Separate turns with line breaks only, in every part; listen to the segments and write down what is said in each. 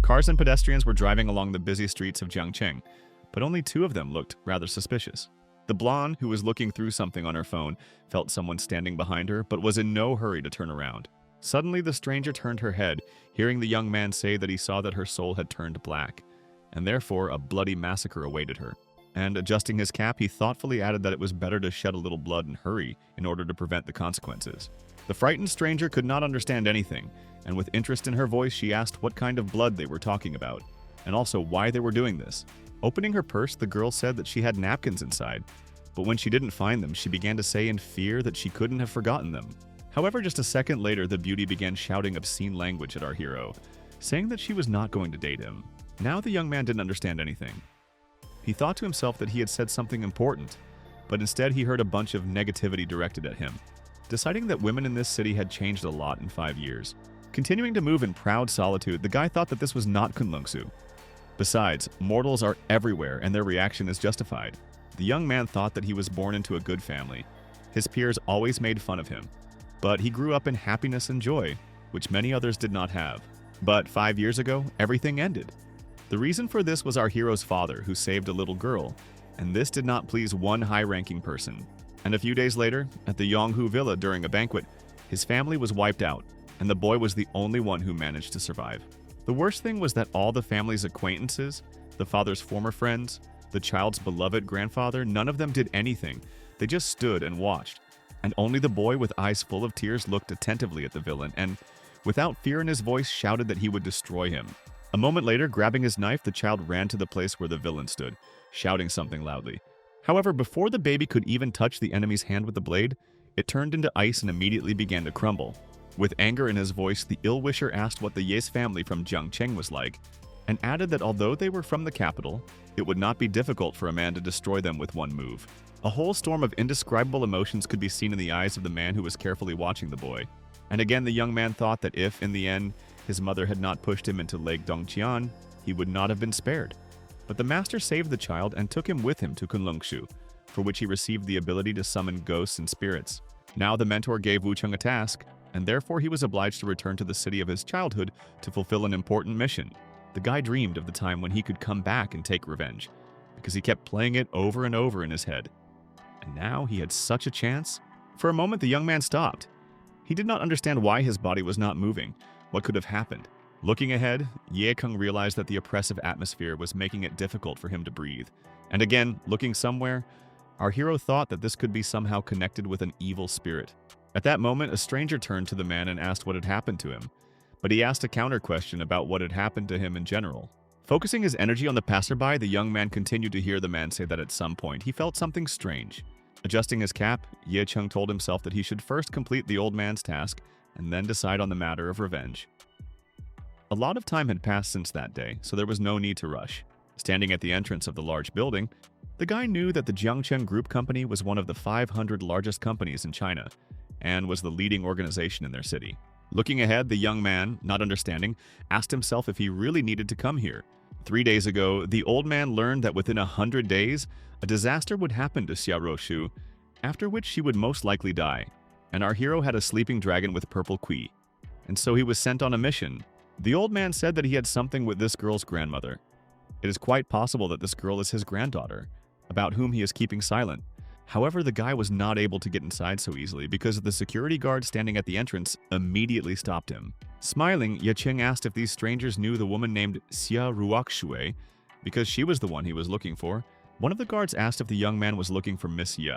Cars and pedestrians were driving along the busy streets of Jiangcheng, but only two of them looked rather suspicious. The blonde, who was looking through something on her phone, felt someone standing behind her, but was in no hurry to turn around. Suddenly, the stranger turned her head, hearing the young man say that he saw that her soul had turned black, and therefore a bloody massacre awaited her. And adjusting his cap, he thoughtfully added that it was better to shed a little blood and hurry in order to prevent the consequences. The frightened stranger could not understand anything, and with interest in her voice, she asked what kind of blood they were talking about, and also why they were doing this. Opening her purse, the girl said that she had napkins inside, but when she didn't find them, she began to say in fear that she couldn't have forgotten them. However, just a second later, the beauty began shouting obscene language at our hero, saying that she was not going to date him. Now the young man didn't understand anything. He thought to himself that he had said something important, but instead he heard a bunch of negativity directed at him, deciding that women in this city had changed a lot in 5 years. Continuing to move in proud solitude, the guy thought that this was not Kunlunxu. Besides, mortals are everywhere and their reaction is justified. The young man thought that he was born into a good family. His peers always made fun of him, but he grew up in happiness and joy, which many others did not have. But 5 years ago, everything ended. The reason for this was our hero's father, who saved a little girl, and this did not please one high-ranking person. And a few days later, at the Yonghu villa during a banquet, his family was wiped out, and the boy was the only one who managed to survive. The worst thing was that all the family's acquaintances, the father's former friends, the child's beloved grandfather, none of them did anything. They just stood and watched, and only the boy with eyes full of tears looked attentively at the villain and, without fear in his voice, shouted that he would destroy him. A moment later, grabbing his knife, the child ran to the place where the villain stood, shouting something loudly. However, before the baby could even touch the enemy's hand with the blade, it turned into ice and immediately began to crumble. With anger in his voice, the ill-wisher asked what the Yes family from Jiangcheng was like, and added that although they were from the capital, it would not be difficult for a man to destroy them with one move. A whole storm of indescribable emotions could be seen in the eyes of the man who was carefully watching the boy. And again, the young man thought that if, in the end, his mother had not pushed him into Lake Dongqian, he would not have been spared. But the master saved the child and took him with him to Kunlunxu, for which he received the ability to summon ghosts and spirits. Now the mentor gave Wucheng a task, and therefore he was obliged to return to the city of his childhood to fulfill an important mission. The guy dreamed of the time when he could come back and take revenge, because he kept playing it over and over in his head. And now he had such a chance. For a moment, the young man stopped. He did not understand why his body was not moving. What could have happened? Looking ahead, Ye Keng realized that the oppressive atmosphere was making it difficult for him to breathe. And again, looking somewhere, our hero thought that this could be somehow connected with an evil spirit. At that moment, a stranger turned to the man and asked what had happened to him. But he asked a counter question about what had happened to him in general. Focusing his energy on the passerby, the young man continued to hear the man say that at some point he felt something strange. Adjusting his cap, Ye Cheng told himself that he should first complete the old man's task and then decide on the matter of revenge. A lot of time had passed since that day, so there was no need to rush. Standing at the entrance of the large building, the guy knew that the Jiangcheng Group Company was one of the 500 largest companies in China and was the leading organization in their city. Looking ahead, the young man, not understanding, asked himself if he really needed to come here. 3 days ago, the old man learned that within 100 days, a disaster would happen to Xia Roshu, after which she would most likely die. And our hero had a sleeping dragon with purple kui, and so he was sent on a mission. The old man said that he had something with this girl's grandmother. It is quite possible that this girl is his granddaughter, about whom he is keeping silent. However, the guy was not able to get inside so easily because the security guard standing at the entrance immediately stopped him. Smiling, Ye Cheng asked if these strangers knew the woman named Xia Ruoxue, because she was the one he was looking for. One of the guards asked if the young man was looking for Miss Ye,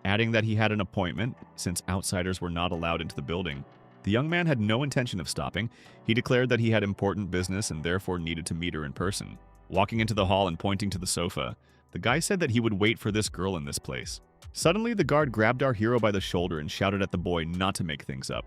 adding that he had an appointment, since outsiders were not allowed into the building. The young man had no intention of stopping. He declared that he had important business and therefore needed to meet her in person. Walking into the hall and pointing to the sofa, the guy said that he would wait for this girl in this place. Suddenly, the guard grabbed our hero by the shoulder and shouted at the boy not to make things up,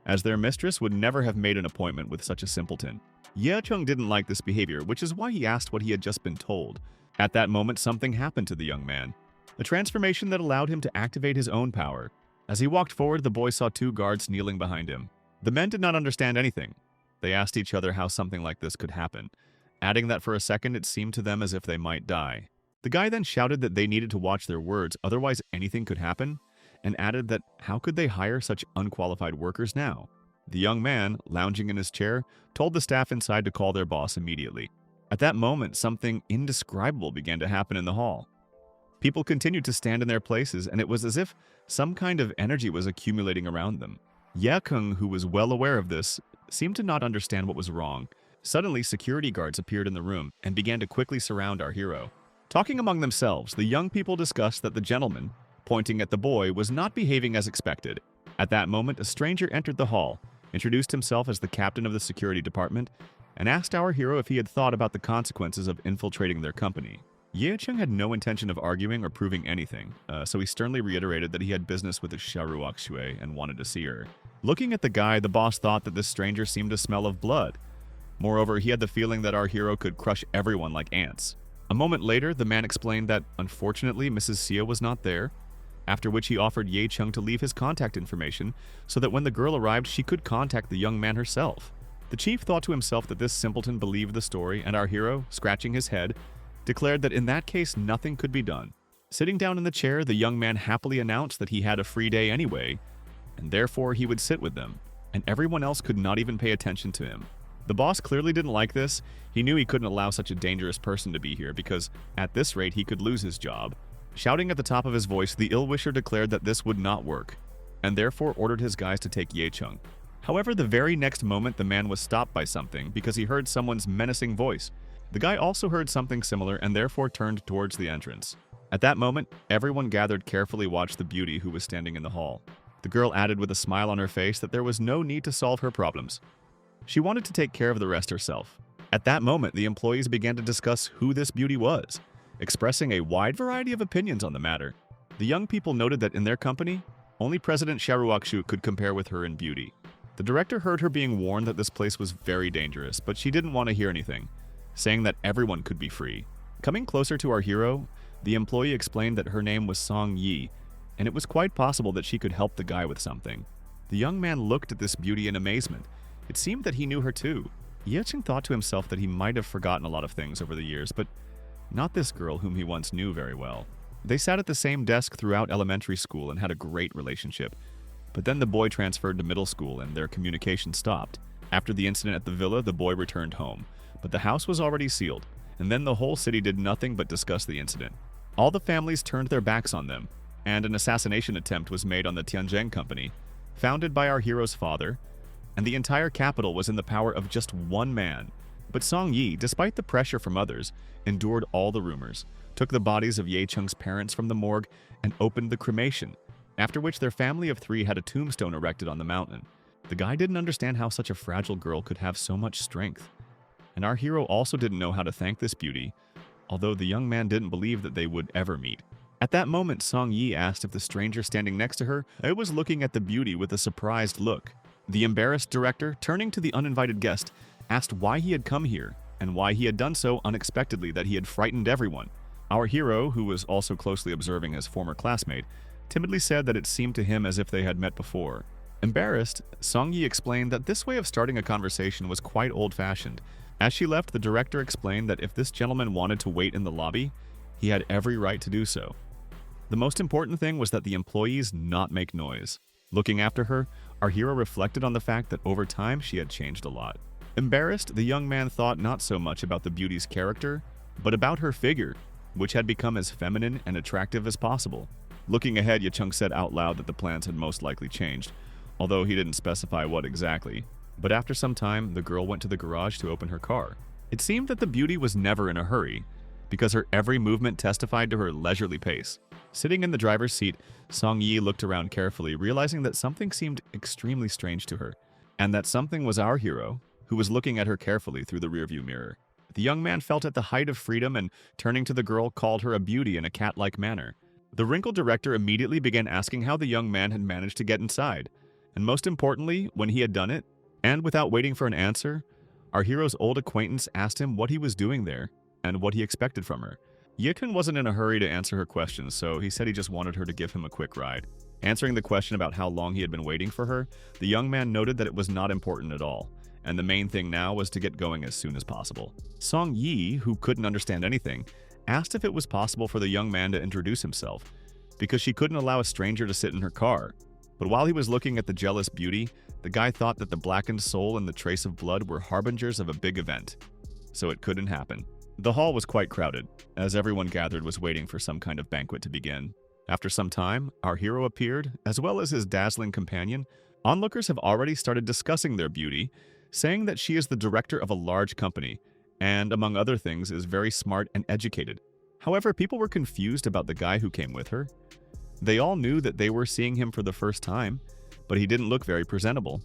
as their mistress would never have made an appointment with such a simpleton. Ye Cheng didn't like this behavior, which is why he asked what he had just been told. At that moment, something happened to the young man, a transformation that allowed him to activate his own power. As he walked forward, the boy saw 2 guards kneeling behind him. The men did not understand anything. They asked each other how something like this could happen, adding that for a second it seemed to them as if they might die. The guy then shouted that they needed to watch their words, otherwise anything could happen, and added that how could they hire such unqualified workers now? The young man, lounging in his chair, told the staff inside to call their boss immediately. At that moment, something indescribable began to happen in the hall. People continued to stand in their places, and it was as if some kind of energy was accumulating around them. Ye-kung, who was well aware of this, seemed to not understand what was wrong. Suddenly, security guards appeared in the room and began to quickly surround our hero. Talking among themselves, the young people discussed that the gentleman, pointing at the boy, was not behaving as expected. At that moment, a stranger entered the hall, introduced himself as the captain of the security department, and asked our hero if he had thought about the consequences of infiltrating their company. Ye Chung had no intention of arguing or proving anything, so he sternly reiterated that he had business with the Sharuok Shui and wanted to see her. Looking at the guy, the boss thought that this stranger seemed to smell of blood. Moreover, he had the feeling that our hero could crush everyone like ants. A moment later, the man explained that, unfortunately, Mrs. Sia was not there, after which he offered Ye Chung to leave his contact information so that when the girl arrived, she could contact the young man herself. The chief thought to himself that this simpleton believed the story, and our hero, scratching his head, declared that in that case nothing could be done. Sitting down in the chair, the young man happily announced that he had a free day anyway, and therefore he would sit with them, and everyone else could not even pay attention to him. The boss clearly didn't like this. He knew he couldn't allow such a dangerous person to be here because, at this rate, he could lose his job. Shouting at the top of his voice, the ill-wisher declared that this would not work, and therefore ordered his guys to take Ye Chung. However, the very next moment, the man was stopped by something because he heard someone's menacing voice. The guy also heard something similar and therefore turned towards the entrance. At that moment, everyone gathered carefully watched the beauty who was standing in the hall. The girl added with a smile on her face that there was no need to solve her problems. She wanted to take care of the rest herself. At that moment, the employees began to discuss who this beauty was, expressing a wide variety of opinions on the matter. The young people noted that in their company, only President Sharuakshu could compare with her in beauty. The director heard her being warned that this place was very dangerous, but she didn't want to hear anything, saying that everyone could be free. Coming closer to our hero, the employee explained that her name was Song Yi, and it was quite possible that she could help the guy with something. The young man looked at this beauty in amazement. It seemed that he knew her too. Ye Chung thought to himself that he might have forgotten a lot of things over the years, but not this girl whom he once knew very well. They sat at the same desk throughout elementary school and had a great relationship. But then the boy transferred to middle school and their communication stopped. After the incident at the villa, the boy returned home, but the house was already sealed, and then the whole city did nothing but discuss the incident. All the families turned their backs on them, and an assassination attempt was made on the Tianjin Company, founded by our hero's father, and the entire capital was in the power of just one man. But Song Yi, despite the pressure from others, endured all the rumors, took the bodies of Ye Chung's parents from the morgue, and opened the cremation, after which their family of 3 had a tombstone erected on the mountain. The guy didn't understand how such a fragile girl could have so much strength. And our hero also didn't know how to thank this beauty, although the young man didn't believe that they would ever meet. At that moment, Song Yi asked if the stranger standing next to her was looking at the beauty with a surprised look. The embarrassed director, turning to the uninvited guest, asked why he had come here, and why he had done so unexpectedly that he had frightened everyone. Our hero, who was also closely observing his former classmate, timidly said that it seemed to him as if they had met before. Embarrassed, Song Yi explained that this way of starting a conversation was quite old-fashioned. As she left, the director explained that if this gentleman wanted to wait in the lobby, he had every right to do so. The most important thing was that the employees not make noise. Looking after her, our hero reflected on the fact that over time she had changed a lot. Embarrassed, the young man thought not so much about the beauty's character, but about her figure, which had become as feminine and attractive as possible. Looking ahead, Ye Chung said out loud that the plans had most likely changed, although he didn't specify what exactly. But after some time, the girl went to the garage to open her car. It seemed that the beauty was never in a hurry, because her every movement testified to her leisurely pace. Sitting in the driver's seat, Song Yi looked around carefully, realizing that something seemed extremely strange to her, and that something was our hero, who was looking at her carefully through the rearview mirror. The young man felt at the height of freedom and, turning to the girl, called her a beauty in a cat-like manner. The wrinkled director immediately began asking how the young man had managed to get inside, and most importantly, when he had done it, and without waiting for an answer, our hero's old acquaintance asked him what he was doing there and what he expected from her. Ye Kun wasn't in a hurry to answer her questions, so he said he just wanted her to give him a quick ride. Answering the question about how long he had been waiting for her, the young man noted that it was not important at all, and the main thing now was to get going as soon as possible. Song Yi, who couldn't understand anything, asked if it was possible for the young man to introduce himself, because she couldn't allow a stranger to sit in her car. But while he was looking at the jealous beauty, the guy thought that the blackened soul and the trace of blood were harbingers of a big event. So it couldn't happen. The hall was quite crowded, as everyone gathered was waiting for some kind of banquet to begin. After some time, our hero appeared, as well as his dazzling companion. Onlookers have already started discussing their beauty, saying that she is the director of a large company, and, among other things, is very smart and educated. However, people were confused about the guy who came with her. They all knew that they were seeing him for the first time, but he didn't look very presentable,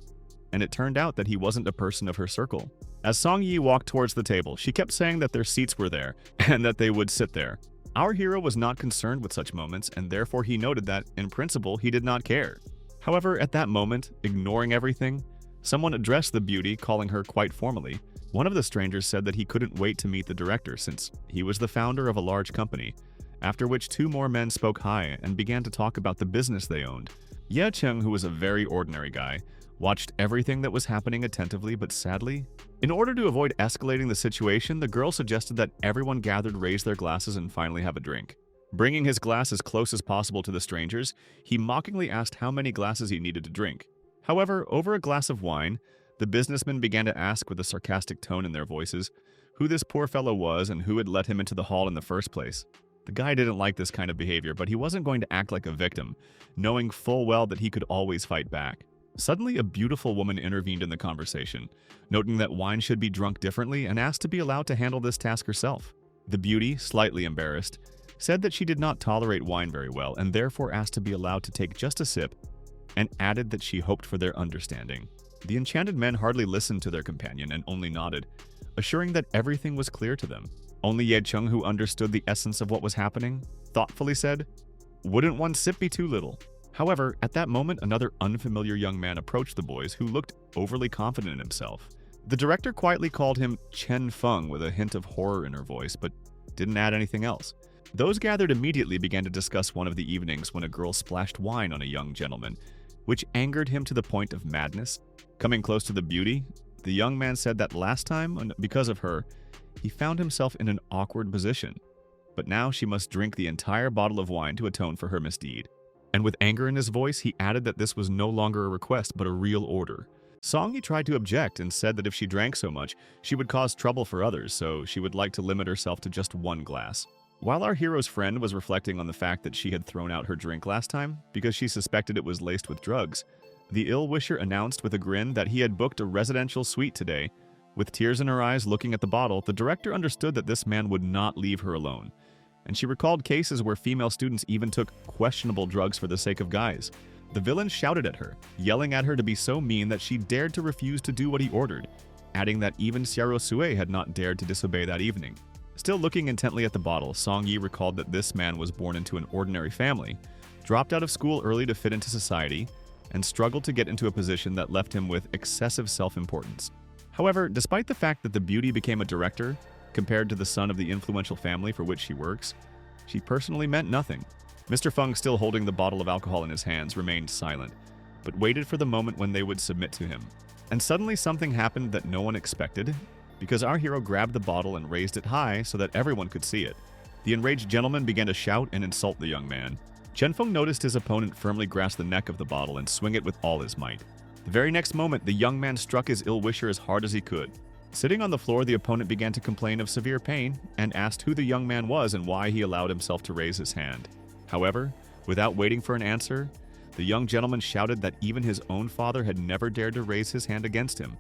and it turned out that he wasn't a person of her circle. As Song Yi walked towards the table, she kept saying that their seats were there, and that they would sit there. Our hero was not concerned with such moments, and therefore he noted that, in principle, he did not care. However, at that moment, ignoring everything, someone addressed the beauty, calling her quite formally. One of the strangers said that he couldn't wait to meet the director since he was the founder of a large company, after which two more men spoke high and began to talk about the business they owned. Ye Cheng, who was a very ordinary guy, watched everything that was happening attentively, but sadly, in order to avoid escalating the situation, the girl suggested that everyone gathered raise their glasses and finally have a drink. Bringing his glass as close as possible to the strangers, he mockingly asked how many glasses he needed to drink. However, over a glass of wine, the businessmen began to ask with a sarcastic tone in their voices who this poor fellow was and who had let him into the hall in the first place. The guy didn't like this kind of behavior, but he wasn't going to act like a victim, knowing full well that he could always fight back. Suddenly, a beautiful woman intervened in the conversation, noting that wine should be drunk differently and asked to be allowed to handle this task herself. The beauty, slightly embarrassed, said that she did not tolerate wine very well and therefore asked to be allowed to take just a sip, and added that she hoped for their understanding. The enchanted men hardly listened to their companion and only nodded, assuring that everything was clear to them. Only Ye Cheng, who understood the essence of what was happening, thoughtfully said, "Wouldn't one sip be too little?" However, at that moment, another unfamiliar young man approached the boys who looked overly confident in himself. The director quietly called him Chen Feng with a hint of horror in her voice, but didn't add anything else. Those gathered immediately began to discuss one of the evenings when a girl splashed wine on a young gentleman, which angered him to the point of madness. Coming close to the beauty, the young man said that last time, because of her, he found himself in an awkward position, but now she must drink the entire bottle of wine to atone for her misdeed. And with anger in his voice, he added that this was no longer a request but a real order. Song Yi tried to object and said that if she drank so much, she would cause trouble for others, so she would like to limit herself to just one glass. While our hero's friend was reflecting on the fact that she had thrown out her drink last time because she suspected it was laced with drugs, the ill-wisher announced with a grin that he had booked a residential suite today. With tears in her eyes looking at the bottle, the director understood that this man would not leave her alone, and she recalled cases where female students even took questionable drugs for the sake of guys. The villain shouted at her, yelling at her to be so mean that she dared to refuse to do what he ordered, adding that even Xiao Sui had not dared to disobey that evening. Still looking intently at the bottle, Song Yi recalled that this man was born into an ordinary family, dropped out of school early to fit into society, and struggled to get into a position that left him with excessive self-importance. However, despite the fact that the beauty became a director, compared to the son of the influential family for which she works, she personally meant nothing. Mr. Feng, still holding the bottle of alcohol in his hands, remained silent, but waited for the moment when they would submit to him. And suddenly something happened that no one expected, because our hero grabbed the bottle and raised it high so that everyone could see it. The enraged gentleman began to shout and insult the young man. Chen Feng noticed his opponent firmly grasp the neck of the bottle and swing it with all his might. The very next moment, the young man struck his ill-wisher as hard as he could. Sitting on the floor, the opponent began to complain of severe pain and asked who the young man was and why he allowed himself to raise his hand. However, without waiting for an answer, the young gentleman shouted that even his own father had never dared to raise his hand against him,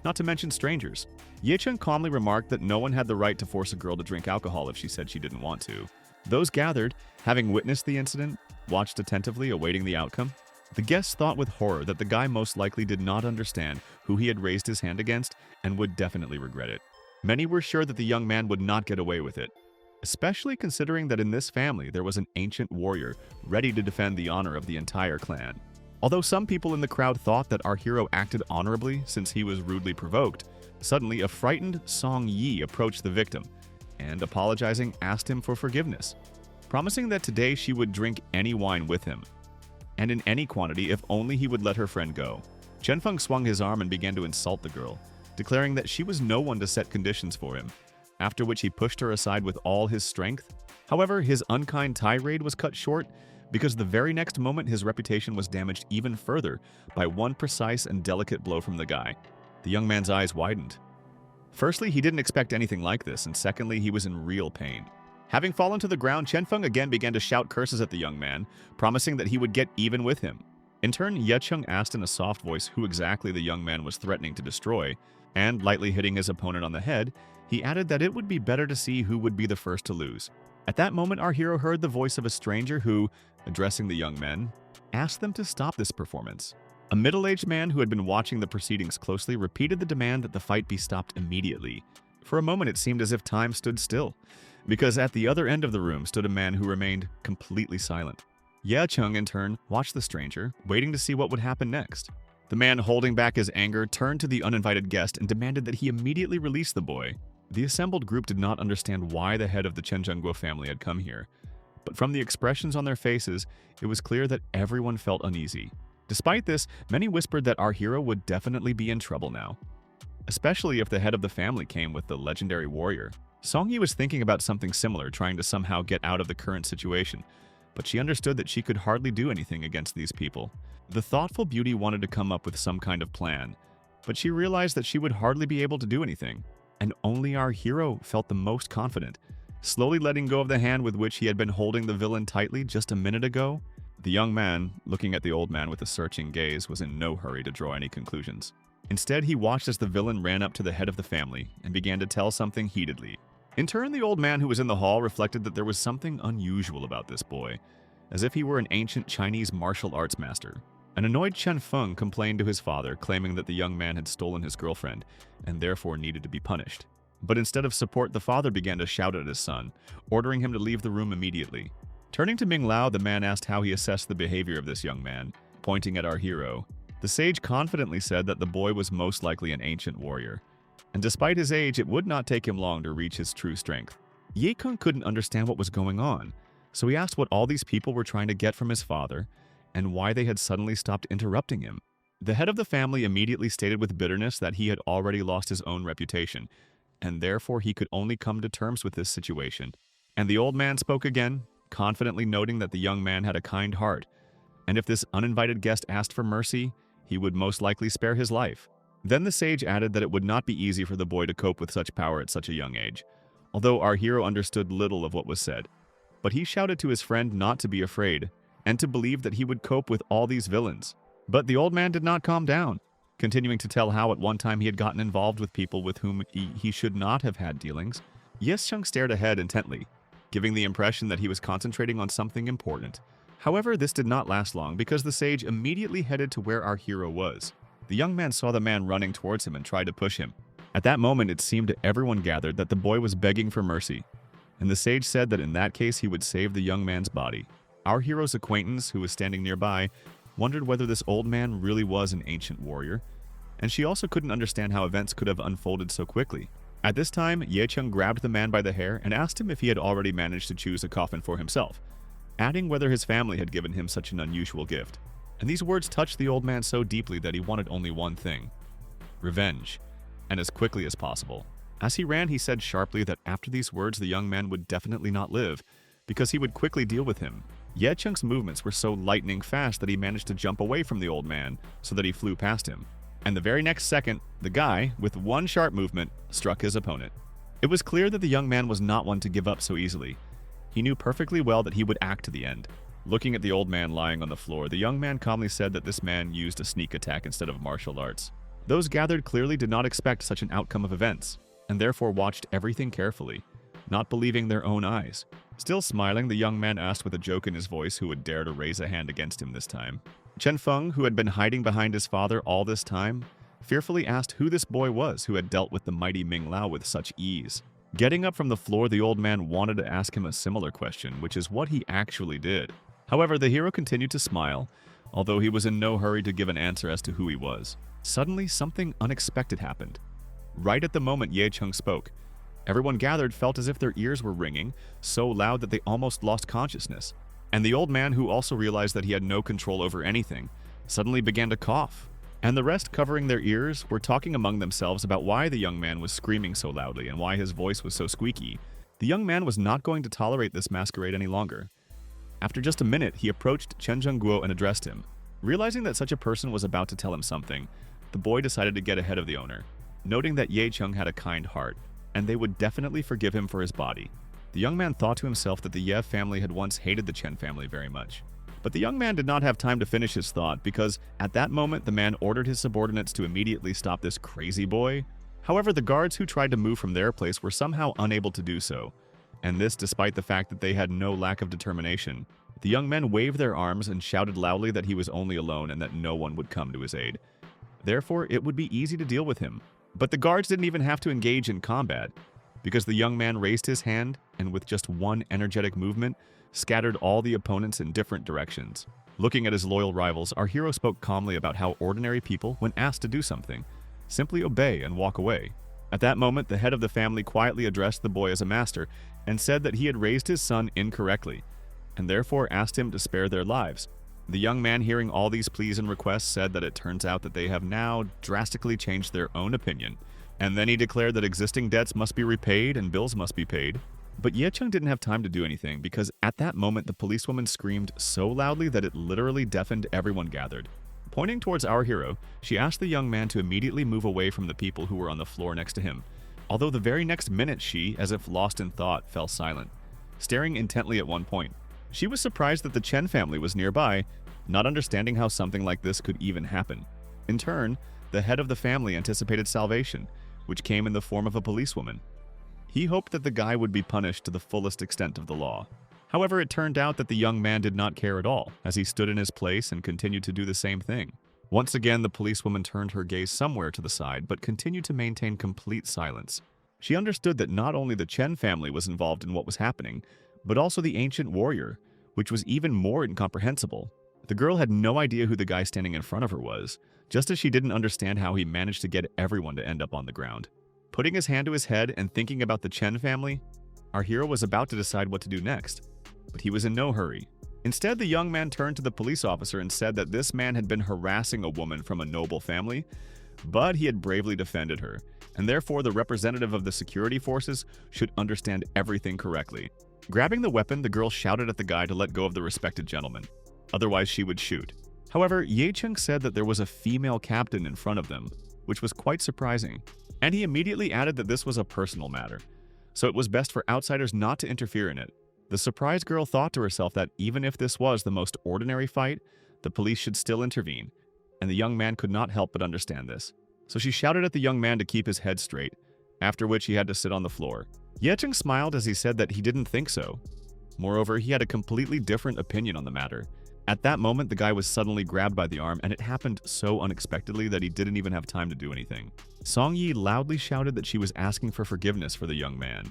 not to mention strangers. Ye Chen calmly remarked that no one had the right to force a girl to drink alcohol if she said she didn't want to. Those gathered, having witnessed the incident, watched attentively, awaiting the outcome. The guests thought with horror that the guy most likely did not understand who he had raised his hand against and would definitely regret it. Many were sure that the young man would not get away with it, especially considering that in this family there was an ancient warrior ready to defend the honor of the entire clan. Although some people in the crowd thought that our hero acted honorably since he was rudely provoked, suddenly a frightened Song Yi approached the victim and, apologizing, asked him for forgiveness, promising that today she would drink any wine with him, and in any quantity if only he would let her friend go. Chen Feng swung his arm and began to insult the girl, declaring that she was no one to set conditions for him, after which he pushed her aside with all his strength. However, his unkind tirade was cut short because the very next moment his reputation was damaged even further by one precise and delicate blow from the guy. The young man's eyes widened. Firstly, he didn't expect anything like this, and secondly, he was in real pain. Having fallen to the ground, Chen Feng again began to shout curses at the young man, promising that he would get even with him. In turn, Ye Cheng asked in a soft voice who exactly the young man was threatening to destroy, and, lightly hitting his opponent on the head, he added that it would be better to see who would be the first to lose. At that moment, our hero heard the voice of a stranger who, addressing the young men, asked them to stop this performance. A middle-aged man who had been watching the proceedings closely repeated the demand that the fight be stopped immediately. For a moment, it seemed as if time stood still, because at the other end of the room stood a man who remained completely silent. Ye Cheng, in turn, watched the stranger, waiting to see what would happen next. The man, holding back his anger, turned to the uninvited guest and demanded that he immediately release the boy. The assembled group did not understand why the head of the Chen Zhengguo family had come here, but from the expressions on their faces, it was clear that everyone felt uneasy. Despite this, many whispered that our hero would definitely be in trouble now, especially if the head of the family came with the legendary warrior. Song Yi was thinking about something similar, trying to somehow get out of the current situation, but she understood that she could hardly do anything against these people. The thoughtful beauty wanted to come up with some kind of plan, but she realized that she would hardly be able to do anything, and only our hero felt the most confident. Slowly letting go of the hand with which he had been holding the villain tightly just a minute ago, the young man, looking at the old man with a searching gaze, was in no hurry to draw any conclusions. Instead, he watched as the villain ran up to the head of the family and began to tell something heatedly. In turn, the old man who was in the hall reflected that there was something unusual about this boy, as if he were an ancient Chinese martial arts master. An annoyed Chen Feng complained to his father, claiming that the young man had stolen his girlfriend and therefore needed to be punished. But instead of support, the father began to shout at his son, ordering him to leave the room immediately. Turning to Ming Lao, the man asked how he assessed the behavior of this young man, pointing at our hero. The sage confidently said that the boy was most likely an ancient warrior, and despite his age, it would not take him long to reach his true strength. Ye Kung couldn't understand what was going on, so he asked what all these people were trying to get from his father, and why they had suddenly stopped interrupting him. The head of the family immediately stated with bitterness that he had already lost his own reputation, and therefore he could only come to terms with this situation. And the old man spoke again, confidently noting that the young man had a kind heart, and if this uninvited guest asked for mercy, he would most likely spare his life. Then the sage added that it would not be easy for the boy to cope with such power at such a young age, although our hero understood little of what was said. But he shouted to his friend not to be afraid, and to believe that he would cope with all these villains. But the old man did not calm down, continuing to tell how at one time he had gotten involved with people with whom he should not have had dealings. Yes Chung stared ahead intently, giving the impression that he was concentrating on something important. However, this did not last long because the sage immediately headed to where our hero was. The young man saw the man running towards him and tried to push him. At that moment, it seemed to everyone gathered that the boy was begging for mercy, and the sage said that in that case he would save the young man's body. Our hero's acquaintance, who was standing nearby, wondered whether this old man really was an ancient warrior, and she also couldn't understand how events could have unfolded so quickly. At this time, Ye Cheng grabbed the man by the hair and asked him if he had already managed to choose a coffin for himself, adding whether his family had given him such an unusual gift. And these words touched the old man so deeply that he wanted only one thing: revenge, and as quickly as possible. As he ran, he said sharply that after these words the young man would definitely not live, because he would quickly deal with him. Ye Cheng's movements were so lightning fast that he managed to jump away from the old man so that he flew past him. And the very next second, the guy, with one sharp movement, struck his opponent. It was clear that the young man was not one to give up so easily. He knew perfectly well that he would act to the end. Looking at the old man lying on the floor, the young man calmly said that this man used a sneak attack instead of martial arts. Those gathered clearly did not expect such an outcome of events, and therefore watched everything carefully, not believing their own eyes. Still smiling, the young man asked with a joke in his voice who would dare to raise a hand against him this time. Chen Feng, who had been hiding behind his father all this time, fearfully asked who this boy was who had dealt with the mighty Ming Lao with such ease. Getting up from the floor, the old man wanted to ask him a similar question, which is what he actually did. However, the hero continued to smile, although he was in no hurry to give an answer as to who he was. Suddenly, something unexpected happened. Right at the moment Ye Cheng spoke, everyone gathered felt as if their ears were ringing, so loud that they almost lost consciousness. And the old man, who also realized that he had no control over anything, suddenly began to cough. And the rest, covering their ears, were talking among themselves about why the young man was screaming so loudly and why his voice was so squeaky. The young man was not going to tolerate this masquerade any longer. After just a minute, he approached Chen Zhengguo and addressed him. Realizing that such a person was about to tell him something, the boy decided to get ahead of the owner, noting that Ye Cheng had a kind heart, and they would definitely forgive him for his body. The young man thought to himself that the Ye family had once hated the Chen family very much. But the young man did not have time to finish his thought because at that moment the man ordered his subordinates to immediately stop this crazy boy. However, the guards who tried to move from their place were somehow unable to do so, and this despite the fact that they had no lack of determination. The young men waved their arms and shouted loudly that he was only alone and that no one would come to his aid. Therefore, it would be easy to deal with him. But the guards didn't even have to engage in combat, because the young man raised his hand and with just one energetic movement, scattered all the opponents in different directions. Looking at his loyal rivals, our hero spoke calmly about how ordinary people, when asked to do something, simply obey and walk away. At that moment, the head of the family quietly addressed the boy as a master and said that he had raised his son incorrectly, and therefore asked him to spare their lives. The young man, hearing all these pleas and requests, said that it turns out that they have now drastically changed their own opinion, and then he declared that existing debts must be repaid and bills must be paid. But Ye Cheng didn't have time to do anything because at that moment the policewoman screamed so loudly that it literally deafened everyone gathered. Pointing towards our hero, she asked the young man to immediately move away from the people who were on the floor next to him, although the very next minute she, as if lost in thought, fell silent, staring intently at one point. She was surprised that the Chen family was nearby, not understanding how something like this could even happen. In turn, the head of the family anticipated salvation, which came in the form of a policewoman. He hoped that the guy would be punished to the fullest extent of the law. However, it turned out that the young man did not care at all, as he stood in his place and continued to do the same thing. Once again, the policewoman turned her gaze somewhere to the side, but continued to maintain complete silence. She understood that not only the Chen family was involved in what was happening, but also the ancient warrior, which was even more incomprehensible. The girl had no idea who the guy standing in front of her was, just as she didn't understand how he managed to get everyone to end up on the ground. Putting his hand to his head and thinking about the Chen family, our hero was about to decide what to do next, but he was in no hurry. Instead, the young man turned to the police officer and said that this man had been harassing a woman from a noble family, but he had bravely defended her, and therefore the representative of the security forces should understand everything correctly. Grabbing the weapon, the girl shouted at the guy to let go of the respected gentleman, otherwise she would shoot. However, Ye Cheng said that there was a female captain in front of them, which was quite surprising, and he immediately added that this was a personal matter, so it was best for outsiders not to interfere in it. The surprised girl thought to herself that even if this was the most ordinary fight, the police should still intervene, and the young man could not help but understand this. So she shouted at the young man to keep his head straight, after which he had to sit on the floor. Ye Cheng smiled as he said that he didn't think so. Moreover, he had a completely different opinion on the matter. At that moment, the guy was suddenly grabbed by the arm, and it happened so unexpectedly that he didn't even have time to do anything. Song Yi loudly shouted that she was asking for forgiveness for the young man,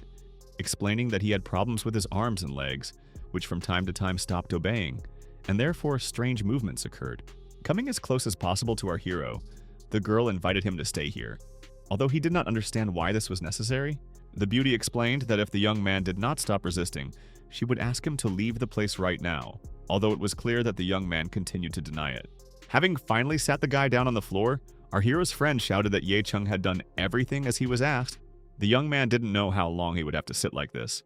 explaining that he had problems with his arms and legs, which from time to time stopped obeying, and therefore strange movements occurred. Coming as close as possible to our hero, the girl invited him to stay here. Although he did not understand why this was necessary, the beauty explained that if the young man did not stop resisting, she would ask him to leave the place right now, although it was clear that the young man continued to deny it. Having finally sat the guy down on the floor, our hero's friend shouted that Ye Cheng had done everything as he was asked. The young man didn't know how long he would have to sit like this,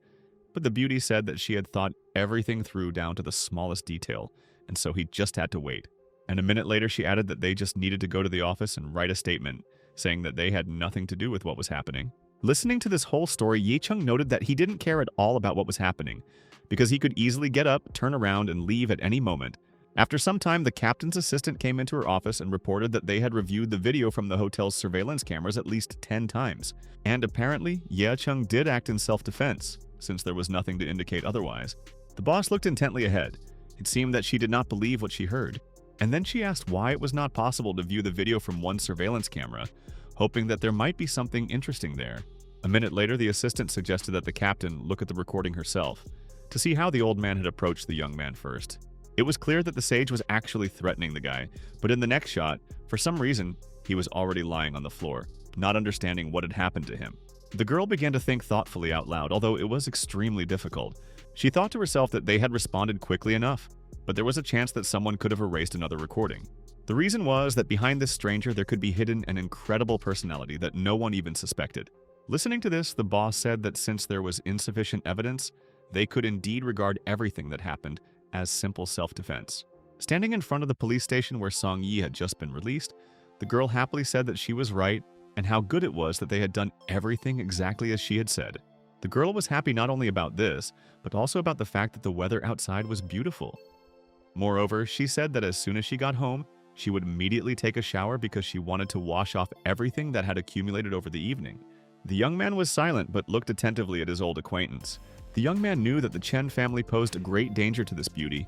but the beauty said that she had thought everything through down to the smallest detail, and so he just had to wait. And a minute later she added that they just needed to go to the office and write a statement, saying that they had nothing to do with what was happening. Listening to this whole story, Ye Cheng noted that he didn't care at all about what was happening, because he could easily get up, turn around, and leave at any moment. After some time, the captain's assistant came into her office and reported that they had reviewed the video from the hotel's surveillance cameras at least 10 times. And apparently, Ye Cheng did act in self-defense, since there was nothing to indicate otherwise. The boss looked intently ahead. It seemed that she did not believe what she heard. And then she asked why it was not possible to view the video from one surveillance camera, hoping that there might be something interesting there. A minute later, the assistant suggested that the captain look at the recording herself, to see how the old man had approached the young man first. It was clear that the sage was actually threatening the guy, but in the next shot, for some reason, he was already lying on the floor, not understanding what had happened to him. The girl began to think thoughtfully out loud, although it was extremely difficult. She thought to herself that they had responded quickly enough, but there was a chance that someone could have erased another recording. The reason was that behind this stranger there could be hidden an incredible personality that no one even suspected. Listening to this, the boss said that since there was insufficient evidence, they could indeed regard everything that happened as simple self-defense. Standing in front of the police station where Song Yi had just been released, the girl happily said that she was right and how good it was that they had done everything exactly as she had said. The girl was happy not only about this, but also about the fact that the weather outside was beautiful. Moreover, she said that as soon as she got home, she would immediately take a shower because she wanted to wash off everything that had accumulated over the evening. The young man was silent but looked attentively at his old acquaintance. The young man knew that the Chen family posed a great danger to this beauty,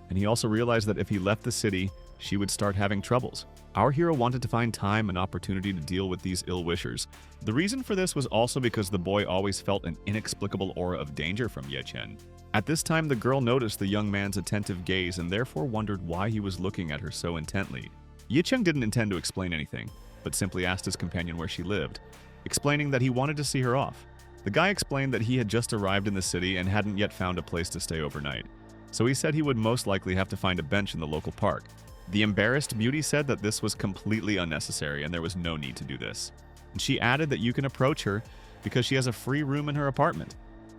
and he also realized that if he left the city, she would start having troubles. Our hero wanted to find time and opportunity to deal with these ill-wishers. The reason for this was also because the boy always felt an inexplicable aura of danger from Ye Chen. At this time, the girl noticed the young man's attentive gaze and therefore wondered why he was looking at her so intently. Ye Chen didn't intend to explain anything, but simply asked his companion where she lived, explaining that he wanted to see her off. The guy explained that he had just arrived in the city and hadn't yet found a place to stay overnight, so he said he would most likely have to find a bench in the local park. The embarrassed beauty said that this was completely unnecessary and there was no need to do this. And she added that you can approach her because she has a free room in her apartment,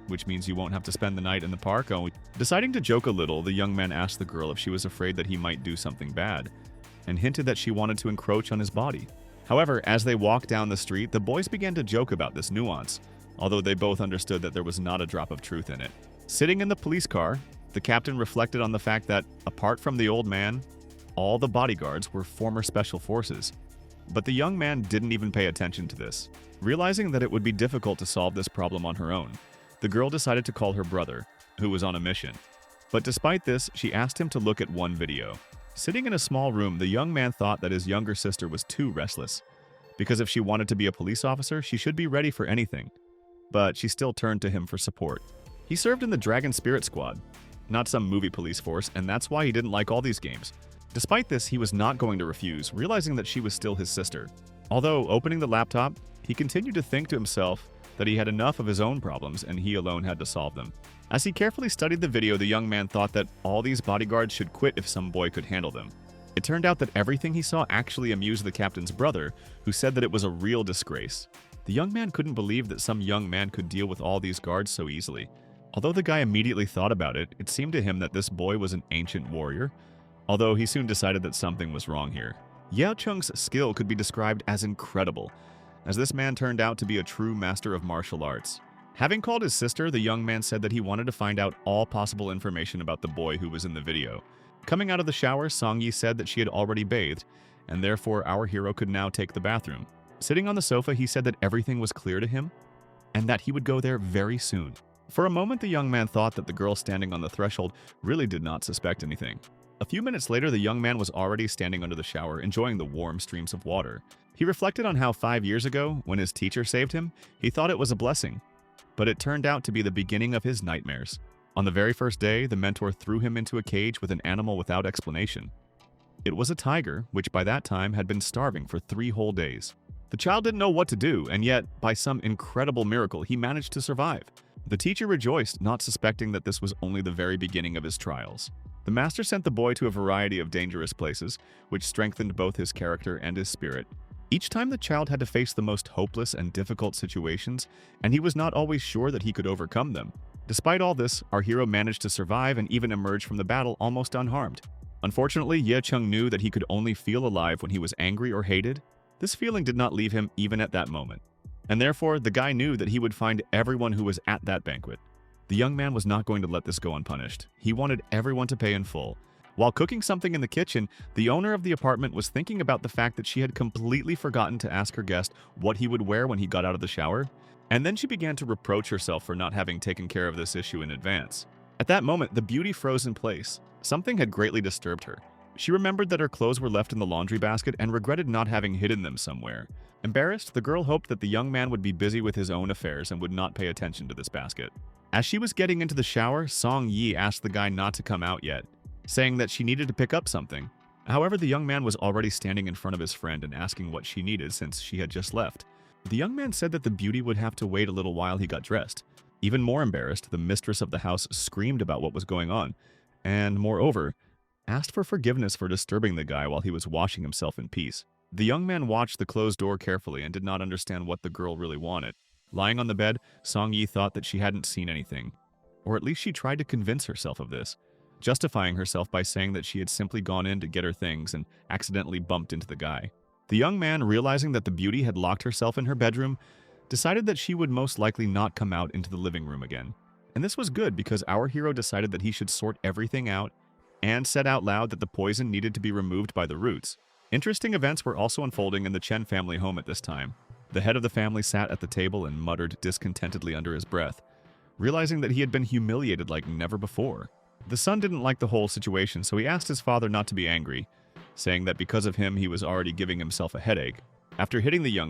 which means you won't have to spend the night in the park. Deciding to joke a little, the young man asked the girl if she was afraid that he might do something bad, and hinted that she wanted to encroach on his body. However, as they walked down the street, the boys began to joke about this nuance, although they both understood that there was not a drop of truth in it. Sitting in the police car, the captain reflected on the fact that, apart from the old man, all the bodyguards were former special forces. But the young man didn't even pay attention to this. Realizing that it would be difficult to solve this problem on her own, the girl decided to call her brother, who was on a mission. But despite this, she asked him to look at one video. Sitting in a small room, the young man thought that his younger sister was too restless, because if she wanted to be a police officer, she should be ready for anything. But she still turned to him for support. He served in the Dragon Spirit Squad, not some movie police force, and that's why he didn't like all these games. Despite this, he was not going to refuse, realizing that she was still his sister. Although opening the laptop, he continued to think to himself that he had enough of his own problems and he alone had to solve them. As he carefully studied the video, the young man thought that all these bodyguards should quit if some boy could handle them. It turned out that everything he saw actually amused the captain's brother, who said that it was a real disgrace. The young man couldn't believe that some young man could deal with all these guards so easily. Although the guy immediately thought about it, it seemed to him that this boy was an ancient warrior, although he soon decided that something was wrong here. Yao Cheng's skill could be described as incredible, as this man turned out to be a true master of martial arts. Having called his sister, the young man said that he wanted to find out all possible information about the boy who was in the video. Coming out of the shower, Song Yi said that she had already bathed, and therefore our hero could now take the bathroom. Sitting on the sofa, he said that everything was clear to him, and that he would go there very soon. For a moment, the young man thought that the girl standing on the threshold really did not suspect anything. A few minutes later, the young man was already standing under the shower, enjoying the warm streams of water. He reflected on how 5 years ago, when his teacher saved him, he thought it was a blessing. But it turned out to be the beginning of his nightmares. On the very first day, the mentor threw him into a cage with an animal without explanation. It was a tiger, which by that time had been starving for 3 whole days. The child didn't know what to do, and yet, by some incredible miracle, he managed to survive. The teacher rejoiced, not suspecting that this was only the very beginning of his trials. The master sent the boy to a variety of dangerous places, which strengthened both his character and his spirit. Each time the child had to face the most hopeless and difficult situations, and he was not always sure that he could overcome them. Despite all this, our hero managed to survive and even emerge from the battle almost unharmed. Unfortunately, Ye Cheng knew that he could only feel alive when he was angry or hated. This feeling did not leave him even at that moment. And therefore, the guy knew that he would find everyone who was at that banquet. The young man was not going to let this go unpunished. He wanted everyone to pay in full. While cooking something in the kitchen, the owner of the apartment was thinking about the fact that she had completely forgotten to ask her guest what he would wear when he got out of the shower, and then she began to reproach herself for not having taken care of this issue in advance. At that moment, the beauty froze in place. Something had greatly disturbed her. She remembered that her clothes were left in the laundry basket and regretted not having hidden them somewhere. Embarrassed, the girl hoped that the young man would be busy with his own affairs and would not pay attention to this basket. As she was getting into the shower, Song Yi asked the guy not to come out yet, saying that she needed to pick up something. However, the young man was already standing in front of his friend and asking what she needed since she had just left. The young man said that the beauty would have to wait a little while he got dressed. Even more embarrassed, the mistress of the house screamed about what was going on, and moreover, asked for forgiveness for disturbing the guy while he was washing himself in peace. The young man watched the closed door carefully and did not understand what the girl really wanted. Lying on the bed, Song Yi thought that she hadn't seen anything, or at least she tried to convince herself of this. justifying herself by saying that she had simply gone in to get her things and accidentally bumped into the guy. The young man, realizing that the beauty had locked herself in her bedroom, decided that she would most likely not come out into the living room again. And this was good because our hero decided that he should sort everything out and said out loud that the poison needed to be removed by the roots. Interesting events were also unfolding in the Chen family home at this time. The head of the family sat at the table and muttered discontentedly under his breath, realizing that he had been humiliated like never before. The son didn't like the whole situation, so he asked his father not to be angry, saying that because of him he was already giving himself a headache. After hitting the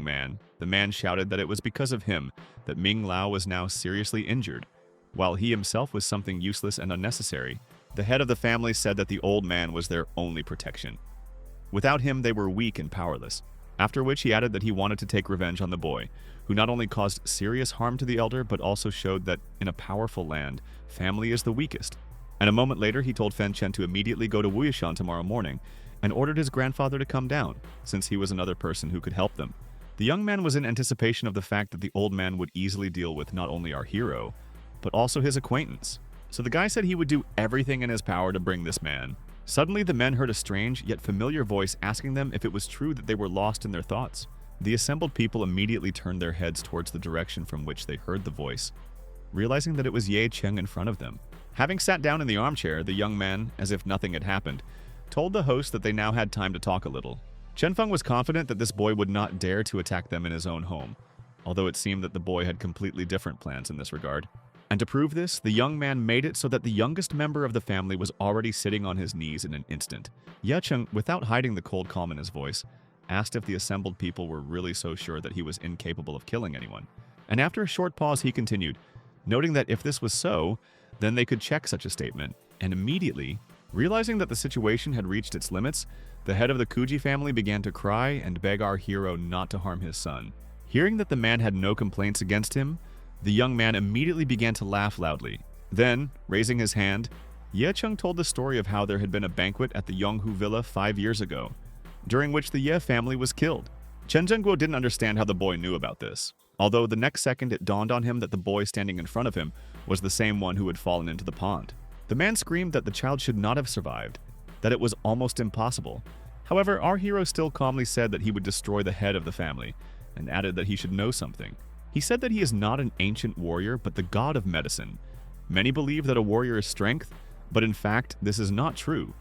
man shouted that it was because of him that Ming Lao was now seriously injured, while he himself was something useless and unnecessary. The head of the family said that the old man was their only protection. Without him, they were weak and powerless. After which he added that he wanted to take revenge on the boy, who not only caused serious harm to the elder, but also showed that in a powerful land, family is the weakest. And a moment later, he told Fen Chen to immediately go to Wuyashan tomorrow morning, and ordered his grandfather to come down, since he was another person who could help them. The young man was in anticipation of the fact that the old man would easily deal with not only our hero, but also his acquaintance. So the guy said he would do everything in his power to bring this man. Suddenly, the men heard a strange yet familiar voice asking them if it was true that they were lost in their thoughts. The assembled people immediately turned their heads towards the direction from which they heard the voice, realizing that it was Ye Cheng in front of them. Having sat down in the armchair, the young man, as if nothing had happened, told the host that they now had time to talk a little. Chen Feng was confident that this boy would not dare to attack them in his own home, although it seemed that the boy had completely different plans in this regard. And to prove this, the young man made it so that the youngest member of the family was already sitting on his knees in an instant. Ye Cheng, without hiding the cold calm in his voice, asked if the assembled people were really so sure that he was incapable of killing anyone. And after a short pause, he continued, noting that if this was so, then they could check such a statement. And immediately, realizing that the situation had reached its limits, the head of the Kuji family began to cry and beg our hero not to harm his son. Hearing that the man had no complaints against him, the young man immediately began to laugh loudly. Then, raising his hand, Ye Cheng told the story of how there had been a banquet at the Yonghu Villa 5 years ago, during which the Ye family was killed. Chen Zhenguo didn't understand how the boy knew about this, although the next second it dawned on him that the boy standing in front of him was the same one who had fallen into the pond. The man screamed that the child should not have survived, that it was almost impossible. However, our hero still calmly said that he would destroy the head of the family, and added that he should know something. He said that he is not an ancient warrior, but the god of medicine. Many believe that a warrior is strength, but in fact, this is not true,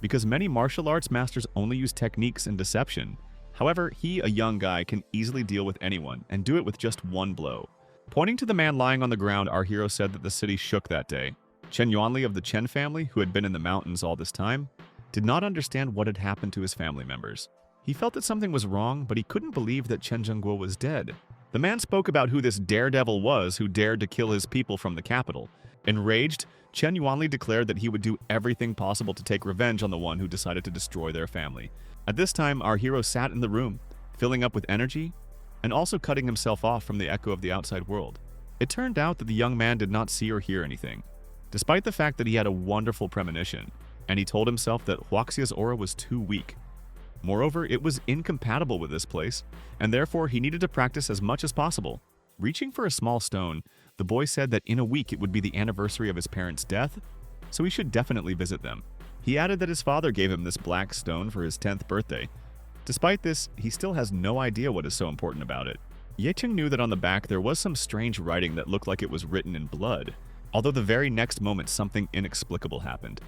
because many martial arts masters only use techniques and deception. However, he, a young guy, can easily deal with anyone, and do it with just one blow. Pointing to the man lying on the ground, our hero said that the city shook that day. Chen Yuanli of the Chen family, who had been in the mountains all this time, did not understand what had happened to his family members. He felt that something was wrong, but he couldn't believe that Chen Zhenguo was dead. The man spoke about who this daredevil was who dared to kill his people from the capital. Enraged, Chen Yuanli declared that he would do everything possible to take revenge on the one who decided to destroy their family. At this time, our hero sat in the room, filling up with energy, and also cutting himself off from the echo of the outside world. It turned out that the young man did not see or hear anything, despite the fact that he had a wonderful premonition, and he told himself that Huaxia's aura was too weak. Moreover, it was incompatible with this place, and therefore he needed to practice as much as possible. Reaching for a small stone, the boy said that in a week it would be the anniversary of his parents' death, so he should definitely visit them. He added that his father gave him this black stone for his 10th birthday. Despite this, he still has no idea what is so important about it. Ye Cheng knew that on the back there was some strange writing that looked like it was written in blood, although the very next moment something inexplicable happened.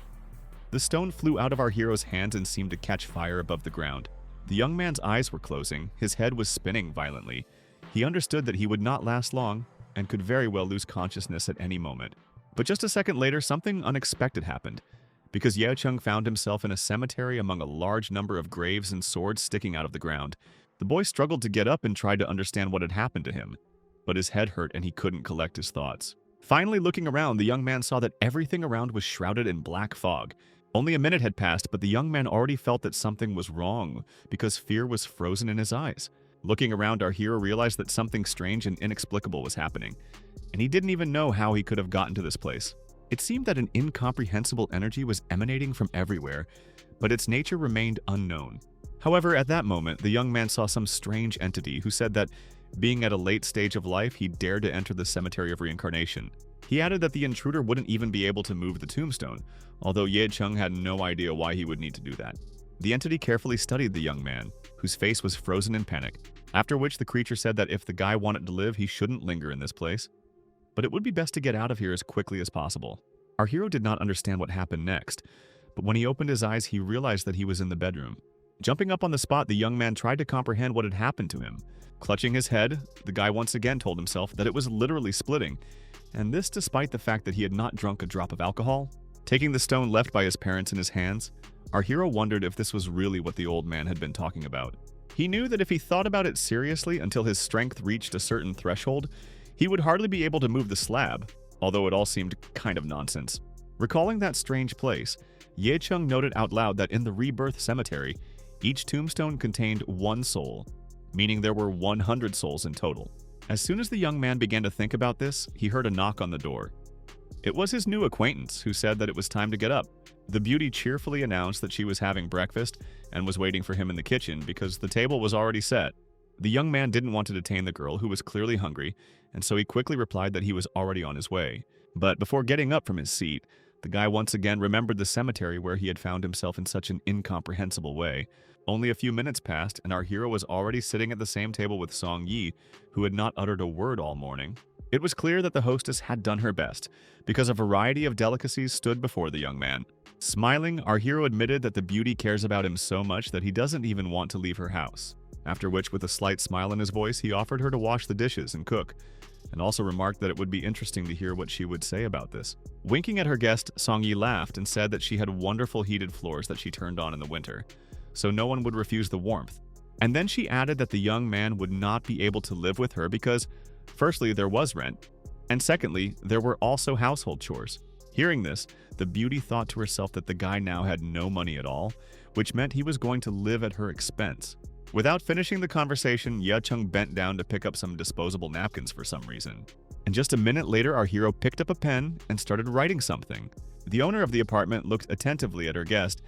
The stone flew out of our hero's hands and seemed to catch fire above the ground. The young man's eyes were closing, his head was spinning violently. He understood that he would not last long and could very well lose consciousness at any moment. But just a second later, something unexpected happened, because Ye Cheng found himself in a cemetery among a large number of graves and swords sticking out of the ground. The boy struggled to get up and tried to understand what had happened to him, but his head hurt and he couldn't collect his thoughts. Finally, looking around, the young man saw that everything around was shrouded in black fog. Only a minute had passed, but the young man already felt that something was wrong because fear was frozen in his eyes. Looking around, our hero realized that something strange and inexplicable was happening, and he didn't even know how he could have gotten to this place. It seemed that an incomprehensible energy was emanating from everywhere, but its nature remained unknown. However, at that moment, the young man saw some strange entity who said that, being at a late stage of life, he dared to enter the cemetery of reincarnation. He added that the intruder wouldn't even be able to move the tombstone, although Ye Chung had no idea why he would need to do that. The entity carefully studied the young man, whose face was frozen in panic, after which the creature said that if the guy wanted to live, he shouldn't linger in this place, but it would be best to get out of here as quickly as possible. Our hero did not understand what happened next, but when he opened his eyes, he realized that he was in the bedroom. Jumping up on the spot, the young man tried to comprehend what had happened to him. Clutching his head, the guy once again told himself that it was literally splitting, and this despite the fact that he had not drunk a drop of alcohol. Taking the stone left by his parents in his hands, our hero wondered if this was really what the old man had been talking about. He knew that if he thought about it seriously until his strength reached a certain threshold, he would hardly be able to move the slab, although it all seemed kind of nonsense. Recalling that strange place, Ye Chung noted out loud that in the rebirth cemetery, each tombstone contained one soul, meaning there were 100 souls in total. As soon as the young man began to think about this, he heard a knock on the door. It was his new acquaintance, who said that it was time to get up. The beauty cheerfully announced that she was having breakfast and was waiting for him in the kitchen because the table was already set. The young man didn't want to detain the girl, who was clearly hungry, and so he quickly replied that he was already on his way. But before getting up from his seat, the guy once again remembered the cemetery where he had found himself in such an incomprehensible way. Only a few minutes passed, and our hero was already sitting at the same table with Song Yi, who had not uttered a word all morning. It was clear that the hostess had done her best, because a variety of delicacies stood before the young man. Smiling, our hero admitted that the beauty cares about him so much that he doesn't even want to leave her house. After which, with a slight smile in his voice, he offered her to wash the dishes and cook, and also remarked that it would be interesting to hear what she would say about this. Winking at her guest, Song Yi laughed and said that she had wonderful heated floors that she turned on in the winter, so no one would refuse the warmth. And then she added that the young man would not be able to live with her because, firstly, there was rent, and secondly, there were also household chores. Hearing this, the beauty thought to herself that the guy now had no money at all, which meant he was going to live at her expense. Without finishing the conversation, Ye Chung bent down to pick up some disposable napkins for some reason. And just a minute later, our hero picked up a pen and started writing something. The owner of the apartment looked attentively at her guest,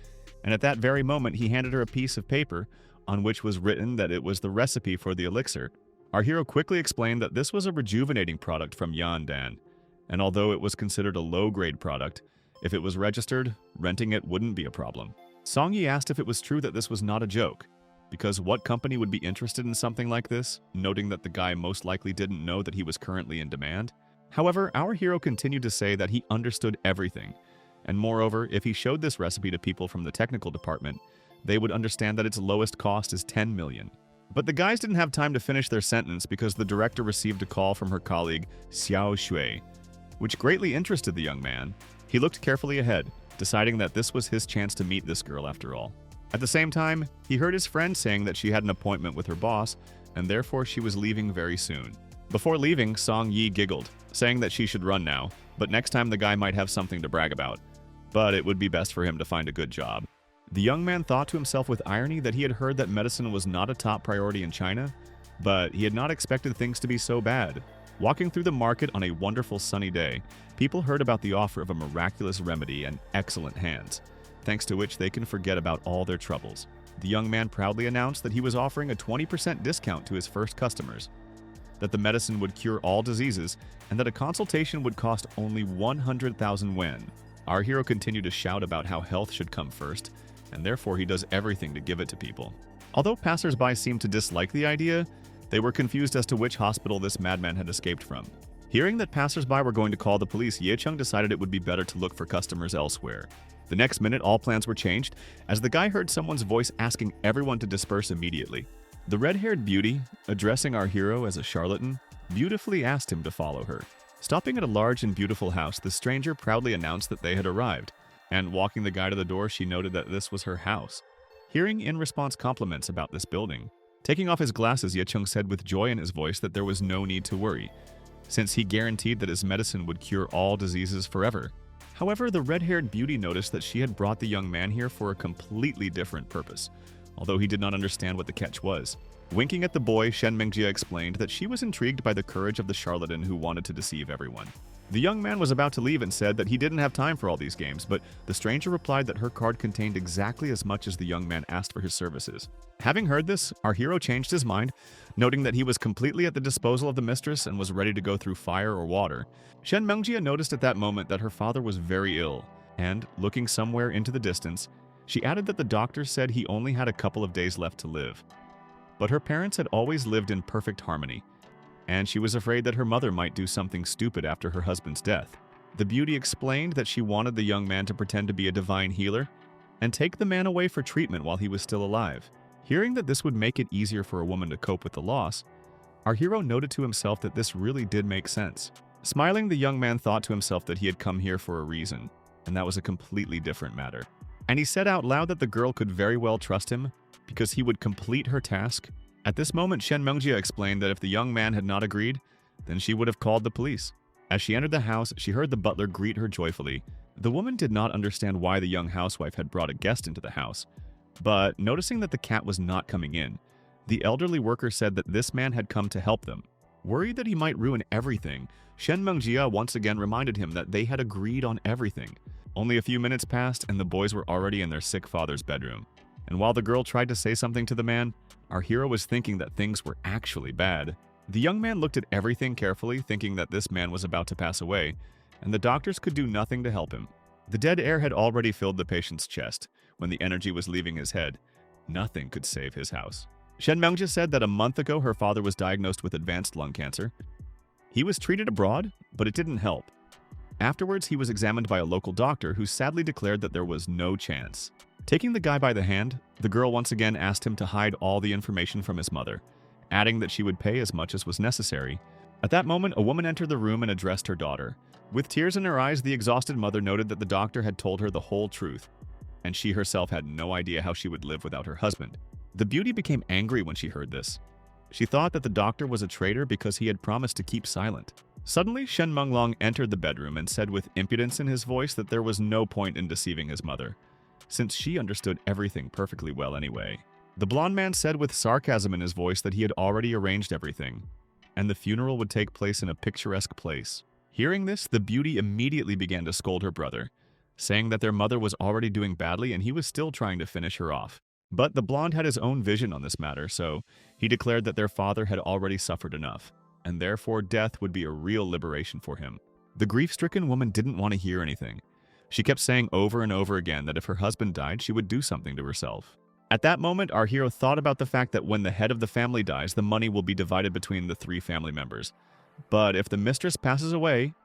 and at that very moment he handed her a piece of paper on which was written that it was the recipe for the elixir. Our hero quickly explained that this was a rejuvenating product from Yandan, and although it was considered a low-grade product, if it was registered, renting it wouldn't be a problem. Song Yi asked if it was true that this was not a joke, because what company would be interested in something like this, noting that the guy most likely didn't know that he was currently in demand? However, our hero continued to say that he understood everything, and moreover, if he showed this recipe to people from the technical department, they would understand that its lowest cost is 10 million. But the guys didn't have time to finish their sentence because the director received a call from her colleague, Xiao Shui, which greatly interested the young man. He looked carefully ahead, deciding that this was his chance to meet this girl after all. At the same time, he heard his friend saying that she had an appointment with her boss, and therefore she was leaving very soon. Before leaving, Song Yi giggled, saying that she should run now, but next time the guy might have something to brag about. But it would be best for him to find a good job. The young man thought to himself with irony that he had heard that medicine was not a top priority in China, but he had not expected things to be so bad. Walking through the market on a wonderful sunny day, people heard about the offer of a miraculous remedy and excellent hands, thanks to which they can forget about all their troubles. The young man proudly announced that he was offering a 20% discount to his first customers, that the medicine would cure all diseases, and that a consultation would cost only 100,000 yuan. Our hero continued to shout about how health should come first, and therefore he does everything to give it to people. Although passersby seemed to dislike the idea, they were confused as to which hospital this madman had escaped from. Hearing that passersby were going to call the police, Ye Chung decided it would be better to look for customers elsewhere. The next minute, all plans were changed, as the guy heard someone's voice asking everyone to disperse immediately. The red-haired beauty, addressing our hero as a charlatan, beautifully asked him to follow her. Stopping at a large and beautiful house, the stranger proudly announced that they had arrived, and walking the guy to the door, she noted that this was her house. Hearing in response compliments about this building, taking off his glasses, Ye Chung said with joy in his voice that there was no need to worry, since he guaranteed that his medicine would cure all diseases forever. However, the red-haired beauty noticed that she had brought the young man here for a completely different purpose, although he did not understand what the catch was. Winking at the boy, Shen Mengjia explained that she was intrigued by the courage of the charlatan who wanted to deceive everyone. The young man was about to leave and said that he didn't have time for all these games, but the stranger replied that her card contained exactly as much as the young man asked for his services. Having heard this, our hero changed his mind, noting that he was completely at the disposal of the mistress and was ready to go through fire or water. Shen Mengjia noticed at that moment that her father was very ill, and, looking somewhere into the distance, she added that the doctor said he only had a couple of days left to live. But her parents had always lived in perfect harmony, and she was afraid that her mother might do something stupid after her husband's death. The beauty explained that she wanted the young man to pretend to be a divine healer and take the man away for treatment while he was still alive. Hearing that this would make it easier for a woman to cope with the loss, our hero noted to himself that this really did make sense. Smiling, the young man thought to himself that he had come here for a reason, and that was a completely different matter. And he said out loud that the girl could very well trust him because he would complete her task. At this moment, Shen Mengjia explained that if the young man had not agreed, then she would have called the police. As she entered the house, she heard the butler greet her joyfully. The woman did not understand why the young housewife had brought a guest into the house, but noticing that the cat was not coming in, the elderly worker said that this man had come to help them. Worried that he might ruin everything, Shen Mengjia once again reminded him that they had agreed on everything. Only a few minutes passed and the boys were already in their sick father's bedroom. And while the girl tried to say something to the man, our hero was thinking that things were actually bad. The young man looked at everything carefully, thinking that this man was about to pass away, and the doctors could do nothing to help him. The dead air had already filled the patient's chest. When the energy was leaving his head, nothing could save his house. Shen Mengjia said that a month ago her father was diagnosed with advanced lung cancer. He was treated abroad, but it didn't help. Afterwards, he was examined by a local doctor who sadly declared that there was no chance. Taking the guy by the hand, the girl once again asked him to hide all the information from his mother, adding that she would pay as much as was necessary. At that moment, a woman entered the room and addressed her daughter. With tears in her eyes, the exhausted mother noted that the doctor had told her the whole truth, and she herself had no idea how she would live without her husband. The beauty became angry when she heard this. She thought that the doctor was a traitor because he had promised to keep silent. Suddenly, Shen Menglong entered the bedroom and said with impudence in his voice that there was no point in deceiving his mother, since she understood everything perfectly well anyway. The blonde man said with sarcasm in his voice that he had already arranged everything, and the funeral would take place in a picturesque place. Hearing this, the beauty immediately began to scold her brother, saying that their mother was already doing badly and he was still trying to finish her off. But the blonde had his own vision on this matter, so he declared that their father had already suffered enough, and therefore death would be a real liberation for him. The grief-stricken woman didn't want to hear anything. She kept saying over and over again that if her husband died, she would do something to herself. At that moment, our hero thought about the fact that when the head of the family dies, the money will be divided between the 3 family members. But if the mistress passes away,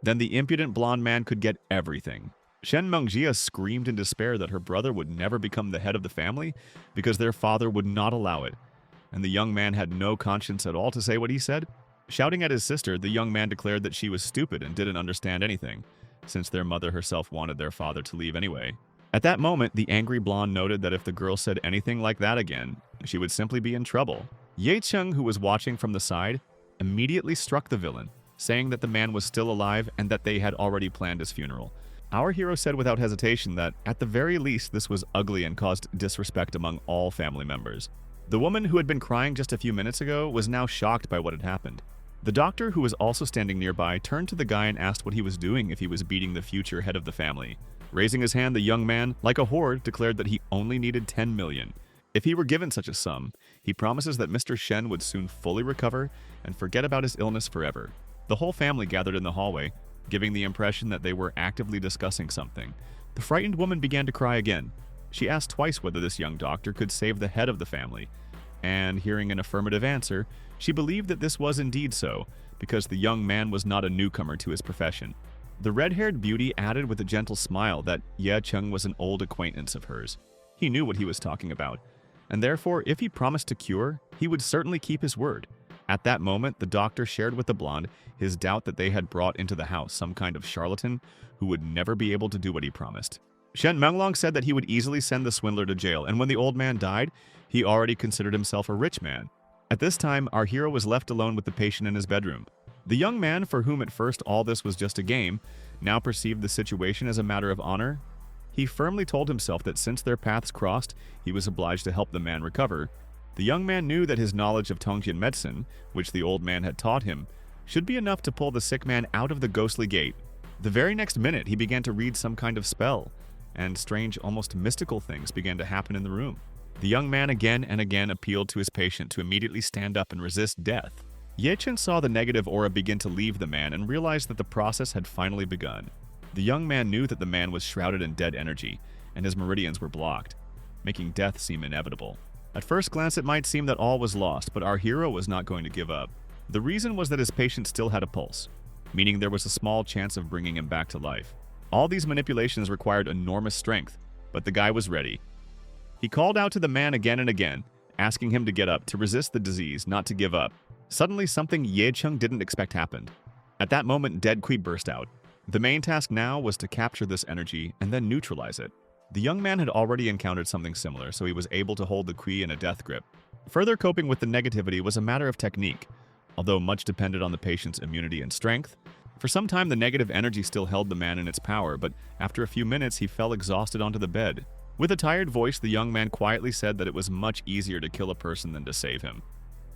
then the impudent blonde man could get everything. Shen Mengjia screamed in despair that her brother would never become the head of the family because their father would not allow it, and the young man had no conscience at all to say what he said. Shouting at his sister, the young man declared that she was stupid and didn't understand anything, since their mother herself wanted their father to leave anyway. At that moment, the angry blonde noted that if the girl said anything like that again, she would simply be in trouble. Ye Cheng, who was watching from the side, immediately struck the villain, saying that the man was still alive and that they had already planned his funeral. Our hero said without hesitation that, at the very least, this was ugly and caused disrespect among all family members. The woman who had been crying just a few minutes ago was now shocked by what had happened. The doctor, who was also standing nearby, turned to the guy and asked what he was doing if he was beating the future head of the family. Raising his hand, the young man, like a whore, declared that he only needed 10 million. If he were given such a sum, he promises that Mr. Shen would soon fully recover and forget about his illness forever. The whole family gathered in the hallway, giving the impression that they were actively discussing something. The frightened woman began to cry again. She asked twice whether this young doctor could save the head of the family, and hearing an affirmative answer, she believed that this was indeed so, because the young man was not a newcomer to his profession. The red-haired beauty added with a gentle smile that Ye Cheng was an old acquaintance of hers. He knew what he was talking about, and therefore, if he promised to cure, he would certainly keep his word. At that moment, the doctor shared with the blonde his doubt that they had brought into the house some kind of charlatan who would never be able to do what he promised. Shen Menglong said that he would easily send the swindler to jail, and when the old man died, he already considered himself a rich man. At this time, our hero was left alone with the patient in his bedroom. The young man, for whom at first all this was just a game, now perceived the situation as a matter of honor. He firmly told himself that since their paths crossed, he was obliged to help the man recover. The young man knew that his knowledge of Tongjian medicine, which the old man had taught him, should be enough to pull the sick man out of the ghostly gate. The very next minute, he began to read some kind of spell, and strange, almost mystical things began to happen in the room. The young man again and again appealed to his patient to immediately stand up and resist death. Ye Chen saw the negative aura begin to leave the man and realized that the process had finally begun. The young man knew that the man was shrouded in dead energy, and his meridians were blocked, making death seem inevitable. At first glance, it might seem that all was lost, but our hero was not going to give up. The reason was that his patient still had a pulse, meaning there was a small chance of bringing him back to life. All these manipulations required enormous strength, but the guy was ready. He called out to the man again and again, asking him to get up, to resist the disease, not to give up. Suddenly, something Ye Cheng didn't expect happened. At that moment, Dead Kui burst out. The main task now was to capture this energy and then neutralize it. The young man had already encountered something similar, so he was able to hold the Kui in a death grip. Further coping with the negativity was a matter of technique. Although much depended on the patient's immunity and strength, for some time the negative energy still held the man in its power, but after a few minutes he fell exhausted onto the bed. With a tired voice, the young man quietly said that it was much easier to kill a person than to save him.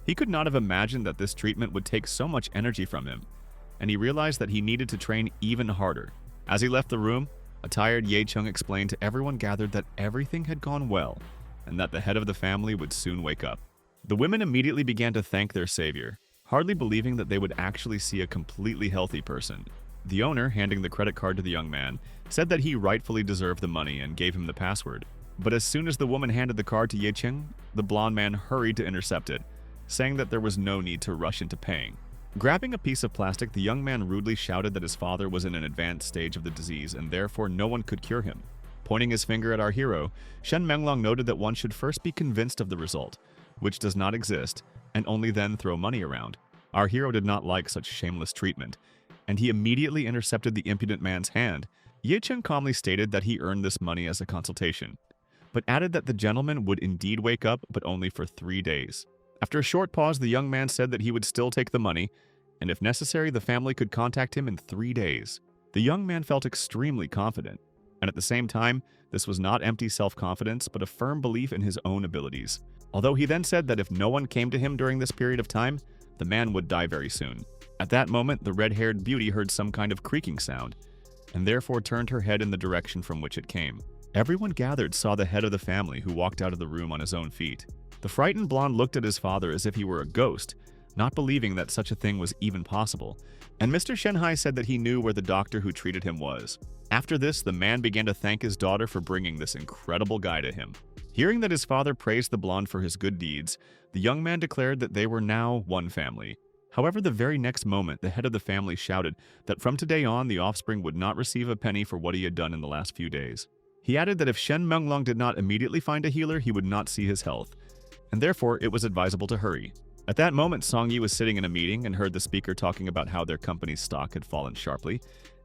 He could not have imagined that this treatment would take so much energy from him, and he realized that he needed to train even harder. As he left the room, a tired Ye Cheng explained to everyone gathered that everything had gone well, and that the head of the family would soon wake up. The women immediately began to thank their savior, hardly believing that they would actually see a completely healthy person. The owner, handing the credit card to the young man, said that he rightfully deserved the money and gave him the password. But as soon as the woman handed the card to Ye Cheng, the blonde man hurried to intercept it, saying that there was no need to rush into paying. Grabbing a piece of plastic, the young man rudely shouted that his father was in an advanced stage of the disease and therefore no one could cure him. Pointing his finger at our hero, Shen Menglong noted that one should first be convinced of the result, which does not exist, and only then throw money around. Our hero did not like such shameless treatment, and he immediately intercepted the impudent man's hand. Ye Chen calmly stated that he earned this money as a consultation, but added that the gentleman would indeed wake up, but only for 3 days. After a short pause, the young man said that he would still take the money, and if necessary, the family could contact him in 3 days. The young man felt extremely confident, and at the same time, this was not empty self-confidence, but a firm belief in his own abilities. Although he then said that if no one came to him during this period of time, the man would die very soon. At that moment, the red-haired beauty heard some kind of creaking sound, and therefore turned her head in the direction from which it came. Everyone gathered saw the head of the family, who walked out of the room on his own feet. The frightened blonde looked at his father as if he were a ghost, not believing that such a thing was even possible, and Mr. Shenhai said that he knew where the doctor who treated him was. After this, the man began to thank his daughter for bringing this incredible guy to him. Hearing that his father praised the blonde for his good deeds, the young man declared that they were now one family. However, the very next moment, the head of the family shouted that from today on, the offspring would not receive a penny for what he had done in the last few days. He added that if Shen Menglong did not immediately find a healer, he would not see his health, and therefore it was advisable to hurry. At that moment, Song Yi was sitting in a meeting and heard the speaker talking about how their company's stock had fallen sharply,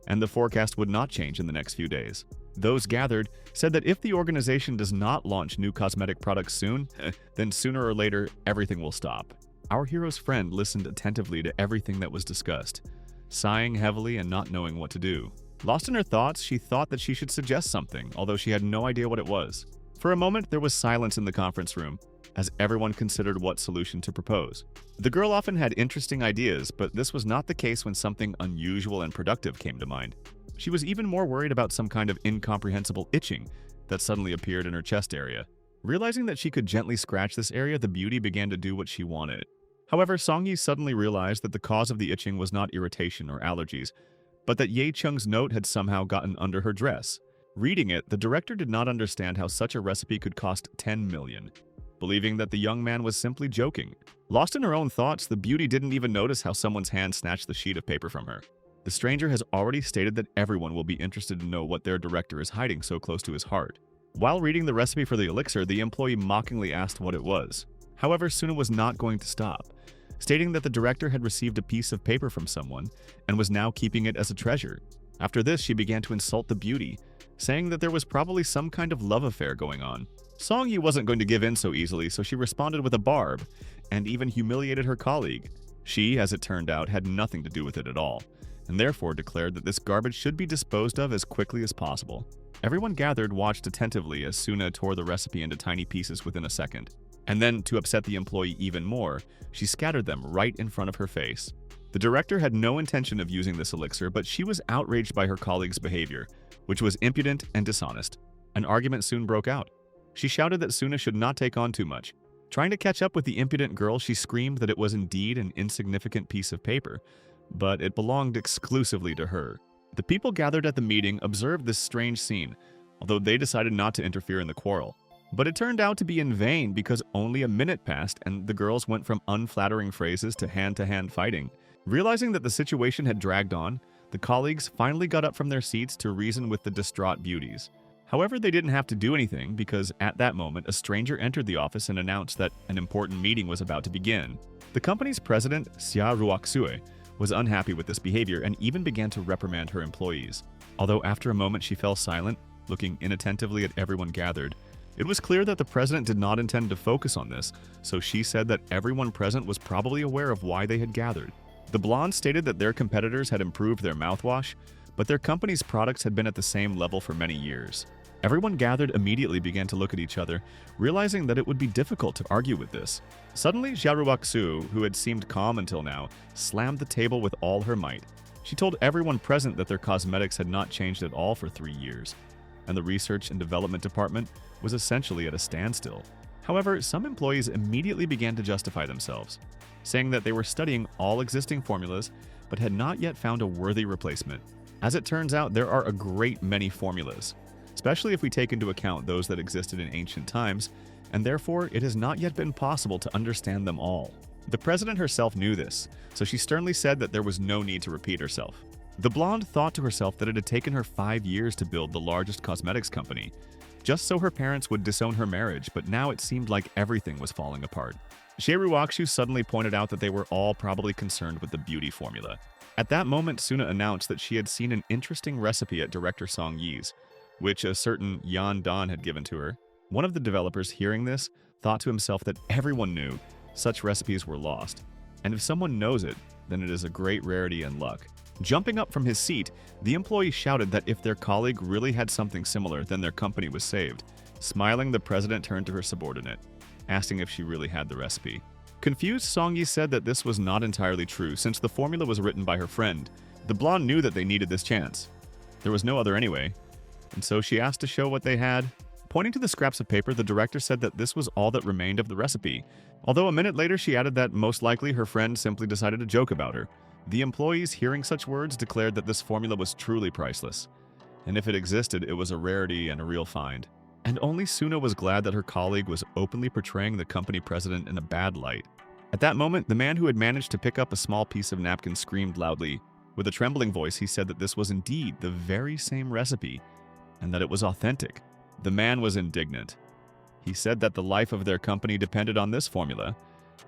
and the forecast would not change in the next few days. Those gathered said that if the organization does not launch new cosmetic products soon, then sooner or later, everything will stop. Our hero's friend listened attentively to everything that was discussed, sighing heavily and not knowing what to do. Lost in her thoughts, she thought that she should suggest something, although she had no idea what it was. For a moment, there was silence in the conference room, as everyone considered what solution to propose. The girl often had interesting ideas, but this was not the case when something unusual and productive came to mind. She was even more worried about some kind of incomprehensible itching that suddenly appeared in her chest area. Realizing that she could gently scratch this area, the beauty began to do what she wanted. However, Song Yi suddenly realized that the cause of the itching was not irritation or allergies, but that Ye Cheng's note had somehow gotten under her dress. Reading it, the director did not understand how such a recipe could cost 10 million, believing that the young man was simply joking. Lost in her own thoughts, the beauty didn't even notice how someone's hand snatched the sheet of paper from her. The stranger has already stated that everyone will be interested to know what their director is hiding so close to his heart. While reading the recipe for the elixir, the employee mockingly asked what it was. However, Suna was not going to stop, stating that the director had received a piece of paper from someone and was now keeping it as a treasure. After this, she began to insult the beauty, saying that there was probably some kind of love affair going on. Song Yi wasn't going to give in so easily, so she responded with a barb, and even humiliated her colleague. She, as it turned out, had nothing to do with it at all, and therefore declared that this garbage should be disposed of as quickly as possible. Everyone gathered watched attentively as Suna tore the recipe into tiny pieces within a second. And then, to upset the employee even more, she scattered them right in front of her face. The director had no intention of using this elixir, but she was outraged by her colleague's behavior, which was impudent and dishonest. An argument soon broke out. She shouted that Suna should not take on too much. Trying to catch up with the impudent girl, she screamed that it was indeed an insignificant piece of paper, but it belonged exclusively to her. The people gathered at the meeting observed this strange scene, although they decided not to interfere in the quarrel. But it turned out to be in vain because only a minute passed and the girls went from unflattering phrases to hand-to-hand fighting. Realizing that the situation had dragged on, the colleagues finally got up from their seats to reason with the distraught beauties. However, they didn't have to do anything because at that moment a stranger entered the office and announced that an important meeting was about to begin. The company's president, Xia Ruoxue, was unhappy with this behavior and even began to reprimand her employees. Although after a moment she fell silent, looking inattentively at everyone gathered, it was clear that the president did not intend to focus on this, so she said that everyone present was probably aware of why they had gathered. The blonde stated that their competitors had improved their mouthwash, but their company's products had been at the same level for many years. Everyone gathered immediately began to look at each other, realizing that it would be difficult to argue with this. Suddenly, Xiaoruoxu, who had seemed calm until now, slammed the table with all her might. She told everyone present that their cosmetics had not changed at all for 3 years, and the research and development department was essentially at a standstill. However, some employees immediately began to justify themselves, saying that they were studying all existing formulas but had not yet found a worthy replacement. As it turns out, there are a great many formulas, especially if we take into account those that existed in ancient times, and therefore it has not yet been possible to understand them all. The president herself knew this, so she sternly said that there was no need to repeat herself. The blonde thought to herself that it had taken her 5 years to build the largest cosmetics company, just so her parents would disown her marriage, but now it seemed like everything was falling apart. Sheiruakshu suddenly pointed out that they were all probably concerned with the beauty formula. At that moment, Suna announced that she had seen an interesting recipe at director Song Yi's, which a certain Yan Dan had given to her. One of the developers, hearing this, thought to himself that everyone knew such recipes were lost, and if someone knows it, then it is a great rarity and luck. Jumping up from his seat, the employee shouted that if their colleague really had something similar, then their company was saved. Smiling, the president turned to her subordinate, asking if she really had the recipe. Confused, Song Yi said that this was not entirely true, since the formula was written by her friend. The blonde knew that they needed this chance. There was no other anyway, and so she asked to show what they had. Pointing to the scraps of paper, the director said that this was all that remained of the recipe, although a minute later she added that most likely her friend simply decided to joke about her. The employees, hearing such words, declared that this formula was truly priceless, and if it existed, it was a rarity and a real find. And only Suna was glad that her colleague was openly portraying the company president in a bad light. At that moment, the man who had managed to pick up a small piece of napkin screamed loudly. With a trembling voice, he said that this was indeed the very same recipe, and that it was authentic. The man was indignant. He said that the life of their company depended on this formula,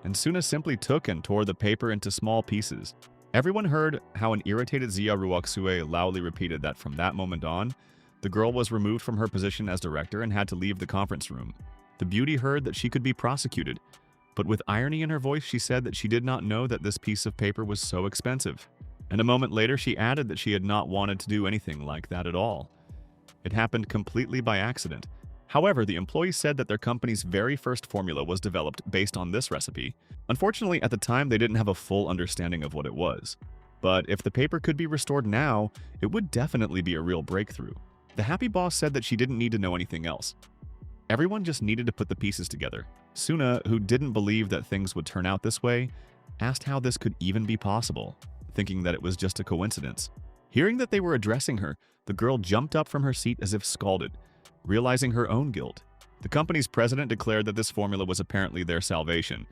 and Suna simply took and tore the paper into small pieces. Everyone heard how an irritated Xia Ruoxue loudly repeated that from that moment on, the girl was removed from her position as director and had to leave the conference room. The beauty heard that she could be prosecuted, but with irony in her voice, she said that she did not know that this piece of paper was so expensive. And a moment later, she added that she had not wanted to do anything like that at all. It happened completely by accident. However, the employees said that their company's very first formula was developed based on this recipe. Unfortunately, at the time, they didn't have a full understanding of what it was. But if the paper could be restored now, it would definitely be a real breakthrough. The happy boss said that she didn't need to know anything else. Everyone just needed to put the pieces together. Suna, who didn't believe that things would turn out this way, asked how this could even be possible, thinking that it was just a coincidence. Hearing that they were addressing her, the girl jumped up from her seat as if scalded, realizing her own guilt. The company's president declared that this formula was apparently their salvation,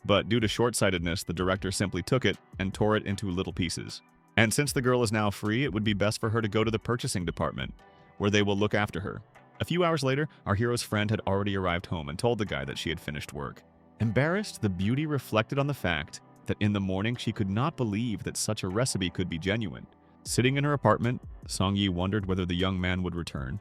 but due to short-sightedness, the director simply took it and tore it into little pieces. And since the girl is now free, it would be best for her to go to the purchasing department, where they will look after her. A few hours later, our hero's friend had already arrived home and told the guy that she had finished work. Embarrassed, the beauty reflected on the fact that in the morning she could not believe that such a recipe could be genuine. Sitting in her apartment, Song Yi wondered whether the young man would return,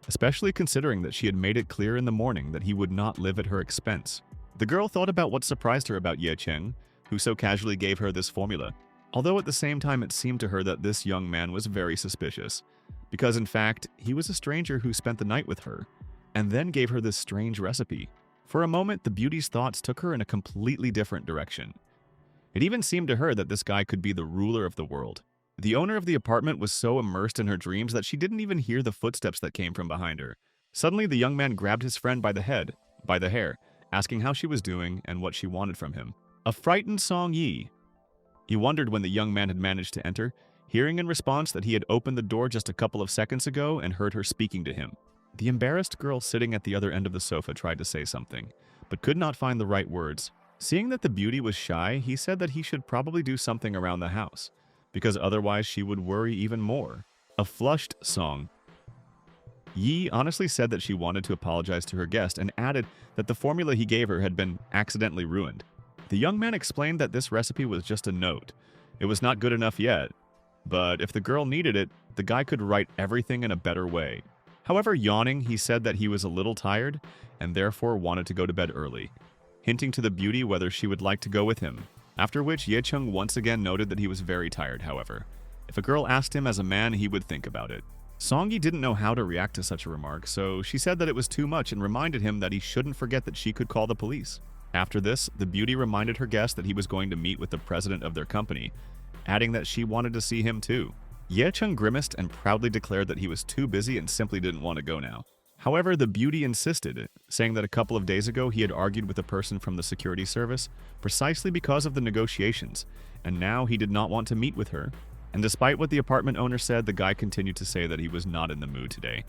especially considering that she had made it clear in the morning that he would not live at her expense. The girl thought about what surprised her about Ye Cheng, who so casually gave her this formula. Although at the same time it seemed to her that this young man was very suspicious, because in fact, he was a stranger who spent the night with her, and then gave her this strange recipe. For a moment, the beauty's thoughts took her in a completely different direction. It even seemed to her that this guy could be the ruler of the world. The owner of the apartment was so immersed in her dreams that she didn't even hear the footsteps that came from behind her. Suddenly, the young man grabbed his friend by the hair, asking how she was doing and what she wanted from him. A frightened Song Yi. He wondered when the young man had managed to enter, hearing in response that he had opened the door just a couple of seconds ago and heard her speaking to him. The embarrassed girl sitting at the other end of the sofa tried to say something, but could not find the right words. Seeing that the beauty was shy, he said that he should probably do something around the house, because otherwise she would worry even more. A flushed Song Yi honestly said that she wanted to apologize to her guest and added that the formula he gave her had been accidentally ruined. The young man explained that this recipe was just a note. It was not good enough yet, but if the girl needed it, the guy could write everything in a better way. However, yawning, he said that he was a little tired and therefore wanted to go to bed early, hinting to the beauty whether she would like to go with him. After which, Ye Chung once again noted that he was very tired, however. If a girl asked him as a man, he would think about it. Song-yi didn't know how to react to such a remark, so she said that it was too much and reminded him that he shouldn't forget that she could call the police. After this, the beauty reminded her guest that he was going to meet with the president of their company, adding that she wanted to see him too. Ye Chung grimaced and proudly declared that he was too busy and simply didn't want to go now. However, the beauty insisted, saying that a couple of days ago he had argued with a person from the security service precisely because of the negotiations, and now he did not want to meet with her. And despite what the apartment owner said, the guy continued to say that he was not in the mood today,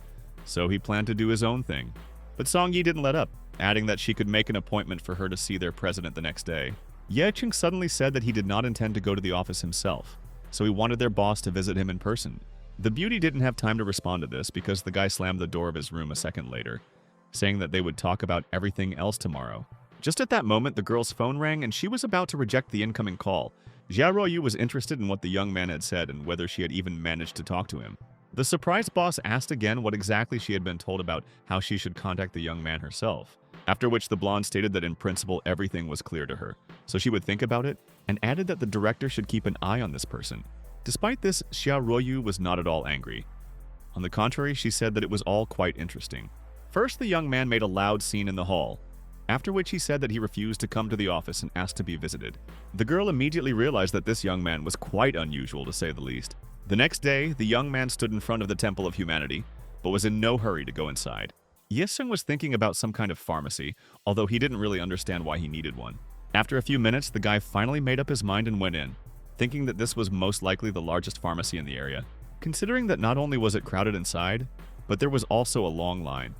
so he planned to do his own thing. But Song Yi didn't let up, adding that she could make an appointment for her to see their president the next day. Ye Chung suddenly said that he did not intend to go to the office himself, so he wanted their boss to visit him in person. The beauty didn't have time to respond to this because the guy slammed the door of his room a second later, saying that they would talk about everything else tomorrow. Just at that moment, the girl's phone rang and she was about to reject the incoming call. Jia Ruoyu was interested in what the young man had said and whether she had even managed to talk to him. The surprised boss asked again what exactly she had been told about how she should contact the young man herself, after which the blonde stated that in principle everything was clear to her, so she would think about it, and added that the director should keep an eye on this person. Despite this, Xia Ruoyu was not at all angry. On the contrary, she said that it was all quite interesting. First, the young man made a loud scene in the hall, after which he said that he refused to come to the office and asked to be visited. The girl immediately realized that this young man was quite unusual, to say the least. The next day, the young man stood in front of the Temple of Humanity, but was in no hurry to go inside. Yesung was thinking about some kind of pharmacy, although he didn't really understand why he needed one. After a few minutes, the guy finally made up his mind and went in, thinking that this was most likely the largest pharmacy in the area. Considering that not only was it crowded inside, but there was also a long line,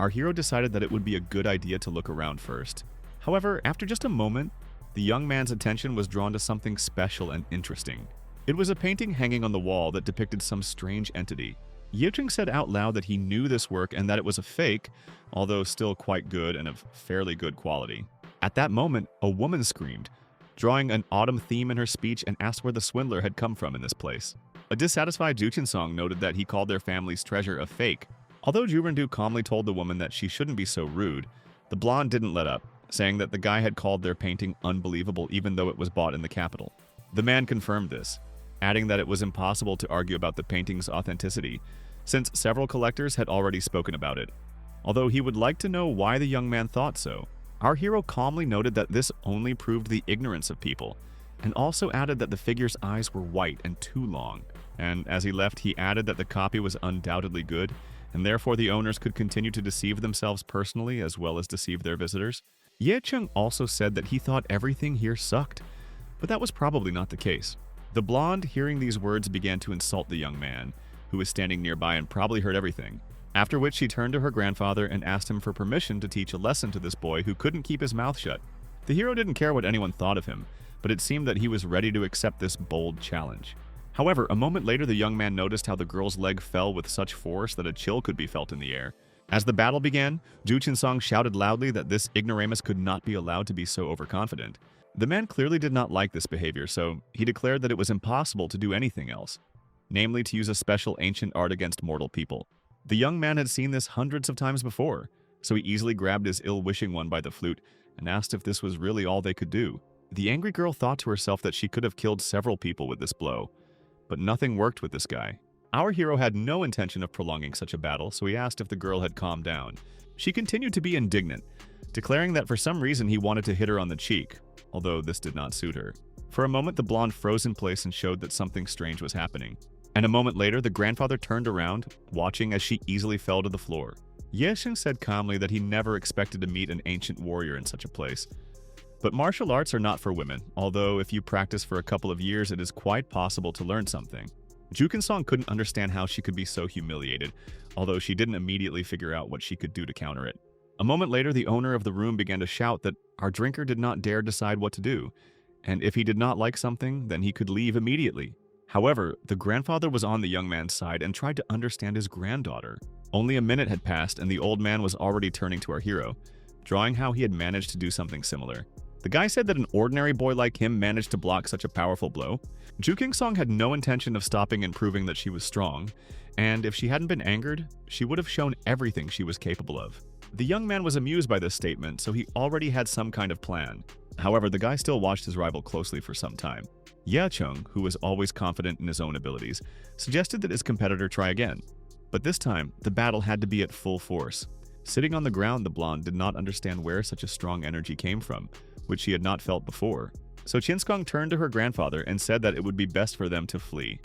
our hero decided that it would be a good idea to look around first. However, after just a moment, the young man's attention was drawn to something special and interesting. It was a painting hanging on the wall that depicted some strange entity. Yicheng said out loud that he knew this work and that it was a fake, although still quite good and of fairly good quality. At that moment, a woman screamed, drawing an autumn theme in her speech, and asked where the swindler had come from in this place. A dissatisfied Juchinsong noted that he called their family's treasure a fake. Although Jurendu calmly told the woman that she shouldn't be so rude, the blonde didn't let up, saying that the guy had called their painting unbelievable even though it was bought in the capital. The man confirmed this, adding that it was impossible to argue about the painting's authenticity, since several collectors had already spoken about it. Although he would like to know why the young man thought so, our hero calmly noted that this only proved the ignorance of people, and also added that the figure's eyes were white and too long. And as he left, he added that the copy was undoubtedly good, and therefore the owners could continue to deceive themselves personally as well as deceive their visitors. Ye Chung also said that he thought everything here sucked, but that was probably not the case. The blonde, hearing these words, began to insult the young man, who was standing nearby and probably heard everything. After which she turned to her grandfather and asked him for permission to teach a lesson to this boy who couldn't keep his mouth shut. The hero didn't care what anyone thought of him, but it seemed that he was ready to accept this bold challenge. However, a moment later the young man noticed how the girl's leg fell with such force that a chill could be felt in the air. As the battle began, Ju Chinsong shouted loudly that this ignoramus could not be allowed to be so overconfident. The man clearly did not like this behavior, so he declared that it was impossible to do anything else, namely to use a special ancient art against mortal people. The young man had seen this hundreds of times before, so he easily grabbed his ill-wishing one by the flute and asked if this was really all they could do. The angry girl thought to herself that she could have killed several people with this blow, but nothing worked with this guy. Our hero had no intention of prolonging such a battle, so he asked if the girl had calmed down. She continued to be indignant, declaring that for some reason he wanted to hit her on the cheek, although this did not suit her. For a moment, the blonde froze in place and showed that something strange was happening. And a moment later, the grandfather turned around, watching as she easily fell to the floor. Yesheng said calmly that he never expected to meet an ancient warrior in such a place. But martial arts are not for women, although if you practice for a couple of years, it is quite possible to learn something. Jukin-song couldn't understand how she could be so humiliated, although she didn't immediately figure out what she could do to counter it. A moment later, the owner of the room began to shout that our drinker did not dare decide what to do, and if he did not like something, then he could leave immediately. However, the grandfather was on the young man's side and tried to understand his granddaughter. Only a minute had passed and the old man was already turning to our hero, drawing how he had managed to do something similar. The guy said that an ordinary boy like him managed to block such a powerful blow. Juking-song had no intention of stopping and proving that she was strong, and if she hadn't been angered, she would have shown everything she was capable of. The young man was amused by this statement, so he already had some kind of plan. However, the guy still watched his rival closely for some time. Ye-chung, who was always confident in his own abilities, suggested that his competitor try again. But this time, the battle had to be at full force. Sitting on the ground, the blonde did not understand where such a strong energy came from, which she had not felt before. So Chin-skong turned to her grandfather and said that it would be best for them to flee,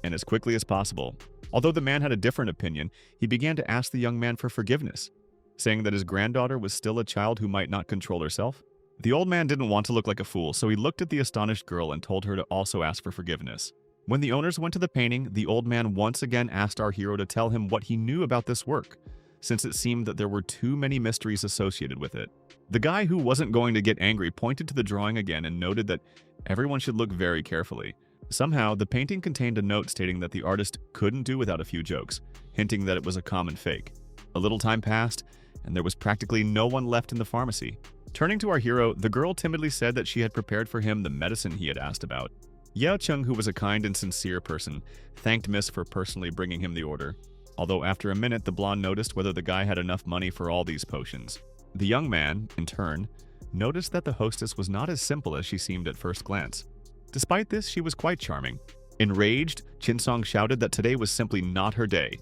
and as quickly as possible. Although the man had a different opinion, he began to ask the young man for forgiveness, saying that his granddaughter was still a child who might not control herself. The old man didn't want to look like a fool, so he looked at the astonished girl and told her to also ask for forgiveness. When the owners went to the painting, the old man once again asked our hero to tell him what he knew about this work, since it seemed that there were too many mysteries associated with it. The guy who wasn't going to get angry pointed to the drawing again and noted that everyone should look very carefully. Somehow, the painting contained a note stating that the artist couldn't do without a few jokes, hinting that it was a common fake. A little time passed, and there was practically no one left in the pharmacy. Turning to our hero, the girl timidly said that she had prepared for him the medicine he had asked about. Ye-chung, who was a kind and sincere person, thanked Miss for personally bringing him the order, although after a minute the blonde noticed whether the guy had enough money for all these potions. The young man, in turn, noticed that the hostess was not as simple as she seemed at first glance. Despite this, she was quite charming. Enraged, Chin-song shouted that today was simply not her day,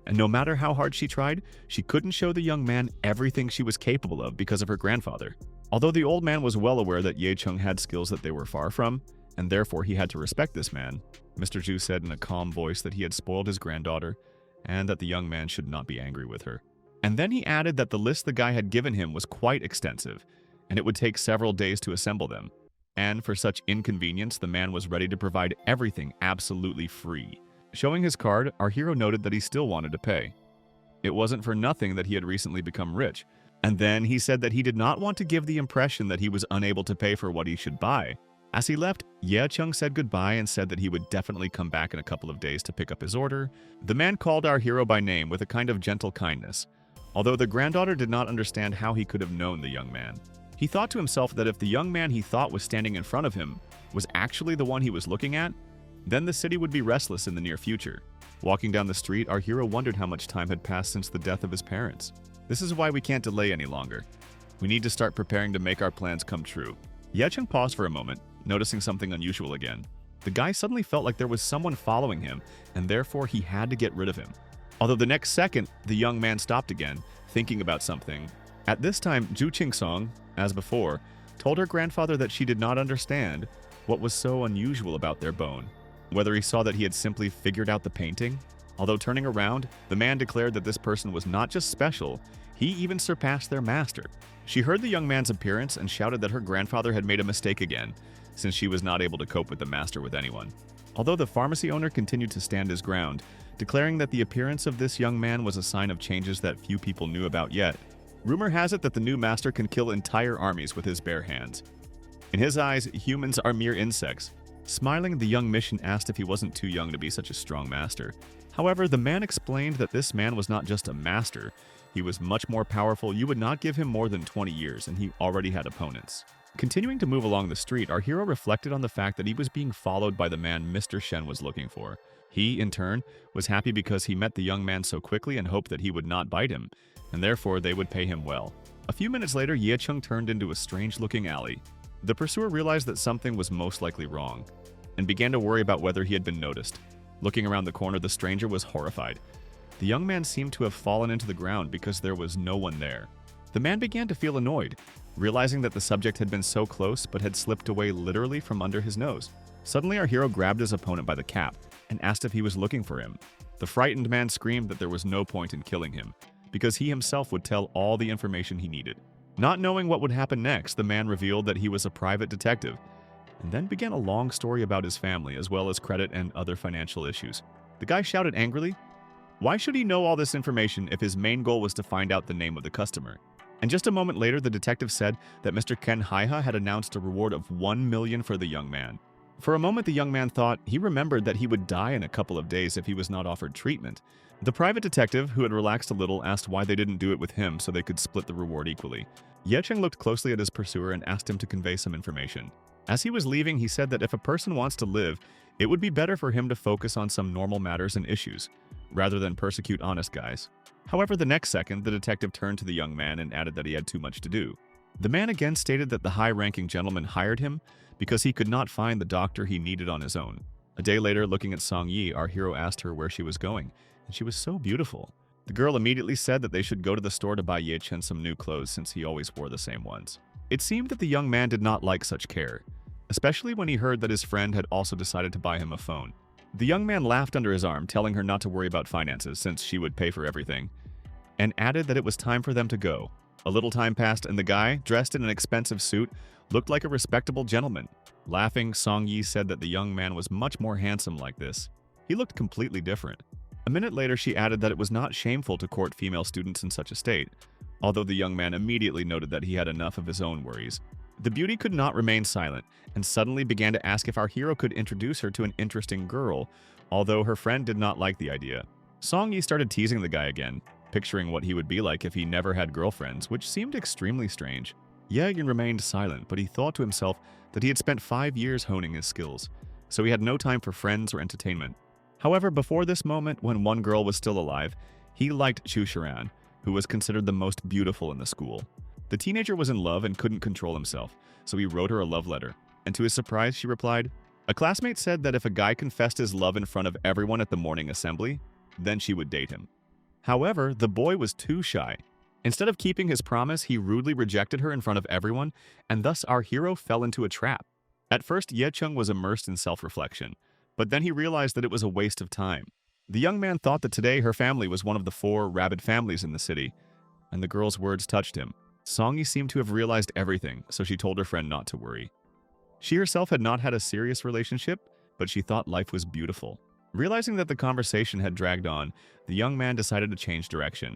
and no matter how hard she tried, she couldn't show the young man everything she was capable of because of her grandfather. Although the old man was well aware that Ye-chung had skills that they were far from, and therefore he had to respect this man, Mr. Zhu said in a calm voice that he had spoiled his granddaughter, and that the young man should not be angry with her. And then he added that the list the guy had given him was quite extensive, and it would take several days to assemble them. And for such inconvenience, the man was ready to provide everything absolutely free. Showing his card, our hero noted that he still wanted to pay. It wasn't for nothing that he had recently become rich. And then he said that he did not want to give the impression that he was unable to pay for what he should buy. As he left, Ye-chung said goodbye and said that he would definitely come back in a couple of days to pick up his order. The man called our hero by name with a kind of gentle kindness, although the granddaughter did not understand how he could have known the young man. He thought to himself that if the young man he thought was standing in front of him was actually the one he was looking at, then the city would be restless in the near future. Walking down the street, our hero wondered how much time had passed since the death of his parents. This is why we can't delay any longer. We need to start preparing to make our plans come true. Ye-chung paused for a moment, noticing something unusual again. The guy suddenly felt like there was someone following him, and therefore he had to get rid of him. Although the next second, the young man stopped again, thinking about something. At this time, Ju Ching-song, as before, told her grandfather that she did not understand what was so unusual about their bone. Whether he saw that he had simply figured out the painting? Although turning around, the man declared that this person was not just special, he even surpassed their master. She heard the young man's appearance and shouted that her grandfather had made a mistake again, since she was not able to cope with the master with anyone. Although the pharmacy owner continued to stand his ground, declaring that the appearance of this young man was a sign of changes that few people knew about yet. Rumor has it that the new master can kill entire armies with his bare hands. In his eyes, humans are mere insects. Smiling, the young mission asked if he wasn't too young to be such a strong master. However, the man explained that this man was not just a master, he was much more powerful. You would not give him more than 20 years, and he already had opponents. Continuing to move along the street, our hero reflected on the fact that he was being followed by the man Mr. Shen was looking for. He, in turn, was happy because he met the young man so quickly and hoped that he would not bite him, and therefore they would pay him well. A few minutes later, Ye-chung turned into a strange-looking alley. The pursuer realized that something was most likely wrong and began to worry about whether he had been noticed. Looking around the corner, the stranger was horrified. The young man seemed to have fallen into the ground because there was no one there. The man began to feel annoyed, realizing that the subject had been so close but had slipped away literally from under his nose. Suddenly, our hero grabbed his opponent by the cap and asked if he was looking for him. The frightened man screamed that there was no point in killing him, because he himself would tell all the information he needed. Not knowing what would happen next, the man revealed that he was a private detective, and then began a long story about his family, as well as credit and other financial issues. The guy shouted angrily, why should he know all this information if his main goal was to find out the name of the customer? And just a moment later, the detective said that Mr. Ken Haiha had announced a reward of $1 million for the young man. For a moment, the young man thought he remembered that he would die in a couple of days if he was not offered treatment. The private detective, who had relaxed a little, asked why they didn't do it with him so they could split the reward equally. Ye Cheng looked closely at his pursuer and asked him to convey some information. As he was leaving, he said that if a person wants to live, it would be better for him to focus on some normal matters and issues, rather than persecute honest guys. However, the next second, the detective turned to the young man and added that he had too much to do. The man again stated that the high-ranking gentleman hired him because he could not find the doctor he needed on his own. A day later, looking at Song Yi, our hero asked her where she was going, and she was so beautiful. The girl immediately said that they should go to the store to buy Ye Chen some new clothes since he always wore the same ones. It seemed that the young man did not like such care, especially when he heard that his friend had also decided to buy him a phone. The young man laughed under his arm, telling her not to worry about finances since she would pay for everything, and added that it was time for them to go. A little time passed and the guy, dressed in an expensive suit, looked like a respectable gentleman. Laughing, Song Yi said that the young man was much more handsome like this. He looked completely different. A minute later, she added that it was not shameful to court female students in such a state, although the young man immediately noted that he had enough of his own worries. The beauty could not remain silent, and suddenly began to ask if our hero could introduce her to an interesting girl, although her friend did not like the idea. Song Yi started teasing the guy again, picturing what he would be like if he never had girlfriends, which seemed extremely strange. Ye Yin remained silent, but he thought to himself that he had spent 5 years honing his skills, so he had no time for friends or entertainment. However, before this moment, when one girl was still alive, he liked Chu Shiran, who was considered the most beautiful in the school. The teenager was in love and couldn't control himself, so he wrote her a love letter, and to his surprise, she replied, "A classmate said that if a guy confessed his love in front of everyone at the morning assembly, then she would date him." However, the boy was too shy. Instead of keeping his promise, he rudely rejected her in front of everyone, and thus our hero fell into a trap. At first, Ye Cheng was immersed in self-reflection, but then he realized that it was a waste of time. The young man thought that today her family was one of the 4 rabid families in the city, and the girl's words touched him. Song Yi seemed to have realized everything, so she told her friend not to worry. She herself had not had a serious relationship, but she thought life was beautiful. Realizing that the conversation had dragged on, the young man decided to change direction.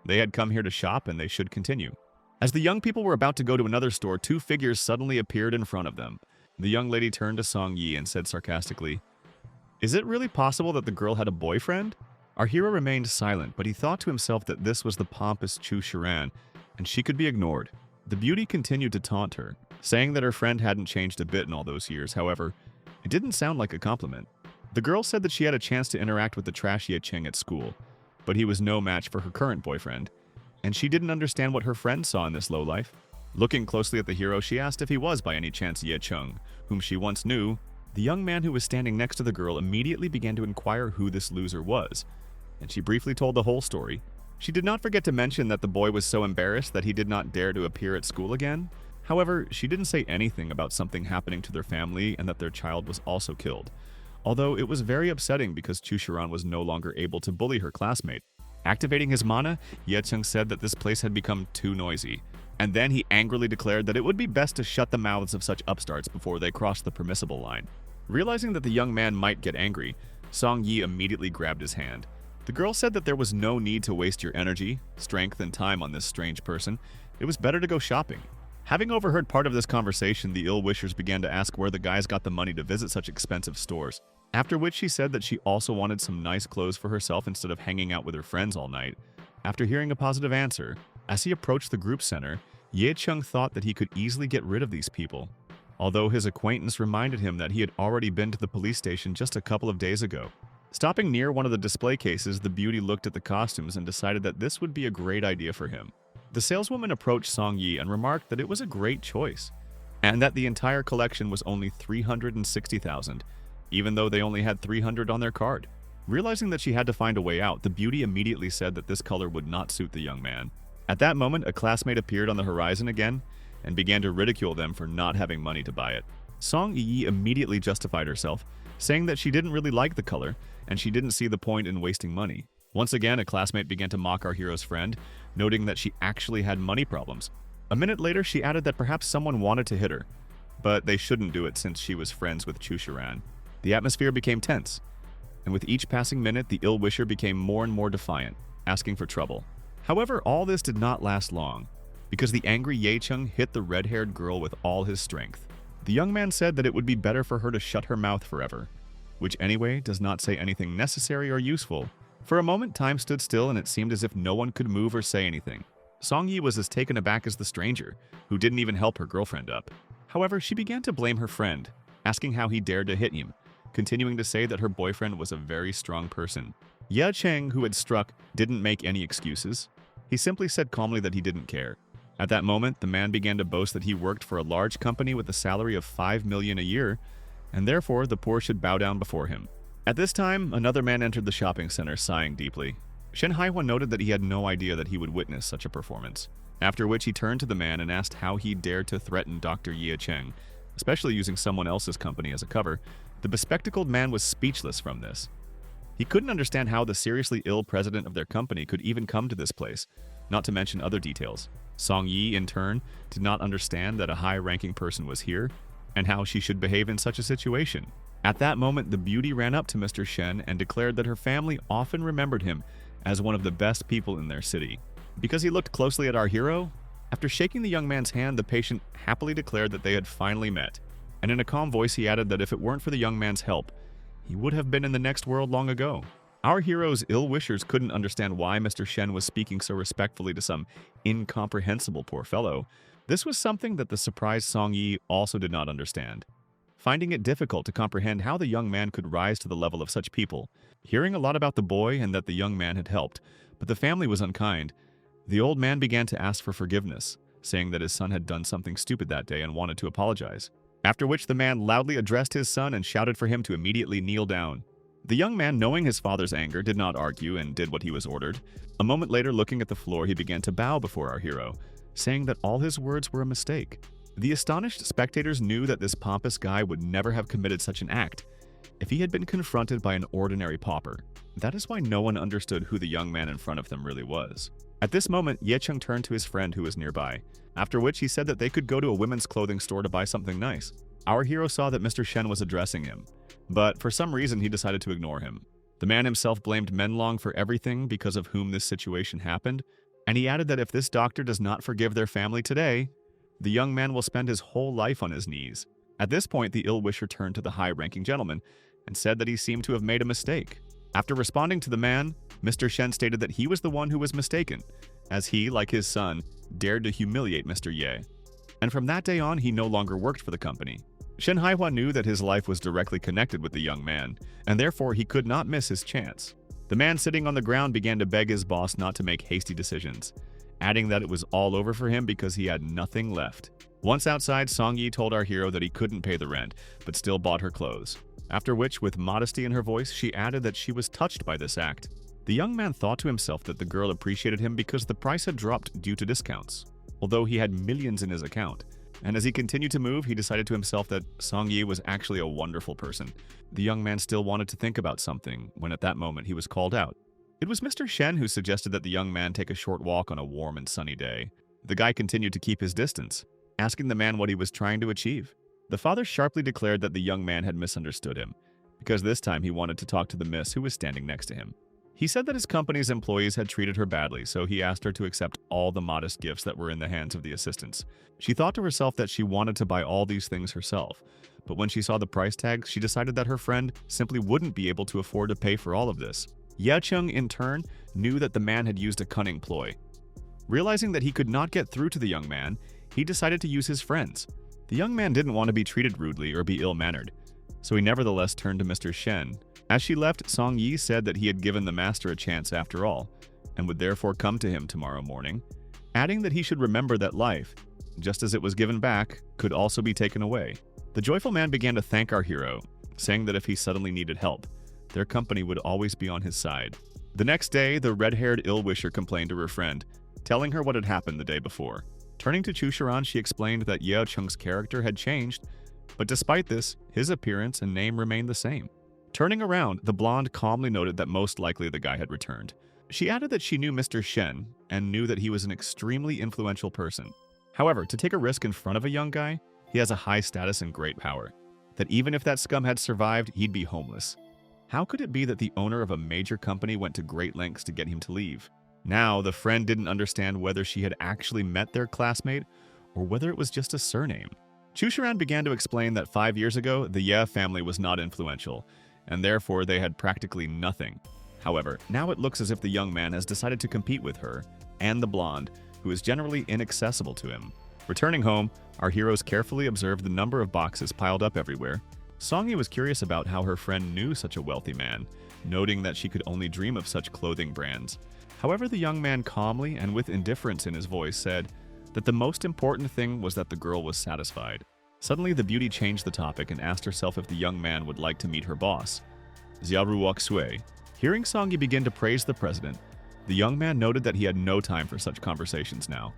They had come here to shop and they should continue. As the young people were about to go to another store, 2 figures suddenly appeared in front of them. The young lady turned to Song Yi and said sarcastically, "Is it really possible that the girl had a boyfriend?" Our hero remained silent, but he thought to himself that this was the pompous Chu Shiran, and she could be ignored. The beauty continued to taunt her, saying that her friend hadn't changed a bit in all those years. However, it didn't sound like a compliment. The girl said that she had a chance to interact with the trash Ye Cheng at school, but he was no match for her current boyfriend, and she didn't understand what her friend saw in this lowlife. Looking closely at the hero, she asked if he was by any chance Ye Cheng, whom she once knew. The young man who was standing next to the girl immediately began to inquire who this loser was, and she briefly told the whole story. She did not forget to mention that the boy was so embarrassed that he did not dare to appear at school again. However, she didn't say anything about something happening to their family and that their child was also killed, although it was very upsetting because Chu Shiran was no longer able to bully her classmate. Activating his mana, Ye Cheng said that this place had become too noisy, and then he angrily declared that it would be best to shut the mouths of such upstarts before they crossed the permissible line. Realizing that the young man might get angry, Song Yi immediately grabbed his hand. The girl said that there was no need to waste your energy, strength, and time on this strange person. It was better to go shopping. Having overheard part of this conversation, the ill-wishers began to ask where the guys got the money to visit such expensive stores, after which she said that she also wanted some nice clothes for herself instead of hanging out with her friends all night. After hearing a positive answer, as he approached the group center, Ye Cheng thought that he could easily get rid of these people, although his acquaintance reminded him that he had already been to the police station just a couple of days ago. Stopping near one of the display cases, the beauty looked at the costumes and decided that this would be a great idea for him. The saleswoman approached Song Yi and remarked that it was a great choice. and that the entire collection was only 360,000, even though they only had 300 on their card. Realizing that she had to find a way out, the beauty immediately said that this color would not suit the young man. At that moment, a classmate appeared on the horizon again and began to ridicule them for not having money to buy it. Song Yi immediately justified herself, saying that she didn't really like the color and she didn't see the point in wasting money. Once again, a classmate began to mock our hero's friend, noting that she actually had money problems. A minute later, she added that perhaps someone wanted to hit her, but they shouldn't do it since she was friends with Chushiran. The atmosphere became tense, and with each passing minute, the ill-wisher became more and more defiant, asking for trouble. However, all this did not last long, because the angry Ye-chung hit the red-haired girl with all his strength. The young man said that it would be better for her to shut her mouth forever, which anyway does not say anything necessary or useful. For a moment, time stood still and it seemed as if no one could move or say anything. Song Yi was as taken aback as the stranger, who didn't even help her girlfriend up. However, she began to blame her friend, asking how he dared to hit him, continuing to say that her boyfriend was a very strong person. Ye Cheng, who had struck, didn't make any excuses. He simply said calmly that he didn't care. At that moment, the man began to boast that he worked for a large company with a salary of 5 million a year, and therefore the poor should bow down before him. At this time, another man entered the shopping center, sighing deeply. Shen Haihua noted that he had no idea that he would witness such a performance, after which he turned to the man and asked how he dared to threaten Dr. Ye Cheng, especially using someone else's company as a cover. The bespectacled man was speechless from this. He couldn't understand how the seriously ill president of their company could even come to this place, not to mention other details. Song Yi, in turn, did not understand that a high-ranking person was here, and how she should behave in such a situation. At that moment, the beauty ran up to Mr. Shen and declared that her family often remembered him as one of the best people in their city. Because he looked closely at our hero, after shaking the young man's hand, the patient happily declared that they had finally met. And in a calm voice, he added that if it weren't for the young man's help, he would have been in the next world long ago. Our hero's ill-wishers couldn't understand why Mr. Shen was speaking so respectfully to some incomprehensible poor fellow. This was something that the surprised Song Yi also did not understand, finding it difficult to comprehend how the young man could rise to the level of such people. Hearing a lot about the boy and that the young man had helped, but the family was unkind, the old man began to ask for forgiveness, saying that his son had done something stupid that day and wanted to apologize. After which the man loudly addressed his son and shouted for him to immediately kneel down. The young man, knowing his father's anger, did not argue and did what he was ordered. A moment later, looking at the floor, he began to bow before our hero, saying that all his words were a mistake. The astonished spectators knew that this pompous guy would never have committed such an act if he had been confronted by an ordinary pauper. That is why no one understood who the young man in front of them really was. At this moment, Ye Chung turned to his friend who was nearby, after which he said that they could go to a women's clothing store to buy something nice. Our hero saw that Mr. Shen was addressing him, but for some reason he decided to ignore him. The man himself blamed Menlong for everything because of whom this situation happened, and he added that if this doctor does not forgive their family today, the young man will spend his whole life on his knees. At this point, the ill-wisher turned to the high-ranking gentleman and said that he seemed to have made a mistake. After responding to the man, Mr. Shen stated that he was the one who was mistaken, as he, like his son, dared to humiliate Mr. Ye. And from that day on, he no longer worked for the company. Shen Haihua knew that his life was directly connected with the young man, and therefore he could not miss his chance. The man sitting on the ground began to beg his boss not to make hasty decisions, adding that it was all over for him because he had nothing left. Once outside, Song Yi told our hero that he couldn't pay the rent, but still bought her clothes. After which, with modesty in her voice, she added that she was touched by this act. The young man thought to himself that the girl appreciated him because the price had dropped due to discounts, although he had millions in his account. And as he continued to move, he decided to himself that Song Yi was actually a wonderful person. The young man still wanted to think about something when at that moment he was called out. It was Mr. Shen who suggested that the young man take a short walk on a warm and sunny day. The guy continued to keep his distance, asking the man what he was trying to achieve. The father sharply declared that the young man had misunderstood him, because this time he wanted to talk to the miss who was standing next to him. He said that his company's employees had treated her badly, so he asked her to accept all the modest gifts that were in the hands of the assistants. She thought to herself that she wanted to buy all these things herself, but when she saw the price tag, she decided that her friend simply wouldn't be able to afford to pay for all of this. Ye Chung, in turn, knew that the man had used a cunning ploy. Realizing that he could not get through to the young man, he decided to use his friends. The young man didn't want to be treated rudely or be ill-mannered, so he nevertheless turned to Mr. Shen. As she left, Song Yi said that he had given the master a chance after all, and would therefore come to him tomorrow morning, adding that he should remember that life just as it was given back, could also be taken away. The joyful man began to thank our hero, saying that if he suddenly needed help, their company would always be on his side. The next day, the red-haired ill-wisher complained to her friend, telling her what had happened the day before. Turning to Chusharan, she explained that Yeo Chung's character had changed, but despite this, his appearance and name remained the same. Turning around, the blonde calmly noted that most likely the guy had returned. She added that she knew Mr. Shen and knew that he was an extremely influential person. However, to take a risk in front of a young guy, he has a high status and great power. That even if that scum had survived, he'd be homeless. How could it be that the owner of a major company went to great lengths to get him to leave? Now, the friend didn't understand whether she had actually met their classmate or whether it was just a surname. Chusharan began to explain that 5 years ago, the Ye family was not influential, and therefore they had practically nothing. However, now it looks as if the young man has decided to compete with her and the blonde, who is generally inaccessible to him. Returning home, our heroes carefully observed the number of boxes piled up everywhere. Songyi was curious about how her friend knew such a wealthy man, noting that she could only dream of such clothing brands. However, the young man calmly and with indifference in his voice said that the most important thing was that the girl was satisfied. Suddenly, the beauty changed the topic and asked herself if the young man would like to meet her boss, Xiaoruok Sui. Hearing Songyi begin to praise the president, the young man noted that he had no time for such conversations now,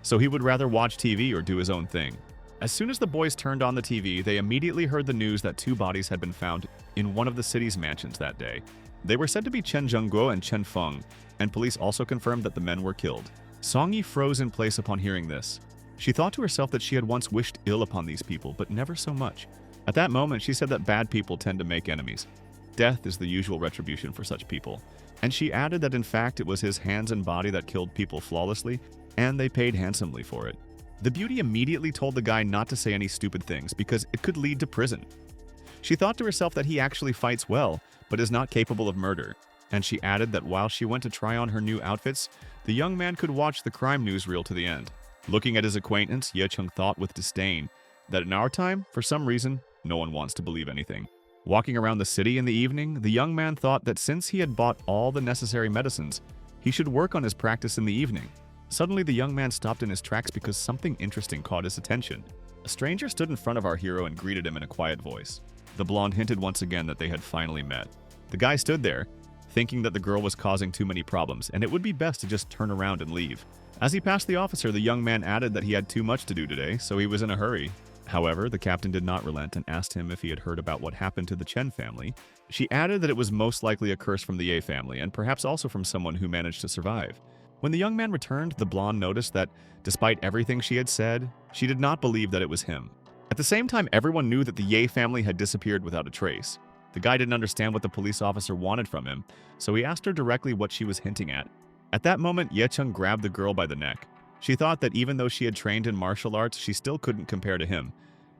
so he would rather watch TV or do his own thing. As soon as the boys turned on the TV, they immediately heard the news that 2 bodies had been found in one of the city's mansions that day. They were said to be Chen Zhengguo and Chen Feng, and police also confirmed that the men were killed. Songyi froze in place upon hearing this. She thought to herself that she had once wished ill upon these people, but never so much. At that moment, she said that bad people tend to make enemies. Death is the usual retribution for such people. And she added that in fact it was his hands and body that killed people flawlessly, and they paid handsomely for it. The beauty immediately told the guy not to say any stupid things because it could lead to prison. She thought to herself that he actually fights well, but is not capable of murder. And she added that while she went to try on her new outfits, the young man could watch the crime newsreel to the end. Looking at his acquaintance, Ye Chung thought with disdain that in our time, for some reason, no one wants to believe anything. Walking around the city in the evening, the young man thought that since he had bought all the necessary medicines, he should work on his practice in the evening. Suddenly, the young man stopped in his tracks because something interesting caught his attention. A stranger stood in front of our hero and greeted him in a quiet voice. The blonde hinted once again that they had finally met. The guy stood there, thinking that the girl was causing too many problems, and it would be best to just turn around and leave. As he passed the officer, the young man added that he had too much to do today, so he was in a hurry. However, the captain did not relent and asked him if he had heard about what happened to the Chen family. She added that it was most likely a curse from the Ye family, and perhaps also from someone who managed to survive. When the young man returned, the blonde noticed that, despite everything she had said, she did not believe that it was him. At the same time, everyone knew that the Ye family had disappeared without a trace. The guy didn't understand what the police officer wanted from him, so he asked her directly what she was hinting at. At that moment, Ye Chung grabbed the girl by the neck. She thought that even though she had trained in martial arts, she still couldn't compare to him,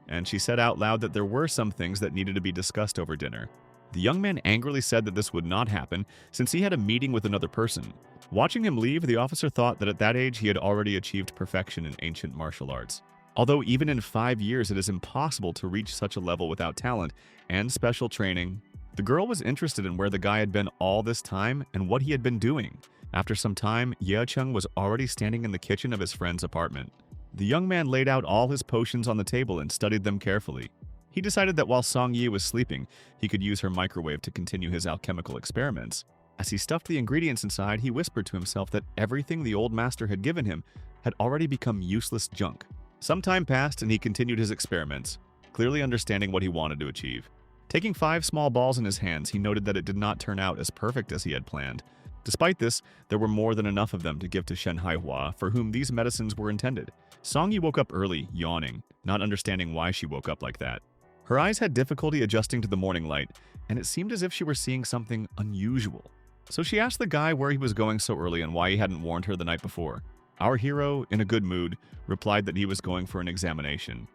and she said out loud that there were some things that needed to be discussed over dinner. The young man angrily said that this would not happen since he had a meeting with another person. Watching him leave, the officer thought that at that age he had already achieved perfection in ancient martial arts. Although even in 5 years it is impossible to reach such a level without talent and special training, the girl was interested in where the guy had been all this time and what he had been doing. After some time, Ye Chung was already standing in the kitchen of his friend's apartment. The young man laid out all his potions on the table and studied them carefully. He decided that while Songyi was sleeping, he could use her microwave to continue his alchemical experiments. As he stuffed the ingredients inside, he whispered to himself that everything the old master had given him had already become useless junk. Some time passed and he continued his experiments, clearly understanding what he wanted to achieve. Taking 5 small balls in his hands, he noted that it did not turn out as perfect as he had planned. Despite this, there were more than enough of them to give to Shen Haihua, for whom these medicines were intended. Songyi woke up early, yawning, not understanding why she woke up like that. Her eyes had difficulty adjusting to the morning light, and it seemed as if she were seeing something unusual. So she asked the guy where he was going so early and why he hadn't warned her the night before. Our hero, in a good mood, replied that he was going for an examination.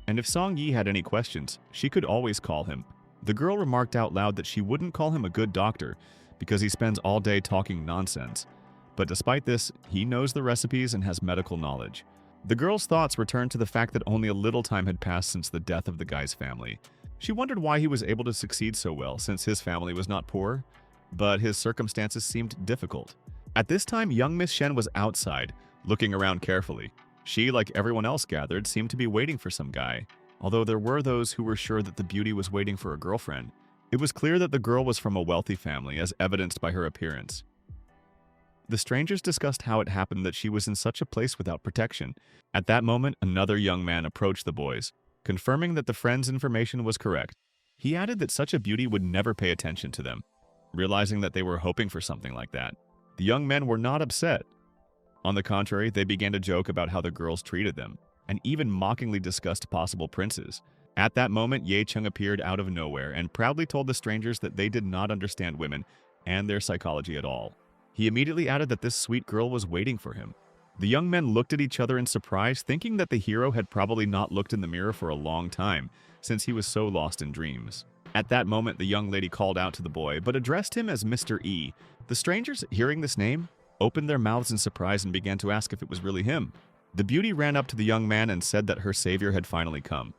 And if Songyi had any questions, she could always call him. The girl remarked out loud that she wouldn't call him a good doctor because he spends all day talking nonsense. But despite this, he knows the recipes and has medical knowledge. The girl's thoughts returned to the fact that only a little time had passed since the death of the guy's family. She wondered why he was able to succeed so well since his family was not poor, but his circumstances seemed difficult. At this time, young Miss Shen was outside, looking around carefully. She, like everyone else gathered, seemed to be waiting for some guy, although there were those who were sure that the beauty was waiting for a girlfriend. It was clear that the girl was from a wealthy family, as evidenced by her appearance. The strangers discussed how it happened that she was in such a place without protection. At that moment, another young man approached the boys, confirming that the friend's information was correct. He added that such a beauty would never pay attention to them, realizing that they were hoping for something like that. The young men were not upset. On the contrary, they began to joke about how the girls treated them, and even mockingly discussed possible princes. At that moment, Ye Cheng appeared out of nowhere and proudly told the strangers that they did not understand women and their psychology at all. He immediately added that this sweet girl was waiting for him. The young men looked at each other in surprise, thinking that the hero had probably not looked in the mirror for a long time, since he was so lost in dreams. At that moment, the young lady called out to the boy, but addressed him as Mr. E. The strangers, hearing this name, opened their mouths in surprise and began to ask if it was really him. The beauty ran up to the young man and said that her savior had finally come,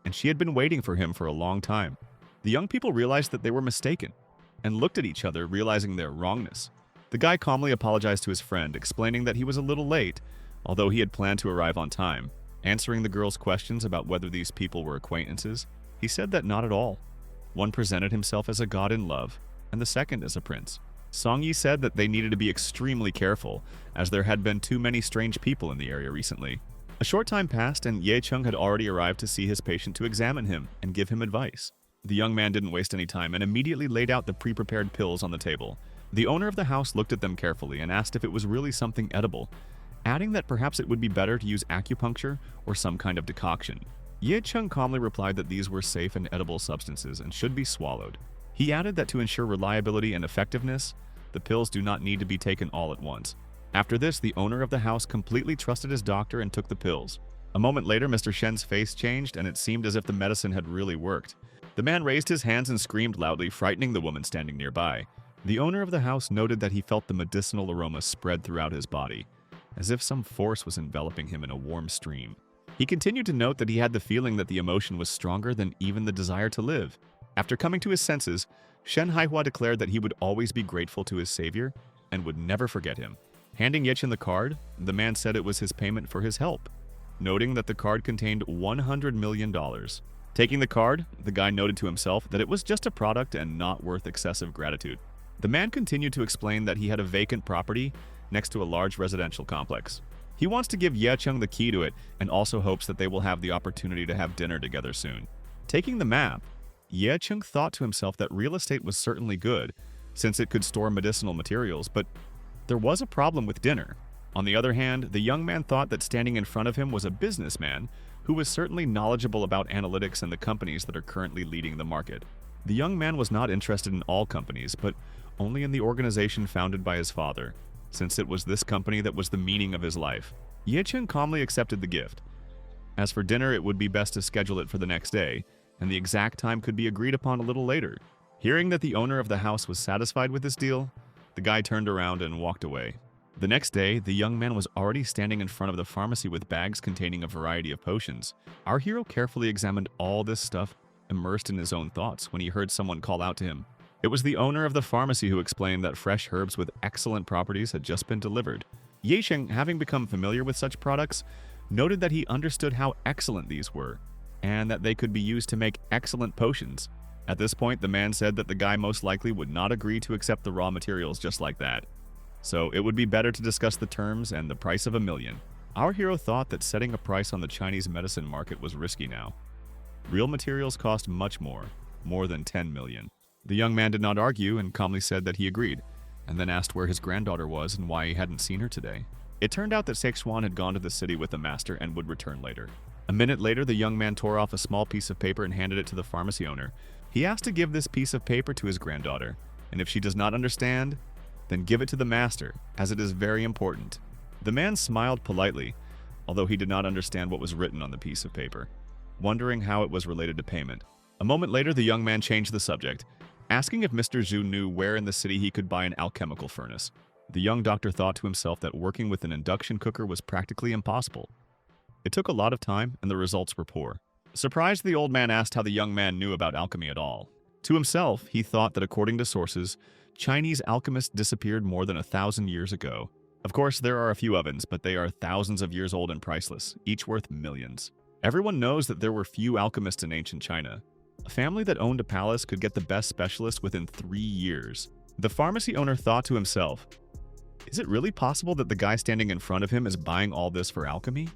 and she had been waiting for him for a long time. The young people realized that they were mistaken, and looked at each other, realizing their wrongness. The guy calmly apologized to his friend, explaining that he was a little late, although he had planned to arrive on time. Answering the girl's questions about whether these people were acquaintances, he said that not at all. One presented himself as a god in love, and the second as a prince. Song Yi said that they needed to be extremely careful, as there had been too many strange people in the area recently. A short time passed, and Ye Cheng had already arrived to see his patient to examine him and give him advice. The young man didn't waste any time and immediately laid out the pre-prepared pills on the table. The owner of the house looked at them carefully and asked if it was really something edible, adding that perhaps it would be better to use acupuncture or some kind of decoction. Ye Cheng calmly replied that these were safe and edible substances and should be swallowed. He added that to ensure reliability and effectiveness, the pills do not need to be taken all at once. After this, the owner of the house completely trusted his doctor and took the pills. A moment later, Mr. Shen's face changed, and it seemed as if the medicine had really worked. The man raised his hands and screamed loudly, frightening the woman standing nearby. The owner of the house noted that he felt the medicinal aroma spread throughout his body, as if some force was enveloping him in a warm stream. He continued to note that he had the feeling that the emotion was stronger than even the desire to live. After coming to his senses, Shen Haihua declared that he would always be grateful to his savior and would never forget him. Handing Yechen the card, the man said it was his payment for his help, noting that the card contained $100 million. Taking the card, the guy noted to himself that it was just a product and not worth excessive gratitude. The man continued to explain that he had a vacant property next to a large residential complex. He wants to give Ye Cheng the key to it and also hopes that they will have the opportunity to have dinner together soon. Taking the map, Ye Cheng thought to himself that real estate was certainly good, since it could store medicinal materials, but there was a problem with dinner. On the other hand, the young man thought that standing in front of him was a businessman who was certainly knowledgeable about analytics and the companies that are currently leading the market. The young man was not interested in all companies, but only in the organization founded by his father, since it was this company that was the meaning of his life. Ye Cheng calmly accepted the gift. As for dinner, it would be best to schedule it for the next day, and the exact time could be agreed upon a little later. Hearing that the owner of the house was satisfied with this deal, the guy turned around and walked away. The next day, the young man was already standing in front of the pharmacy with bags containing a variety of potions. Our hero carefully examined all this stuff, immersed in his own thoughts, when he heard someone call out to him. It was the owner of the pharmacy who explained that fresh herbs with excellent properties had just been delivered. Ye Cheng, having become familiar with such products, noted that he understood how excellent these were, and that they could be used to make excellent potions. At this point, the man said that the guy most likely would not agree to accept the raw materials just like that, so it would be better to discuss the terms and the price of $1 million. Our hero thought that setting a price on the Chinese medicine market was risky now. Real materials cost much more than $10 million. The young man did not argue and calmly said that he agreed, and then asked where his granddaughter was and why he hadn't seen her today. It turned out that Seixuan had gone to the city with the master and would return later. A minute later, the young man tore off a small piece of paper and handed it to the pharmacy owner. He asked to give this piece of paper to his granddaughter, and if she does not understand, then give it to the master, as it is very important. The man smiled politely, although he did not understand what was written on the piece of paper, wondering how it was related to payment. A moment later, the young man changed the subject, asking if Mr. Zhu knew where in the city he could buy an alchemical furnace. The young doctor thought to himself that working with an induction cooker was practically impossible. It took a lot of time, and the results were poor. Surprised, the old man asked how the young man knew about alchemy at all. To himself, he thought that according to sources, Chinese alchemists disappeared more than 1,000 years ago. Of course, there are a few ovens, but they are thousands of years old and priceless, each worth millions. Everyone knows that there were few alchemists in ancient China. A family that owned a palace could get the best specialist within 3 years. The pharmacy owner thought to himself, is it really possible that the guy standing in front of him is buying all this for alchemy?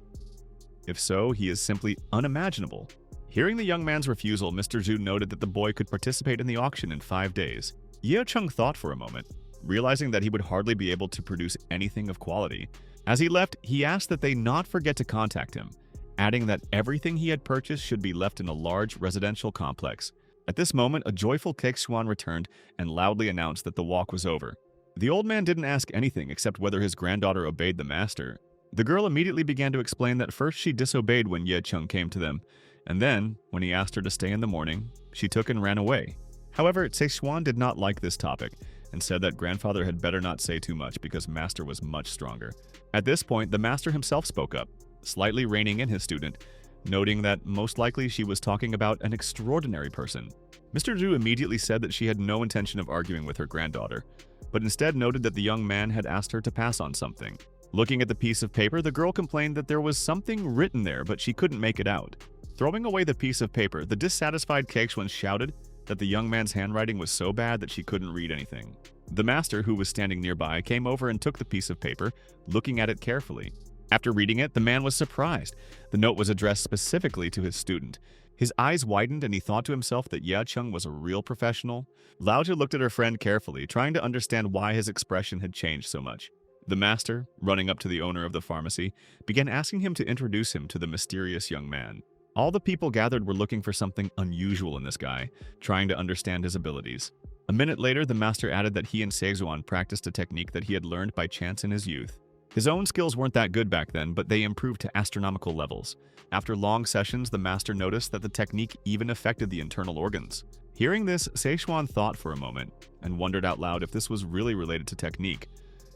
If so, he is simply unimaginable. Hearing the young man's refusal, Mr. Zhu noted that the boy could participate in the auction in 5 days. Ye Chung thought for a moment, realizing that he would hardly be able to produce anything of quality. As he left, he asked that they not forget to contact him, adding that everything he had purchased should be left in a large residential complex. At this moment, a joyful Kexuan returned and loudly announced that the walk was over. The old man didn't ask anything except whether his granddaughter obeyed the master. The girl immediately began to explain that first she disobeyed when Ye Chung came to them, and then, when he asked her to stay in the morning, she took and ran away. However, Szechuan did not like this topic and said that grandfather had better not say too much because master was much stronger. At this point, the master himself spoke up, slightly reining in his student, noting that most likely she was talking about an extraordinary person. Mr. Zhu immediately said that she had no intention of arguing with her granddaughter, but instead noted that the young man had asked her to pass on something. Looking at the piece of paper, the girl complained that there was something written there, but she couldn't make it out. Throwing away the piece of paper, the dissatisfied Kexuan shouted that the young man's handwriting was so bad that she couldn't read anything. The master, who was standing nearby, came over and took the piece of paper, looking at it carefully. After reading it, the man was surprised. The note was addressed specifically to his student. His eyes widened and he thought to himself that Ye Chung was a real professional. Lao Zhu looked at her friend carefully, trying to understand why his expression had changed so much. The master, running up to the owner of the pharmacy, began asking him to introduce him to the mysterious young man. All the people gathered were looking for something unusual in this guy, trying to understand his abilities. A minute later, the master added that he and Szechuan practiced a technique that he had learned by chance in his youth. His own skills weren't that good back then, but they improved to astronomical levels. After long sessions, the master noticed that the technique even affected the internal organs. Hearing this, Szechuan thought for a moment and wondered out loud if this was really related to technique,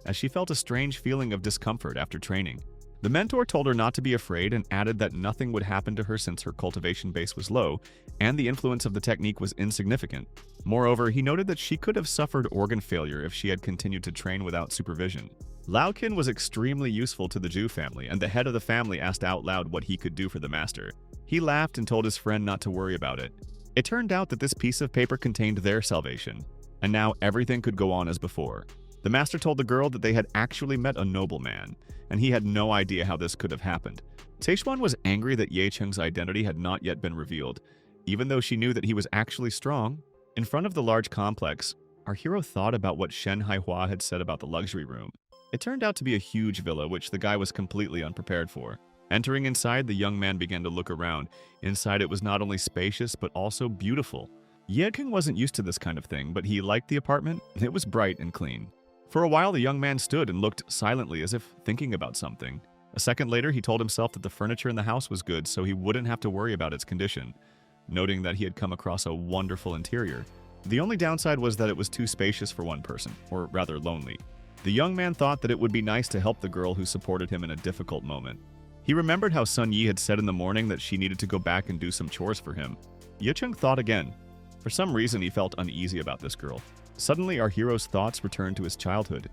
as she felt a strange feeling of discomfort after training. The mentor told her not to be afraid and added that nothing would happen to her since her cultivation base was low and the influence of the technique was insignificant. Moreover, he noted that she could have suffered organ failure if she had continued to train without supervision. Laokin was extremely useful to the Zhu family, and the head of the family asked out loud what he could do for the master. He laughed and told his friend not to worry about it. It turned out that this piece of paper contained their salvation, and now everything could go on as before. The master told the girl that they had actually met a nobleman, and he had no idea how this could have happened. Szechuan was angry that Ye Cheng's identity had not yet been revealed, even though she knew that he was actually strong. In front of the large complex, our hero thought about what Shen Haihua had said about the luxury room. It turned out to be a huge villa, which the guy was completely unprepared for. Entering inside, the young man began to look around. Inside, it was not only spacious, but also beautiful. Ye King wasn't used to this kind of thing, but he liked the apartment. It was bright and clean. For a while, the young man stood and looked silently as if thinking about something. A second later, he told himself that the furniture in the house was good, so he wouldn't have to worry about its condition, noting that he had come across a wonderful interior. The only downside was that it was too spacious for one person, or rather lonely. The young man thought that it would be nice to help the girl who supported him in a difficult moment. He remembered how Sun Yi had said in the morning that she needed to go back and do some chores for him. Ye Chung thought again. For some reason, he felt uneasy about this girl. Suddenly, our hero's thoughts returned to his childhood.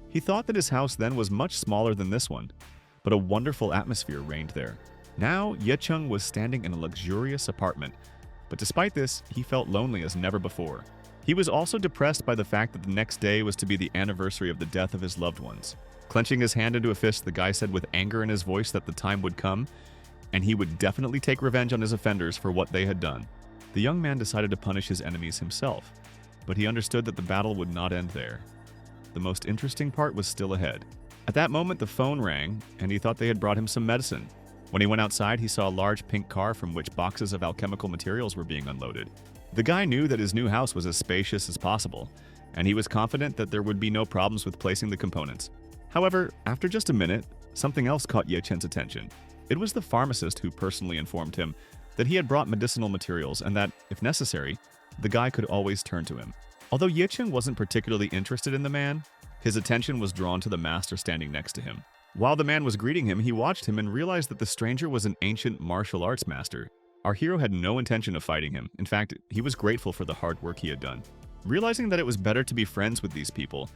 He thought that his house then was much smaller than this one, but a wonderful atmosphere reigned there. Now, Ye Chung was standing in a luxurious apartment, but despite this, he felt lonely as never before. He was also depressed by the fact that the next day was to be the anniversary of the death of his loved ones. Clenching his hand into a fist, the guy said with anger in his voice that the time would come, and he would definitely take revenge on his offenders for what they had done. The young man decided to punish his enemies himself, but he understood that the battle would not end there. The most interesting part was still ahead. At that moment, the phone rang, and he thought they had brought him some medicine. When he went outside, he saw a large pink car from which boxes of alchemical materials were being unloaded. The guy knew that his new house was as spacious as possible, and he was confident that there would be no problems with placing the components. However, after just a minute, something else caught Ye Chen's attention. It was the pharmacist who personally informed him that he had brought medicinal materials and that, if necessary, the guy could always turn to him. Although Ye Chen wasn't particularly interested in the man, his attention was drawn to the master standing next to him. While the man was greeting him, he watched him and realized that the stranger was an ancient martial arts master. Our hero had no intention of fighting him. In fact, he was grateful for the hard work he had done. Realizing that it was better to be friends with these people,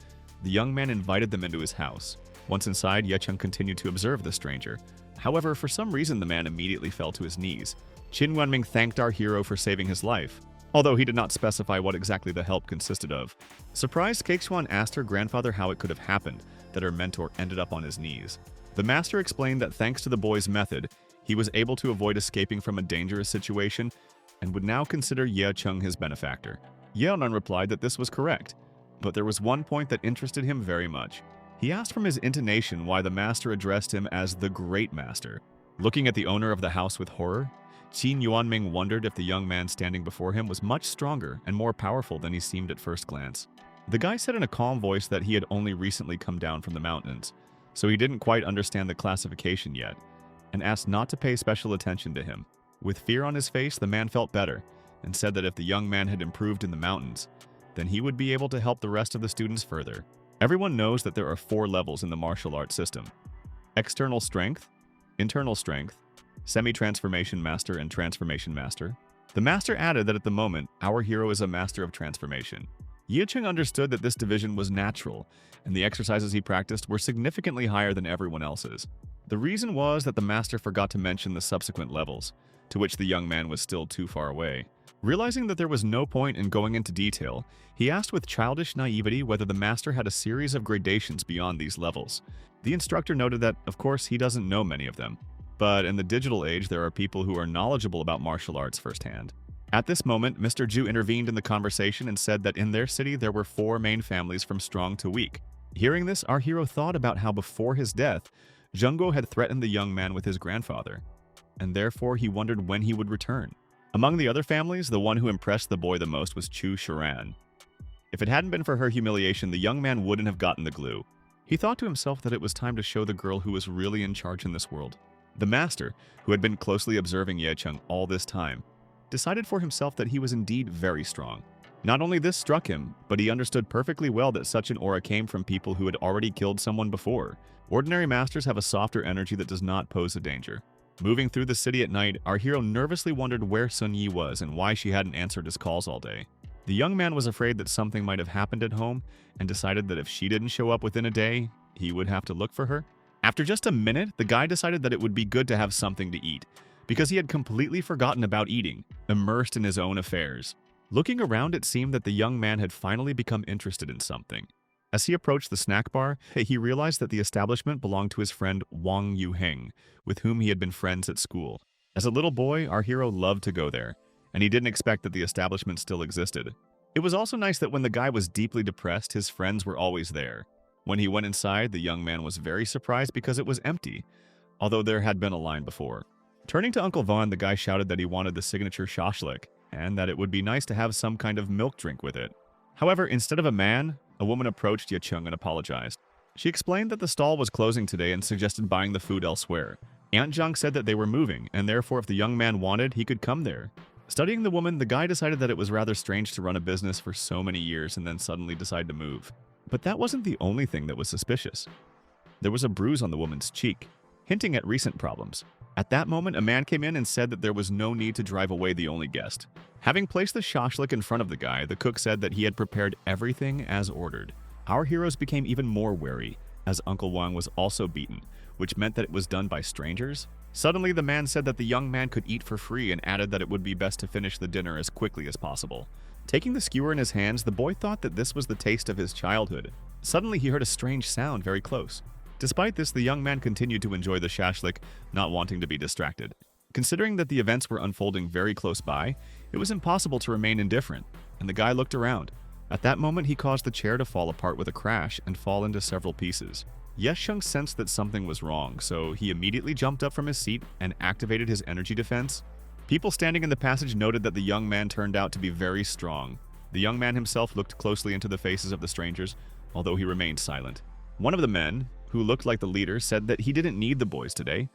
the young man invited them into his house. Once inside, Ye Chung continued to observe the stranger. However, for some reason the man immediately fell to his knees. Qin Wenming thanked our hero for saving his life, although he did not specify what exactly the help consisted of. Surprised, Cakeswan asked her grandfather how it could have happened that her mentor ended up on his knees. The master explained that thanks to the boy's method, he was able to avoid escaping from a dangerous situation and would now consider Ye Chung his benefactor. Yeonan replied that this was correct, but there was one point that interested him very much. He asked from his intonation why the master addressed him as the Great Master. Looking at the owner of the house with horror, Qin Yuanming wondered if the young man standing before him was much stronger and more powerful than he seemed at first glance. The guy said in a calm voice that he had only recently come down from the mountains, so he didn't quite understand the classification yet, and asked not to pay special attention to him. With fear on his face, the man felt better, and said that if the young man had improved in the mountains, then he would be able to help the rest of the students further. Everyone knows that there are 4 levels in the martial arts system: external strength, internal strength, semi-transformation master, and transformation master. The master added that at the moment, our hero is a master of transformation. Ye Chung understood that this division was natural, and the exercises he practiced were significantly higher than everyone else's. The reason was that the master forgot to mention the subsequent levels, to which the young man was still too far away. Realizing that there was no point in going into detail, he asked with childish naivety whether the master had a series of gradations beyond these levels. The instructor noted that, of course, he doesn't know many of them, but in the digital age there are people who are knowledgeable about martial arts firsthand. At this moment, Mr. Ju intervened in the conversation and said that in their city there were 4 main families from strong to weak. Hearing this, our hero thought about how before his death, Zhengguo had threatened the young man with his grandfather, and therefore he wondered when he would return. Among the other families, the one who impressed the boy the most was Chu Sharan. If it hadn't been for her humiliation, the young man wouldn't have gotten the glue. He thought to himself that it was time to show the girl who was really in charge in this world. The master, who had been closely observing Ye Chung all this time, decided for himself that he was indeed very strong. Not only this struck him, but he understood perfectly well that such an aura came from people who had already killed someone before. Ordinary masters have a softer energy that does not pose a danger. Moving through the city at night, our hero nervously wondered where Sun Yi was and why she hadn't answered his calls all day. The young man was afraid that something might have happened at home and decided that if she didn't show up within a day, he would have to look for her. After just a minute, the guy decided that it would be good to have something to eat, because he had completely forgotten about eating, immersed in his own affairs. Looking around, it seemed that the young man had finally become interested in something. As he approached the snack bar, he realized that the establishment belonged to his friend Wang Yuheng, with whom he had been friends at school. As a little boy, our hero loved to go there, and he didn't expect that the establishment still existed. It was also nice that when the guy was deeply depressed, his friends were always there. When he went inside, the young man was very surprised because it was empty, although there had been a line before. Turning to Uncle Vaughn, the guy shouted that he wanted the signature shashlik, and that it would be nice to have some kind of milk drink with it. However, instead of a man, a woman approached Ye Chung and apologized. She explained that the stall was closing today and suggested buying the food elsewhere. Aunt Zhang said that they were moving, and therefore if the young man wanted, he could come there. Studying the woman, the guy decided that it was rather strange to run a business for so many years and then suddenly decide to move. But that wasn't the only thing that was suspicious. There was a bruise on the woman's cheek, hinting at recent problems. At that moment, a man came in and said that there was no need to drive away the only guest. Having placed the shashlik in front of the guy, the cook said that he had prepared everything as ordered. Our heroes became even more wary, as Uncle Wang was also beaten, which meant that it was done by strangers. Suddenly, the man said that the young man could eat for free and added that it would be best to finish the dinner as quickly as possible. Taking the skewer in his hands, the boy thought that this was the taste of his childhood. Suddenly, he heard a strange sound very close. Despite this, the young man continued to enjoy the shashlik, not wanting to be distracted. Considering that the events were unfolding very close by, it was impossible to remain indifferent, and the guy looked around. At that moment, he caused the chair to fall apart with a crash and fall into several pieces. Ye Chung sensed that something was wrong, so he immediately jumped up from his seat and activated his energy defense. People standing in the passage noted that the young man turned out to be very strong. The young man himself looked closely into the faces of the strangers, although he remained silent. One of the men, who looked like the leader, said that he didn't need the boys today,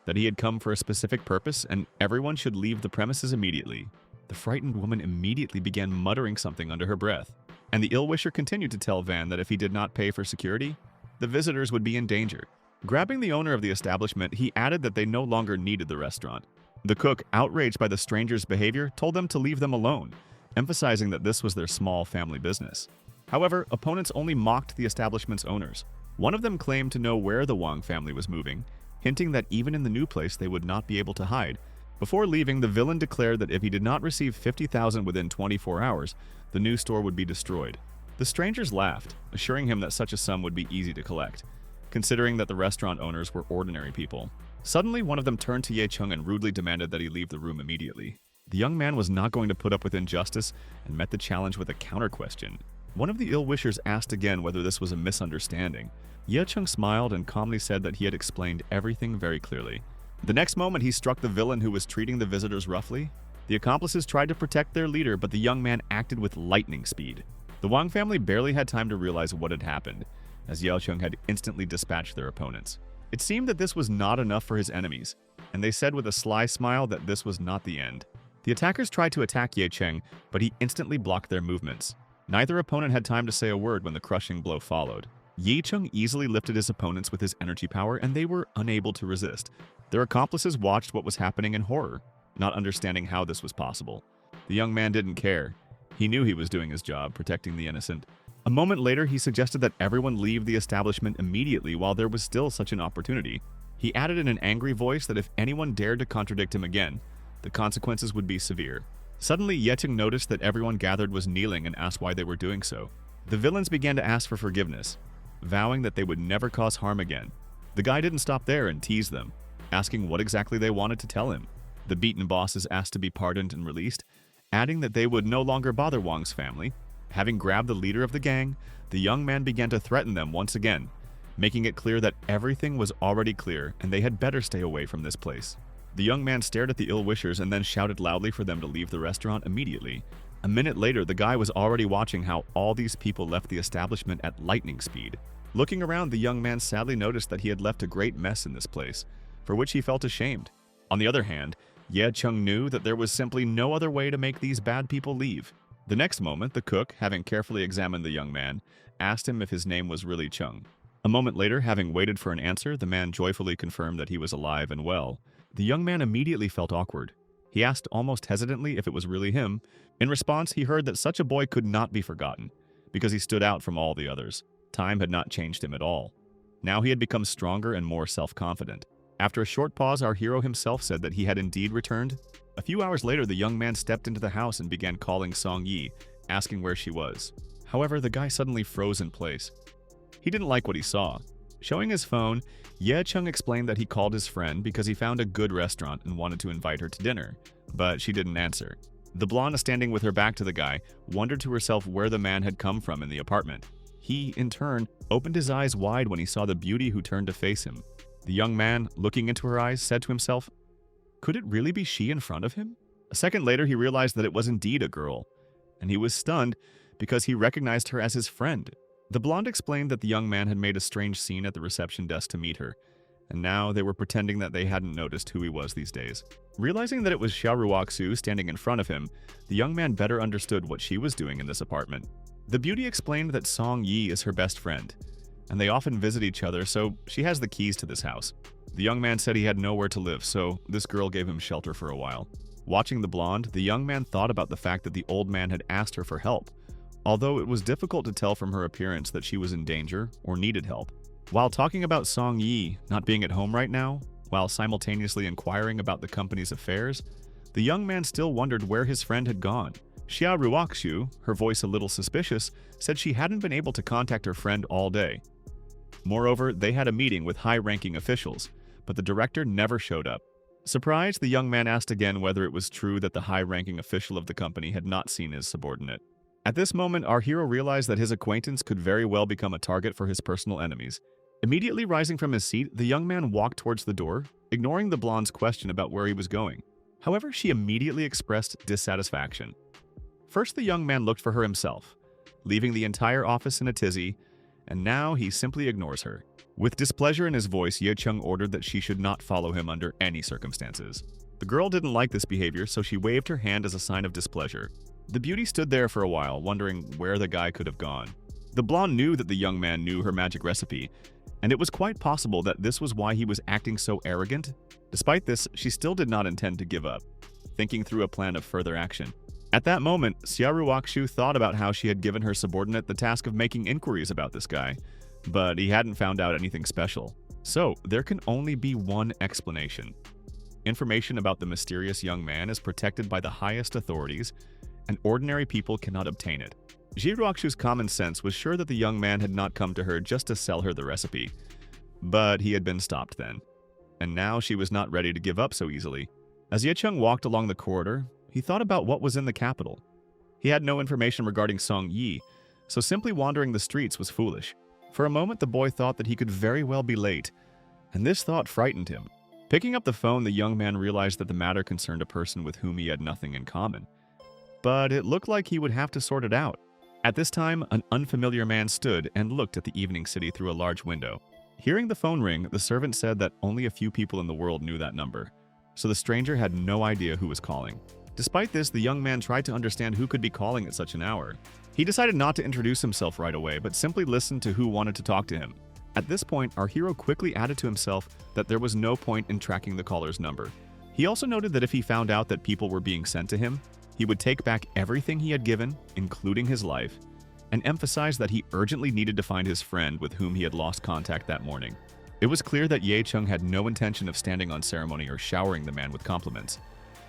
that he had come for a specific purpose and everyone should leave the premises immediately. The frightened woman immediately began muttering something under her breath, and the ill-wisher continued to tell Van that if he did not pay for security, the visitors would be in danger. Grabbing the owner of the establishment, he added that they no longer needed the restaurant. The cook, outraged by the stranger's behavior, told them to leave them alone, emphasizing that this was their small family business. However, opponents only mocked the establishment's owners. One of them claimed to know where the Wang family was moving, hinting that even in the new place they would not be able to hide. Before leaving, the villain declared that if he did not receive 50,000 within 24 hours, the new store would be destroyed. The strangers laughed, assuring him that such a sum would be easy to collect, considering that the restaurant owners were ordinary people. Suddenly, one of them turned to Ye Chung and rudely demanded that he leave the room immediately. The young man was not going to put up with injustice and met the challenge with a counter-question. One of the ill-wishers asked again whether this was a misunderstanding. Ye Chung smiled and calmly said that he had explained everything very clearly. The next moment, he struck the villain who was treating the visitors roughly. The accomplices tried to protect their leader, but the young man acted with lightning speed. The Wang family barely had time to realize what had happened, as Ye Chung had instantly dispatched their opponents. It seemed that this was not enough for his enemies, and they said with a sly smile that this was not the end. The attackers tried to attack Ye Cheng, but he instantly blocked their movements. Neither opponent had time to say a word when the crushing blow followed. Ye Chung easily lifted his opponents with his energy power, and they were unable to resist. Their accomplices watched what was happening in horror, not understanding how this was possible. The young man didn't care. He knew he was doing his job, protecting the innocent. A moment later, he suggested that everyone leave the establishment immediately while there was still such an opportunity. He added in an angry voice that if anyone dared to contradict him again, the consequences would be severe. Suddenly, Ye Chung noticed that everyone gathered was kneeling and asked why they were doing so. The villains began to ask for forgiveness, vowing that they would never cause harm again. The guy didn't stop there and teased them, asking what exactly they wanted to tell him. The beaten bosses asked to be pardoned and released, adding that they would no longer bother Wang's family. Having grabbed the leader of the gang, the young man began to threaten them once again, making it clear that everything was already clear and they had better stay away from this place. The young man stared at the ill-wishers and then shouted loudly for them to leave the restaurant immediately. A minute later, the guy was already watching how all these people left the establishment at lightning speed. Looking around, the young man sadly noticed that he had left a great mess in this place, for which he felt ashamed. On the other hand, Ye Chung knew that there was simply no other way to make these bad people leave. The next moment, the cook, having carefully examined the young man, asked him if his name was really Chung. A moment later, having waited for an answer, the man joyfully confirmed that he was alive and well. The young man immediately felt awkward. He asked almost hesitantly if it was really him. In response, he heard that such a boy could not be forgotten, because he stood out from all the others. Time had not changed him at all. Now he had become stronger and more self-confident. After a short pause, our hero himself said that he had indeed returned. A few hours later, the young man stepped into the house and began calling Song Yi, asking where she was. However, the guy suddenly froze in place. He didn't like what he saw. Showing his phone, Ye Chung explained that he called his friend because he found a good restaurant and wanted to invite her to dinner, but she didn't answer. The blonde, standing with her back to the guy, wondered to herself where the man had come from in the apartment. He, in turn, opened his eyes wide when he saw the beauty who turned to face him. The young man, looking into her eyes, said to himself, "Could it really be she in front of him?" A second later, he realized that it was indeed a girl, and he was stunned because he recognized her as his friend. The blonde explained that the young man had made a strange scene at the reception desk to meet her, and now they were pretending that they hadn't noticed who he was these days. Realizing that it was Xia Ruoxu standing in front of him, the young man better understood what she was doing in this apartment. The beauty explained that Song Yi is her best friend, and they often visit each other, so she has the keys to this house. The young man said he had nowhere to live, so this girl gave him shelter for a while. Watching the blonde, the young man thought about the fact that the old man had asked her for help, although it was difficult to tell from her appearance that she was in danger or needed help. While talking about Song Yi not being at home right now, while simultaneously inquiring about the company's affairs, the young man still wondered where his friend had gone. Xia Ruoxu, her voice a little suspicious, said she hadn't been able to contact her friend all day. Moreover, they had a meeting with high-ranking officials, but the director never showed up. Surprised, the young man asked again whether it was true that the high-ranking official of the company had not seen his subordinate. At this moment, our hero realized that his acquaintance could very well become a target for his personal enemies. Immediately rising from his seat, the young man walked towards the door, ignoring the blonde's question about where he was going. However, she immediately expressed dissatisfaction. First, the young man looked for her himself, leaving the entire office in a tizzy, and now he simply ignores her. With displeasure in his voice, Ye Chung ordered that she should not follow him under any circumstances. The girl didn't like this behavior, so she waved her hand as a sign of displeasure. The beauty stood there for a while, wondering where the guy could have gone. The blonde knew that the young man knew her magic recipe, and it was quite possible that this was why he was acting so arrogant. Despite this, she still did not intend to give up, thinking through a plan of further action. At that moment, Xia Ruoxu thought about how she had given her subordinate the task of making inquiries about this guy, but he hadn't found out anything special. So, there can only be one explanation. Information about the mysterious young man is protected by the highest authorities, and ordinary people cannot obtain it. Jirokshu's common sense was sure that the young man had not come to her just to sell her the recipe. But he had been stopped then, and now she was not ready to give up so easily. As Yechung walked along the corridor, he thought about what was in the capital. He had no information regarding Song Yi, so simply wandering the streets was foolish. For a moment, the boy thought that he could very well be late, and this thought frightened him. Picking up the phone, the young man realized that the matter concerned a person with whom he had nothing in common. But it looked like he would have to sort it out. At this time, an unfamiliar man stood and looked at the evening city through a large window. Hearing the phone ring, the servant said that only a few people in the world knew that number, so the stranger had no idea who was calling. Despite this, the young man tried to understand who could be calling at such an hour. He decided not to introduce himself right away, but simply listened to who wanted to talk to him. At this point, our hero quickly added to himself that there was no point in tracking the caller's number. He also noted that if he found out that people were being sent to him, he would take back everything he had given, including his life, and emphasized that he urgently needed to find his friend with whom he had lost contact that morning. It was clear that Ye Chung had no intention of standing on ceremony or showering the man with compliments,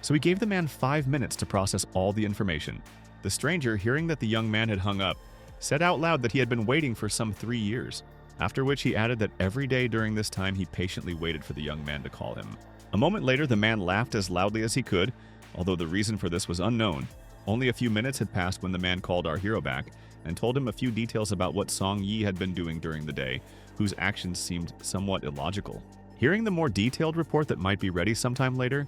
so he gave the man 5 minutes to process all the information. The stranger, hearing that the young man had hung up, said out loud that he had been waiting for some 3 years, after which he added that every day during this time he patiently waited for the young man to call him. A moment later, the man laughed as loudly as he could, although the reason for this was unknown. Only a few minutes had passed when the man called our hero back and told him a few details about what Song Yi had been doing during the day, whose actions seemed somewhat illogical. Hearing the more detailed report that might be ready sometime later,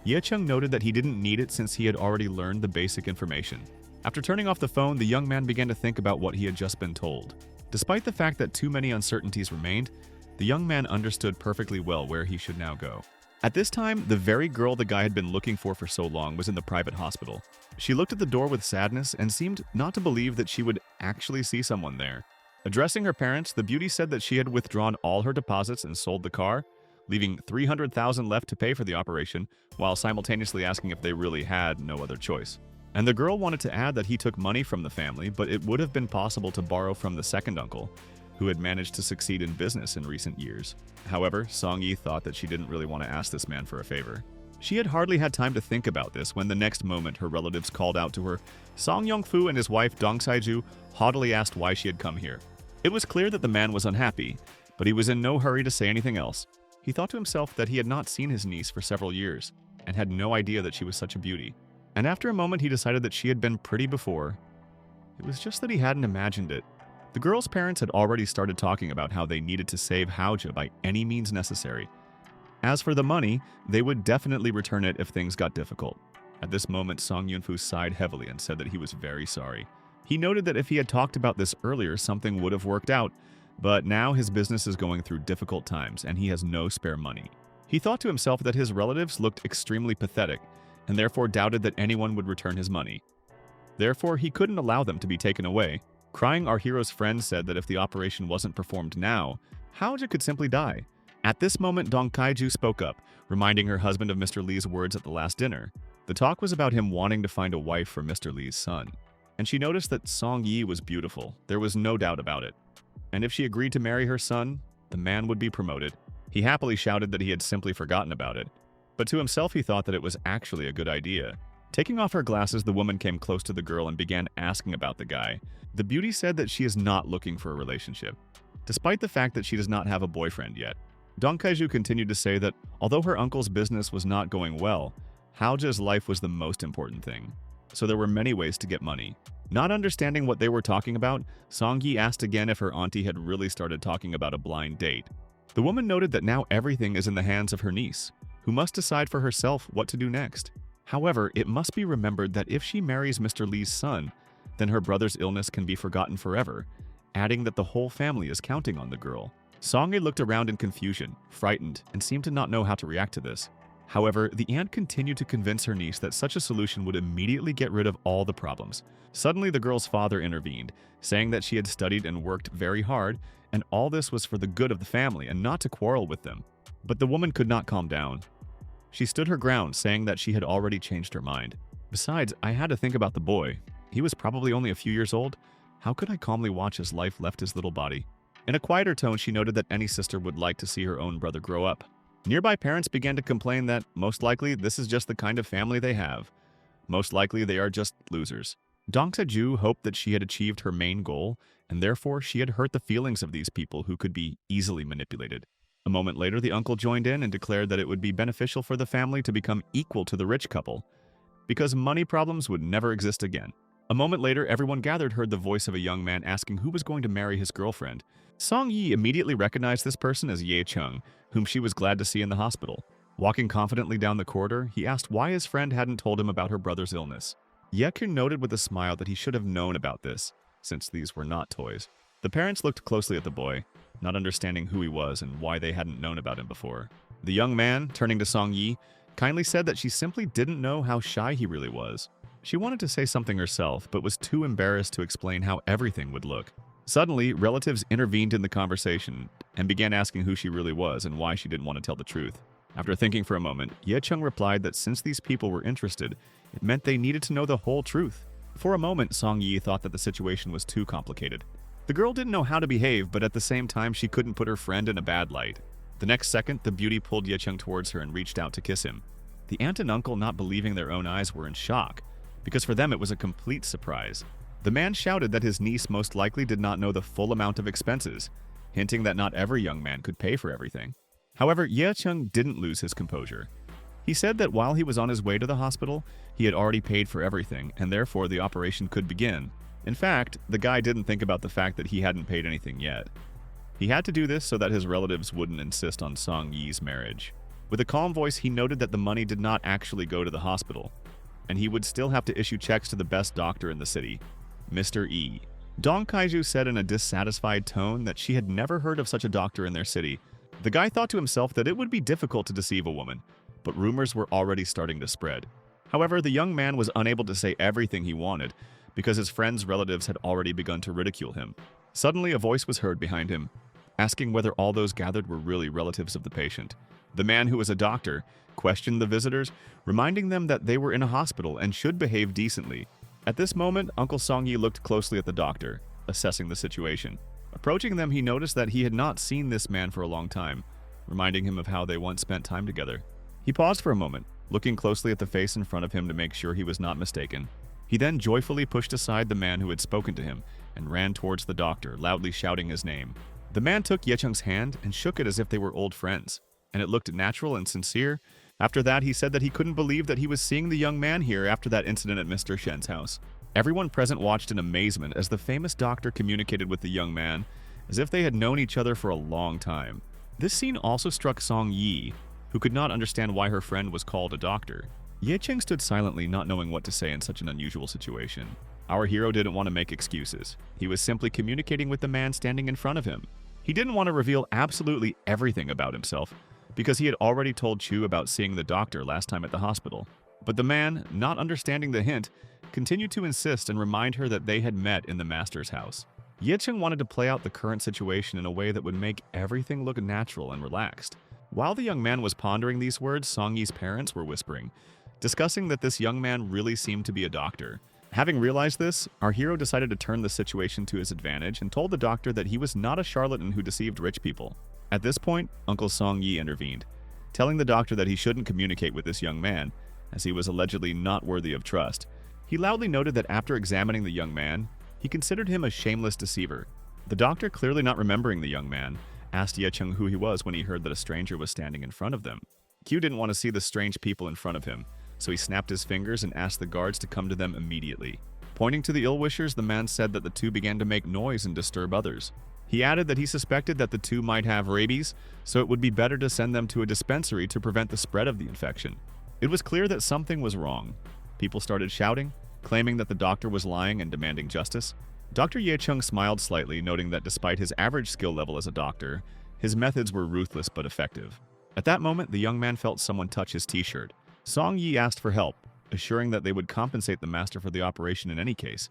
Ye Chung noted that he didn't need it since he had already learned the basic information. After turning off the phone, the young man began to think about what he had just been told. Despite the fact that too many uncertainties remained, the young man understood perfectly well where he should now go. At this time, the very girl the guy had been looking for so long was in the private hospital. She looked at the door with sadness and seemed not to believe that she would actually see someone there. Addressing her parents, the beauty said that she had withdrawn all her deposits and sold the car, leaving 300,000 left to pay for the operation, while simultaneously asking if they really had no other choice. And the girl wanted to add that he took money from the family, but it would have been possible to borrow from the second uncle, who had managed to succeed in business in recent years. However, Song Yi thought that she didn't really want to ask this man for a favor. She had hardly had time to think about this when the next moment her relatives called out to her. Song Yongfu and his wife Dong Saiju haughtily asked why she had come here. It was clear that the man was unhappy, but he was in no hurry to say anything else. He thought to himself that he had not seen his niece for several years, and had no idea that she was such a beauty. And after a moment he decided that she had been pretty before. It was just that he hadn't imagined it. The girl's parents had already started talking about how they needed to save Haoja by any means necessary. As for the money, they would definitely return it if things got difficult. At this moment, Song Yunfu sighed heavily and said that he was very sorry. He noted that if he had talked about this earlier, something would have worked out, but now his business is going through difficult times and he has no spare money. He thought to himself that his relatives looked extremely pathetic and therefore doubted that anyone would return his money. Therefore, he couldn't allow them to be taken away. Crying, our hero's friend said that if the operation wasn't performed now, Haoja could simply die. At this moment, Dong Kaiju spoke up, reminding her husband of Mr. Lee's words at the last dinner. The talk was about him wanting to find a wife for Mr. Lee's son, and she noticed that Song Yi was beautiful. There was no doubt about it. And if she agreed to marry her son, the man would be promoted. He happily shouted that he had simply forgotten about it, but to himself he thought that it was actually a good idea. Taking off her glasses, the woman came close to the girl and began asking about the guy. The beauty said that she is not looking for a relationship, despite the fact that she does not have a boyfriend yet. Dong Kaiju continued to say that although her uncle's business was not going well, Haoja's life was the most important thing. So there were many ways to get money. Not understanding what they were talking about, Song Yi asked again if her auntie had really started talking about a blind date. The woman noted that now everything is in the hands of her niece, who must decide for herself what to do next. However, it must be remembered that if she marries Mr. Lee's son, then her brother's illness can be forgotten forever, adding that the whole family is counting on the girl. Song Yi looked around in confusion, frightened, and seemed to not know how to react to this. However, the aunt continued to convince her niece that such a solution would immediately get rid of all the problems. Suddenly, the girl's father intervened, saying that she had studied and worked very hard, and all this was for the good of the family and not to quarrel with them. But the woman could not calm down. She stood her ground, saying that she had already changed her mind. Besides, I had to think about the boy. He was probably only a few years old. How could I calmly watch as life left his little body? In a quieter tone, she noted that any sister would like to see her own brother grow up. Nearby parents began to complain that, most likely, this is just the kind of family they have. Most likely, they are just losers. Dong Se-ju hoped that she had achieved her main goal, and therefore she had hurt the feelings of these people who could be easily manipulated. A moment later, the uncle joined in and declared that it would be beneficial for the family to become equal to the rich couple, because money problems would never exist again. A moment later, everyone gathered heard the voice of a young man asking who was going to marry his girlfriend. Song Yi immediately recognized this person as Ye Chung, whom she was glad to see in the hospital. Walking confidently down the corridor, he asked why his friend hadn't told him about her brother's illness. Ye Chung noted with a smile that he should have known about this, since these were not toys. The parents looked closely at the boy, not understanding who he was and why they hadn't known about him before. The young man, turning to Song Yi, kindly said that she simply didn't know how shy he really was. She wanted to say something herself, but was too embarrassed to explain how everything would look. Suddenly, relatives intervened in the conversation and began asking who she really was and why she didn't want to tell the truth. After thinking for a moment, Ye Chung replied that since these people were interested, it meant they needed to know the whole truth. For a moment, Song Yi thought that the situation was too complicated. The girl didn't know how to behave, but at the same time, she couldn't put her friend in a bad light. The next second, the beauty pulled Ye Chung towards her and reached out to kiss him. The aunt and uncle, not believing their own eyes, were in shock, because for them it was a complete surprise. The man shouted that his niece most likely did not know the full amount of expenses, hinting that not every young man could pay for everything. However, Ye Chung didn't lose his composure. He said that while he was on his way to the hospital, he had already paid for everything, and therefore the operation could begin. In fact, the guy didn't think about the fact that he hadn't paid anything yet. He had to do this so that his relatives wouldn't insist on Song Yi's marriage. With a calm voice, he noted that the money did not actually go to the hospital, and he would still have to issue checks to the best doctor in the city, Mr. E. Dong Kaiju said in a dissatisfied tone that she had never heard of such a doctor in their city. The guy thought to himself that it would be difficult to deceive a woman, but rumors were already starting to spread. However, the young man was unable to say everything he wanted because his friends' relatives had already begun to ridicule him. Suddenly, a voice was heard behind him, asking whether all those gathered were really relatives of the patient. The man, who was a doctor, questioned the visitors, reminding them that they were in a hospital and should behave decently. At this moment, Uncle Song Yi looked closely at the doctor, assessing the situation. Approaching them, he noticed that he had not seen this man for a long time, reminding him of how they once spent time together. He paused for a moment, looking closely at the face in front of him to make sure he was not mistaken. He then joyfully pushed aside the man who had spoken to him and ran towards the doctor, loudly shouting his name. The man took Ye Chung's hand and shook it as if they were old friends, and it looked natural and sincere. After that, he said that he couldn't believe that he was seeing the young man here after that incident at Mr. Shen's house. Everyone present watched in amazement as the famous doctor communicated with the young man as if they had known each other for a long time. This scene also struck Song Yi, who could not understand why her friend was called a doctor. Ye Cheng stood silently, not knowing what to say in such an unusual situation. Our hero didn't want to make excuses. He was simply communicating with the man standing in front of him. He didn't want to reveal absolutely everything about himself, because he had already told Chu about seeing the doctor last time at the hospital. But the man, not understanding the hint, continued to insist and remind her that they had met in the master's house. Ye Cheng wanted to play out the current situation in a way that would make everything look natural and relaxed. While the young man was pondering these words, Song Yi's parents were whispering, discussing that this young man really seemed to be a doctor. Having realized this, our hero decided to turn the situation to his advantage and told the doctor that he was not a charlatan who deceived rich people. At this point, Uncle Song Yi intervened, telling the doctor that he shouldn't communicate with this young man, as he was allegedly not worthy of trust. He loudly noted that after examining the young man, he considered him a shameless deceiver. The doctor, clearly not remembering the young man, asked Ye Cheng who he was when he heard that a stranger was standing in front of them. Q didn't want to see the strange people in front of him, so he snapped his fingers and asked the guards to come to them immediately. Pointing to the ill-wishers, the man said that the two began to make noise and disturb others. He added that he suspected that the two might have rabies, so it would be better to send them to a dispensary to prevent the spread of the infection. It was clear that something was wrong. People started shouting, claiming that the doctor was lying and demanding justice. Dr. Ye Chung smiled slightly, noting that despite his average skill level as a doctor, his methods were ruthless but effective. At that moment, the young man felt someone touch his t-shirt. Song Yi asked for help, assuring that they would compensate the master for the operation in any case,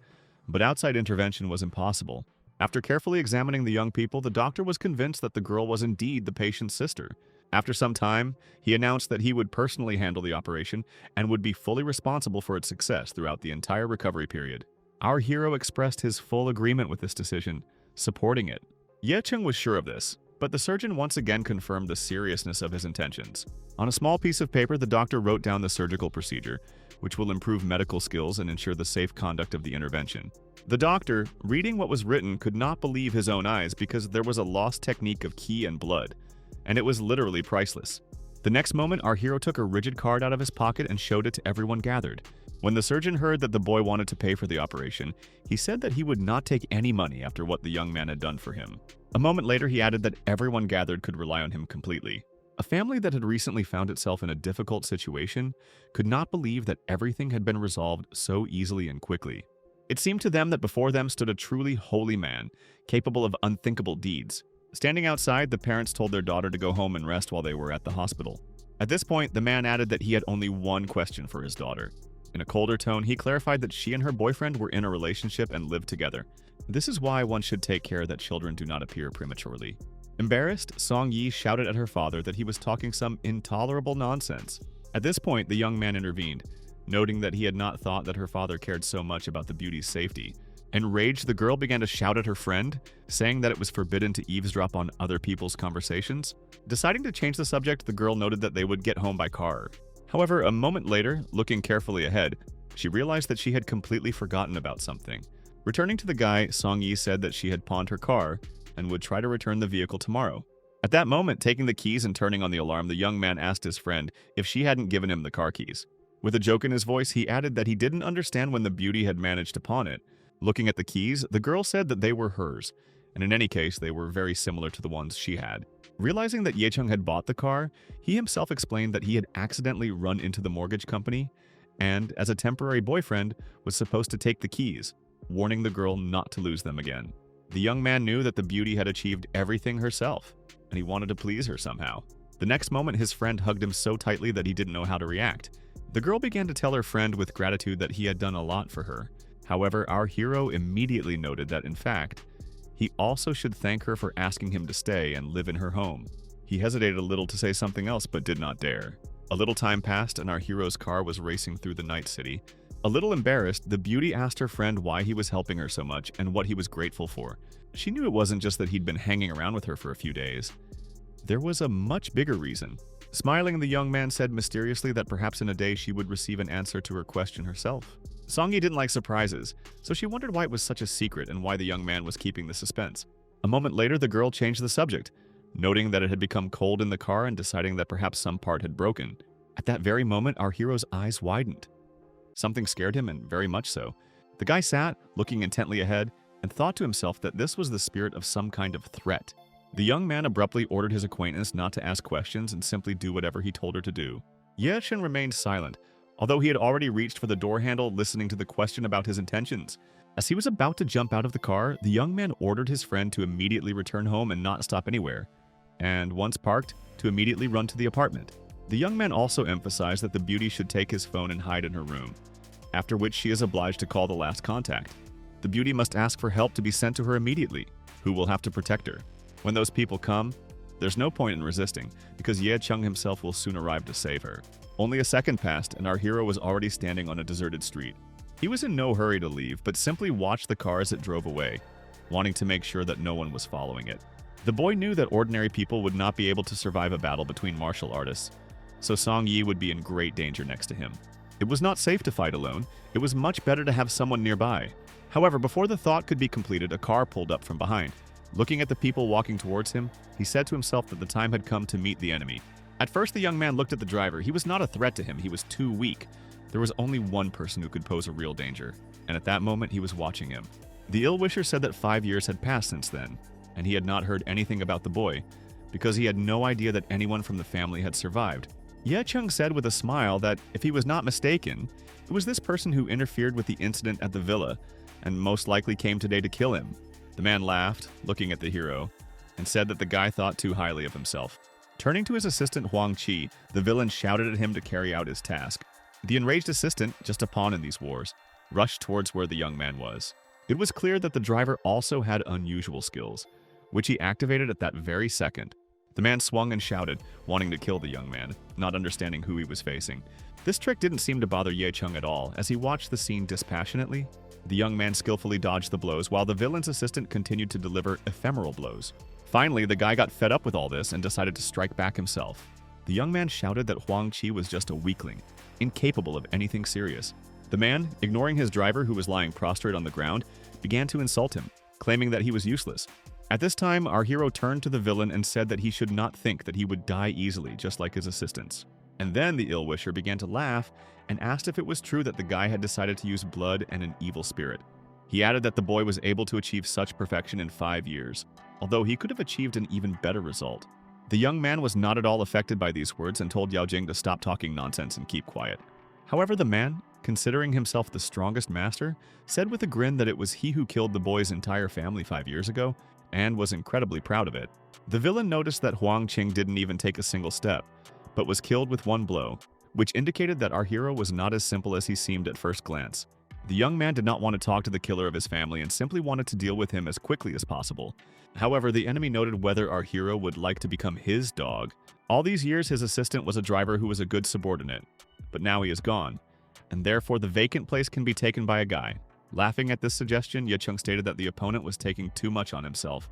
but outside intervention was impossible. After carefully examining the young people, the doctor was convinced that the girl was indeed the patient's sister. After some time, he announced that he would personally handle the operation and would be fully responsible for its success throughout the entire recovery period. Our hero expressed his full agreement with this decision, supporting it. Ye Chung was sure of this, but the surgeon once again confirmed the seriousness of his intentions. On a small piece of paper, the doctor wrote down the surgical procedure, which will improve medical skills and ensure the safe conduct of the intervention. The doctor, reading what was written, could not believe his own eyes because there was a lost technique of qi and blood, and it was literally priceless. The next moment, our hero took a rigid card out of his pocket and showed it to everyone gathered. When the surgeon heard that the boy wanted to pay for the operation, he said that he would not take any money after what the young man had done for him. A moment later, he added that everyone gathered could rely on him completely. A family that had recently found itself in a difficult situation could not believe that everything had been resolved so easily and quickly. It seemed to them that before them stood a truly holy man, capable of unthinkable deeds. Standing outside, the parents told their daughter to go home and rest while they were at the hospital. At this point, the man added that he had only one question for his daughter. In a colder tone, he clarified that she and her boyfriend were in a relationship and lived together. This is why one should take care that children do not appear prematurely. Embarrassed, Song Yi shouted at her father that he was talking some intolerable nonsense. At this point, the young man intervened, noting that he had not thought that her father cared so much about the beauty's safety. Enraged, the girl began to shout at her friend, saying that it was forbidden to eavesdrop on other people's conversations. Deciding to change the subject, the girl noted that they would get home by car. However, a moment later, looking carefully ahead, she realized that she had completely forgotten about something. Returning to the guy, Song Yi said that she had pawned her car and would try to return the vehicle tomorrow. At that moment, taking the keys and turning on the alarm, the young man asked his friend if she hadn't given him the car keys. With a joke in his voice, he added that he didn't understand when the beauty had managed to pawn it. Looking at the keys, the girl said that they were hers, and in any case, they were very similar to the ones she had. Realizing that Ye Chung had bought the car, he himself explained that he had accidentally run into the mortgage company and, as a temporary boyfriend, was supposed to take the keys, warning the girl not to lose them again. The young man knew that the beauty had achieved everything herself, and he wanted to please her somehow. The next moment, his friend hugged him so tightly that he didn't know how to react. The girl began to tell her friend with gratitude that he had done a lot for her. However, our hero immediately noted that, in fact, he also should thank her for asking him to stay and live in her home. He hesitated a little to say something else, but did not dare. A little time passed, and our hero's car was racing through the night city. A little embarrassed, the beauty asked her friend why he was helping her so much and what he was grateful for. She knew it wasn't just that he'd been hanging around with her for a few days. There was a much bigger reason. Smiling, the young man said mysteriously that perhaps in a day she would receive an answer to her question herself. Song Yi didn't like surprises, so she wondered why it was such a secret and why the young man was keeping the suspense. A moment later, the girl changed the subject, noting that it had become cold in the car and deciding that perhaps some part had broken. At that very moment, our hero's eyes widened. Something scared him, and very much so. The guy sat, looking intently ahead, and thought to himself that this was the spirit of some kind of threat. The young man abruptly ordered his acquaintance not to ask questions and simply do whatever he told her to do. Ye Chen remained silent, although he had already reached for the door handle, listening to the question about his intentions. As he was about to jump out of the car, the young man ordered his friend to immediately return home and not stop anywhere, and once parked, to immediately run to the apartment. The young man also emphasized that the beauty should take his phone and hide in her room, after which she is obliged to call the last contact. The beauty must ask for help to be sent to her immediately, who will have to protect her. When those people come, there's no point in resisting, because Ye Chung himself will soon arrive to save her. Only a second passed, and our hero was already standing on a deserted street. He was in no hurry to leave, but simply watched the car as it drove away, wanting to make sure that no one was following it. The boy knew that ordinary people would not be able to survive a battle between martial artists, so Song Yi would be in great danger next to him. It was not safe to fight alone. It was much better to have someone nearby. However, before the thought could be completed, a car pulled up from behind. Looking at the people walking towards him, he said to himself that the time had come to meet the enemy. At first, the young man looked at the driver. He was not a threat to him. He was too weak. There was only one person who could pose a real danger, and at that moment, he was watching him. The ill-wisher said that 5 years had passed since then, and he had not heard anything about the boy, because he had no idea that anyone from the family had survived. Ye Chung said with a smile that, if he was not mistaken, it was this person who interfered with the incident at the villa, and most likely came today to kill him. The man laughed, looking at the hero, and said that the guy thought too highly of himself. Turning to his assistant Huang Qi, the villain shouted at him to carry out his task. The enraged assistant, just a pawn in these wars, rushed towards where the young man was. It was clear that the driver also had unusual skills, which he activated at that very second. The The man swung and shouted, wanting to kill the young man, not understanding who he was facing. This trick didn't seem to bother Ye Chung at all, as he watched the scene dispassionately. The young man skillfully dodged the blows, while the villain's assistant continued to deliver ephemeral blows. Finally, the guy got fed up with all this and decided to strike back himself. The young man shouted that Huang Qi was just a weakling, incapable of anything serious. The man, ignoring his driver who was lying prostrate on the ground, began to insult him, claiming that he was useless. At this time, our hero turned to the villain and said that he should not think that he would die easily, just like his assistants. And then the ill-wisher began to laugh and asked if it was true that the guy had decided to use blood and an evil spirit. He added that the boy was able to achieve such perfection in 5 years, although he could have achieved an even better result. The young man was not at all affected by these words and told Yao Jing to stop talking nonsense and keep quiet. However, the man, considering himself the strongest master, said with a grin that it was he who killed the boy's entire family 5 years ago, and was incredibly proud of it. The villain noticed that Huang Qing didn't even take a single step, but was killed with one blow, which indicated that our hero was not as simple as he seemed at first glance. The young man did not want to talk to the killer of his family and simply wanted to deal with him as quickly as possible. However, the enemy noted whether our hero would like to become his dog. All these years, his assistant was a driver who was a good subordinate, but now he is gone, and therefore the vacant place can be taken by a guy. Laughing at this suggestion, Ye Chung stated that the opponent was taking too much on himself,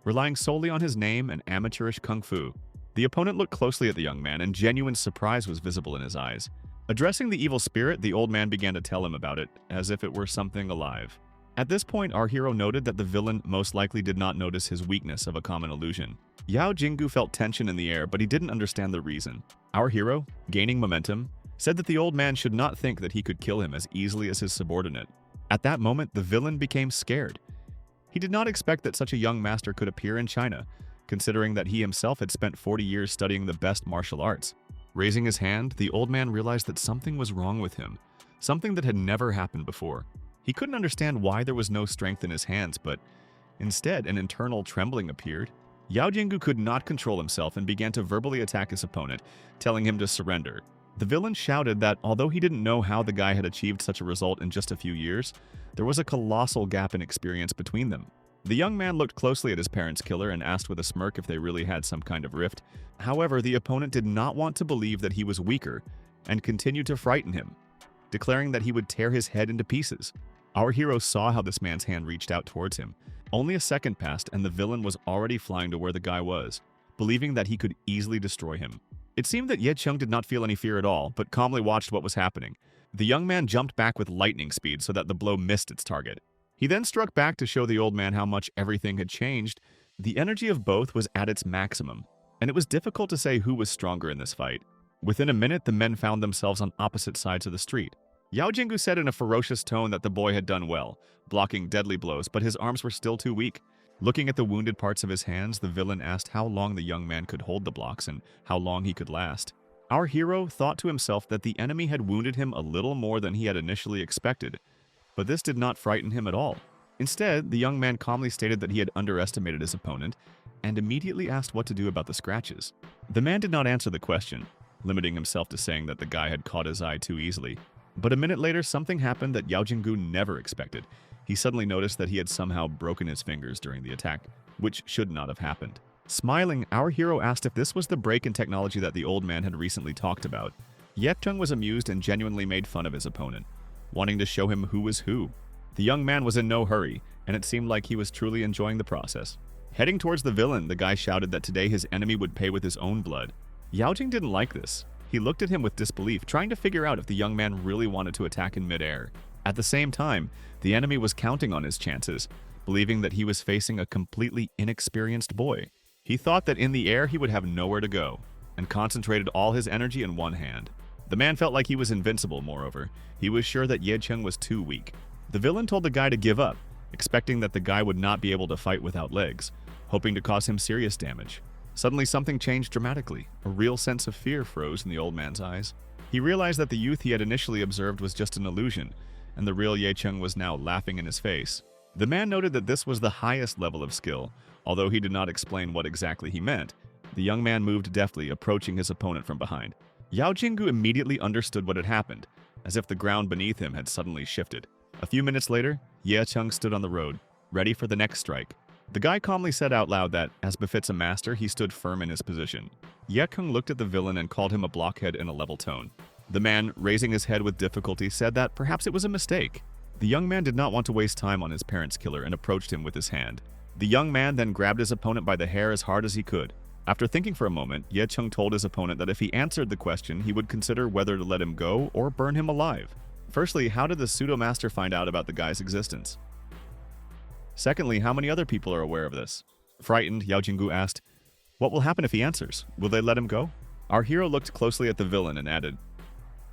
relying solely on his name and amateurish kung fu. The opponent looked closely at the young man, and genuine surprise was visible in his eyes. Addressing the evil spirit, the old man began to tell him about it, as if it were something alive. At this point, our hero noted that the villain most likely did not notice his weakness of a common illusion. Yao Jinggu felt tension in the air, but he didn't understand the reason. Our hero, gaining momentum, said that the old man should not think that he could kill him as easily as his subordinate. At that moment, the villain became scared. He did not expect that such a young master could appear in China, considering that he himself had spent 40 years studying the best martial arts. Raising his hand, the old man realized that something was wrong with him, something that had never happened before. He couldn't understand why there was no strength in his hands, but instead an internal trembling appeared. Yao Jinggu could not control himself and began to verbally attack his opponent, telling him to surrender. The villain shouted that although he didn't know how the guy had achieved such a result in just a few years, there was a colossal gap in experience between them. The young man looked closely at his parents' killer and asked with a smirk if they really had some kind of rift. However, the opponent did not want to believe that he was weaker and continued to frighten him, declaring that he would tear his head into pieces. Our hero saw how this man's hand reached out towards him. Only a second passed and the villain was already flying to where the guy was, believing that he could easily destroy him. It seemed that Ye Chung did not feel any fear at all, but calmly watched what was happening. The young man jumped back with lightning speed so that the blow missed its target. He then struck back to show the old man how much everything had changed. The energy of both was at its maximum, and it was difficult to say who was stronger in this fight. Within a minute, the men found themselves on opposite sides of the street. Yao Jinggu said in a ferocious tone that the boy had done well, blocking deadly blows, but his arms were still too weak. Looking at the wounded parts of his hands, the villain asked how long the young man could hold the blocks and how long he could last. Our hero thought to himself that the enemy had wounded him a little more than he had initially expected, but this did not frighten him at all. Instead, the young man calmly stated that he had underestimated his opponent and immediately asked what to do about the scratches. The man did not answer the question, limiting himself to saying that the guy had caught his eye too easily. But a minute later, something happened that Yao Jinggu never expected. He suddenly noticed that he had somehow broken his fingers during the attack, which should not have happened. Smiling, our hero asked if this was the break in technology that the old man had recently talked about. Ye Chung was amused and genuinely made fun of his opponent, wanting to show him who was who. The young man was in no hurry, and it seemed like he was truly enjoying the process. Heading towards the villain, the guy shouted that today his enemy would pay with his own blood. Yao Jing didn't like this. He looked at him with disbelief, trying to figure out if the young man really wanted to attack in midair. At the same time, the enemy was counting on his chances, believing that he was facing a completely inexperienced boy. He thought that in the air he would have nowhere to go, and concentrated all his energy in one hand. The man felt like he was invincible, moreover. He was sure that Ye Chung was too weak. The villain told the guy to give up, expecting that the guy would not be able to fight without legs, hoping to cause him serious damage. Suddenly something changed dramatically. A real sense of fear froze in the old man's eyes. He realized that the youth he had initially observed was just an illusion, and the real Ye Chung was now laughing in his face. The man noted that this was the highest level of skill, although he did not explain what exactly he meant. The young man moved deftly, approaching his opponent from behind. Yao Jinggu immediately understood what had happened, as if the ground beneath him had suddenly shifted. A few minutes later, Ye Chung stood on the road, ready for the next strike. The guy calmly said out loud that, as befits a master, he stood firm in his position. Ye Kung looked at the villain and called him a blockhead in a level tone. The man, raising his head with difficulty, said that perhaps it was a mistake. The young man did not want to waste time on his parents' killer and approached him with his hand. The young man then grabbed his opponent by the hair as hard as he could. After thinking for a moment, Ye Chung told his opponent that if he answered the question, he would consider whether to let him go or burn him alive. Firstly, how did the pseudo-master find out about the guy's existence? Secondly, how many other people are aware of this? Frightened, Yao Jinggu asked, "What will happen if he answers? Will they let him go?" Our hero looked closely at the villain and added,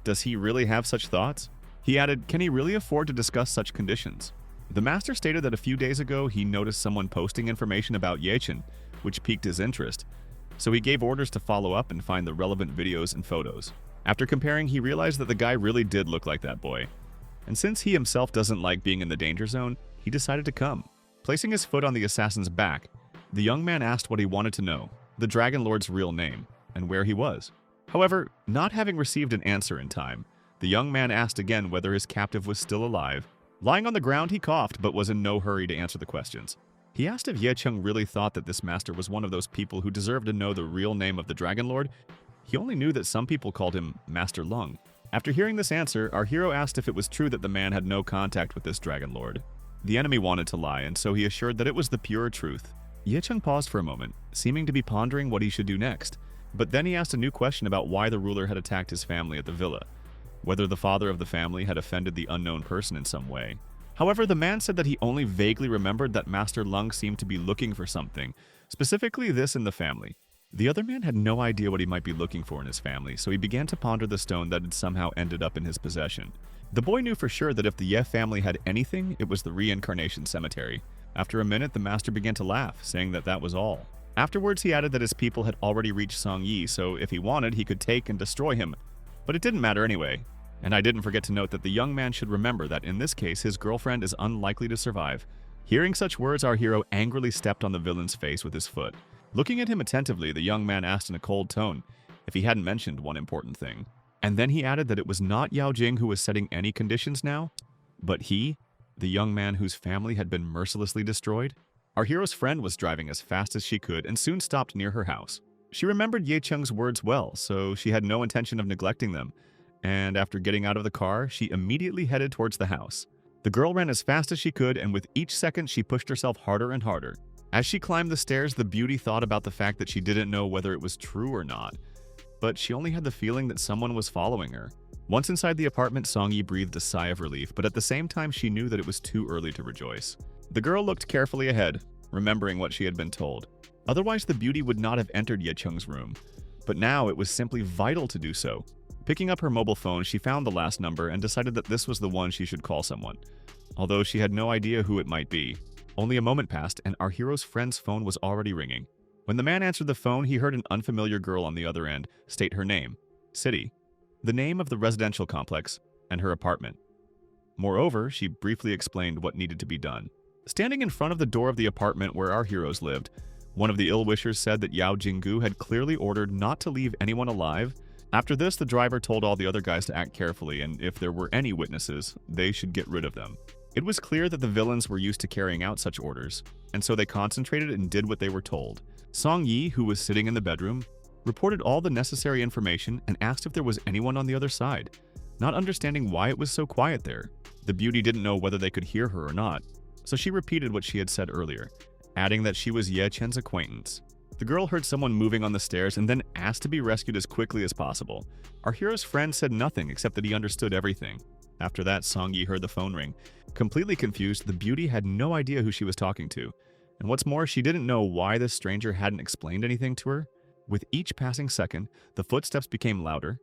"Does he really have such thoughts?" He added, "Can he really afford to discuss such conditions?" The master stated that a few days ago he noticed someone posting information about Yechen, which piqued his interest, so he gave orders to follow up and find the relevant videos and photos. After comparing, he realized that the guy really did look like that boy. And since he himself doesn't like being in the danger zone, he decided to come. Placing his foot on the assassin's back, the young man asked what he wanted to know, the Dragon Lord's real name, and where he was. However, not having received an answer in time, the young man asked again whether his captive was still alive. Lying on the ground, he coughed, but was in no hurry to answer the questions. He asked if Ye Chung really thought that this master was one of those people who deserved to know the real name of the Dragon Lord. He only knew that some people called him Master Lung. After hearing this answer, our hero asked if it was true that the man had no contact with this Dragon Lord. The enemy wanted to lie, and so he assured that it was the pure truth. Ye Chung paused for a moment, seeming to be pondering what he should do next, but then he asked a new question about why the ruler had attacked his family at the villa, whether the father of the family had offended the unknown person in some way. However, the man said that he only vaguely remembered that Master Lung seemed to be looking for something, specifically this in the family. The other man had no idea what he might be looking for in his family, so he began to ponder the stone that had somehow ended up in his possession. The boy knew for sure that if the Ye family had anything, it was the reincarnation cemetery. After a minute, the master began to laugh, saying that that was all. Afterwards, he added that his people had already reached Song Yi, so if he wanted, he could take and destroy him. But it didn't matter anyway. And I didn't forget to note that the young man should remember that in this case, his girlfriend is unlikely to survive. Hearing such words, our hero angrily stepped on the villain's face with his foot. Looking at him attentively, the young man asked in a cold tone if he hadn't mentioned one important thing. And then he added that it was not Yao Jing who was setting any conditions now, but he, the young man whose family had been mercilessly destroyed. Our hero's friend was driving as fast as she could and soon stopped near her house. She remembered Ye Chung's words well, so she had no intention of neglecting them, and after getting out of the car, she immediately headed towards the house. The girl ran as fast as she could, and with each second she pushed herself harder and harder. As she climbed the stairs, the beauty thought about the fact that she didn't know whether it was true or not, but she only had the feeling that someone was following her. Once inside the apartment, Song Yi breathed a sigh of relief, but at the same time she knew that it was too early to rejoice. The girl looked carefully ahead, remembering what she had been told. Otherwise, the beauty would not have entered Ye Chung's room, but now it was simply vital to do so. Picking up her mobile phone, she found the last number and decided that this was the one she should call someone, although she had no idea who it might be. Only a moment passed, and our hero's friend's phone was already ringing. When the man answered the phone, he heard an unfamiliar girl on the other end state her name, city, the name of the residential complex, and her apartment. Moreover, she briefly explained what needed to be done. Standing in front of the door of the apartment where our heroes lived, one of the ill-wishers said that Yao Jinggu had clearly ordered not to leave anyone alive. After this, the driver told all the other guys to act carefully, and if there were any witnesses, they should get rid of them. It was clear that the villains were used to carrying out such orders, and so they concentrated and did what they were told. Song Yi, who was sitting in the bedroom, reported all the necessary information and asked if there was anyone on the other side, not understanding why it was so quiet there. The beauty didn't know whether they could hear her or not, so she repeated what she had said earlier, adding that she was Ye Chen's acquaintance. The girl heard someone moving on the stairs and then asked to be rescued as quickly as possible. Our hero's friend said nothing except that he understood everything. After that, Song Yi heard the phone ring. Completely confused, the beauty had no idea who she was talking to. And what's more, she didn't know why this stranger hadn't explained anything to her. With each passing second, the footsteps became louder.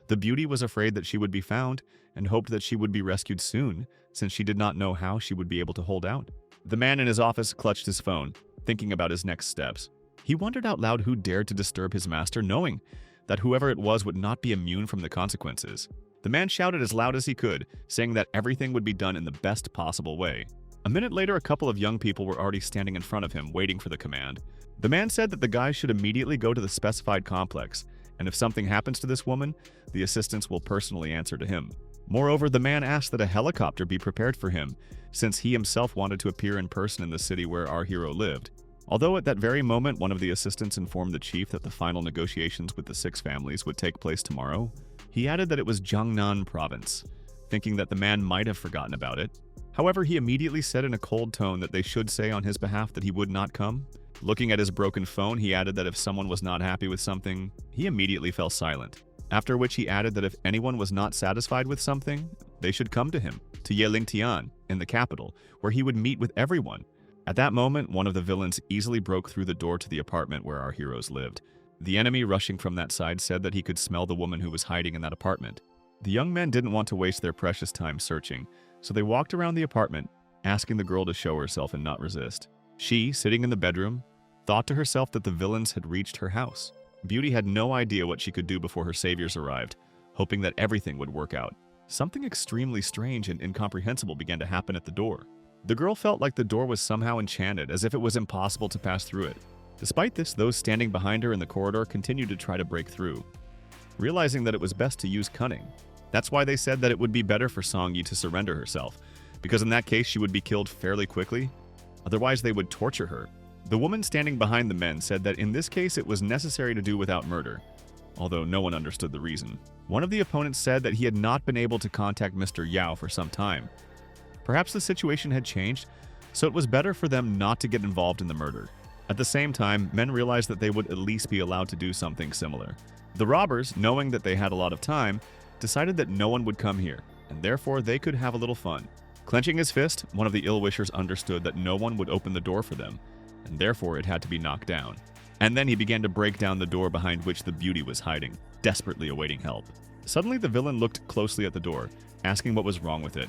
The beauty was afraid that she would be found and hoped that she would be rescued soon, since she did not know how she would be able to hold out. The man in his office clutched his phone, thinking about his next steps. He wondered out loud who dared to disturb his master, knowing that whoever it was would not be immune from the consequences. The man shouted as loud as he could, saying that everything would be done in the best possible way. A minute later, a couple of young people were already standing in front of him, waiting for the command. The man said that the guys should immediately go to the specified complex, and if something happens to this woman, the assistants will personally answer to him. Moreover, the man asked that a helicopter be prepared for him, since he himself wanted to appear in person in the city where our hero lived. Although at that very moment one of the assistants informed the chief that the final negotiations with the 6 families would take place tomorrow, he added that it was Jiangnan province, thinking that the man might have forgotten about it. However, he immediately said in a cold tone that they should say on his behalf that he would not come. Looking at his broken phone, he added that if someone was not happy with something, he immediately fell silent. After which he added that if anyone was not satisfied with something, they should come to him, to Yelingtian, in the capital, where he would meet with everyone. At that moment, one of the villains easily broke through the door to the apartment where our heroes lived. The enemy rushing from that side said that he could smell the woman who was hiding in that apartment. The young men didn't want to waste their precious time searching, so they walked around the apartment, asking the girl to show herself and not resist. She, sitting in the bedroom, thought to herself that the villains had reached her house. Beauty had no idea what she could do before her saviors arrived, hoping that everything would work out. Something extremely strange and incomprehensible began to happen at the door. The girl felt like the door was somehow enchanted, as if it was impossible to pass through it. Despite this, those standing behind her in the corridor continued to try to break through, realizing that it was best to use cunning. That's why they said that it would be better for Song-yi to surrender herself, because in that case she would be killed fairly quickly. Otherwise, they would torture her. The woman standing behind the men said that in this case it was necessary to do without murder, although no one understood the reason. One of the opponents said that he had not been able to contact Mr. Yao for some time. Perhaps the situation had changed, so it was better for them not to get involved in the murder. At the same time, men realized that they would at least be allowed to do something similar. The robbers, knowing that they had a lot of time, decided that no one would come here, and therefore they could have a little fun. Clenching his fist, one of the ill-wishers understood that no one would open the door for them, and therefore it had to be knocked down. And then he began to break down the door behind which the beauty was hiding, desperately awaiting help. Suddenly the villain looked closely at the door, asking what was wrong with it,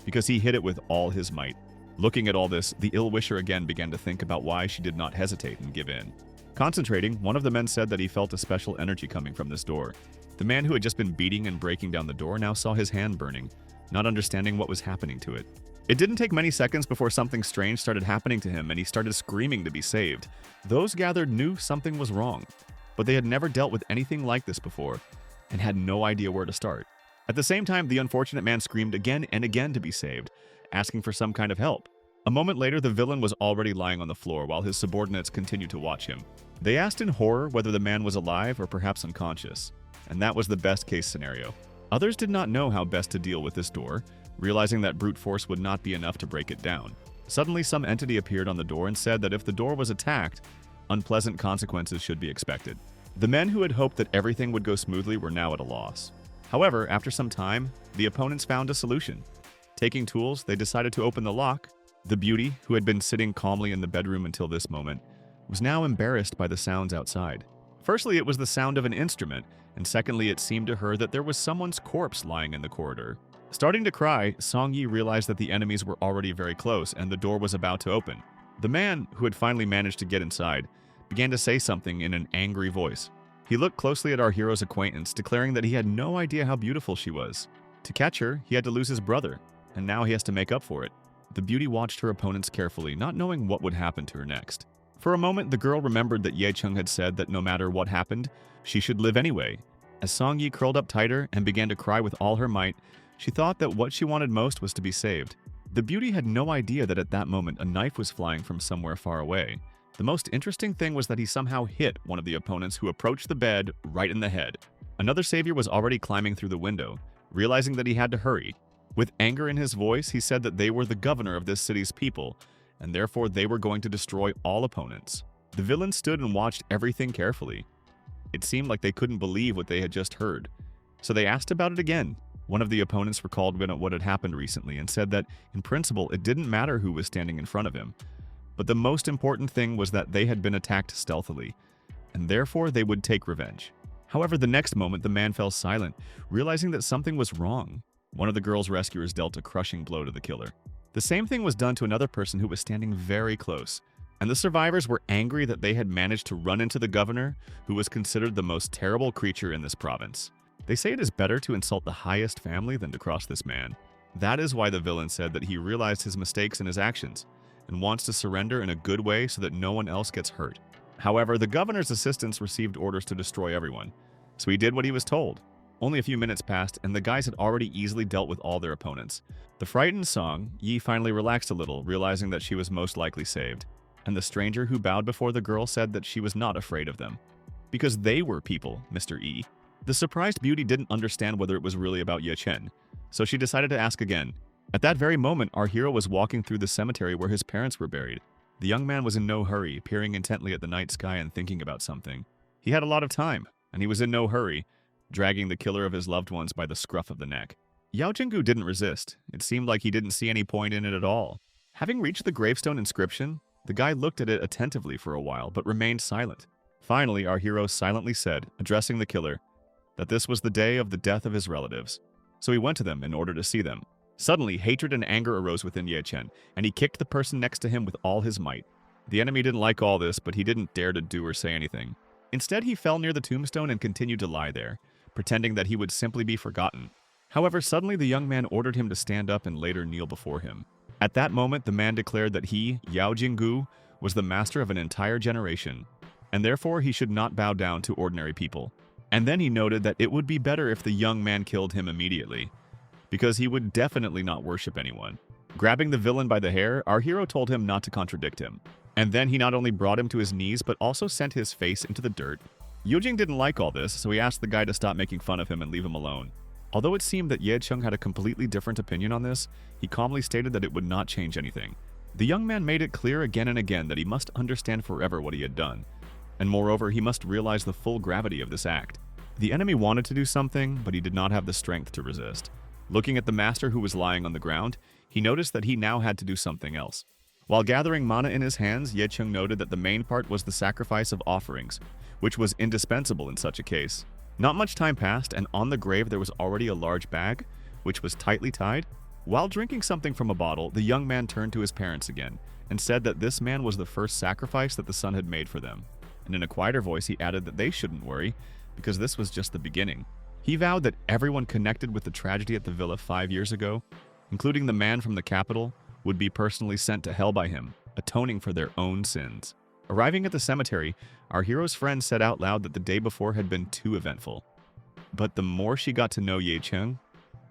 because he hit it with all his might. Looking at all this, the ill-wisher again began to think about why she did not hesitate and give in. Concentrating, one of the men said that he felt a special energy coming from this door. The man who had just been beating and breaking down the door now saw his hand burning, not understanding what was happening to it. It didn't take many seconds before something strange started happening to him and he started screaming to be saved. Those gathered knew something was wrong, but they had never dealt with anything like this before and had no idea where to start. At the same time, the unfortunate man screamed again and again to be saved, asking for some kind of help. A moment later, the villain was already lying on the floor while his subordinates continued to watch him. They asked in horror whether the man was alive or perhaps unconscious, and that was the best case scenario. Others did not know how best to deal with this door, realizing that brute force would not be enough to break it down. Suddenly, some entity appeared on the door and said that if the door was attacked, unpleasant consequences should be expected. The men who had hoped that everything would go smoothly were now at a loss. However, after some time, the opponents found a solution. Taking tools, they decided to open the lock. The beauty, who had been sitting calmly in the bedroom until this moment, was now embarrassed by the sounds outside. Firstly, it was the sound of an instrument, and secondly, it seemed to her that there was someone's corpse lying in the corridor. Starting to cry, Song-yi realized that the enemies were already very close and the door was about to open. The man, who had finally managed to get inside, began to say something in an angry voice. He looked closely at our hero's acquaintance, declaring that he had no idea how beautiful she was. To catch her, he had to lose his brother, and now he has to make up for it. The beauty watched her opponents carefully, not knowing what would happen to her next. For a moment, the girl remembered that Ye Chung had said that no matter what happened, she should live anyway. As Song-yi curled up tighter and began to cry with all her might, she thought that what she wanted most was to be saved. The beauty had no idea that at that moment a knife was flying from somewhere far away. The most interesting thing was that he somehow hit one of the opponents who approached the bed right in the head. Another savior was already climbing through the window, realizing that he had to hurry. With anger in his voice, he said that they were the governor of this city's people, and therefore they were going to destroy all opponents. The villain stood and watched everything carefully. It seemed like they couldn't believe what they had just heard, so they asked about it again. One of the opponents recalled what had happened recently and said that, in principle, it didn't matter who was standing in front of him. But the most important thing was that they had been attacked stealthily, and therefore they would take revenge. However, the next moment the man fell silent, realizing that something was wrong. One of the girl's rescuers dealt a crushing blow to the killer. The same thing was done to another person who was standing very close, and the survivors were angry that they had managed to run into the governor, who was considered the most terrible creature in this province. They say it is better to insult the highest family than to cross this man. That is why the villain said that he realized his mistakes and his actions, and wants to surrender in a good way so that no one else gets hurt. However, the governor's assistants received orders to destroy everyone, so he did what he was told. Only a few minutes passed, and the guys had already easily dealt with all their opponents. The frightened Song Yi finally relaxed a little, realizing that she was most likely saved. And the stranger who bowed before the girl said that she was not afraid of them. Because they were people, Mr. E. The surprised beauty didn't understand whether it was really about Ye Chen, so she decided to ask again. At that very moment, our hero was walking through the cemetery where his parents were buried. The young man was in no hurry, peering intently at the night sky and thinking about something. He had a lot of time, and he was in no hurry, dragging the killer of his loved ones by the scruff of the neck. Yao Jinggu didn't resist. It seemed like he didn't see any point in it at all. Having reached the gravestone inscription, the guy looked at it attentively for a while, but remained silent. Finally, our hero silently said, addressing the killer, that this was the day of the death of his relatives. So he went to them in order to see them. Suddenly, hatred and anger arose within Ye Chen, and he kicked the person next to him with all his might. The enemy didn't like all this, but he didn't dare to do or say anything. Instead, he fell near the tombstone and continued to lie there, pretending that he would simply be forgotten. However, suddenly the young man ordered him to stand up and later kneel before him. At that moment, the man declared that he, Yao Jinggu, was the master of an entire generation, and therefore he should not bow down to ordinary people. And then he noted that it would be better if the young man killed him immediately, because he would definitely not worship anyone. Grabbing the villain by the hair, our hero told him not to contradict him. And then he not only brought him to his knees, but also sent his face into the dirt. Yujing didn't like all this, so he asked the guy to stop making fun of him and leave him alone. Although it seemed that Ye Cheng had a completely different opinion on this, he calmly stated that it would not change anything. The young man made it clear again and again that he must understand forever what he had done, and moreover, he must realize the full gravity of this act. The enemy wanted to do something, but he did not have the strength to resist. Looking at the master who was lying on the ground, he noticed that he now had to do something else. While gathering mana in his hands, Ye Cheng noted that the main part was the sacrifice of offerings, which was indispensable in such a case. Not much time passed, and on the grave there was already a large bag, which was tightly tied. While drinking something from a bottle, the young man turned to his parents again, and said that this man was the first sacrifice that the son had made for them. And in a quieter voice he added that they shouldn't worry, because this was just the beginning. He vowed that everyone connected with the tragedy at the villa 5 years ago, including the man from the capital, would be personally sent to hell by him, atoning for their own sins. Arriving at the cemetery, our hero's friend said out loud that the day before had been too eventful. But the more she got to know Ye Cheng,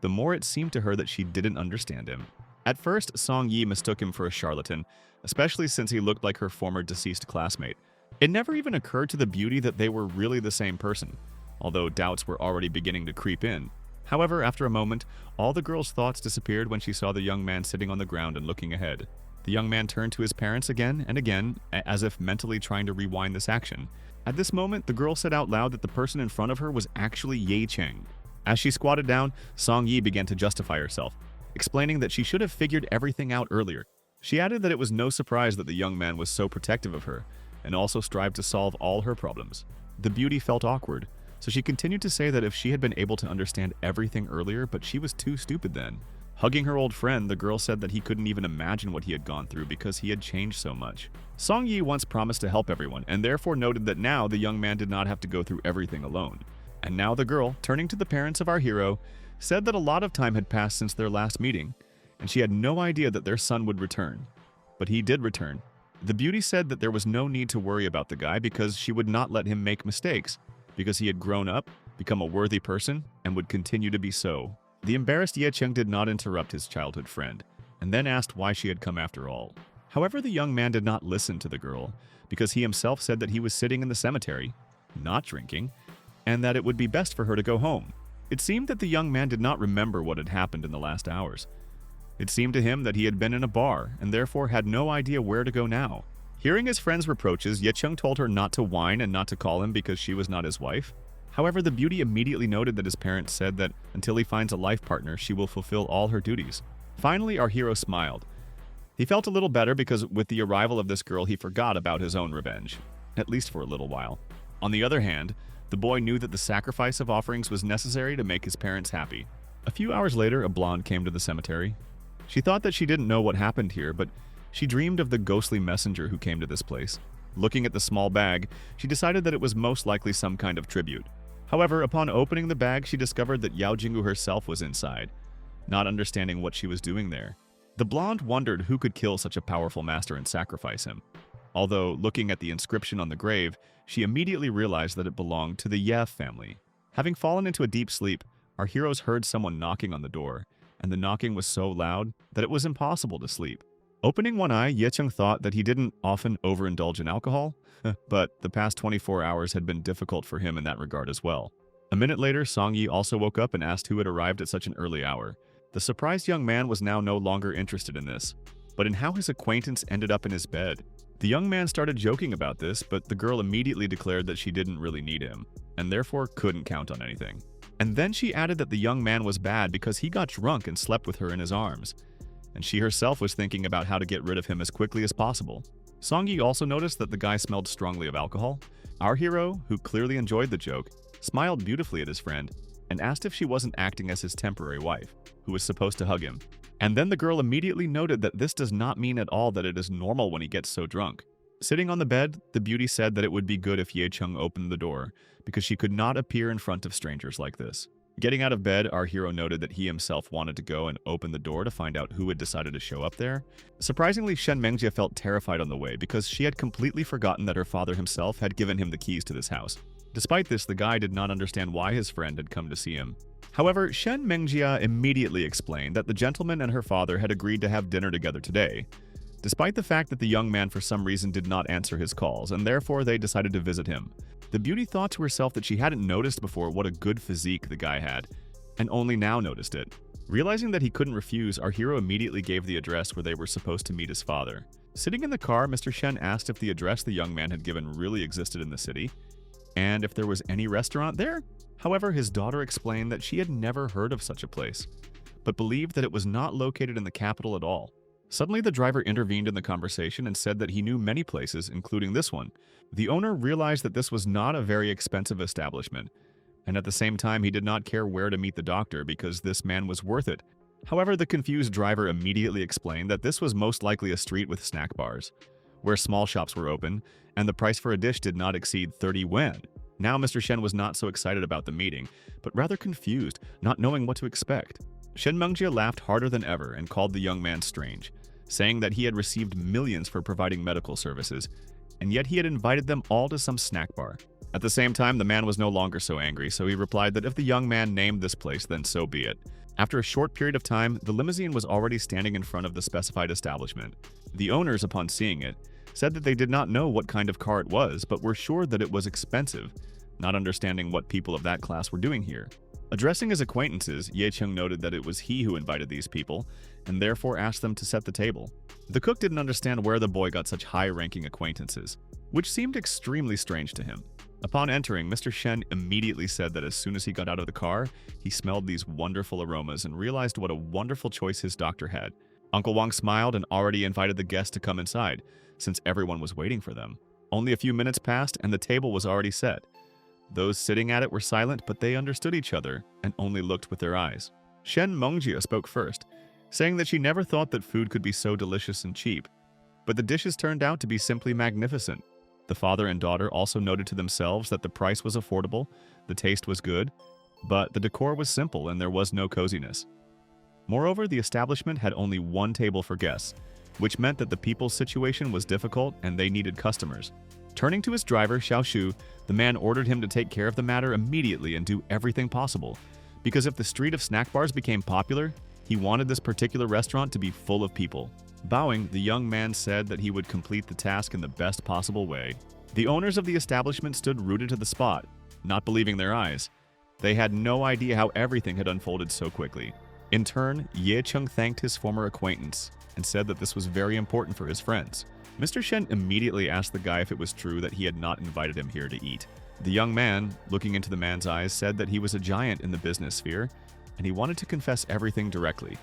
the more it seemed to her that she didn't understand him. At first, Song Yi mistook him for a charlatan, especially since he looked like her former deceased classmate. It never even occurred to the beauty that they were really the same person, although doubts were already beginning to creep in. However, after a moment, all the girl's thoughts disappeared when she saw the young man sitting on the ground and looking ahead. The young man turned to his parents again and again, as if mentally trying to rewind this action. At this moment, the girl said out loud that the person in front of her was actually Ye Cheng. As she squatted down, Song Yi began to justify herself, explaining that she should have figured everything out earlier. She added that it was no surprise that the young man was so protective of her, and also strived to solve all her problems. The beauty felt awkward, so she continued to say that if she had been able to understand everything earlier, but she was too stupid then. Hugging her old friend, the girl said that he couldn't even imagine what he had gone through because he had changed so much. Song Yi once promised to help everyone, and therefore noted that now the young man did not have to go through everything alone. And now the girl, turning to the parents of our hero, said that a lot of time had passed since their last meeting, and she had no idea that their son would return. But he did return. The beauty said that there was no need to worry about the guy because she would not let him make mistakes, because he had grown up, become a worthy person, and would continue to be so. The embarrassed Ye Cheng did not interrupt his childhood friend, and then asked why she had come after all. However, the young man did not listen to the girl, because he himself said that he was sitting in the cemetery, not drinking, and that it would be best for her to go home. It seemed that the young man did not remember what had happened in the last hours. It seemed to him that he had been in a bar, and therefore had no idea where to go now. Hearing his friend's reproaches, Ye Cheng told her not to whine and not to call him because she was not his wife. However, the beauty immediately noted that his parents said that until he finds a life partner, she will fulfill all her duties. Finally, our hero smiled. He felt a little better because with the arrival of this girl, he forgot about his own revenge, at least for a little while. On the other hand, the boy knew that the sacrifice of offerings was necessary to make his parents happy. A few hours later, a blonde came to the cemetery. She thought that she didn't know what happened here, but she dreamed of the ghostly messenger who came to this place. Looking at the small bag, she decided that it was most likely some kind of tribute. However, upon opening the bag, she discovered that Yao Jinggu herself was inside, not understanding what she was doing there. The blonde wondered who could kill such a powerful master and sacrifice him. Although, looking at the inscription on the grave, she immediately realized that it belonged to the Ye family. Having fallen into a deep sleep, our heroes heard someone knocking on the door, and the knocking was so loud that it was impossible to sleep. Opening one eye, Ye Chung thought that he didn't often overindulge in alcohol, but the past 24 hours had been difficult for him in that regard as well. A minute later, Song Yi also woke up and asked who had arrived at such an early hour. The surprised young man was now no longer interested in this, but in how his acquaintance ended up in his bed. The young man started joking about this, but the girl immediately declared that she didn't really need him, and therefore couldn't count on anything. And then she added that the young man was bad because he got drunk and slept with her in his arms, and she herself was thinking about how to get rid of him as quickly as possible. Song Yi also noticed that the guy smelled strongly of alcohol. Our hero, who clearly enjoyed the joke, smiled beautifully at his friend and asked if she wasn't acting as his temporary wife, who was supposed to hug him. And then the girl immediately noted that this does not mean at all that it is normal when he gets so drunk. Sitting on the bed, the beauty said that it would be good if Ye Chung opened the door, because she could not appear in front of strangers like this. Getting out of bed, our hero noted that he himself wanted to go and open the door to find out who had decided to show up there. Surprisingly, Shen Mengjie felt terrified on the way because she had completely forgotten that her father himself had given him the keys to this house. Despite this, the guy did not understand why his friend had come to see him. However, Shen Mengjie immediately explained that the gentleman and her father had agreed to have dinner together today, despite the fact that the young man for some reason did not answer his calls, and therefore they decided to visit him. The beauty thought to herself that she hadn't noticed before what a good physique the guy had, and only now noticed it. Realizing that he couldn't refuse, our hero immediately gave the address where they were supposed to meet his father. Sitting in the car, Mr. Shen asked if the address the young man had given really existed in the city, and if there was any restaurant there. However, his daughter explained that she had never heard of such a place, but believed that it was not located in the capital at all. Suddenly, the driver intervened in the conversation and said that he knew many places, including this one. The owner realized that this was not a very expensive establishment, and at the same time, he did not care where to meet the doctor because this man was worth it. However, the confused driver immediately explained that this was most likely a street with snack bars, where small shops were open, and the price for a dish did not exceed 30 yuan. Now Mr. Shen was not so excited about the meeting, but rather confused, not knowing what to expect. Shen Mengjie laughed harder than ever and called the young man strange, saying that he had received millions for providing medical services, and yet he had invited them all to some snack bar. At the same time, the man was no longer so angry, so he replied that if the young man named this place, then so be it. After a short period of time, the limousine was already standing in front of the specified establishment. The owners, upon seeing it, said that they did not know what kind of car it was, but were sure that it was expensive, not understanding what people of that class were doing here. Addressing his acquaintances, Ye Chung noted that it was he who invited these people, and therefore asked them to set the table. The cook didn't understand where the boy got such high-ranking acquaintances, which seemed extremely strange to him. Upon entering, Mr. Shen immediately said that as soon as he got out of the car, he smelled these wonderful aromas and realized what a wonderful choice his doctor had. Uncle Wang smiled and already invited the guests to come inside, since everyone was waiting for them. Only a few minutes passed and the table was already set. Those sitting at it were silent, but they understood each other and only looked with their eyes. Shen Mengjie spoke first, saying that she never thought that food could be so delicious and cheap, but the dishes turned out to be simply magnificent. The father and daughter also noted to themselves that the price was affordable, the taste was good, but the decor was simple and there was no coziness. Moreover, the establishment had only one table for guests, which meant that the people's situation was difficult and they needed customers. Turning to his driver, Xiao Shu, the man ordered him to take care of the matter immediately and do everything possible, because if the street of snack bars became popular, he wanted this particular restaurant to be full of people. Bowing, the young man said that he would complete the task in the best possible way. The owners of the establishment stood rooted to the spot, not believing their eyes. They had no idea how everything had unfolded so quickly. In turn, Ye Chung thanked his former acquaintance and said that this was very important for his friends. Mr. Shen immediately asked the guy if it was true that he had not invited him here to eat. The young man, looking into the man's eyes, said that he was a giant in the business sphere, and he wanted to confess everything directly,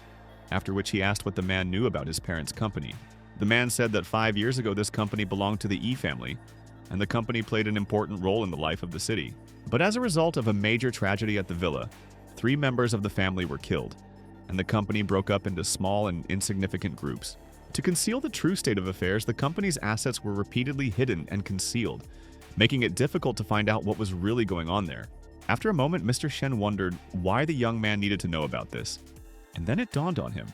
after which he asked what the man knew about his parents' company. The man said that 5 years ago this company belonged to the Yi family, and the company played an important role in the life of the city. But as a result of a major tragedy at the villa, 3 members of the family were killed, and the company broke up into small and insignificant groups. To conceal the true state of affairs, the company's assets were repeatedly hidden and concealed, making it difficult to find out what was really going on there. After a moment, Mr. Shen wondered why the young man needed to know about this, and then it dawned on him.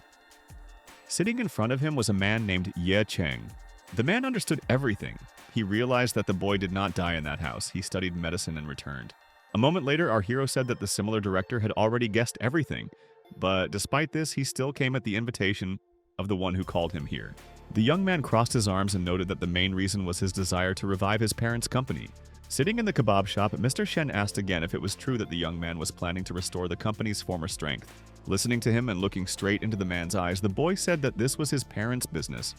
Sitting in front of him was a man named Ye Cheng. The man understood everything. He realized that the boy did not die in that house. He studied medicine and returned. A moment later, our hero said that the similar director had already guessed everything, but despite this, he still came at the invitation of the one who called him here. The young man crossed his arms and noted that the main reason was his desire to revive his parents' company. Sitting in the kebab shop, Mr. Shen asked again if it was true that the young man was planning to restore the company's former strength. Listening to him and looking straight into the man's eyes, the boy said that this was his parents' business,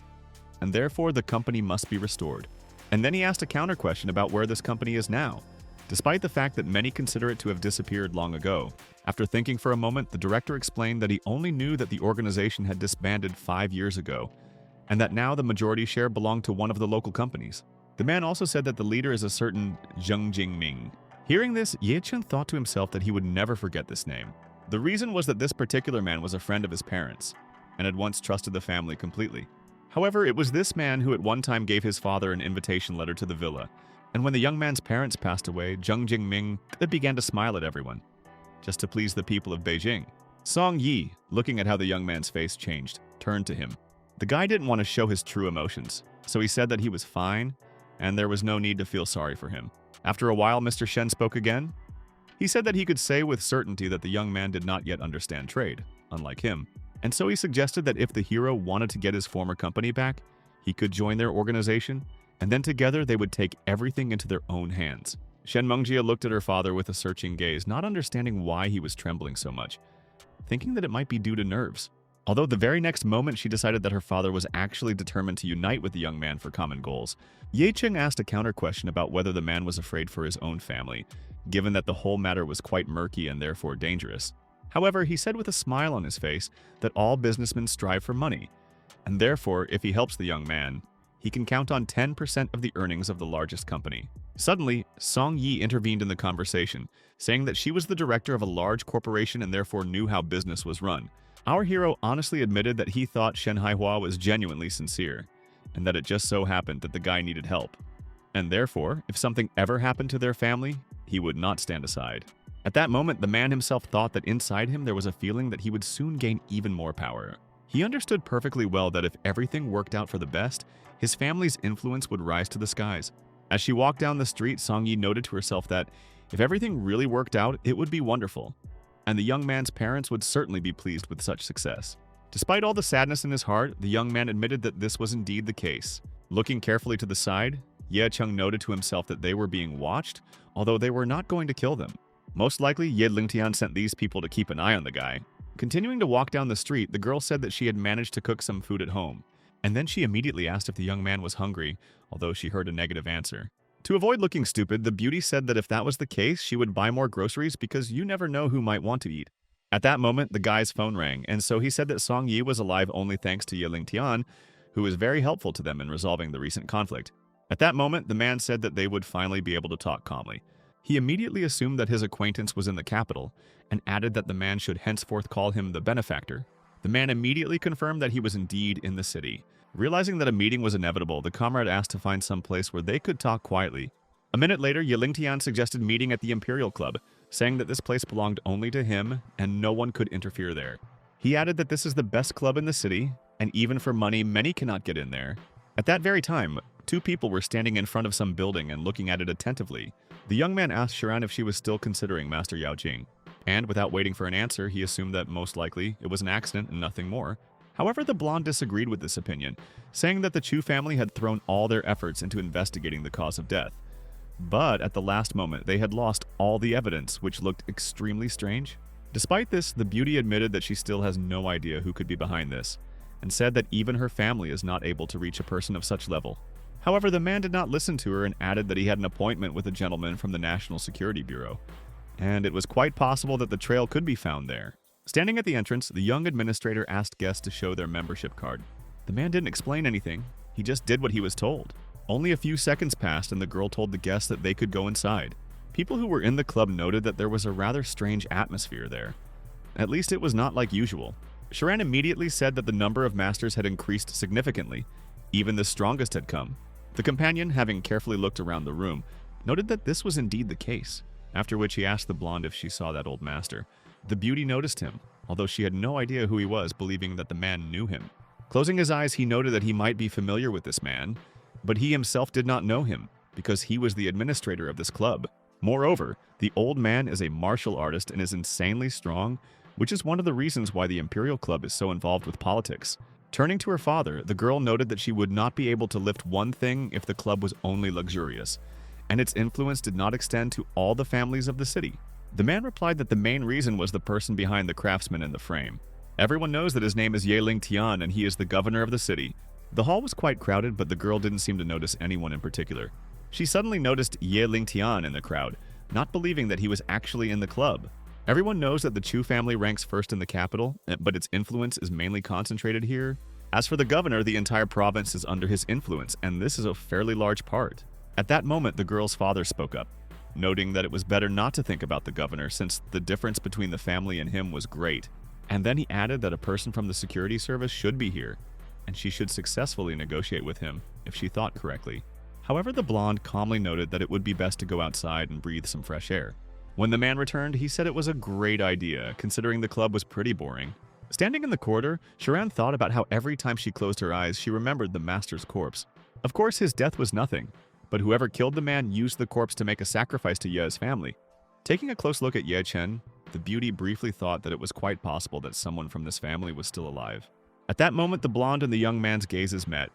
and therefore the company must be restored. And then he asked a counter question about where this company is now, despite the fact that many consider it to have disappeared long ago. After thinking for a moment, the director explained that he only knew that the organization had disbanded 5 years ago, and that now the majority share belonged to one of the local companies. The man also said that the leader is a certain Zheng Jingming. Hearing this, Ye Chen thought to himself that he would never forget this name. The reason was that this particular man was a friend of his parents, and had once trusted the family completely. However, it was this man who at one time gave his father an invitation letter to the villa, and when the young man's parents passed away, Zheng Jingming began to smile at everyone, just to please the people of Beijing. Song Yi, looking at how the young man's face changed, turned to him. The guy didn't want to show his true emotions, so he said that he was fine, and there was no need to feel sorry for him. After a while, Mr. Shen spoke again. He said that he could say with certainty that the young man did not yet understand trade, unlike him, and so he suggested that if the hero wanted to get his former company back, he could join their organization, and then together they would take everything into their own hands. Shen Mengjie looked at her father with a searching gaze, not understanding why he was trembling so much, thinking that it might be due to nerves. Although the very next moment she decided that her father was actually determined to unite with the young man for common goals. Ye Cheng asked a counter question about whether the man was afraid for his own family, given that the whole matter was quite murky and therefore dangerous. However, he said with a smile on his face that all businessmen strive for money, and therefore, if he helps the young man, he can count on 10% of the earnings of the largest company. Suddenly, Song Yi intervened in the conversation, saying that she was the director of a large corporation and therefore knew how business was run. Our hero honestly admitted that he thought Shen Haihua was genuinely sincere, and that it just so happened that the guy needed help. And therefore, if something ever happened to their family, he would not stand aside. At that moment, the man himself thought that inside him there was a feeling that he would soon gain even more power. He understood perfectly well that if everything worked out for the best, his family's influence would rise to the skies. As she walked down the street, Song Yi noted to herself that if everything really worked out, it would be wonderful, and the young man's parents would certainly be pleased with such success. Despite all the sadness in his heart, the young man admitted that this was indeed the case. Looking carefully to the side, Ye Cheng noted to himself that they were being watched, although they were not going to kill them. Most likely, Ye Lingtian sent these people to keep an eye on the guy. Continuing to walk down the street, the girl said that she had managed to cook some food at home, and then she immediately asked if the young man was hungry, although she heard a negative answer. To avoid looking stupid, the beauty said that if that was the case, she would buy more groceries because you never know who might want to eat. At that moment, the guy's phone rang, and so he said that Song Yi was alive only thanks to Ye Lingtian, who was very helpful to them in resolving the recent conflict. At that moment, the man said that they would finally be able to talk calmly. He immediately assumed that his acquaintance was in the capital, and added that the man should henceforth call him the benefactor. The man immediately confirmed that he was indeed in the city. Realizing that a meeting was inevitable, the comrade asked to find some place where they could talk quietly. A minute later, Ye Lingtian suggested meeting at the Imperial Club, saying that this place belonged only to him and no one could interfere there. He added that this is the best club in the city, and even for money, many cannot get in there. At that very time, two people were standing in front of some building and looking at it attentively. The young man asked Sharan if she was still considering Master Yao Jing, and without waiting for an answer, he assumed that most likely it was an accident and nothing more. However, the blonde disagreed with this opinion, saying that the Chu family had thrown all their efforts into investigating the cause of death. But at the last moment, they had lost all the evidence, which looked extremely strange. Despite this, the beauty admitted that she still has no idea who could be behind this, and said that even her family is not able to reach a person of such level. However, the man did not listen to her and added that he had an appointment with a gentleman from the National Security Bureau, and it was quite possible that the trail could be found there. Standing at the entrance, the young administrator asked guests to show their membership card. The man didn't explain anything, he just did what he was told. Only a few seconds passed and the girl told the guests that they could go inside. People who were in the club noted that there was a rather strange atmosphere there. At least it was not like usual. Sharan immediately said that the number of masters had increased significantly. Even the strongest had come. The companion, having carefully looked around the room, noted that this was indeed the case, after which he asked the blonde if she saw that old master. The beauty noticed him, although she had no idea who he was, believing that the man knew him. Closing his eyes, he noted that he might be familiar with this man, but he himself did not know him, because he was the administrator of this club. Moreover, the old man is a martial artist and is insanely strong, which is one of the reasons why the Imperial Club is so involved with politics. Turning to her father, the girl noted that she would not be able to lift one thing if the club was only luxurious, and its influence did not extend to all the families of the city. The man replied that the main reason was the person behind the craftsman in the frame. Everyone knows that his name is Ye Ling Tian and he is the governor of the city. The hall was quite crowded, but the girl didn't seem to notice anyone in particular. She suddenly noticed Ye Ling Tian in the crowd, not believing that he was actually in the club. Everyone knows that the Chu family ranks first in the capital, but its influence is mainly concentrated here. As for the governor, the entire province is under his influence, and this is a fairly large part. At that moment, the girl's father spoke up, noting that it was better not to think about the governor since the difference between the family and him was great. And then he added that a person from the security service should be here, and she should successfully negotiate with him if she thought correctly. However, the blonde calmly noted that it would be best to go outside and breathe some fresh air. When the man returned, he said it was a great idea, considering the club was pretty boring. Standing in the corridor, Sharan thought about how every time she closed her eyes, she remembered the master's corpse. Of course, his death was nothing, but whoever killed the man used the corpse to make a sacrifice to Ye's family. Taking a close look at Ye Chen, the beauty briefly thought that it was quite possible that someone from this family was still alive. At that moment, the blonde and the young man's gazes met,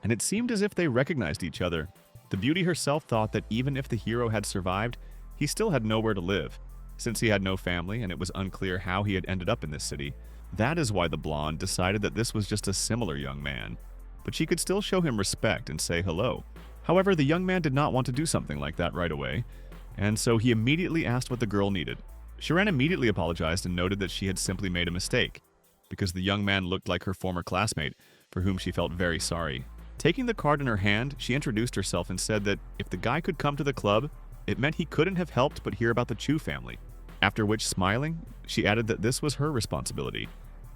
and it seemed as if they recognized each other. The beauty herself thought that even if the hero had survived, he still had nowhere to live, since he had no family and it was unclear how he had ended up in this city. That is why the blonde decided that this was just a similar young man, but she could still show him respect and say hello. However, the young man did not want to do something like that right away, and so he immediately asked what the girl needed. Sharan immediately apologized and noted that she had simply made a mistake, because the young man looked like her former classmate, for whom she felt very sorry. Taking the card in her hand, she introduced herself and said that if the guy could come to the club, it meant he couldn't have helped but hear about the Chu family. After which, smiling, she added that this was her responsibility,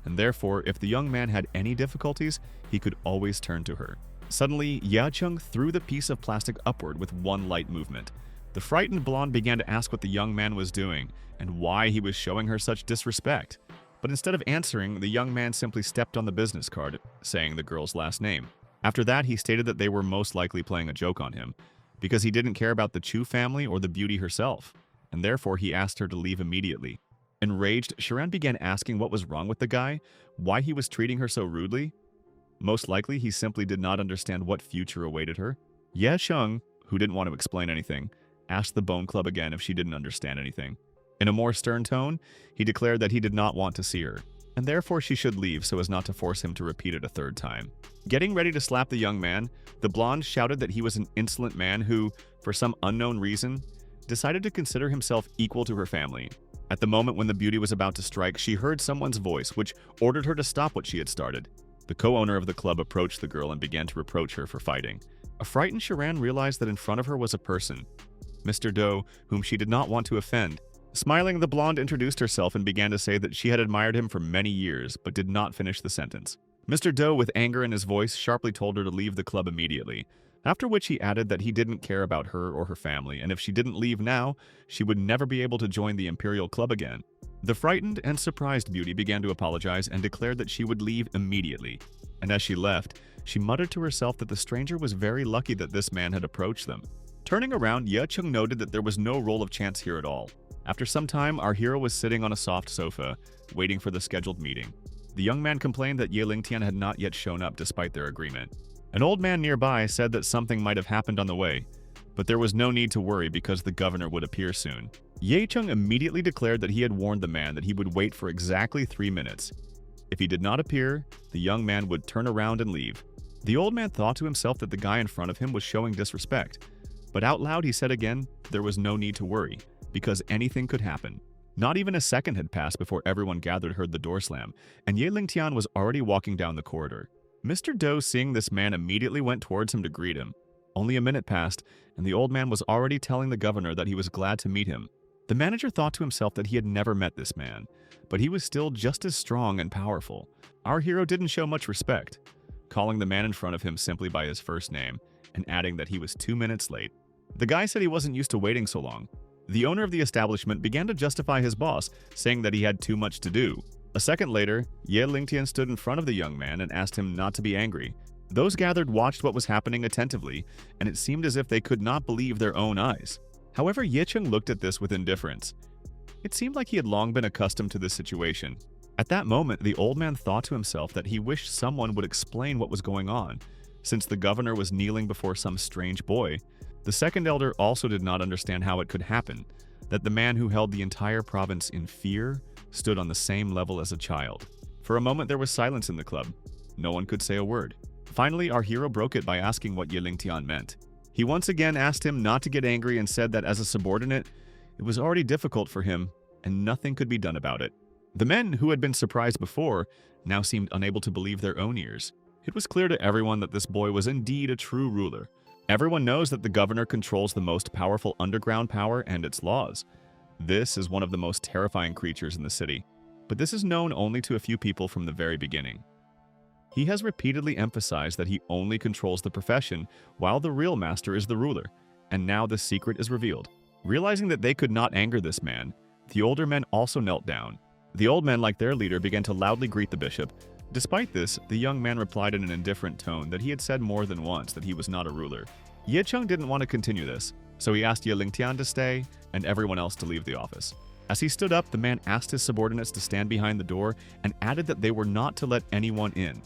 and therefore, if the young man had any difficulties, he could always turn to her. Suddenly, Yacheng threw the piece of plastic upward with one light movement. The frightened blonde began to ask what the young man was doing and why he was showing her such disrespect. But instead of answering, the young man simply stepped on the business card, saying the girl's last name. After that, he stated that they were most likely playing a joke on him, because he didn't care about the Chu family or the beauty herself, and therefore he asked her to leave immediately. Enraged, Sharan began asking what was wrong with the guy, why he was treating her so rudely. Most likely, he simply did not understand what future awaited her. Ye Sheng, who didn't want to explain anything, asked the Bone Club again if she didn't understand anything. In a more stern tone, he declared that he did not want to see her, and therefore she should leave so as not to force him to repeat it a third time. Getting ready to slap the young man, the blonde shouted that he was an insolent man who, for some unknown reason, decided to consider himself equal to her family. At the moment when the beauty was about to strike, she heard someone's voice, which ordered her to stop what she had started. The co-owner of the club approached the girl and began to reproach her for fighting. A frightened Sharan realized that in front of her was a person, Mr. Doe, whom she did not want to offend. Smiling, the blonde introduced herself and began to say that she had admired him for many years, but did not finish the sentence. Mr. Doe, with anger in his voice, sharply told her to leave the club immediately, after which he added that he didn't care about her or her family, and if she didn't leave now, she would never be able to join the Imperial Club again. The frightened and surprised beauty began to apologize and declared that she would leave immediately, and as she left, she muttered to herself that the stranger was very lucky that this man had approached them. Turning around, Ye Chung noted that there was no roll of chance here at all. After some time, our hero was sitting on a soft sofa, waiting for the scheduled meeting. The young man complained that Ye Lingtian had not yet shown up despite their agreement. An old man nearby said that something might have happened on the way, but there was no need to worry because the governor would appear soon. Ye Chung immediately declared that he had warned the man that he would wait for exactly 3 minutes. If he did not appear, the young man would turn around and leave. The old man thought to himself that the guy in front of him was showing disrespect, but out loud he said again there was no need to worry, because anything could happen. Not even a second had passed before everyone gathered heard the door slam, and Ye Lingtian was already walking down the corridor. Mr. Doe, seeing this man, immediately went towards him to greet him. Only a minute passed, and the old man was already telling the governor that he was glad to meet him. The manager thought to himself that he had never met this man, but he was still just as strong and powerful. Our hero didn't show much respect, calling the man in front of him simply by his first name, and adding that he was 2 minutes late. The guy said he wasn't used to waiting so long. The owner of the establishment began to justify his boss, saying that he had too much to do. A second later, Ye Lingtian stood in front of the young man and asked him not to be angry. Those gathered watched what was happening attentively, and it seemed as if they could not believe their own eyes. However, Ye Chung looked at this with indifference. It seemed like he had long been accustomed to this situation. At that moment, the old man thought to himself that he wished someone would explain what was going on, since the governor was kneeling before some strange boy. The second elder also did not understand how it could happen, that the man who held the entire province in fear stood on the same level as a child. For a moment there was silence in the club. No one could say a word. Finally, our hero broke it by asking what Ye Lingtian meant. He once again asked him not to get angry and said that as a subordinate, it was already difficult for him and nothing could be done about it. The men, who had been surprised before, now seemed unable to believe their own ears. It was clear to everyone that this boy was indeed a true ruler. Everyone knows that the governor controls the most powerful underground power and its laws. This is one of the most terrifying creatures in the city, but this is known only to a few people from the very beginning. He has repeatedly emphasized that he only controls the profession, while the real master is the ruler, and now the secret is revealed. Realizing that they could not anger this man, the older men also knelt down. The old men, like their leader, began to loudly greet the bishop. Despite this, the young man replied in an indifferent tone that he had said more than once that he was not a ruler. Ye Chung didn't want to continue this, so he asked Ye Lingtian to stay and everyone else to leave the office. As he stood up, the man asked his subordinates to stand behind the door and added that they were not to let anyone in.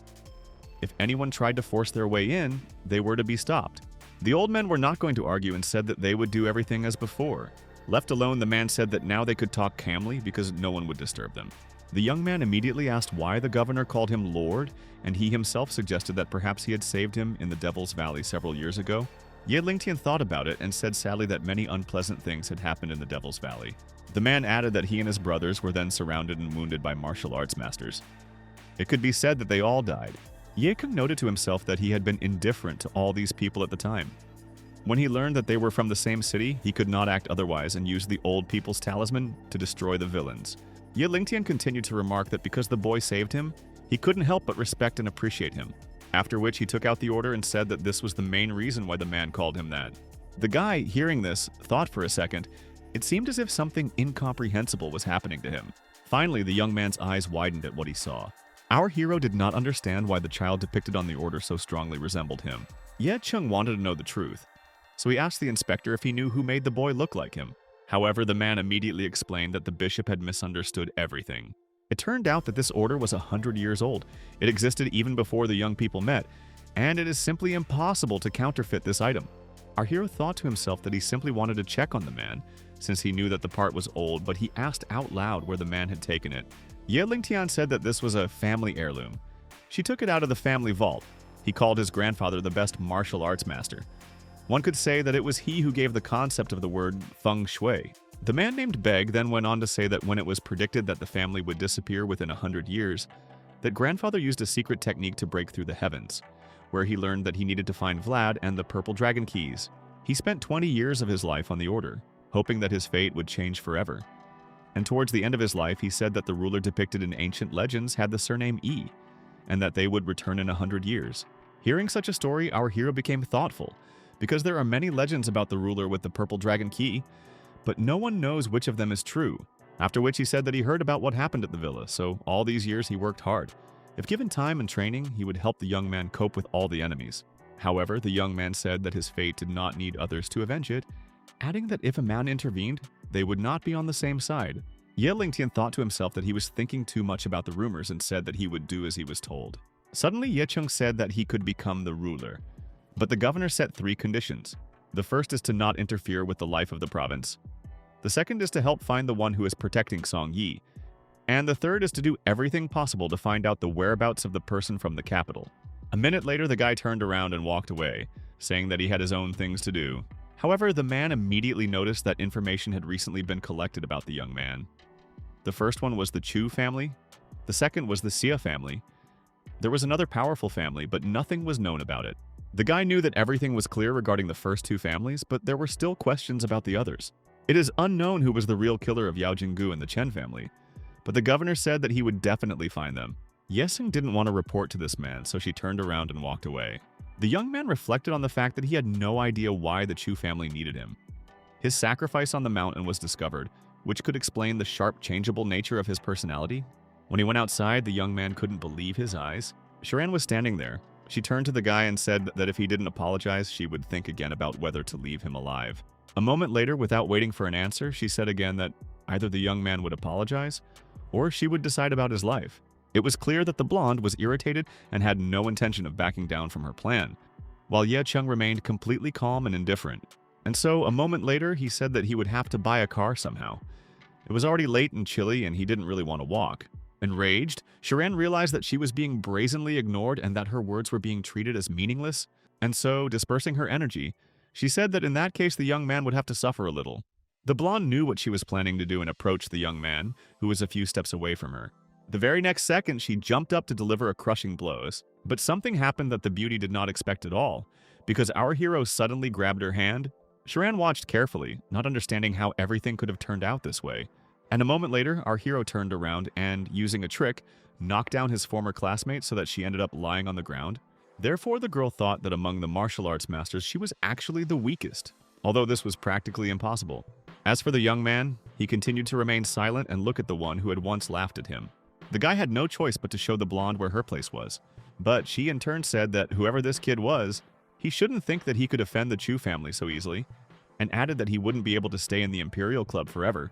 If anyone tried to force their way in, they were to be stopped. The old men were not going to argue and said that they would do everything as before. Left alone, the man said that now they could talk calmly because no one would disturb them. The young man immediately asked why the governor called him Lord, and he himself suggested that perhaps he had saved him in the Devil's Valley several years ago. Ye Lingtian thought about it and said sadly that many unpleasant things had happened in the Devil's Valley. The man added that he and his brothers were then surrounded and wounded by martial arts masters. It could be said that they all died. Ye Kung noted to himself that he had been indifferent to all these people at the time. When he learned that they were from the same city, he could not act otherwise and used the old people's talisman to destroy the villains. Ye Lingtian continued to remark that because the boy saved him, he couldn't help but respect and appreciate him, after which he took out the order and said that this was the main reason why the man called him that. The guy, hearing this, thought for a second. It seemed as if something incomprehensible was happening to him. Finally, the young man's eyes widened at what he saw. Our hero did not understand why the child depicted on the order so strongly resembled him. Ye Chung wanted to know the truth, so he asked the inspector if he knew who made the boy look like him. However, the man immediately explained that the bishop had misunderstood everything. It turned out that this order was 100 years old. It existed even before the young people met, and it is simply impossible to counterfeit this item. Our hero thought to himself that he simply wanted to check on the man, since he knew that the part was old, but he asked out loud where the man had taken it. Ye Lingtian said that this was a family heirloom. She took it out of the family vault. He called his grandfather the best martial arts master. One could say that it was he who gave the concept of the word feng shui. The man named Beg then went on to say that when it was predicted that the family would disappear within 100 years, that grandfather used a secret technique to break through the heavens, where he learned that he needed to find Vlad and the purple dragon keys. He spent 20 years of his life on the order, hoping that his fate would change forever. And towards the end of his life, he said that the ruler depicted in ancient legends had the surname Yi, and that they would return in 100 years. Hearing such a story, our hero became thoughtful, because there are many legends about the ruler with the purple dragon key, but no one knows which of them is true. After which he said that he heard about what happened at the villa, so all these years he worked hard. If given time and training, he would help the young man cope with all the enemies. However, the young man said that his fate did not need others to avenge it, adding that if a man intervened, they would not be on the same side. Ye Lingtian thought to himself that he was thinking too much about the rumors and said that he would do as he was told. Suddenly, Ye Chung said that he could become the ruler. But the governor set 3 conditions. The first is to not interfere with the life of the province. The second is to help find the one who is protecting Song Yi. And the third is to do everything possible to find out the whereabouts of the person from the capital. A minute later, the guy turned around and walked away, saying that he had his own things to do. However, the man immediately noticed that information had recently been collected about the young man. The first one was the Chu family. The second was the Xia family. There was another powerful family, but nothing was known about it. The guy knew that everything was clear regarding the first 2 families, but there were still questions about the others. It is unknown who was the real killer of Yao Jinggu and the Chen family, but the governor said that he would definitely find them. Yesing didn't want to report to this man, so she turned around and walked away. The young man reflected on the fact that he had no idea why the Chu family needed him. His sacrifice on the mountain was discovered, which could explain the sharp, changeable nature of his personality. When he went outside, the young man couldn't believe his eyes. Sharan was standing there. She turned to the guy and said that if he didn't apologize, she would think again about whether to leave him alive. A moment later, without waiting for an answer, she said again that either the young man would apologize or she would decide about his life. It was clear that the blonde was irritated and had no intention of backing down from her plan, while Ye Chung remained completely calm and indifferent. And so, a moment later, he said that he would have to buy a car somehow. It was already late and chilly, and he didn't really want to walk. Enraged, Sharan realized that she was being brazenly ignored and that her words were being treated as meaningless. And so, dispersing her energy, she said that in that case the young man would have to suffer a little. The blonde knew what she was planning to do and approached the young man, who was a few steps away from her. The very next second, she jumped up to deliver a crushing blows. But something happened that the beauty did not expect at all. Because our hero suddenly grabbed her hand, Sharan watched carefully, not understanding how everything could have turned out this way. And a moment later, our hero turned around and, using a trick, knocked down his former classmate so that she ended up lying on the ground. Therefore, the girl thought that among the martial arts masters, she was actually the weakest, although this was practically impossible. As for the young man, he continued to remain silent and look at the one who had once laughed at him. The guy had no choice but to show the blonde where her place was. But she in turn said that whoever this kid was, he shouldn't think that he could offend the Chu family so easily, and added that he wouldn't be able to stay in the Imperial Club forever,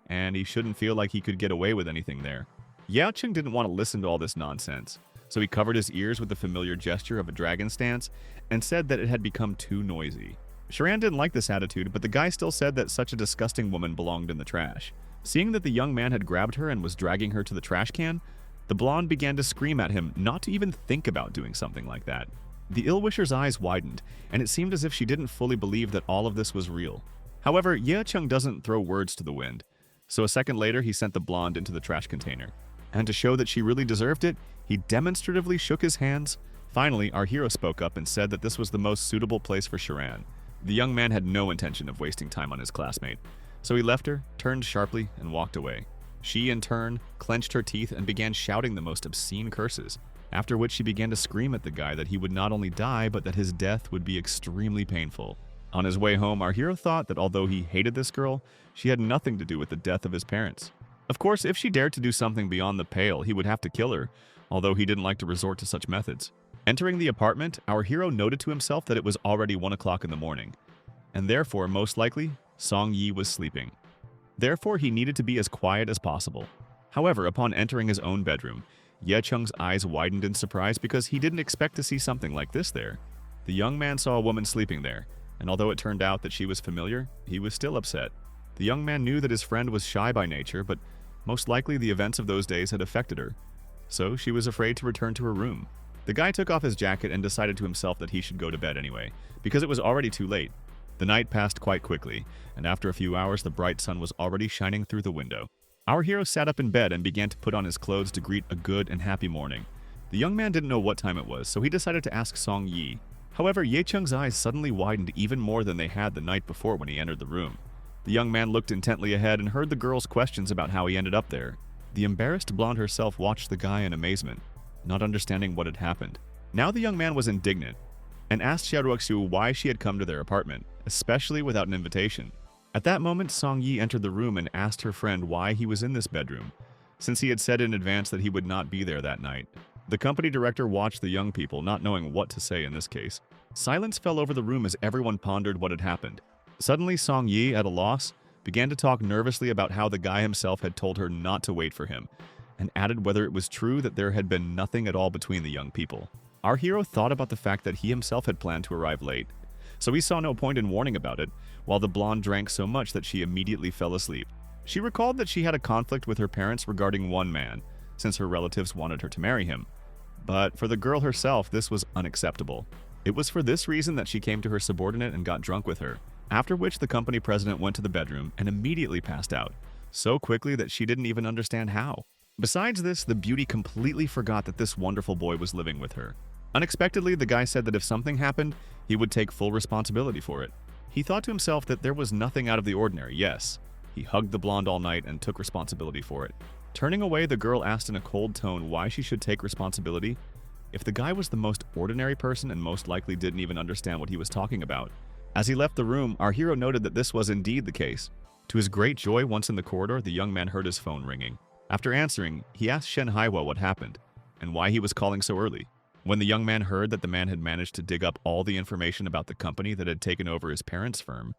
and he shouldn't feel like he could get away with anything there. Yao Cheng didn't want to listen to all this nonsense, so he covered his ears with the familiar gesture of a dragon stance and said that it had become too noisy. Sharan didn't like this attitude, but the guy still said that such a disgusting woman belonged in the trash. Seeing that the young man had grabbed her and was dragging her to the trash can, the blonde began to scream at him not to even think about doing something like that. The ill-wisher's eyes widened, and it seemed as if she didn't fully believe that all of this was real. However, Ye Chung doesn't throw words to the wind, so a second later he sent the blonde into the trash container. And to show that she really deserved it, he demonstratively shook his hands. Finally, our hero spoke up and said that this was the most suitable place for Sharan. The young man had no intention of wasting time on his classmate, so he left her, turned sharply, and walked away. She, in turn, clenched her teeth and began shouting the most obscene curses, after which she began to scream at the guy that he would not only die, but that his death would be extremely painful. On his way home, our hero thought that although he hated this girl, she had nothing to do with the death of his parents. Of course, if she dared to do something beyond the pale, he would have to kill her, although he didn't like to resort to such methods. Entering the apartment, our hero noted to himself that it was already 1 o'clock in the morning, and therefore, most likely, Song Yi was sleeping. Therefore, he needed to be as quiet as possible. However, upon entering his own bedroom, Ye Chung's eyes widened in surprise because he didn't expect to see something like this there. The young man saw a woman sleeping there, and although it turned out that she was familiar, he was still upset. The young man knew that his friend was shy by nature, but most likely the events of those days had affected her, so she was afraid to return to her room. The guy took off his jacket and decided to himself that he should go to bed anyway, because it was already too late. The night passed quite quickly, and after a few hours the bright sun was already shining through the window. Our hero sat up in bed and began to put on his clothes to greet a good and happy morning. The young man didn't know what time it was, so he decided to ask Song Yi. However, Ye Chung's eyes suddenly widened even more than they had the night before when he entered the room. The young man looked intently ahead and heard the girl's questions about how he ended up there. The embarrassed blonde herself watched the guy in amazement, not understanding what had happened. Now the young man was indignant, and asked Xiaoruoxiu why she had come to their apartment, especially without an invitation. At that moment, Song Yi entered the room and asked her friend why he was in this bedroom, since he had said in advance that he would not be there that night. The company director watched the young people, not knowing what to say in this case. Silence fell over the room as everyone pondered what had happened. Suddenly, Song Yi, at a loss, began to talk nervously about how the guy himself had told her not to wait for him, and added whether it was true that there had been nothing at all between the young people. Our hero thought about the fact that he himself had planned to arrive late, so he saw no point in warning about it, while the blonde drank so much that she immediately fell asleep. She recalled that she had a conflict with her parents regarding one man, since her relatives wanted her to marry him. But for the girl herself, this was unacceptable. It was for this reason that she came to her subordinate and got drunk with her, after which the company president went to the bedroom and immediately passed out, so quickly that she didn't even understand how. Besides this, the beauty completely forgot that this wonderful boy was living with her. Unexpectedly, the guy said that if something happened, he would take full responsibility for it. He thought to himself that there was nothing out of the ordinary, yes. He hugged the blonde all night and took responsibility for it. Turning away, the girl asked in a cold tone why she should take responsibility. If the guy was the most ordinary person and most likely didn't even understand what he was talking about. As he left the room, our hero noted that this was indeed the case. To his great joy, once in the corridor, the young man heard his phone ringing. After answering, he asked Shen Haiwa what happened, and why he was calling so early. When the young man heard that the man had managed to dig up all the information about the company that had taken over his parents' firm,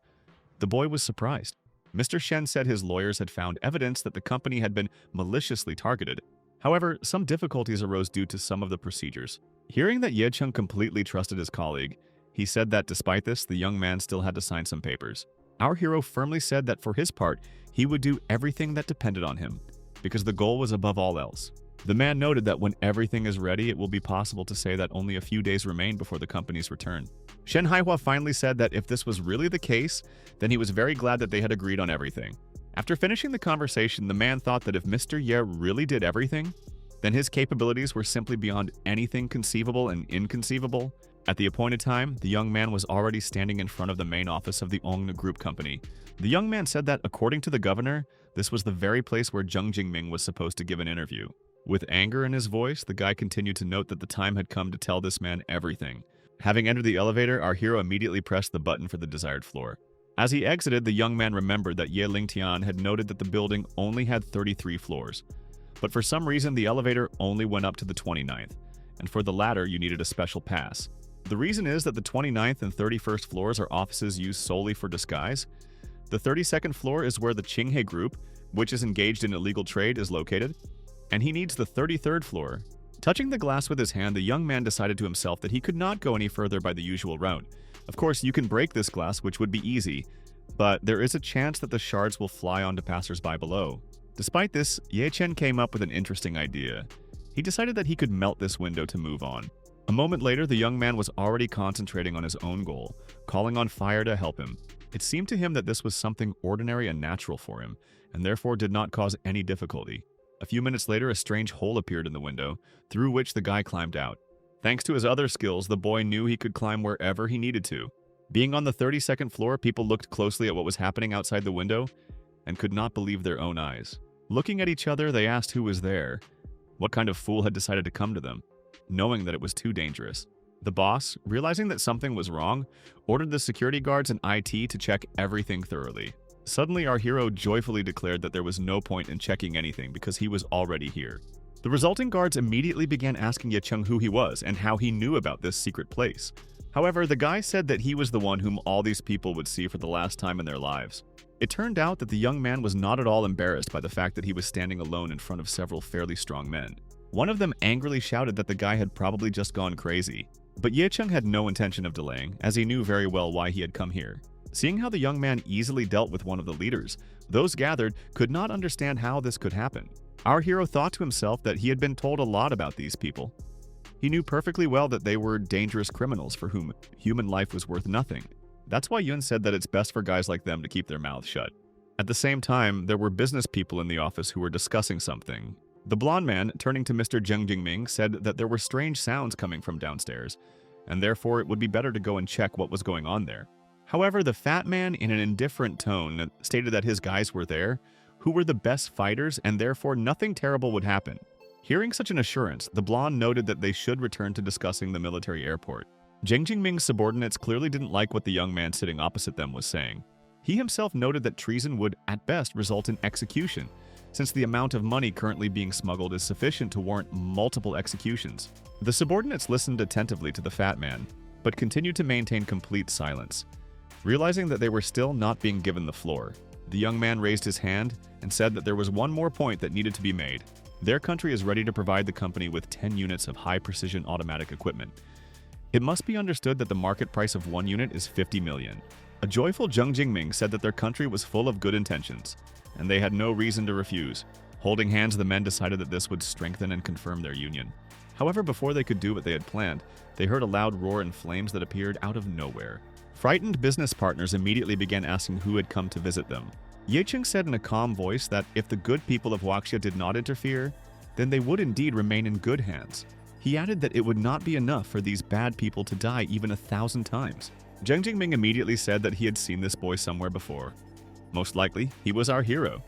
The boy was surprised. Mr. Shen said his lawyers had found evidence that the company had been maliciously targeted. However, some difficulties arose due to some of the procedures. Hearing that Ye Cheng completely trusted his colleague, he said that despite this, the young man still had to sign some papers. Our hero firmly said that for his part, he would do everything that depended on him, because the goal was above all else. The man noted that when everything is ready, it will be possible to say that only a few days remain before the company's return. Shen Haihua finally said that if this was really the case, then he was very glad that they had agreed on everything. After finishing the conversation, the man thought that if Mr. Ye really did everything, then his capabilities were simply beyond anything conceivable and inconceivable. At the appointed time, the young man was already standing in front of the main office of the Ongna Group Company. The young man said that, according to the governor, this was the very place where Zheng Jingming was supposed to give an interview. With anger in his voice, the guy continued to note that the time had come to tell this man everything. Having entered the elevator, our hero immediately pressed the button for the desired floor. As he exited, the young man remembered that Ye Lingtian had noted that the building only had 33 floors. But for some reason, the elevator only went up to the 29th, and for the latter, you needed a special pass. The reason is that the 29th and 31st floors are offices used solely for disguise. The 32nd floor is where the Qinghe Group, which is engaged in illegal trade, is located, and he needs the 33rd floor. Touching the glass with his hand, the young man decided to himself that he could not go any further by the usual route. Of course, you can break this glass, which would be easy, but there is a chance that the shards will fly onto passers-by below. Despite this, Ye Chen came up with an interesting idea. He decided that he could melt this window to move on. A moment later, the young man was already concentrating on his own goal, calling on fire to help him. It seemed to him that this was something ordinary and natural for him, and therefore did not cause any difficulty. A few minutes later, a strange hole appeared in the window, through which the guy climbed out. Thanks to his other skills, the boy knew he could climb wherever he needed to. Being on the 32nd floor, people looked closely at what was happening outside the window and could not believe their own eyes. Looking at each other, they asked who was there. What kind of fool had decided to come to them, knowing that it was too dangerous? The boss, realizing that something was wrong, ordered the security guards and IT to check everything thoroughly. Suddenly, our hero joyfully declared that there was no point in checking anything because he was already here. The resulting guards immediately began asking Ye Cheng who he was and how he knew about this secret place. However, the guy said that he was the one whom all these people would see for the last time in their lives. It turned out that the young man was not at all embarrassed by the fact that he was standing alone in front of several fairly strong men. One of them angrily shouted that the guy had probably just gone crazy. But Ye Cheng had no intention of delaying, as he knew very well why he had come here. Seeing how the young man easily dealt with one of the leaders, those gathered could not understand how this could happen. Our hero thought to himself that he had been told a lot about these people. He knew perfectly well that they were dangerous criminals for whom human life was worth nothing. That's why Yun said that it's best for guys like them to keep their mouths shut. At the same time, there were business people in the office who were discussing something. The blonde man, turning to Mr. Zheng Jingming, said that there were strange sounds coming from downstairs, and therefore it would be better to go and check what was going on there. However, the fat man, in an indifferent tone, stated that his guys were there, who were the best fighters, and therefore nothing terrible would happen. Hearing such an assurance, the blonde noted that they should return to discussing the military airport. Zheng Jingming's subordinates clearly didn't like what the young man sitting opposite them was saying. He himself noted that treason would, at best, result in execution, since the amount of money currently being smuggled is sufficient to warrant multiple executions. The subordinates listened attentively to the fat man, but continued to maintain complete silence. Realizing that they were still not being given the floor, the young man raised his hand and said that there was one more point that needed to be made. Their country is ready to provide the company with 10 units of high-precision automatic equipment. It must be understood that the market price of one unit is 50 million. A joyful Zheng Jingming said that their country was full of good intentions, and they had no reason to refuse. Holding hands, the men decided that this would strengthen and confirm their union. However, before they could do what they had planned, they heard a loud roar and flames that appeared out of nowhere. Frightened business partners immediately began asking who had come to visit them. Ye Cheng said in a calm voice that if the good people of Huaxia did not interfere, then they would indeed remain in good hands. He added that it would not be enough for these bad people to die even 1,000 times. Zheng Jingming immediately said that he had seen this boy somewhere before. Most likely, he was our hero,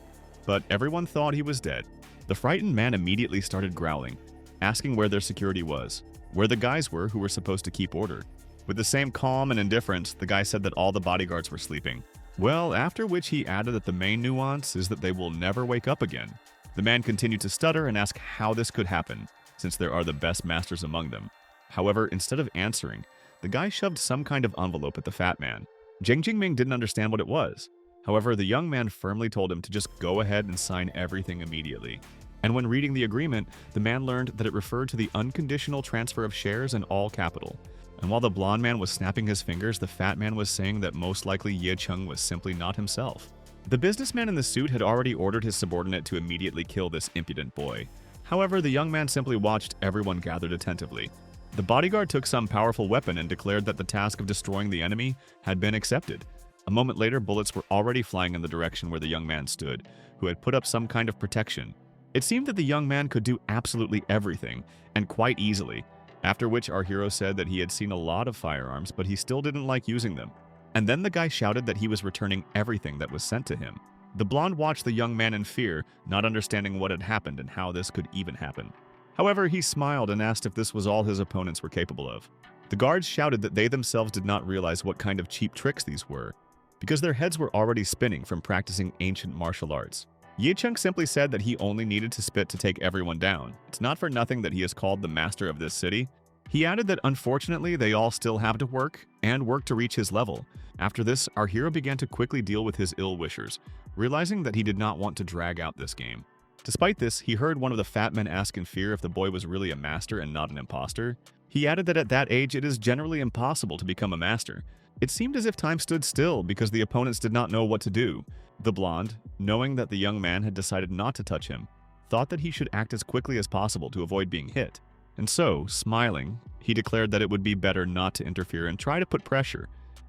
but everyone thought he was dead. The frightened man immediately started growling, asking where their security was, where the guys were who were supposed to keep order. With the same calm and indifference, the guy said that all the bodyguards were sleeping. Well, after which he added that the main nuance is that they will never wake up again. The man continued to stutter and ask how this could happen, since there are the best masters among them. However, instead of answering, the guy shoved some kind of envelope at the fat man. Jiang Jingming didn't understand what it was. However, the young man firmly told him to just go ahead and sign everything immediately. And when reading the agreement, the man learned that it referred to the unconditional transfer of shares in all capital. And while the blonde man was snapping his fingers, the fat man was saying that most likely Ye Cheng was simply not himself. The businessman in the suit had already ordered his subordinate to immediately kill this impudent boy. However, the young man simply watched everyone gathered attentively. The bodyguard took some powerful weapon and declared that the task of destroying the enemy had been accepted. A moment later, bullets were already flying in the direction where the young man stood, who had put up some kind of protection. It seemed that the young man could do absolutely everything, and quite easily, after which our hero said that he had seen a lot of firearms, but he still didn't like using them. And then the guy shouted that he was returning everything that was sent to him. The blonde watched the young man in fear, not understanding what had happened and how this could even happen. However, he smiled and asked if this was all his opponents were capable of. The guards shouted that they themselves did not realize what kind of cheap tricks these were, because their heads were already spinning from practicing ancient martial arts. Ye Cheng simply said that he only needed to spit to take everyone down. It's not for nothing that he is called the master of this city. He added that unfortunately they all still have to work to reach his level. After this, our hero began to quickly deal with his ill-wishers, realizing that he did not want to drag out this game. Despite this, he heard one of the fat men ask in fear if the boy was really a master and not an imposter. He added that at that age it is generally impossible to become a master. It seemed as if time stood still because the opponents did not know what to do. The blonde, knowing that the young man had decided not to touch him, thought that he should act as quickly as possible to avoid being hit. And so, smiling, he declared that it would be better not to interfere and try to put pressure.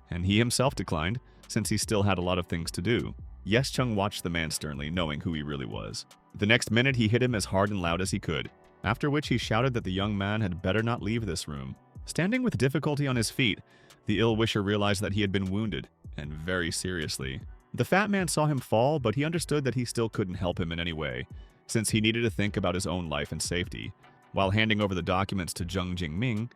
And he himself declined, since he still had a lot of things to do. Ye Cheng watched the man sternly, knowing who he really was. The next minute, he hit him as hard and loud as he could, after which he shouted that the young man had better not leave this room. Standing with difficulty on his feet, the ill-wisher realized that he had been wounded, and very seriously. The fat man saw him fall, but he understood that he still couldn't help him in any way, since he needed to think about his own life and safety. While handing over the documents to Jiang Jingming,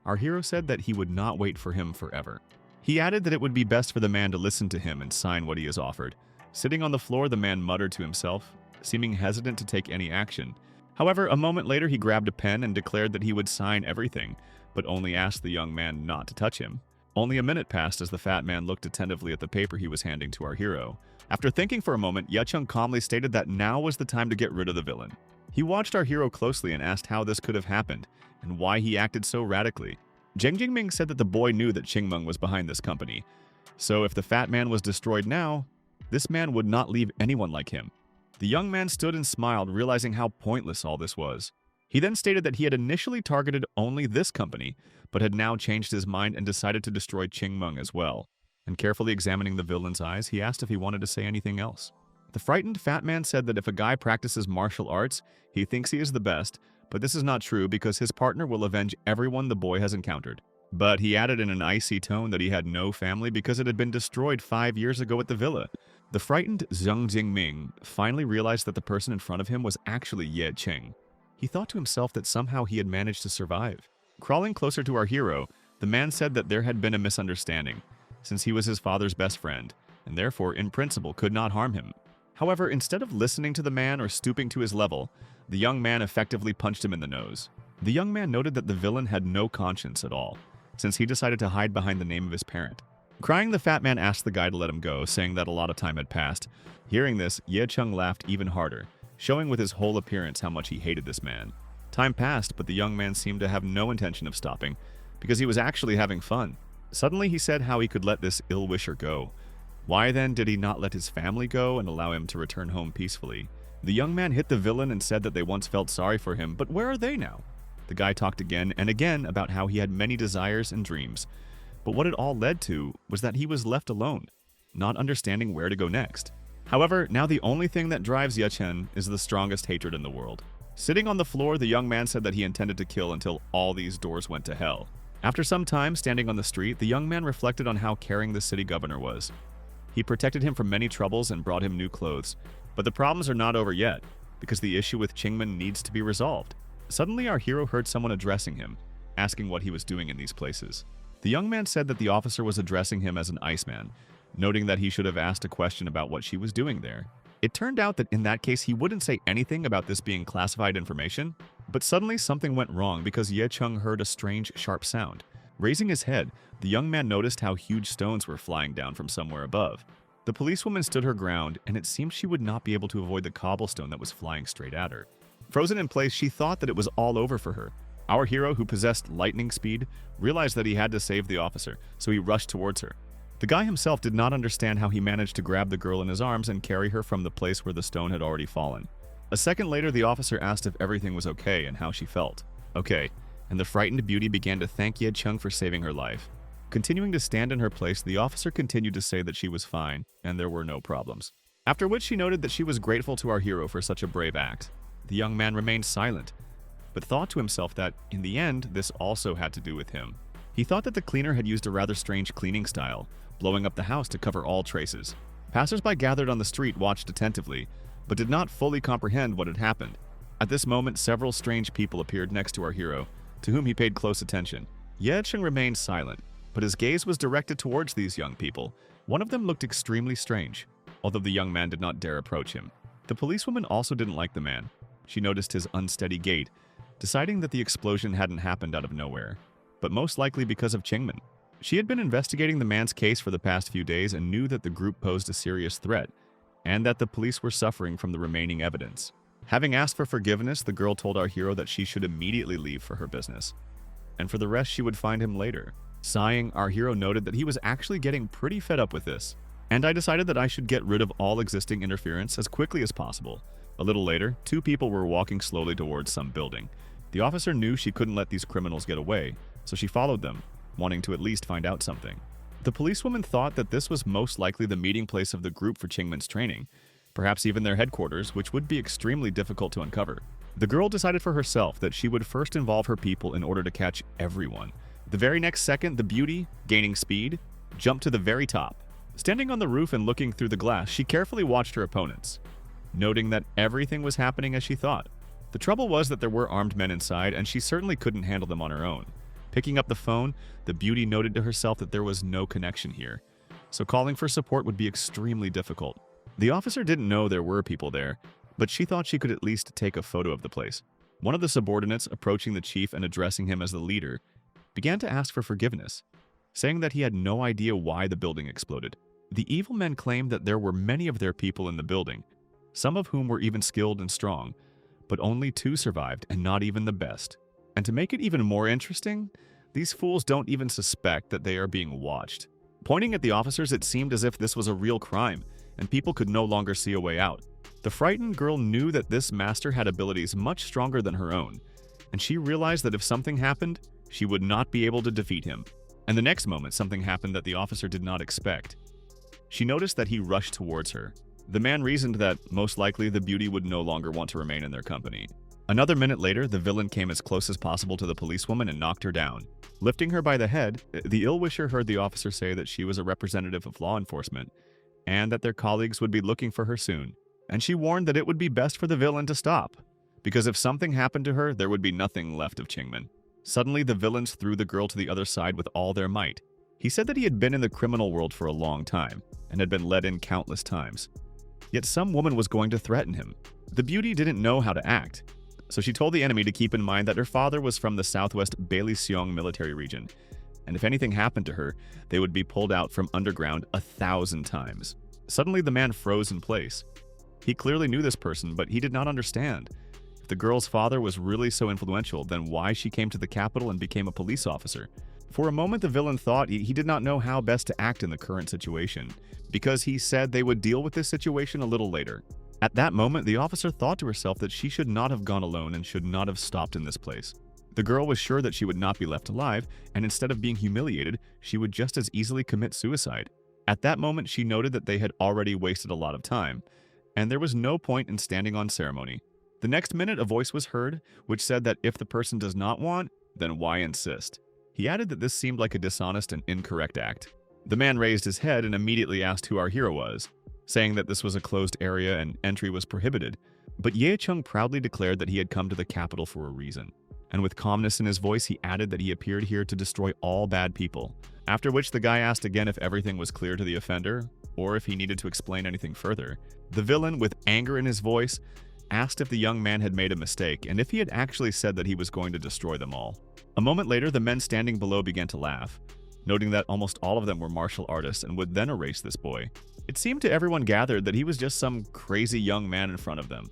our hero said that he would not wait for him forever. He added that it would be best for the man to listen to him and sign what he has offered. Sitting on the floor, the man muttered to himself, seeming hesitant to take any action. However, a moment later he grabbed a pen and declared that he would sign everything, but only asked the young man not to touch him. Only a minute passed as the fat man looked attentively at the paper he was handing to our hero. After thinking for a moment, Ye Cheng calmly stated that now was the time to get rid of the villain. He watched our hero closely and asked how this could have happened, and why he acted so radically. Jiang Jingming said that the boy knew that Qingmeng was behind this company. So if the fat man was destroyed now, this man would not leave anyone like him. The young man stood and smiled, realizing how pointless all this was. He then stated that he had initially targeted only this company, but had now changed his mind and decided to destroy Qingmeng as well. And carefully examining the villain's eyes, he asked if he wanted to say anything else. The frightened fat man said that if a guy practices martial arts, he thinks he is the best, but this is not true because his partner will avenge everyone the boy has encountered. But he added in an icy tone that he had no family because it had been destroyed 5 years ago at the villa. The frightened Jiang Jingming finally realized that the person in front of him was actually Ye Cheng. He thought to himself that somehow he had managed to survive. Crawling closer to our hero, the man said that there had been a misunderstanding, since he was his father's best friend, and therefore, in principle, could not harm him. However, instead of listening to the man or stooping to his level, the young man effectively punched him in the nose. The young man noted that the villain had no conscience at all, since he decided to hide behind the name of his parent. Crying, the fat man asked the guy to let him go, saying that a lot of time had passed. Hearing this, Ye Cheng laughed even harder, showing with his whole appearance how much he hated this man. Time passed, but the young man seemed to have no intention of stopping, because he was actually having fun. Suddenly he said how he could let this ill-wisher go. Why then did he not let his family go and allow him to return home peacefully? The young man hit the villain and said that they once felt sorry for him, but where are they now? The guy talked again and again about how he had many desires and dreams, but what it all led to was that he was left alone, not understanding where to go next. However, now the only thing that drives Ye Cheng is the strongest hatred in the world. Sitting on the floor, the young man said that he intended to kill until all these doors went to hell. After some time standing on the street, the young man reflected on how caring the city governor was. He protected him from many troubles and brought him new clothes. But the problems are not over yet, because the issue with Qingmen needs to be resolved. Suddenly, our hero heard someone addressing him, asking what he was doing in these places. The young man said that the officer was addressing him as an Iceman, noting that he should have asked a question about what she was doing there. It turned out that in that case he wouldn't say anything about this being classified information, but suddenly something went wrong because Ye Cheng heard a strange, sharp sound. Raising his head, the young man noticed how huge stones were flying down from somewhere above. The policewoman stood her ground, and it seemed she would not be able to avoid the cobblestone that was flying straight at her. Frozen in place, she thought that it was all over for her. Our hero, who possessed lightning speed, realized that he had to save the officer, so he rushed towards her. The guy himself did not understand how he managed to grab the girl in his arms and carry her from the place where the stone had already fallen. A second later, the officer asked if everything was okay and how she felt. Okay, and the frightened beauty began to thank Ye Chung for saving her life. Continuing to stand in her place, the officer continued to say that she was fine and there were no problems. After which she noted that she was grateful to our hero for such a brave act. The young man remained silent, but thought to himself that, in the end, this also had to do with him. He thought that the cleaner had used a rather strange cleaning style, blowing up the house to cover all traces. Passers-by gathered on the street watched attentively, but did not fully comprehend what had happened. At this moment, several strange people appeared next to our hero, to whom he paid close attention. Ye Chung remained silent, but his gaze was directed towards these young people. One of them looked extremely strange, although the young man did not dare approach him. The policewoman also didn't like the man. She noticed his unsteady gait, deciding that the explosion hadn't happened out of nowhere, but most likely because of Chingman. She had been investigating the man's case for the past few days and knew that the group posed a serious threat, and that the police were suffering from the remaining evidence. Having asked for forgiveness, the girl told our hero that she should immediately leave for her business, and for the rest she would find him later. Sighing, our hero noted that he was actually getting pretty fed up with this, and I decided that I should get rid of all existing interference as quickly as possible. A little later, two people were walking slowly towards some building. The officer knew she couldn't let these criminals get away, so she followed them, wanting to at least find out something. The policewoman thought that this was most likely the meeting place of the group for Chingman's training, perhaps even their headquarters, which would be extremely difficult to uncover. The girl decided for herself that she would first involve her people in order to catch everyone. The very next second, the beauty, gaining speed, jumped to the very top. Standing on the roof and looking through the glass, she carefully watched her opponents, noting that everything was happening as she thought. The trouble was that there were armed men inside, and she certainly couldn't handle them on her own. Picking up the phone, the beauty noted to herself that there was no connection here, so calling for support would be extremely difficult. The officer didn't know there were people there, but she thought she could at least take a photo of the place. One of the subordinates, approaching the chief and addressing him as the leader, began to ask for forgiveness, saying that he had no idea why the building exploded. The evil men claimed that there were many of their people in the building, some of whom were even skilled and strong, but only 2 survived, and not even the best. And to make it even more interesting, these fools don't even suspect that they are being watched. Pointing at the officers, it seemed as if this was a real crime, and people could no longer see a way out. The frightened girl knew that this master had abilities much stronger than her own, and she realized that if something happened, she would not be able to defeat him. And the next moment, something happened that the officer did not expect. She noticed that he rushed towards her. The man reasoned that, most likely, the beauty would no longer want to remain in their company. Another minute later, the villain came as close as possible to the policewoman and knocked her down. Lifting her by the head, the ill-wisher heard the officer say that she was a representative of law enforcement, and that their colleagues would be looking for her soon. And she warned that it would be best for the villain to stop, because if something happened to her, there would be nothing left of Chingman. Suddenly, the villains threw the girl to the other side with all their might. He said that he had been in the criminal world for a long time, and had been let in countless times. Yet some woman was going to threaten him. The beauty didn't know how to act, so she told the enemy to keep in mind that her father was from the southwest Bailey-Seong military region, and if anything happened to her, they would be pulled out from underground 1,000 times. Suddenly, the man froze in place. He clearly knew this person, but he did not understand. If the girl's father was really so influential, then why she came to the capital and became a police officer? For a moment, the villain thought he did not know how best to act in the current situation, because he said they would deal with this situation a little later. At that moment, the officer thought to herself that she should not have gone alone and should not have stopped in this place. The girl was sure that she would not be left alive, and instead of being humiliated, she would just as easily commit suicide. At that moment, she noted that they had already wasted a lot of time, and there was no point in standing on ceremony. The next minute, a voice was heard, which said that if the person does not want, then why insist? He added that this seemed like a dishonest and incorrect act. The man raised his head and immediately asked who our hero was, saying that this was a closed area and entry was prohibited. But Ye Chung proudly declared that he had come to the capital for a reason. And with calmness in his voice, he added that he appeared here to destroy all bad people. After which the guy asked again if everything was clear to the offender, or if he needed to explain anything further. The villain, with anger in his voice, asked if the young man had made a mistake and if he had actually said that he was going to destroy them all. A moment later, the men standing below began to laugh, noting that almost all of them were martial artists and would then erase this boy. It seemed to everyone gathered that he was just some crazy young man in front of them.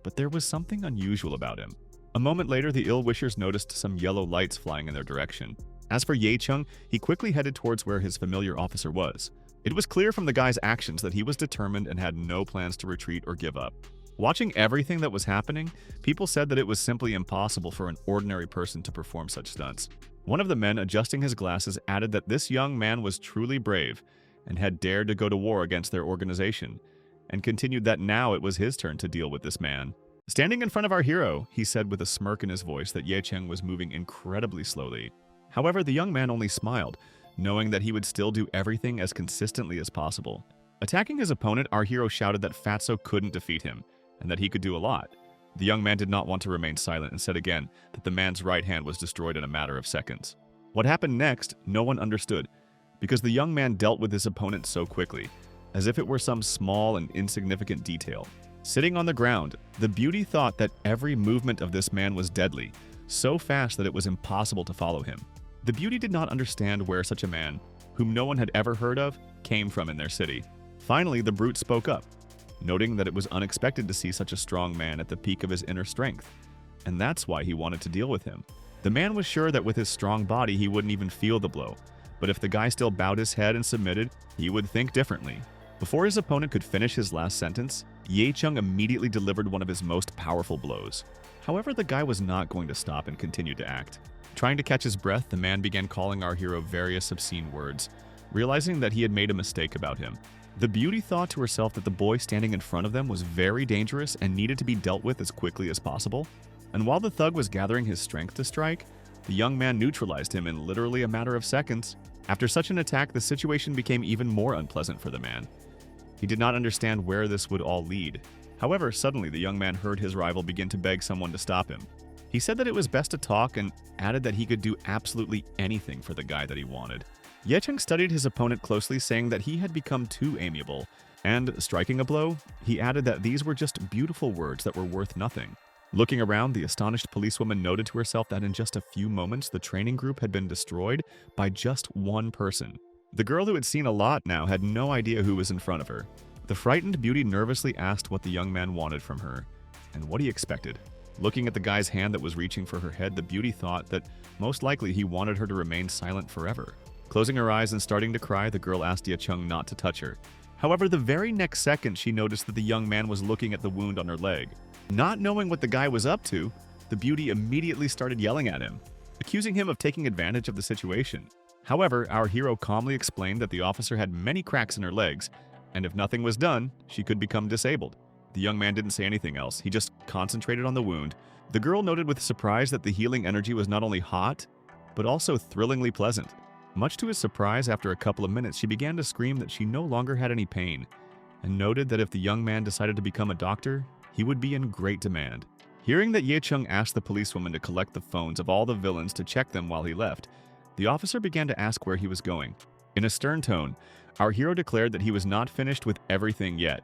But there was something unusual about him. A moment later, the ill-wishers noticed some yellow lights flying in their direction. As for Ye Chung, he quickly headed towards where his familiar officer was. It was clear from the guy's actions that he was determined and had no plans to retreat or give up. Watching everything that was happening, people said that it was simply impossible for an ordinary person to perform such stunts. One of the men, adjusting his glasses, added that this young man was truly brave and had dared to go to war against their organization, and continued that now it was his turn to deal with this man. Standing in front of our hero, he said with a smirk in his voice that Ye Cheng was moving incredibly slowly. However, the young man only smiled, knowing that he would still do everything as consistently as possible. Attacking his opponent, our hero shouted that Fatso couldn't defeat him, and that he could do a lot. The young man did not want to remain silent and said again that the man's right hand was destroyed in a matter of seconds. What happened next, no one understood, because the young man dealt with his opponent so quickly, as if it were some small and insignificant detail. Sitting on the ground, the beauty thought that every movement of this man was deadly, so fast that it was impossible to follow him. The beauty did not understand where such a man, whom no one had ever heard of, came from in their city. Finally, the brute spoke up, noting that it was unexpected to see such a strong man at the peak of his inner strength, and that's why he wanted to deal with him. The man was sure that with his strong body he wouldn't even feel the blow, but if the guy still bowed his head and submitted, he would think differently. Before his opponent could finish his last sentence, Ye Chung immediately delivered one of his most powerful blows. However, the guy was not going to stop and continued to act. Trying to catch his breath, the man began calling our hero various obscene words, realizing that he had made a mistake about him. The beauty thought to herself that the boy standing in front of them was very dangerous and needed to be dealt with as quickly as possible. And while the thug was gathering his strength to strike, the young man neutralized him in literally a matter of seconds. After such an attack, the situation became even more unpleasant for the man. He did not understand where this would all lead. However, suddenly the young man heard his rival begin to beg someone to stop him. He said that it was best to talk and added that he could do absolutely anything for the guy that he wanted. Ye Cheng studied his opponent closely, saying that he had become too amiable, and, striking a blow, he added that these were just beautiful words that were worth nothing. Looking around, the astonished policewoman noted to herself that in just a few moments the training group had been destroyed by just one person. The girl who had seen a lot now had no idea who was in front of her. The frightened beauty nervously asked what the young man wanted from her, and what he expected. Looking at the guy's hand that was reaching for her head, the beauty thought that most likely he wanted her to remain silent forever. Closing her eyes and starting to cry, the girl asked Ye Chung not to touch her. However, the very next second, she noticed that the young man was looking at the wound on her leg. Not knowing what the guy was up to, the beauty immediately started yelling at him, accusing him of taking advantage of the situation. However, our hero calmly explained that the officer had many cracks in her legs, and if nothing was done, she could become disabled. The young man didn't say anything else, he just concentrated on the wound. The girl noted with surprise that the healing energy was not only hot, but also thrillingly pleasant. Much to his surprise, after a couple of minutes, she began to scream that she no longer had any pain, and noted that if the young man decided to become a doctor, he would be in great demand. Hearing that Ye Chung asked the policewoman to collect the phones of all the villains to check them while he left, the officer began to ask where he was going. In a stern tone, our hero declared that he was not finished with everything yet.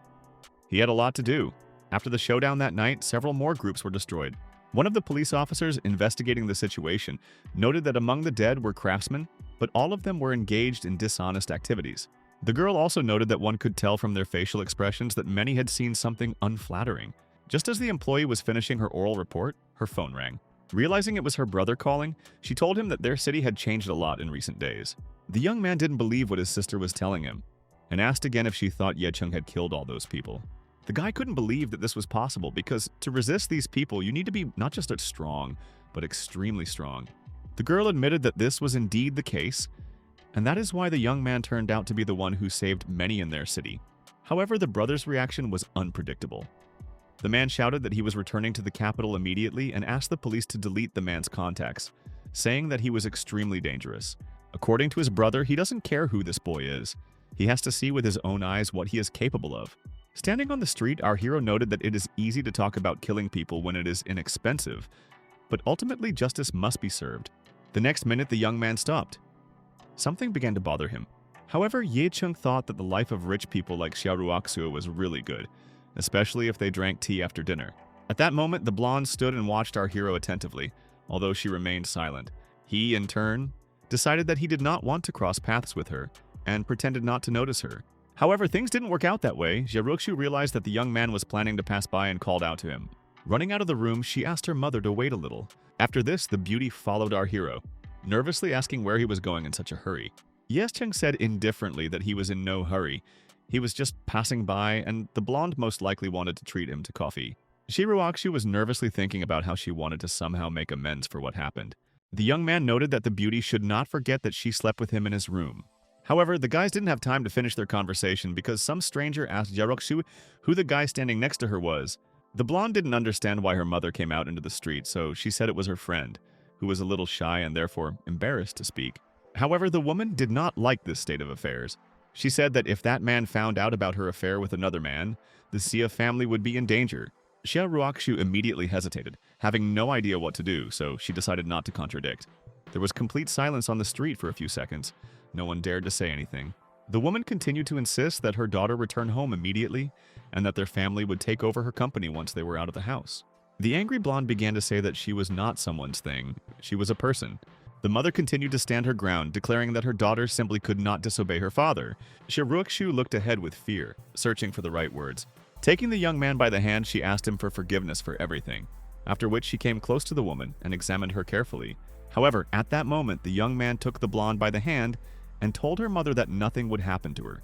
He had a lot to do. After the showdown that night, several more groups were destroyed. One of the police officers investigating the situation noted that among the dead were craftsmen, but all of them were engaged in dishonest activities. The girl also noted that one could tell from their facial expressions that many had seen something unflattering. Just as the employee was finishing her oral report, her phone rang. Realizing it was her brother calling, she told him that their city had changed a lot in recent days. The young man didn't believe what his sister was telling him, and asked again if she thought Ye Chung had killed all those people. The guy couldn't believe that this was possible, because to resist these people, you need to be not just strong, but extremely strong. The girl admitted that this was indeed the case, and that is why the young man turned out to be the one who saved many in their city. However, the brother's reaction was unpredictable. The man shouted that he was returning to the capital immediately and asked the police to delete the man's contacts, saying that he was extremely dangerous. According to his brother, he doesn't care who this boy is. He has to see with his own eyes what he is capable of. Standing on the street, our hero noted that it is easy to talk about killing people when it is inexpensive, but ultimately justice must be served. The next minute, the young man stopped. Something began to bother him. However, Ye Chung thought that the life of rich people like Xiaoruoxu was really good, especially if they drank tea after dinner. At that moment, the blonde stood and watched our hero attentively, although she remained silent. He, in turn, decided that he did not want to cross paths with her and pretended not to notice her. However, things didn't work out that way. Jae-ryuk-soo realized that the young man was planning to pass by and called out to him. Running out of the room, she asked her mother to wait a little. After this, the beauty followed our hero, nervously asking where he was going in such a hurry. Yeschung said indifferently that he was in no hurry. He was just passing by, and the blonde most likely wanted to treat him to coffee. Jae-ryuk-soo was nervously thinking about how she wanted to somehow make amends for what happened. The young man noted that the beauty should not forget that she slept with him in his room. However, the guys didn't have time to finish their conversation because some stranger asked Jae-ryuk-soo who the guy standing next to her was. The blonde didn't understand why her mother came out into the street, so she said it was her friend, who was a little shy and therefore embarrassed to speak. However, the woman did not like this state of affairs. She said that if that man found out about her affair with another man, the Sia family would be in danger. Jae-ryuk-soo immediately hesitated, having no idea what to do, so she decided not to contradict. There was complete silence on the street for a few seconds. No one dared to say anything. The woman continued to insist that her daughter return home immediately and that their family would take over her company once they were out of the house. The angry blonde began to say that she was not someone's thing, she was a person. The mother continued to stand her ground, declaring that her daughter simply could not disobey her father. Jae-ryuk-soo looked ahead with fear, searching for the right words. Taking the young man by the hand, she asked him for forgiveness for everything, after which she came close to the woman and examined her carefully. However, at that moment, the young man took the blonde by the hand and told her mother that nothing would happen to her,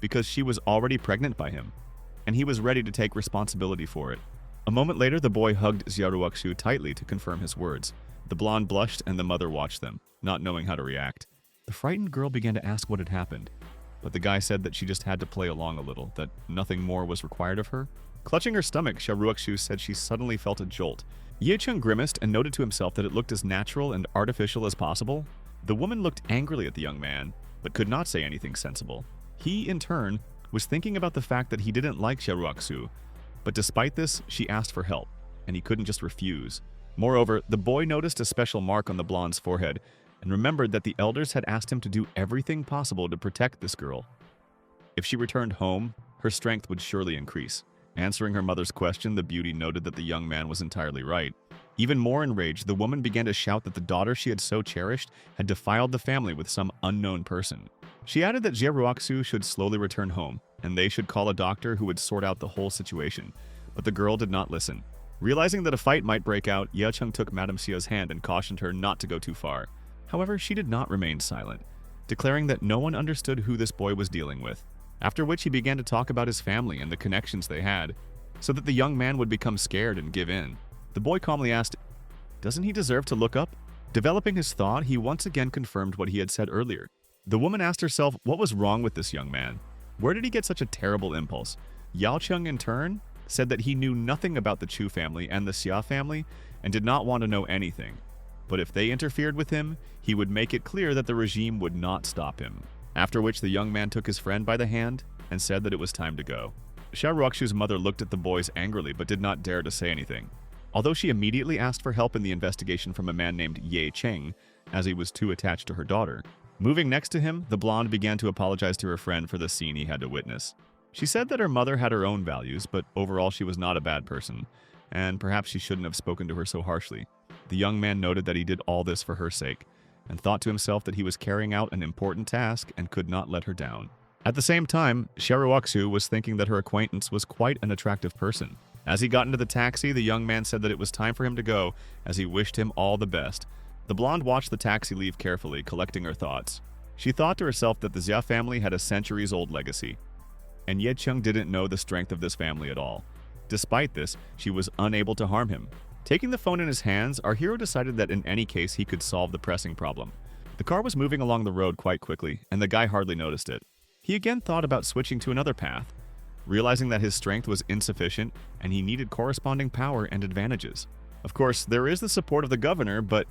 because she was already pregnant by him, and he was ready to take responsibility for it. A moment later, the boy hugged Jae-ryuk-soo tightly to confirm his words. The blonde blushed and the mother watched them, not knowing how to react. The frightened girl began to ask what had happened, but the guy said that she just had to play along a little, that nothing more was required of her. Clutching her stomach, Jae-ryuk-soo said she suddenly felt a jolt. Yeschung grimaced and noted to himself that it looked as natural and artificial as possible. The woman looked angrily at the young man, but could not say anything sensible. He, in turn, was thinking about the fact that he didn't like Jae-ryuk-soo, but despite this, she asked for help, and he couldn't just refuse. Moreover, the boy noticed a special mark on the blonde's forehead and remembered that the elders had asked him to do everything possible to protect this girl. If she returned home, her strength would surely increase. Answering her mother's question, the beauty noted that the young man was entirely right. Even more enraged, the woman began to shout that the daughter she had so cherished had defiled the family with some unknown person. She added that Jae-ryuk-soo should slowly return home, and they should call a doctor who would sort out the whole situation. But the girl did not listen. Realizing that a fight might break out, Yeschung took Madame Sia's hand and cautioned her not to go too far. However, she did not remain silent, declaring that no one understood who this boy was dealing with. After which he began to talk about his family and the connections they had, so that the young man would become scared and give in. The boy calmly asked, "Doesn't he deserve to look up?" Developing his thought, he once again confirmed what he had said earlier. The woman asked herself what was wrong with this young man. Where did he get such a terrible impulse? Yeschung, in turn, said that he knew nothing about the Chu family and the Xia family and did not want to know anything. But if they interfered with him, he would make it clear that the regime would not stop him. After which the young man took his friend by the hand and said that it was time to go. Jae-ryuk-soo's mother looked at the boys angrily but did not dare to say anything. Although she immediately asked for help in the investigation from a man named Ye Cheng, as he was too attached to her daughter. Moving next to him, the blonde began to apologize to her friend for the scene he had to witness. She said that her mother had her own values, but overall she was not a bad person, and perhaps she shouldn't have spoken to her so harshly. The young man noted that he did all this for her sake, and thought to himself that he was carrying out an important task and could not let her down. At the same time, Jae-ryuk-soo was thinking that her acquaintance was quite an attractive person. As he got into the taxi, the young man said that it was time for him to go, as he wished him all the best. The blonde watched the taxi leave carefully, collecting her thoughts. She thought to herself that the Xia family had a centuries-old legacy, and Yeschung didn't know the strength of this family at all. Despite this, she was unable to harm him. Taking the phone in his hands, our hero decided that in any case he could solve the pressing problem. The car was moving along the road quite quickly, and the guy hardly noticed it. He again thought about switching to another path, realizing that his strength was insufficient and he needed corresponding power and advantages. Of course, there is the support of the governor, but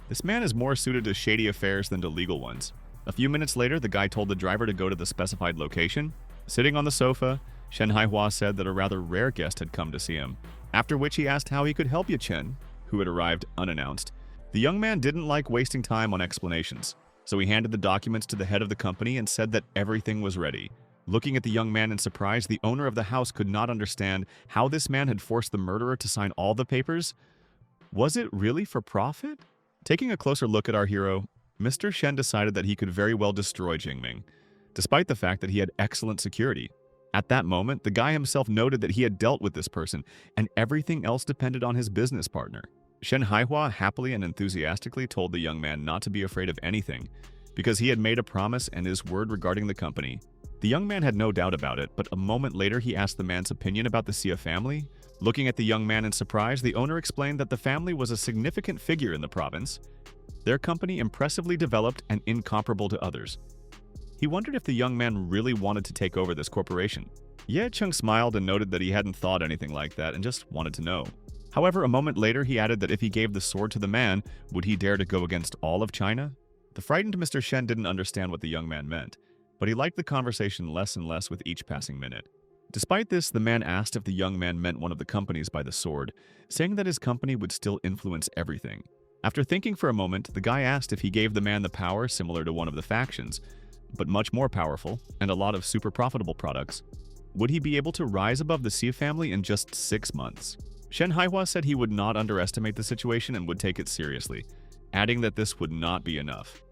this man is more suited to shady affairs than to legal ones. A few minutes later, the guy told the driver to go to the specified location. Sitting on the sofa, Shen Haihua said that a rather rare guest had come to see him, after which he asked how he could help Chen, who had arrived unannounced. The young man didn't like wasting time on explanations, so he handed the documents to the head of the company and said that everything was ready. Looking at the young man in surprise, the owner of the house could not understand how this man had forced the murderer to sign all the papers. Was it really for profit? Taking a closer look at our hero, Mr. Shen decided that he could very well destroy Jingming, despite the fact that he had excellent security. At that moment, the guy himself noted that he had dealt with this person, and everything else depended on his business partner. Shen Haihua happily and enthusiastically told the young man not to be afraid of anything, because he had made a promise and his word regarding the company. The young man had no doubt about it, but a moment later he asked the man's opinion about the Xia family. Looking at the young man in surprise, the owner explained that the family was a significant figure in the province. Their company impressively developed and incomparable to others. He wondered if the young man really wanted to take over this corporation. Ye Chung smiled and noted that he hadn't thought anything like that and just wanted to know. However, a moment later he added that if he gave the sword to the man, would he dare to go against all of China? The frightened Mr. Shen didn't understand what the young man meant, but he liked the conversation less and less with each passing minute. Despite this, the man asked if the young man meant one of the companies by the sword, saying that his company would still influence everything. After thinking for a moment, the guy asked if he gave the man the power similar to one of the factions, but much more powerful, and a lot of super profitable products. Would he be able to rise above the Xia family in just 6 months? Shen Haihua said he would not underestimate the situation and would take it seriously, adding that this would not be enough.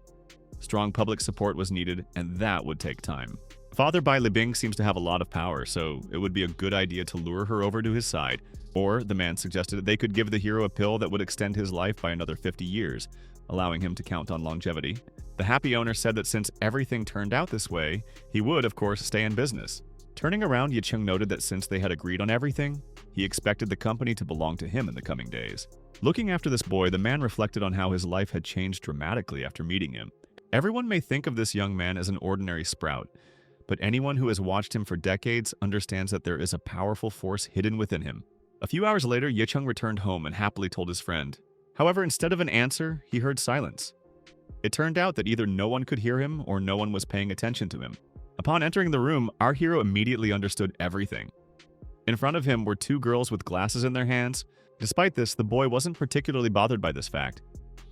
Strong public support was needed, and that would take time. Father Bai Libing seems to have a lot of power, so it would be a good idea to lure her over to his side, or, the man suggested, that they could give the hero a pill that would extend his life by another 50 years, allowing him to count on longevity. The happy owner said that since everything turned out this way, he would, of course, stay in business. Turning around, Ye Chung noted that since they had agreed on everything, he expected the company to belong to him in the coming days. Looking after this boy, the man reflected on how his life had changed dramatically after meeting him. Everyone may think of this young man as an ordinary sprout, but anyone who has watched him for decades understands that there is a powerful force hidden within him. A few hours later, Ye Chung returned home and happily told his friend. However, instead of an answer, he heard silence. It turned out that either no one could hear him or no one was paying attention to him. Upon entering the room, our hero immediately understood everything. In front of him were 2 girls with glasses in their hands. Despite this, the boy wasn't particularly bothered by this fact.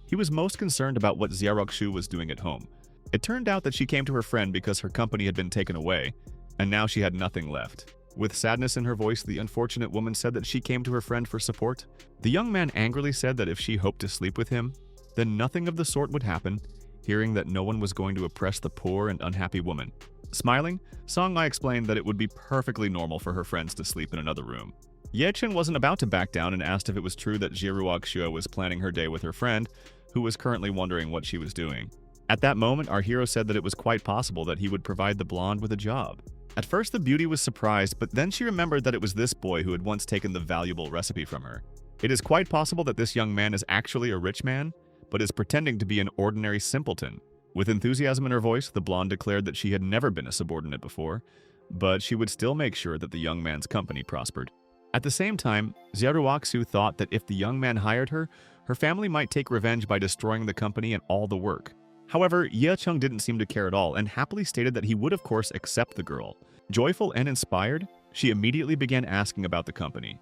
He was most concerned about what Xia Roxu was doing at home. It turned out that she came to her friend because her company had been taken away, and now she had nothing left. With sadness in her voice, the unfortunate woman said that she came to her friend for support. The young man angrily said that if she hoped to sleep with him, then nothing of the sort would happen, hearing that no one was going to oppress the poor and unhappy woman. Smiling, Song Mai explained that it would be perfectly normal for her friends to sleep in another room. Ye Chen wasn't about to back down and asked if it was true that Jiruok Xue was planning her day with her friend, who was currently wondering what she was doing. At that moment, our hero said that it was quite possible that he would provide the blonde with a job. At first, the beauty was surprised, but then she remembered that it was this boy who had once taken the valuable recipe from her. It is quite possible that this young man is actually a rich man, but is pretending to be an ordinary simpleton. With enthusiasm in her voice, the blonde declared that she had never been a subordinate before, but she would still make sure that the young man's company prospered. At the same time, Xiaoruoxu thought that if the young man hired her, her family might take revenge by destroying the company and all the work. However, Ye Chung didn't seem to care at all and happily stated that he would of course accept the girl. Joyful and inspired, she immediately began asking about the company,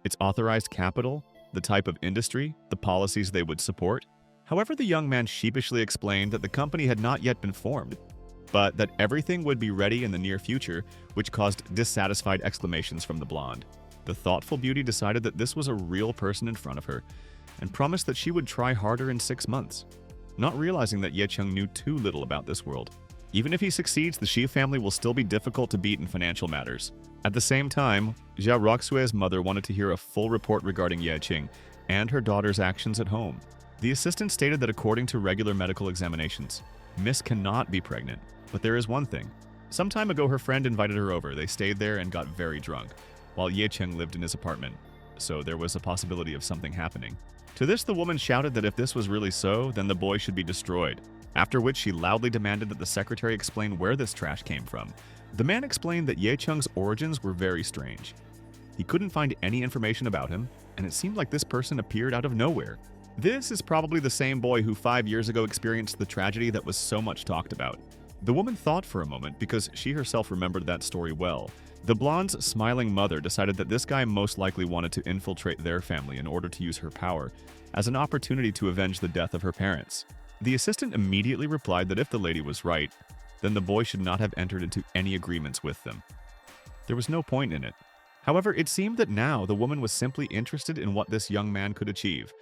its authorized capital, the type of industry, the policies they would support. However, the young man sheepishly explained that the company had not yet been formed, but that everything would be ready in the near future, which caused dissatisfied exclamations from the blonde. The thoughtful beauty decided that this was a real person in front of her, and promised that she would try harder in 6 months, not realizing that Ye Chung knew too little about this world. Even if he succeeds, the Xia family will still be difficult to beat in financial matters. At the same time, Xia Roxue's mother wanted to hear a full report regarding Ye Qing and her daughter's actions at home. The assistant stated that according to regular medical examinations, Miss cannot be pregnant, but there is one thing. Some time ago, her friend invited her over. They stayed there and got very drunk, while Ye Qing lived in his apartment, so there was a possibility of something happening. To this, the woman shouted that if this was really so, then the boy should be destroyed, after which she loudly demanded that the secretary explain where this trash came from. The man explained that Ye Chung's origins were very strange. He couldn't find any information about him, and it seemed like this person appeared out of nowhere. This is probably the same boy who 5 years ago experienced the tragedy that was so much talked about. The woman thought for a moment because she herself remembered that story well. The blonde's smiling mother decided that this guy most likely wanted to infiltrate their family in order to use her power as an opportunity to avenge the death of her parents. The assistant immediately replied that if the lady was right, then the boy should not have entered into any agreements with them. There was no point in it. However, it seemed that now the woman was simply interested in what this young man could achieve,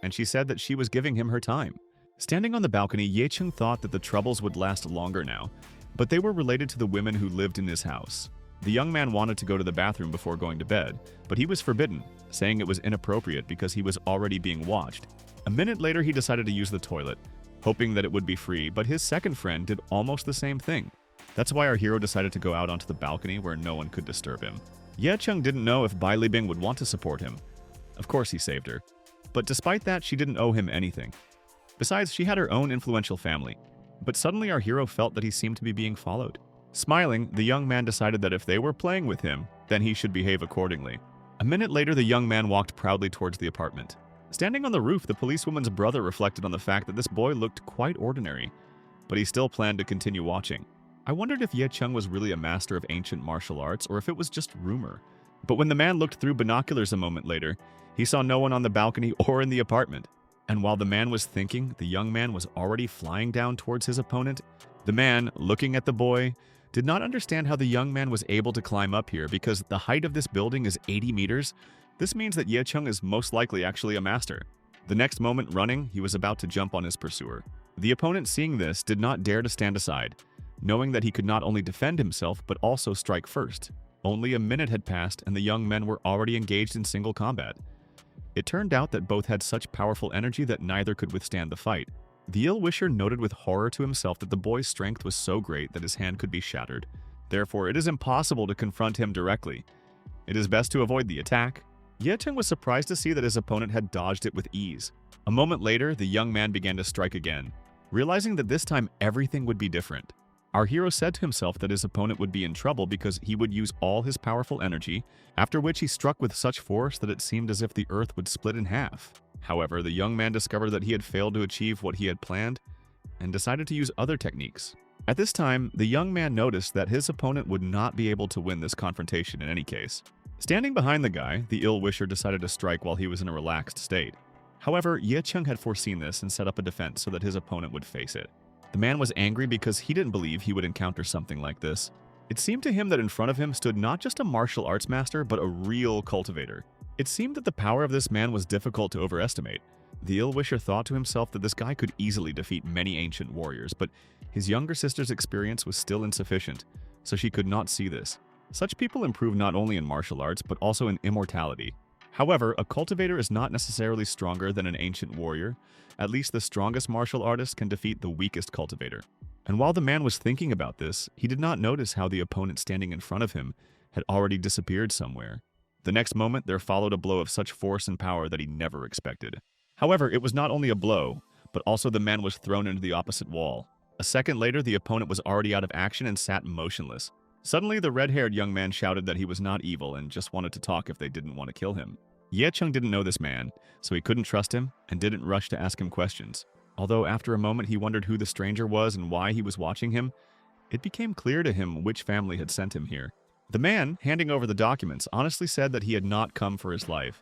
and she said that she was giving him her time. Standing on the balcony, Ye Chung thought that the troubles would last longer now, but they were related to the women who lived in his house. The young man wanted to go to the bathroom before going to bed, but he was forbidden, saying it was inappropriate because he was already being watched. A minute later, he decided to use the toilet, hoping that it would be free, but his second friend did almost the same thing. That's why our hero decided to go out onto the balcony where no one could disturb him. Ye Chung didn't know if Bai Libing would want to support him. Of course he saved her. But despite that, she didn't owe him anything. Besides, she had her own influential family. But suddenly our hero felt that he seemed to be being followed. Smiling, the young man decided that if they were playing with him, then he should behave accordingly. A minute later, the young man walked proudly towards the apartment. Standing on the roof, the policewoman's brother reflected on the fact that this boy looked quite ordinary, but he still planned to continue watching. I wondered if Ye Chung was really a master of ancient martial arts or if it was just rumor. But when the man looked through binoculars a moment later, he saw no one on the balcony or in the apartment. And while the man was thinking, the young man was already flying down towards his opponent. The man, looking at the boy, did not understand how the young man was able to climb up here because the height of this building is 80 meters. This means that Ye Chung is most likely actually a master. The next moment running, he was about to jump on his pursuer. The opponent, seeing this, did not dare to stand aside, knowing that he could not only defend himself but also strike first. Only a minute had passed and the young men were already engaged in single combat. It turned out that both had such powerful energy that neither could withstand the fight. The ill-wisher noted with horror to himself that the boy's strength was so great that his hand could be shattered. Therefore, it is impossible to confront him directly. It is best to avoid the attack. Ye Chung was surprised to see that his opponent had dodged it with ease. A moment later, the young man began to strike again, realizing that this time everything would be different. Our hero said to himself that his opponent would be in trouble because he would use all his powerful energy, after which he struck with such force that it seemed as if the earth would split in half. However, the young man discovered that he had failed to achieve what he had planned and decided to use other techniques. At this time, the young man noticed that his opponent would not be able to win this confrontation in any case. Standing behind the guy, the ill-wisher decided to strike while he was in a relaxed state. However, Ye Chung had foreseen this and set up a defense so that his opponent would face it. The man was angry because he didn't believe he would encounter something like this. It seemed to him that in front of him stood not just a martial arts master, but a real cultivator. It seemed that the power of this man was difficult to overestimate. The ill-wisher thought to himself that this guy could easily defeat many ancient warriors, but his younger sister's experience was still insufficient, so she could not see this. Such people improve not only in martial arts, but also in immortality. However, a cultivator is not necessarily stronger than an ancient warrior. At least the strongest martial artist can defeat the weakest cultivator. And while the man was thinking about this, he did not notice how the opponent standing in front of him had already disappeared somewhere. The next moment, there followed a blow of such force and power that he never expected. However, it was not only a blow, but also the man was thrown into the opposite wall. A second later, the opponent was already out of action and sat motionless. Suddenly, the red-haired young man shouted that he was not evil and just wanted to talk if they didn't want to kill him. Ye Chung didn't know this man, so he couldn't trust him and didn't rush to ask him questions. Although after a moment he wondered who the stranger was and why he was watching him, it became clear to him which family had sent him here. The man, handing over the documents, honestly said that he had not come for his life.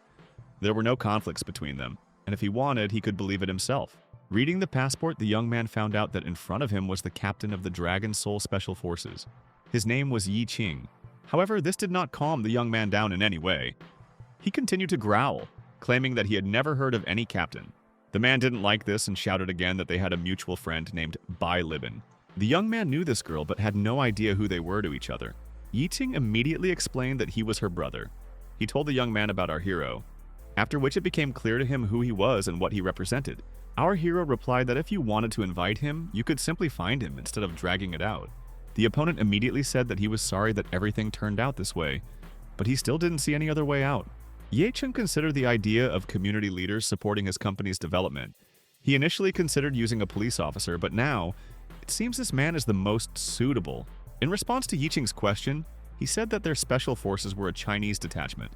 There were no conflicts between them, and if he wanted, he could believe it himself. Reading the passport, the young man found out that in front of him was the captain of the Dragon Soul Special Forces. His name was Yi Qing. However, this did not calm the young man down in any way. He continued to growl, claiming that he had never heard of any captain. The man didn't like this and shouted again that they had a mutual friend named Bai Libin. The young man knew this girl but had no idea who they were to each other. Yi Qing immediately explained that he was her brother. He told the young man about our hero, after which it became clear to him who he was and what he represented. Our hero replied that if you wanted to invite him, you could simply find him instead of dragging it out. The opponent immediately said that he was sorry that everything turned out this way, but he still didn't see any other way out. Ye Chung considered the idea of community leaders supporting his company's development. He initially considered using a police officer, but now, it seems this man is the most suitable. In response to Yi Qing's question, he said that their special forces were a Chinese detachment,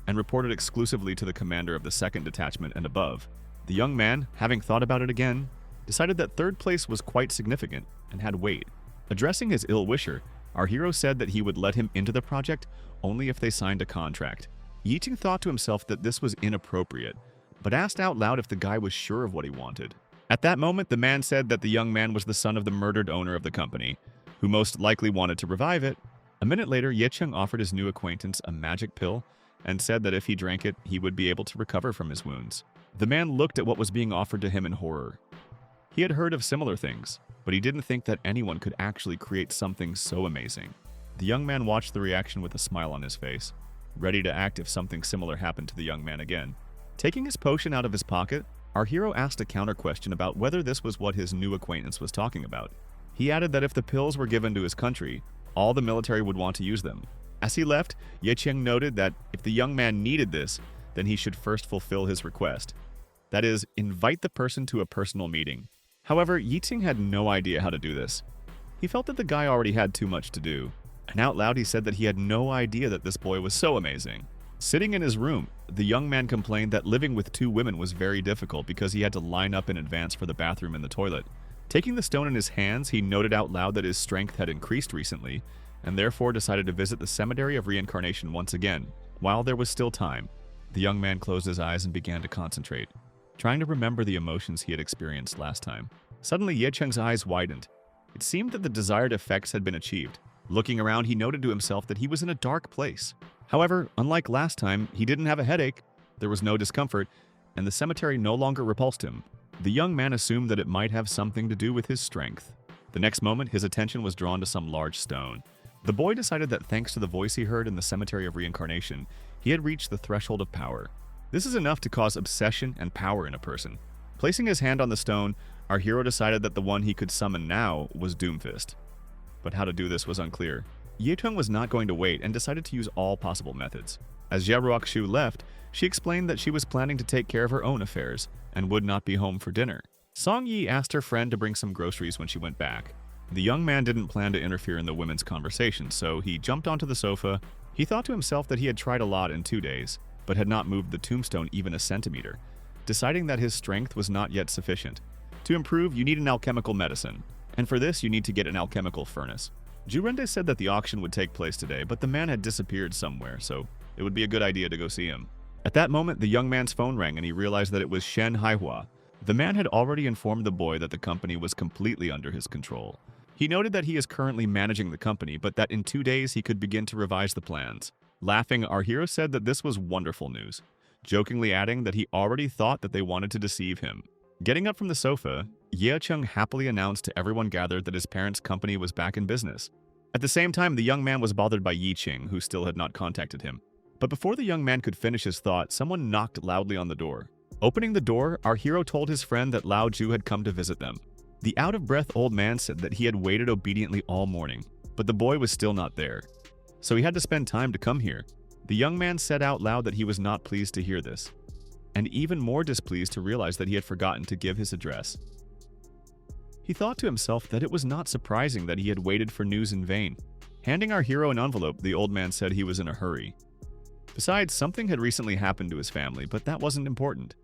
and reported exclusively to the commander of the 2nd detachment and above. The young man, having thought about it again, decided that 3rd place was quite significant and had weight. Addressing his ill-wisher, our hero said that he would let him into the project only if they signed a contract. Yi Qing thought to himself that this was inappropriate, but asked out loud if the guy was sure of what he wanted. At that moment, the man said that the young man was the son of the murdered owner of the company, who most likely wanted to revive it. A minute later, Ye Cheng offered his new acquaintance a magic pill and said that if he drank it, he would be able to recover from his wounds. The man looked at what was being offered to him in horror. He had heard of similar things, but he didn't think that anyone could actually create something so amazing. The young man watched the reaction with a smile on his face, ready to act if something similar happened to the young man again. Taking his potion out of his pocket, our hero asked a counter question about whether this was what his new acquaintance was talking about. He added that if the pills were given to his country, all the military would want to use them. As he left, Ye Cheng noted that if the young man needed this, then he should first fulfill his request. That is, invite the person to a personal meeting. However, Ye Cheng had no idea how to do this. He felt that the guy already had too much to do, and out loud he said that he had no idea that this boy was so amazing. Sitting in his room, the young man complained that living with two women was very difficult because he had to line up in advance for the bathroom and the toilet. Taking the stone in his hands, he noted out loud that his strength had increased recently, and therefore decided to visit the cemetery of reincarnation once again, while there was still time. The young man closed his eyes and began to concentrate, trying to remember the emotions he had experienced last time. Suddenly, Ye Cheng's eyes widened. It seemed that the desired effects had been achieved. Looking around, he noted to himself that he was in a dark place. However, unlike last time, he didn't have a headache, there was no discomfort, and the cemetery no longer repulsed him. The young man assumed that it might have something to do with his strength. The next moment, his attention was drawn to some large stone. The boy decided that thanks to the voice he heard in the cemetery of reincarnation, he had reached the threshold of power. This is enough to cause obsession and power in a person. Placing his hand on the stone, our hero decided that the one he could summon now was Doomfist. But how to do this was unclear. Ye Cheng was not going to wait and decided to use all possible methods. As Jia Ruoxu left, she explained that she was planning to take care of her own affairs and would not be home for dinner. Song Yi asked her friend to bring some groceries when she went back. The young man didn't plan to interfere in the women's conversation, so he jumped onto the sofa. He thought to himself that he had tried a lot in 2 days, but had not moved the tombstone even a centimeter, deciding that his strength was not yet sufficient. To improve, you need an alchemical medicine, and for this you need to get an alchemical furnace. Jurende said that the auction would take place today, but the man had disappeared somewhere, so it would be a good idea to go see him. At that moment, the young man's phone rang and he realized that it was Shen Haihua. The man had already informed the boy that the company was completely under his control. He noted that he is currently managing the company, but that in 2 days he could begin to revise the plans. Laughing, our hero said that this was wonderful news, jokingly adding that he already thought that they wanted to deceive him. Getting up from the sofa, Ye Cheng happily announced to everyone gathered that his parents' company was back in business. At the same time, the young man was bothered by Yi Cheng, who still had not contacted him. But before the young man could finish his thought, someone knocked loudly on the door. Opening the door, our hero told his friend that Lao Ju had come to visit them. The out-of-breath old man said that he had waited obediently all morning, but the boy was still not there. So he had to spend time to come here. The young man said out loud that he was not pleased to hear this, and even more displeased to realize that he had forgotten to give his address. He thought to himself that it was not surprising that he had waited for news in vain. Handing our hero an envelope, the old man said he was in a hurry. Besides, something had recently happened to his family, but that wasn't important.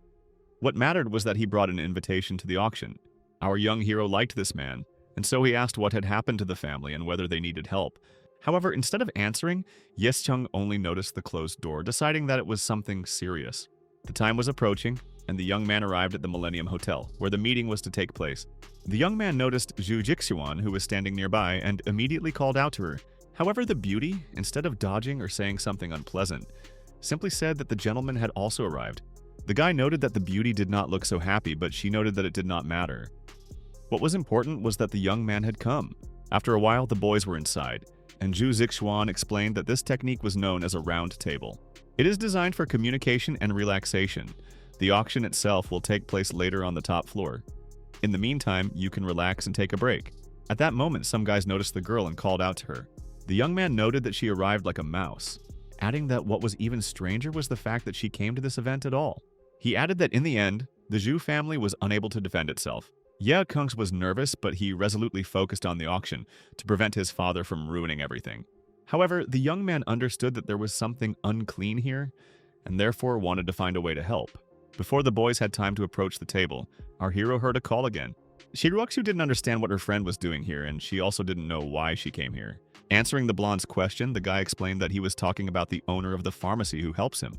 What mattered was that he brought an invitation to the auction. Our young hero liked this man, and so he asked what had happened to the family and whether they needed help. However, instead of answering, Ye Cheng only noticed the closed door, deciding that it was something serious. The time was approaching, and the young man arrived at the Millennium Hotel, where the meeting was to take place. The young man noticed Zhu Jixuan, who was standing nearby, and immediately called out to her. However, the beauty, instead of dodging or saying something unpleasant, simply said that the gentleman had also arrived. The guy noted that the beauty did not look so happy, but she noted that it did not matter. What was important was that the young man had come. After a while, the boys were inside, and Zhu Zixuan explained that this technique was known as a round table. It is designed for communication and relaxation. The auction itself will take place later on the top floor. In the meantime, you can relax and take a break. At that moment, some guys noticed the girl and called out to her. The young man noted that she arrived like a mouse, adding that what was even stranger was the fact that she came to this event at all. He added that in the end, the Zhu family was unable to defend itself. Ye Cheng was nervous, but he resolutely focused on the auction to prevent his father from ruining everything. However, the young man understood that there was something unclean here, and therefore wanted to find a way to help. Before the boys had time to approach the table, our hero heard a call again. Shiruoxu didn't understand what her friend was doing here, and she also didn't know why she came here. Answering the blonde's question, the guy explained that he was talking about the owner of the pharmacy who helps him,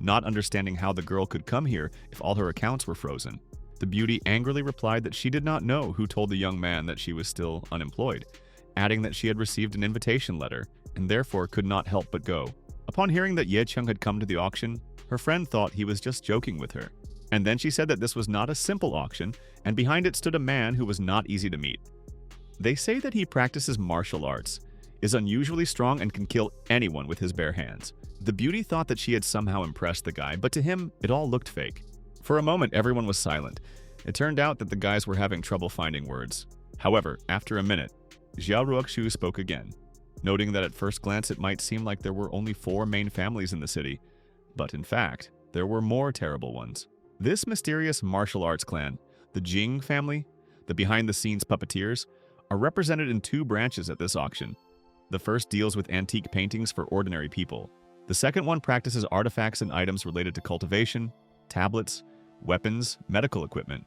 not understanding how the girl could come here if all her accounts were frozen. The beauty angrily replied that she did not know who told the young man that she was still unemployed, adding that she had received an invitation letter and therefore could not help but go. Upon hearing that Ye Chung had come to the auction, her friend thought he was just joking with her. And then she said that this was not a simple auction, and behind it stood a man who was not easy to meet. They say that he practices martial arts, is unusually strong, and can kill anyone with his bare hands. The beauty thought that she had somehow impressed the guy, but to him, it all looked fake. For a moment, everyone was silent. It turned out that the guys were having trouble finding words. However, after a minute, Xiao Ruoxu spoke again, noting that at first glance it might seem like there were only 4 main families in the city, but in fact, there were more terrible ones. This mysterious martial arts clan, the Jing family, the behind-the-scenes puppeteers, are represented in 2 branches at this auction. The first deals with antique paintings for ordinary people. The second one practices artifacts and items related to cultivation, tablets, weapons, medical equipment.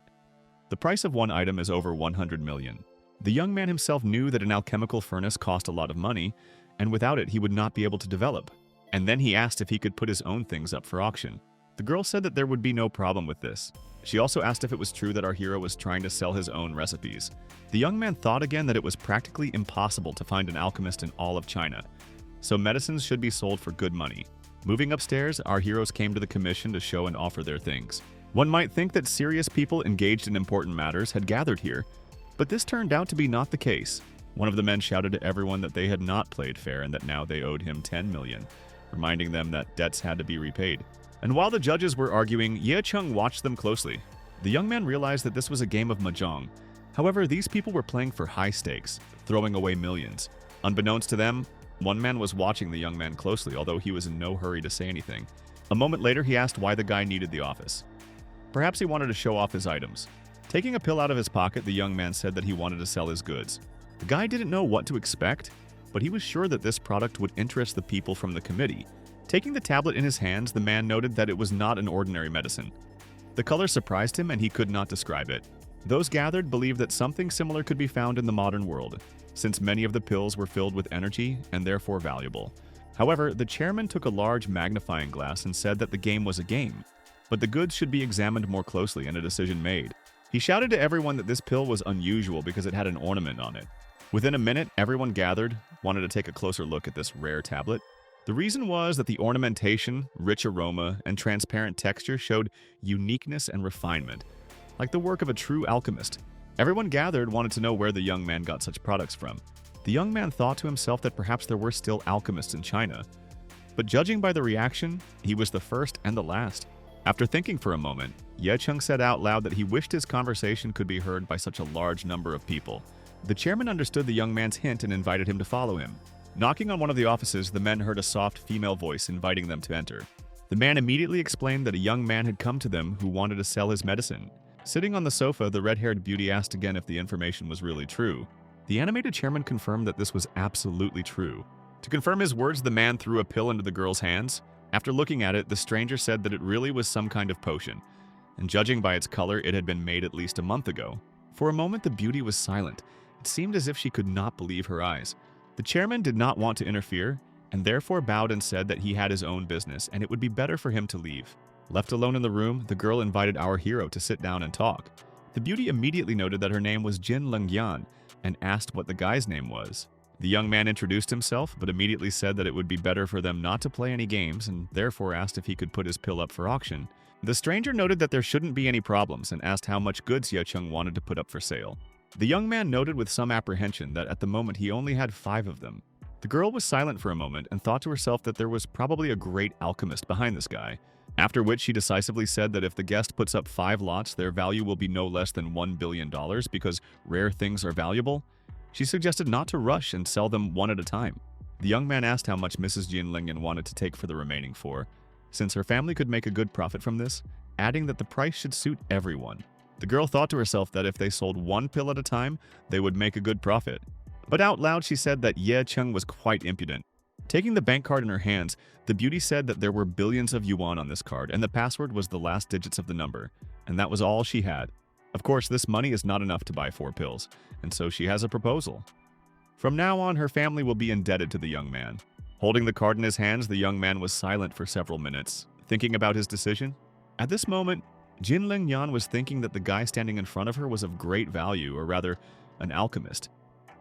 The price of one item is over 100 million. The young man himself knew that an alchemical furnace cost a lot of money, and without it he would not be able to develop. And then he asked if he could put his own things up for auction. The girl said that there would be no problem with this. She also asked if it was true that our hero was trying to sell his own recipes. The young man thought again that it was practically impossible to find an alchemist in all of China, so medicines should be sold for good money. Moving upstairs, our heroes came to the commission to show and offer their things. One might think that serious people engaged in important matters had gathered here, but this turned out to be not the case. One of the men shouted to everyone that they had not played fair and that now they owed him 10 million, reminding them that debts had to be repaid. And while the judges were arguing, Ye Chung watched them closely. The young man realized that this was a game of mahjong. However, these people were playing for high stakes, throwing away millions. Unbeknownst to them, one man was watching the young man closely, although he was in no hurry to say anything. A moment later, he asked why the guy needed the office. Perhaps he wanted to show off his items. Taking a pill out of his pocket, the young man said that he wanted to sell his goods. The guy didn't know what to expect, but he was sure that this product would interest the people from the committee. Taking the tablet in his hands, the man noted that it was not an ordinary medicine. The color surprised him and he could not describe it. Those gathered believed that something similar could be found in the modern world, since many of the pills were filled with energy and therefore valuable. However, the chairman took a large magnifying glass and said that the game was a game, but the goods should be examined more closely and a decision made. He shouted to everyone that this pill was unusual because it had an ornament on it. Within a minute, everyone gathered wanted to take a closer look at this rare tablet. The reason was that the ornamentation, rich aroma, and transparent texture showed uniqueness and refinement, like the work of a true alchemist. Everyone gathered wanted to know where the young man got such products from. The young man thought to himself that perhaps there were still alchemists in China, but judging by the reaction, he was the first and the last. After thinking for a moment, Ye Chung said out loud that he wished his conversation could be heard by such a large number of people. The chairman understood the young man's hint and invited him to follow him. Knocking on one of the offices, the men heard a soft female voice inviting them to enter. The man immediately explained that a young man had come to them who wanted to sell his medicine. Sitting on the sofa, the red-haired beauty asked again if the information was really true. The animated chairman confirmed that this was absolutely true. To confirm his words, the man threw a pill into the girl's hands. After looking at it, the stranger said that it really was some kind of potion, and judging by its color, it had been made at least a month ago. For a moment, the beauty was silent. It seemed as if she could not believe her eyes. The chairman did not want to interfere, and therefore bowed and said that he had his own business and it would be better for him to leave. Left alone in the room, the girl invited our hero to sit down and talk. The beauty immediately noted that her name was Jin Lengyan and asked what the guy's name was. The young man introduced himself, but immediately said that it would be better for them not to play any games and therefore asked if he could put his pill up for auction. The stranger noted that there shouldn't be any problems and asked how much goods Ye Chung wanted to put up for sale. The young man noted with some apprehension that at the moment he only had 5 of them. The girl was silent for a moment and thought to herself that there was probably a great alchemist behind this guy, after which she decisively said that if the guest puts up 5 lots, their value will be no less than $1 billion because rare things are valuable. She suggested not to rush and sell them one at a time. The young man asked how much Mrs. Jin Lingyan wanted to take for the remaining 4, since her family could make a good profit from this, adding that the price should suit everyone. The girl thought to herself that if they sold 1 pill at a time, they would make a good profit. But out loud she said that Ye Chung was quite impudent. Taking the bank card in her hands, the beauty said that there were billions of yuan on this card and the password was the last digits of the number, and that was all she had. Of course, this money is not enough to buy 4 pills, and so she has a proposal. From now on, her family will be indebted to the young man. Holding the card in his hands, the young man was silent for several minutes, thinking about his decision. At this moment, Jin Lingyan was thinking that the guy standing in front of her was of great value, or rather, an alchemist.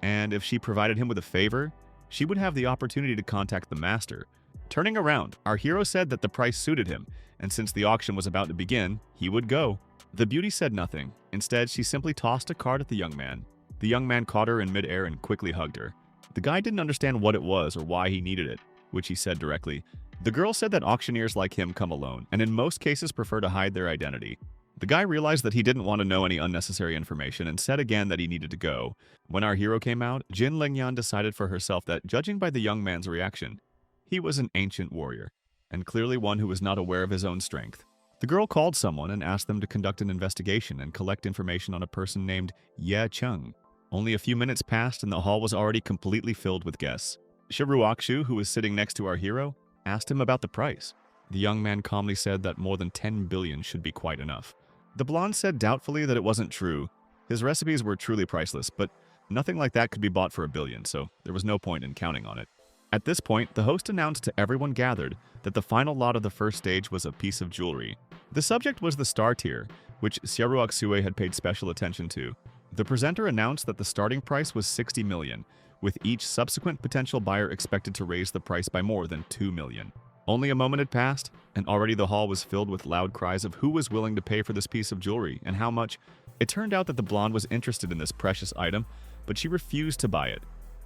and if she provided him with a favor, she would have the opportunity to contact the master. Turning around, our hero said that the price suited him, and since the auction was about to begin, he would go. The beauty said nothing. Instead, she simply tossed a card at the young man. The young man caught her in midair and quickly hugged her. The guy didn't understand what it was or why he needed it, which he said directly. The girl said that auctioneers like him come alone, and in most cases prefer to hide their identity. The guy realized that he didn't want to know any unnecessary information and said again that he needed to go. When our hero came out, Jin Lingyan decided for herself that, judging by the young man's reaction, he was an ancient warrior, and clearly one who was not aware of his own strength. The girl called someone and asked them to conduct an investigation and collect information on a person named Ye Chung. Only a few minutes passed and the hall was already completely filled with guests. Shiruakshu, who was sitting next to our hero, asked him about the price. The young man calmly said that more than 10 billion should be quite enough. The blonde said doubtfully that it wasn't true. His recipes were truly priceless, but nothing like that could be bought for $1 billion, so there was no point in counting on it. At this point, the host announced to everyone gathered that the final lot of the first stage was a piece of jewelry. The subject was the star tier, which Shiruakshu had paid special attention to. The presenter announced that the starting price was 60 million, with each subsequent potential buyer expected to raise the price by more than 2 million. Only a moment had passed, and already the hall was filled with loud cries of who was willing to pay for this piece of jewelry and how much. It turned out that the blonde was interested in this precious item, but she refused to buy it,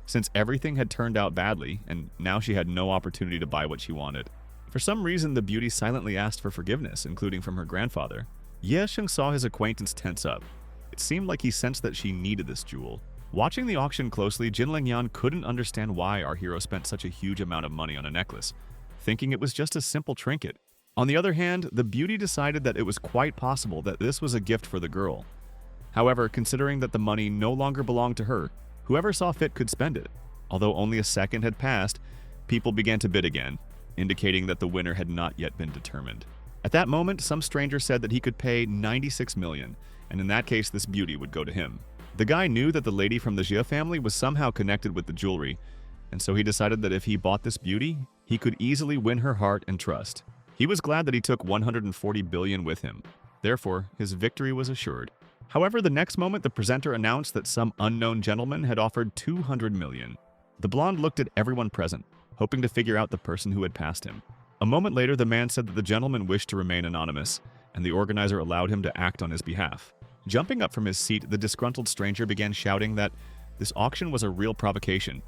since everything had turned out badly, and now she had no opportunity to buy what she wanted. For some reason, the beauty silently asked for forgiveness, including from her grandfather. Ye Sheng saw his acquaintance tense up. It seemed like he sensed that she needed this jewel. Watching the auction closely, Jin Lingyan couldn't understand why our hero spent such a huge amount of money on a necklace, thinking it was just a simple trinket. On the other hand, the beauty decided that it was quite possible that this was a gift for the girl. However, considering that the money no longer belonged to her, whoever saw fit could spend it. Although only a second had passed, people began to bid again, indicating that the winner had not yet been determined. At that moment, some stranger said that he could pay 96 million, and in that case, this beauty would go to him. The guy knew that the lady from the Jia family was somehow connected with the jewelry, and so he decided that if he bought this beauty, he could easily win her heart and trust. He was glad that he took 140 billion with him. Therefore, his victory was assured. However, the next moment, the presenter announced that some unknown gentleman had offered 200 million. The blonde looked at everyone present, hoping to figure out the person who had passed him. A moment later, the man said that the gentleman wished to remain anonymous, and the organizer allowed him to act on his behalf. Jumping up from his seat, the disgruntled stranger began shouting that this auction was a real provocation,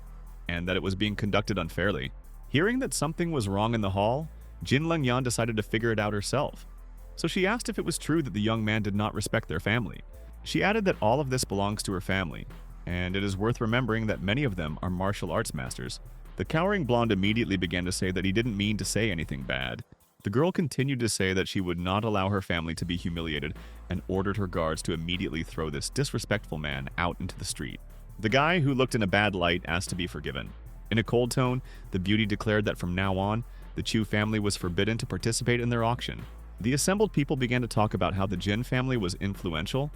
and that it was being conducted unfairly. Hearing that something was wrong in the hall, Jin Lingyan decided to figure it out herself. So she asked if it was true that the young man did not respect their family. She added that all of this belongs to her family, and it is worth remembering that many of them are martial arts masters. The cowering blonde immediately began to say that he didn't mean to say anything bad. The girl continued to say that she would not allow her family to be humiliated and ordered her guards to immediately throw this disrespectful man out into the street. The guy, who looked in a bad light, asked to be forgiven. In a cold tone, the beauty declared that from now on, the Chu family was forbidden to participate in their auction. The assembled people began to talk about how the Jin family was influential,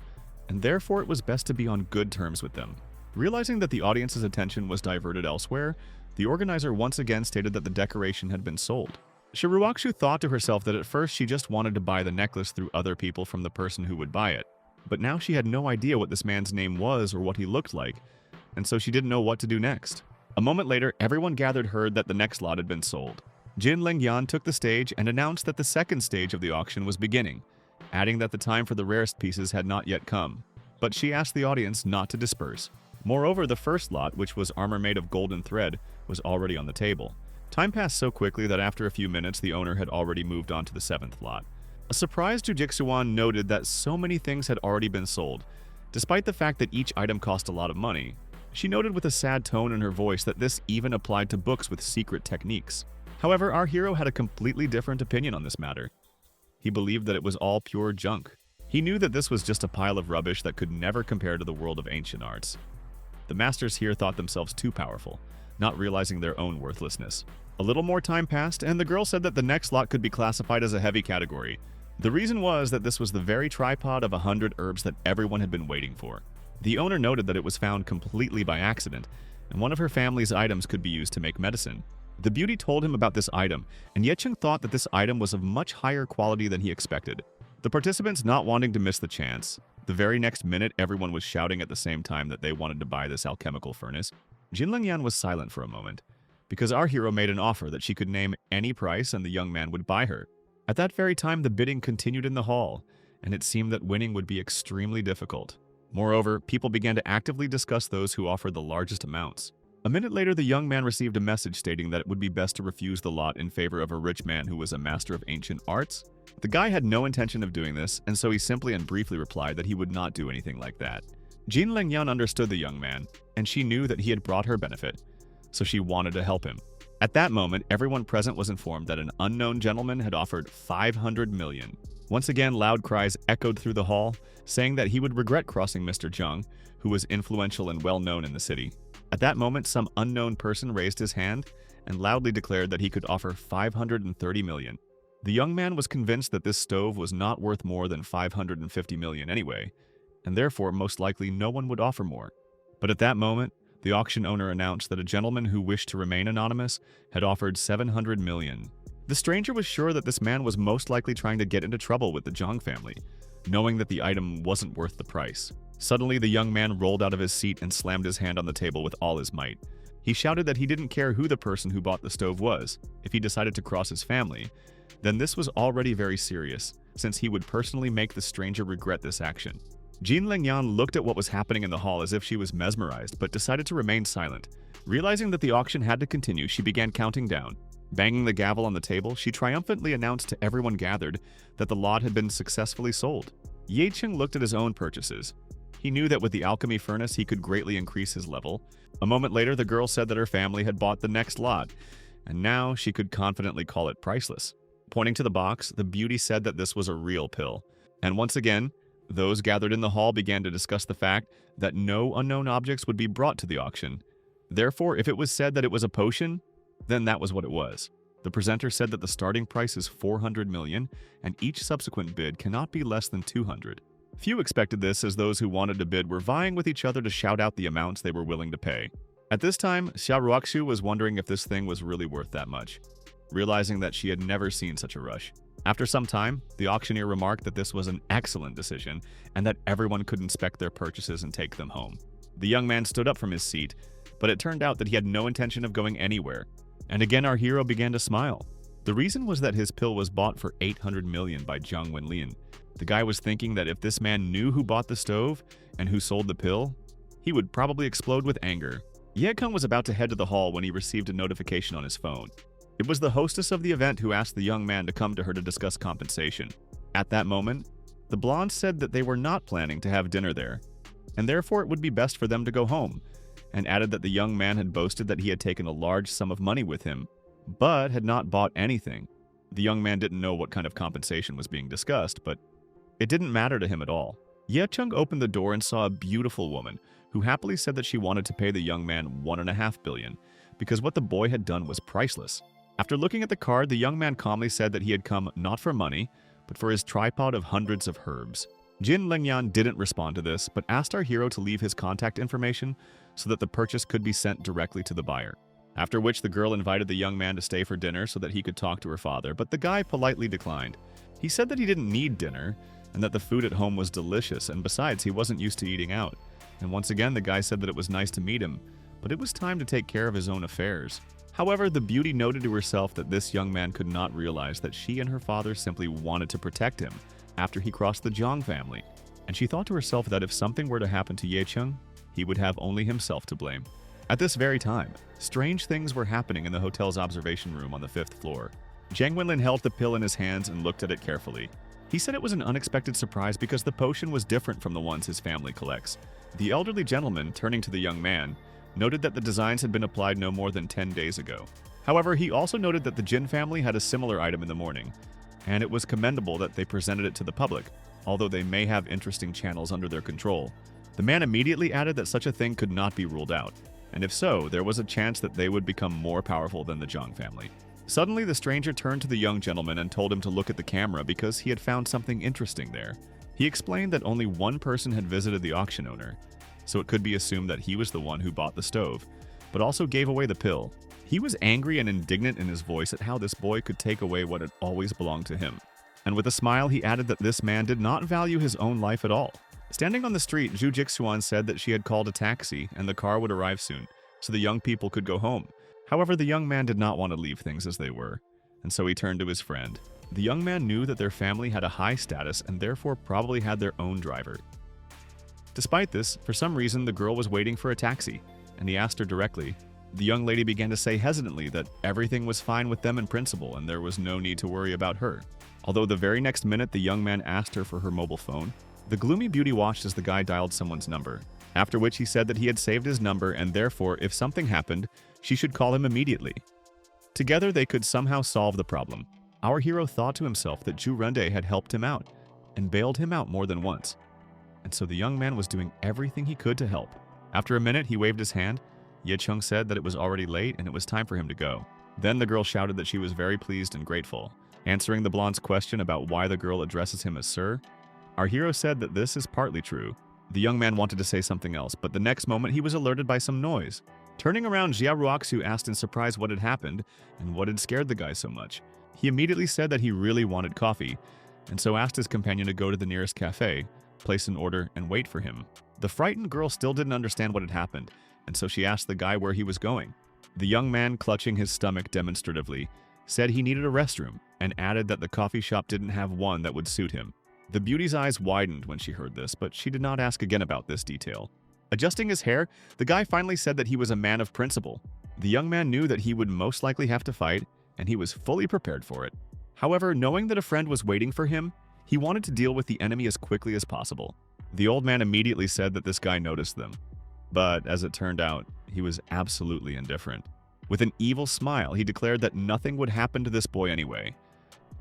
and therefore it was best to be on good terms with them. Realizing that the audience's attention was diverted elsewhere, the organizer once again stated that the decoration had been sold. Shiruakshu thought to herself that at first she just wanted to buy the necklace through other people from the person who would buy it, but now she had no idea what this man's name was or what he looked like, and so she didn't know what to do next. A moment later, everyone gathered heard that the next lot had been sold. Jin Lingyan took the stage and announced that the second stage of the auction was beginning, adding that the time for the rarest pieces had not yet come, but she asked the audience not to disperse. Moreover, the first lot, which was armor made of golden thread, was already on the table. Time passed so quickly that after a few minutes, the owner had already moved on to the seventh lot. A surprised Jujitsuan noted that so many things had already been sold. Despite the fact that each item cost a lot of money, she noted with a sad tone in her voice that this even applied to books with secret techniques. However, our hero had a completely different opinion on this matter. He believed that it was all pure junk. He knew that this was just a pile of rubbish that could never compare to the world of ancient arts. The masters here thought themselves too powerful, not realizing their own worthlessness. A little more time passed, and the girl said that the next lot could be classified as a heavy category. The reason was that this was the very tripod of 100 herbs that everyone had been waiting for. The owner noted that it was found completely by accident, and one of her family's items could be used to make medicine. The beauty told him about this item, and Yecheng thought that this item was of much higher quality than he expected. The participants, not wanting to miss the chance, The very next minute, everyone was shouting at the same time that they wanted to buy this alchemical furnace. Jin Lingyan was silent for a moment, because our hero made an offer that she could name any price and the young man would buy her. At that very time, the bidding continued in the hall, and it seemed that winning would be extremely difficult. Moreover, people began to actively discuss those who offered the largest amounts. A minute later, the young man received a message stating that it would be best to refuse the lot in favor of a rich man who was a master of ancient arts. The guy had no intention of doing this, and so he simply and briefly replied that he would not do anything like that. Jin Lingyan understood the young man, and she knew that he had brought her benefit, so she wanted to help him. At that moment, everyone present was informed that an unknown gentleman had offered 500 million. Once again, loud cries echoed through the hall, saying that he would regret crossing Mr. Zheng, who was influential and well-known in the city. At that moment, some unknown person raised his hand and loudly declared that he could offer 530 million. The young man was convinced that this stove was not worth more than 550 million anyway, and therefore most likely no one would offer more. But at that moment, the auction owner announced that a gentleman who wished to remain anonymous had offered 700 million. The stranger was sure that this man was most likely trying to get into trouble with the Zhang family, knowing that the item wasn't worth the price. Suddenly, the young man rolled out of his seat and slammed his hand on the table with all his might. He shouted that he didn't care who the person who bought the stove was. If he decided to cross his family, then this was already very serious, since he would personally make the stranger regret this action. Jin Lingyan looked at what was happening in the hall as if she was mesmerized, but decided to remain silent. Realizing that the auction had to continue, she began counting down. Banging the gavel on the table, she triumphantly announced to everyone gathered that the lot had been successfully sold. Ye Cheng looked at his own purchases. He knew that with the alchemy furnace, he could greatly increase his level. A moment later, the girl said that her family had bought the next lot, and now she could confidently call it priceless. Pointing to the box, the beauty said that this was a real pill. And once again, those gathered in the hall began to discuss the fact that no unknown objects would be brought to the auction. Therefore, if it was said that it was a potion, then that was what it was. The presenter said that the starting price is 400 million, and each subsequent bid cannot be less than 200. Few expected this, as those who wanted to bid were vying with each other to shout out the amounts they were willing to pay. At this time, Xia Ruoxu was wondering if this thing was really worth that much, realizing that she had never seen such a rush. After some time, the auctioneer remarked that this was an excellent decision and that everyone could inspect their purchases and take them home. The young man stood up from his seat, but it turned out that he had no intention of going anywhere. And again, our hero began to smile. The reason was that his pill was bought for 800 million by Zhang Wenlian. The guy was thinking that if this man knew who bought the stove and who sold the pill, he would probably explode with anger. Ye Keng was about to head to the hall when he received a notification on his phone. It was the hostess of the event who asked the young man to come to her to discuss compensation. At that moment, the blonde said that they were not planning to have dinner there, and therefore it would be best for them to go home, and added that the young man had boasted that he had taken a large sum of money with him, but had not bought anything. The young man didn't know what kind of compensation was being discussed, but it didn't matter to him at all. Ye Chung opened the door and saw a beautiful woman who happily said that she wanted to pay the young man 1.5 billion because what the boy had done was priceless. After looking at the card, the young man calmly said that he had come not for money, but for his tripod of hundreds of herbs. Jin Lingyan didn't respond to this, but asked our hero to leave his contact information so that the purchase could be sent directly to the buyer. After which the girl invited the young man to stay for dinner so that he could talk to her father, but the guy politely declined. He said that he didn't need dinner, and that the food at home was delicious, and besides, he wasn't used to eating out. And once again, the guy said that it was nice to meet him, but it was time to take care of his own affairs. However, the beauty noted to herself that this young man could not realize that she and her father simply wanted to protect him after he crossed the Zhang family, and she thought to herself that if something were to happen to Ye Chung, he would have only himself to blame. At this very time, strange things were happening in the hotel's observation room on the 5th floor. Zhang Wenlin held the pill in his hands and looked at it carefully. He said it was an unexpected surprise because the potion was different from the ones his family collects. The elderly gentleman, turning to the young man, noted that the designs had been applied no more than 10 days ago. However, he also noted that the Jin family had a similar item in the morning, and it was commendable that they presented it to the public, although they may have interesting channels under their control. The man immediately added that such a thing could not be ruled out, and if so, there was a chance that they would become more powerful than the Zhang family. Suddenly, the stranger turned to the young gentleman and told him to look at the camera because he had found something interesting there. He explained that only one person had visited the auction owner, so it could be assumed that he was the one who bought the stove, but also gave away the pill. He was angry and indignant in his voice at how this boy could take away what had always belonged to him. And with a smile, he added that this man did not value his own life at all. Standing on the street, Zhu Jixuan said that she had called a taxi and the car would arrive soon, so the young people could go home. However, the young man did not want to leave things as they were, and so he turned to his friend. The young man knew that their family had a high status and therefore probably had their own driver. Despite this, for some reason the girl was waiting for a taxi, and he asked her directly. The young lady began to say hesitantly that everything was fine with them in principle and there was no need to worry about her. Although the very next minute the young man asked her for her mobile phone, the gloomy beauty watched as the guy dialed someone's number, after which he said that he had saved his number and therefore if something happened, she should call him immediately. Together they could somehow solve the problem. Our hero thought to himself that Zhu Rende had helped him out and bailed him out more than once. And so the young man was doing everything he could to help. After a minute, he waved his hand. Ye Chung said that it was already late and it was time for him to go. Then the girl shouted that she was very pleased and grateful. Answering the blonde's question about why the girl addresses him as sir, our hero said that this is partly true. The young man wanted to say something else, but the next moment he was alerted by some noise. Turning around, Jia Ruoxu asked in surprise what had happened and what had scared the guy so much. He immediately said that he really wanted coffee, and so asked his companion to go to the nearest cafe, place an order, and wait for him. The frightened girl still didn't understand what had happened, and so she asked the guy where he was going. The young man, clutching his stomach demonstratively, said he needed a restroom, and added that the coffee shop didn't have one that would suit him. The beauty's eyes widened when she heard this, but she did not ask again about this detail. Adjusting his hair, the guy finally said that he was a man of principle. The young man knew that he would most likely have to fight, and he was fully prepared for it. However, knowing that a friend was waiting for him, he wanted to deal with the enemy as quickly as possible. The old man immediately said that this guy noticed them. But as it turned out, he was absolutely indifferent. With an evil smile, he declared that nothing would happen to this boy anyway.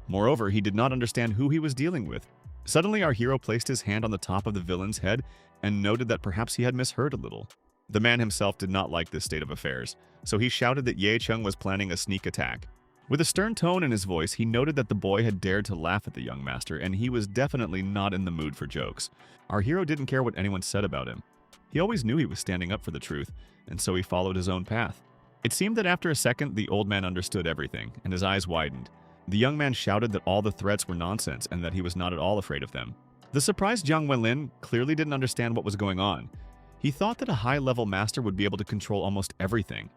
Moreover, he did not understand who he was dealing with. Suddenly, our hero placed his hand on the top of the villain's head and noted that perhaps he had misheard a little. The man himself did not like this state of affairs, so he shouted that Ye Chung was planning a sneak attack. With a stern tone in his voice, he noted that the boy had dared to laugh at the young master, and he was definitely not in the mood for jokes. Our hero didn't care what anyone said about him. He always knew he was standing up for the truth, and so he followed his own path. It seemed that after a second, the old man understood everything, and his eyes widened. The young man shouted that all the threats were nonsense and that he was not at all afraid of them. The surprised Jiang Wenlin clearly didn't understand what was going on. He thought that a high-level master would be able to control almost everything.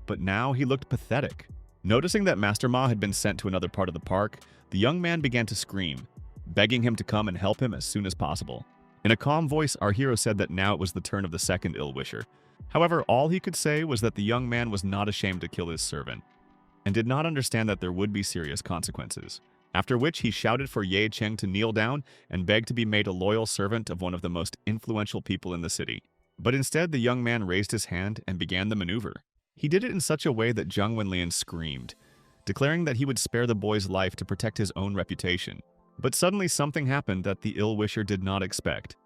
But now he looked pathetic. Noticing that Master Ma had been sent to another part of the park, the young man began to scream, begging him to come and help him as soon as possible. In a calm voice, our hero said that now it was the turn of the second ill-wisher. However, all he could say was that the young man was not ashamed to kill his servant, and did not understand that there would be serious consequences. After which he shouted for Ye Cheng to kneel down and beg to be made a loyal servant of one of the most influential people in the city. But instead, the young man raised his hand and began the maneuver. He did it in such a way that Jiang Wenlian screamed, declaring that he would spare the boy's life to protect his own reputation. But suddenly something happened that the ill-wisher did not expect.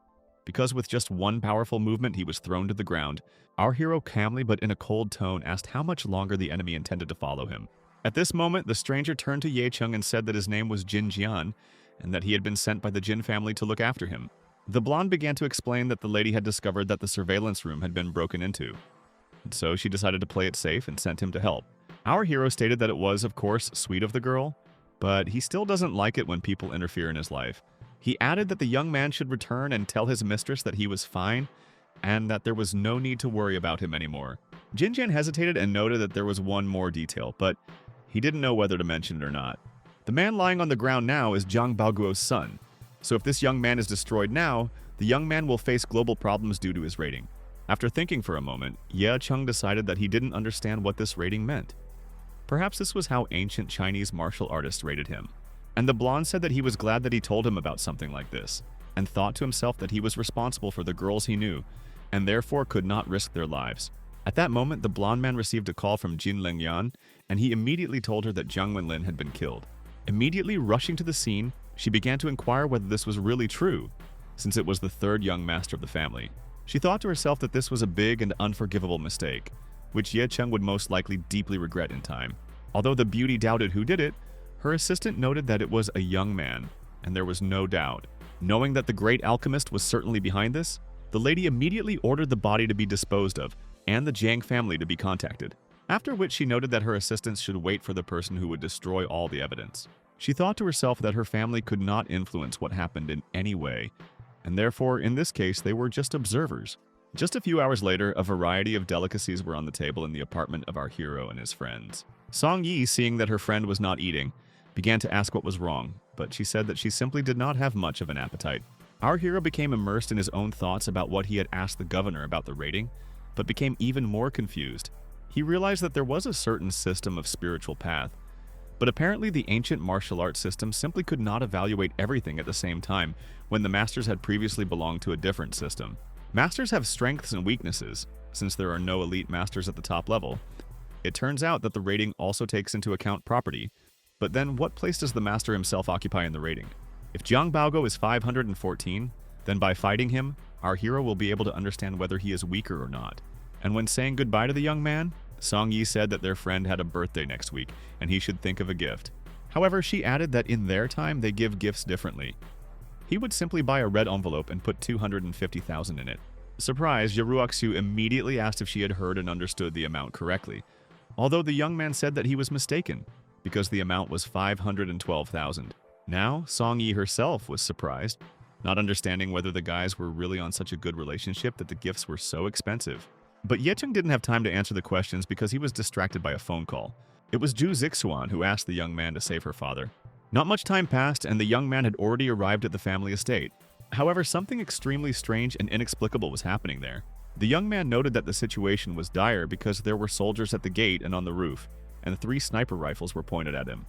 Because with just one powerful movement he was thrown to the ground, our hero calmly but in a cold tone asked how much longer the enemy intended to follow him. At this moment, the stranger turned to Ye Chung and said that his name was Jin Jian, and that he had been sent by the Jin family to look after him. The blonde began to explain that the lady had discovered that the surveillance room had been broken into, and so she decided to play it safe and sent him to help. Our hero stated that it was, of course, sweet of the girl, but he still doesn't like it when people interfere in his life. He added that the young man should return and tell his mistress that he was fine, and that there was no need to worry about him anymore. Jin Jian hesitated and noted that there was one more detail, but he didn't know whether to mention it or not. The man lying on the ground now is Zhang Baoguo's son, so if this young man is destroyed now, the young man will face global problems due to his rating. After thinking for a moment, Ye Chung decided that he didn't understand what this rating meant. Perhaps this was how ancient Chinese martial artists rated him. And the blonde said that he was glad that he told him about something like this, and thought to himself that he was responsible for the girls he knew, and therefore could not risk their lives. At that moment, the blonde man received a call from Jin Lengyan, and he immediately told her that Jiang Wenlin had been killed. Immediately rushing to the scene, she began to inquire whether this was really true, since it was the third young master of the family. She thought to herself that this was a big and unforgivable mistake, which Ye Chung would most likely deeply regret in time. Although the beauty doubted who did it, her assistant noted that it was a young man, and there was no doubt. Knowing that the great alchemist was certainly behind this, the lady immediately ordered the body to be disposed of, and the Jiang family to be contacted. After which she noted that her assistants should wait for the person who would destroy all the evidence. She thought to herself that her family could not influence what happened in any way, and therefore, in this case, they were just observers. Just a few hours later, a variety of delicacies were on the table in the apartment of our hero and his friends. Song Yi, seeing that her friend was not eating, began to ask what was wrong, but she said that she simply did not have much of an appetite. Our hero became immersed in his own thoughts about what he had asked the governor about the rating, but became even more confused. He realized that there was a certain system of spiritual path, but apparently the ancient martial arts system simply could not evaluate everything at the same time when the masters had previously belonged to a different system. Masters have strengths and weaknesses, since there are no elite masters at the top level. It turns out that the rating also takes into account property, but then what place does the master himself occupy in the rating? If Jiang Baogo is 514, then by fighting him, our hero will be able to understand whether he is weaker or not. And when saying goodbye to the young man, Song Yi said that their friend had a birthday next week, and he should think of a gift. However, she added that in their time, they give gifts differently. He would simply buy a red envelope and put 250,000 in it. Surprised, Yaruaksu immediately asked if she had heard and understood the amount correctly, although the young man said that he was mistaken, because the amount was 512,000. Now, Song Yi herself was surprised, not understanding whether the guys were really on such a good relationship that the gifts were so expensive. But Yecheng didn't have time to answer the questions because he was distracted by a phone call. It was Zhu Zixuan who asked the young man to save her father. Not much time passed, and the young man had already arrived at the family estate. However, something extremely strange and inexplicable was happening there. The young man noted that the situation was dire because there were soldiers at the gate and on the roof, and 3 sniper rifles were pointed at him.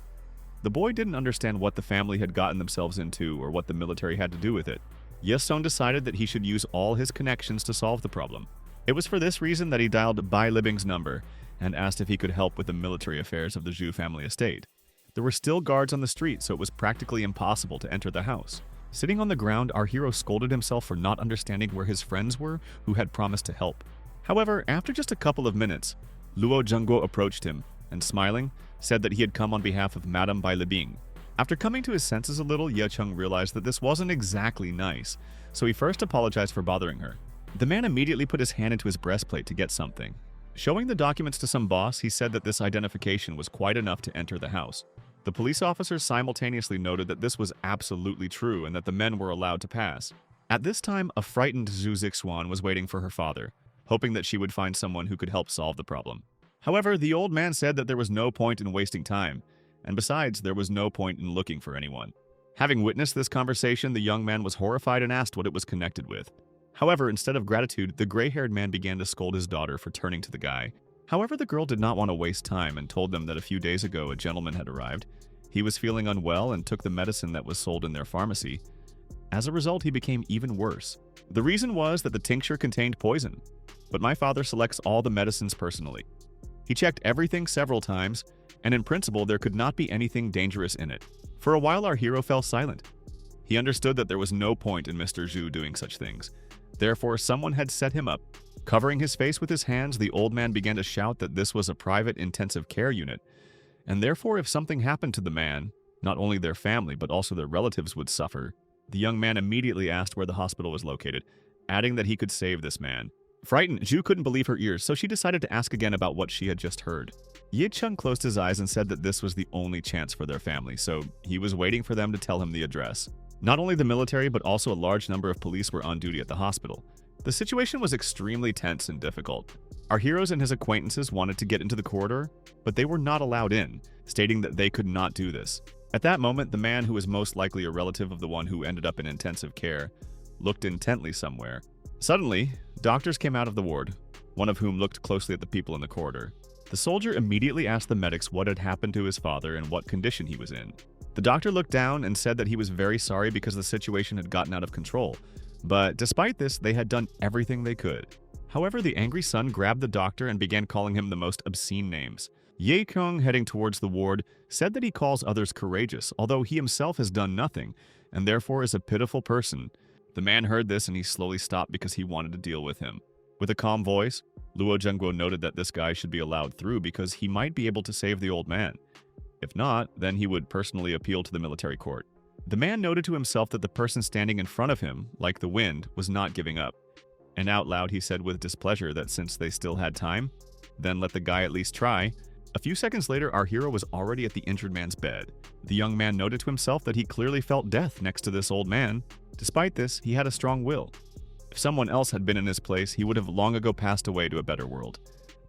The boy didn't understand what the family had gotten themselves into or what the military had to do with it. Yesong decided that he should use all his connections to solve the problem. It was for this reason that he dialed Bai Libing's number and asked if he could help with the military affairs of the Zhu family estate. There were still guards on the street, so it was practically impossible to enter the house. Sitting on the ground, our hero scolded himself for not understanding where his friends were who had promised to help. However, after just a couple of minutes, Luo Zhengguo approached him and, smiling, said that he had come on behalf of Madame Bai Libing. After coming to his senses a little, Ye Cheng realized that this wasn't exactly nice, so he first apologized for bothering her. The man immediately put his hand into his breastplate to get something. Showing the documents to some boss, he said that this identification was quite enough to enter the house. The police officers simultaneously noted that this was absolutely true and that the men were allowed to pass. At this time, a frightened Zhu Zixuan was waiting for her father, hoping that she would find someone who could help solve the problem. However, the old man said that there was no point in wasting time, and besides, there was no point in looking for anyone. Having witnessed this conversation, the young man was horrified and asked what it was connected with. However, instead of gratitude, the gray-haired man began to scold his daughter for turning to the guy. However, the girl did not want to waste time and told them that a few days ago a gentleman had arrived. He was feeling unwell and took the medicine that was sold in their pharmacy. As a result, he became even worse. The reason was that the tincture contained poison, but my father selects all the medicines personally. He checked everything several times, and in principle there could not be anything dangerous in it. For a while our hero fell silent. He understood that there was no point in Mr. Zhu doing such things. Therefore, someone had set him up. Covering his face with his hands, the old man began to shout that this was a private intensive care unit, and therefore if something happened to the man, not only their family but also their relatives would suffer. The young man immediately asked where the hospital was located, adding that he could save this man. Frightened, Zhu couldn't believe her ears, so she decided to ask again about what she had just heard. Ye Cheng closed his eyes and said that this was the only chance for their family, so he was waiting for them to tell him the address. Not only the military, but also a large number of police were on duty at the hospital. The situation was extremely tense and difficult. Our heroes and his acquaintances wanted to get into the corridor, but they were not allowed in, stating that they could not do this. At that moment, the man, who was most likely a relative of the one who ended up in intensive care, looked intently somewhere. Suddenly, doctors came out of the ward, one of whom looked closely at the people in the corridor. The soldier immediately asked the medics what had happened to his father and what condition he was in. The doctor looked down and said that he was very sorry because the situation had gotten out of control, but despite this, they had done everything they could. However, the angry son grabbed the doctor and began calling him the most obscene names. Ye Kong, heading towards the ward, said that he calls others courageous, although he himself has done nothing, and therefore is a pitiful person. The man heard this and he slowly stopped because he wanted to deal with him. With a calm voice, Luo Zhengguo noted that this guy should be allowed through because he might be able to save the old man. If not, then he would personally appeal to the military court. The man noted to himself that the person standing in front of him, like the wind, was not giving up. And out loud he said with displeasure that since they still had time, then let the guy at least try, A few seconds later, our hero was already at the injured man's bed. The young man noted to himself that he clearly felt death next to this old man. Despite this, he had a strong will. If someone else had been in his place, he would have long ago passed away to a better world.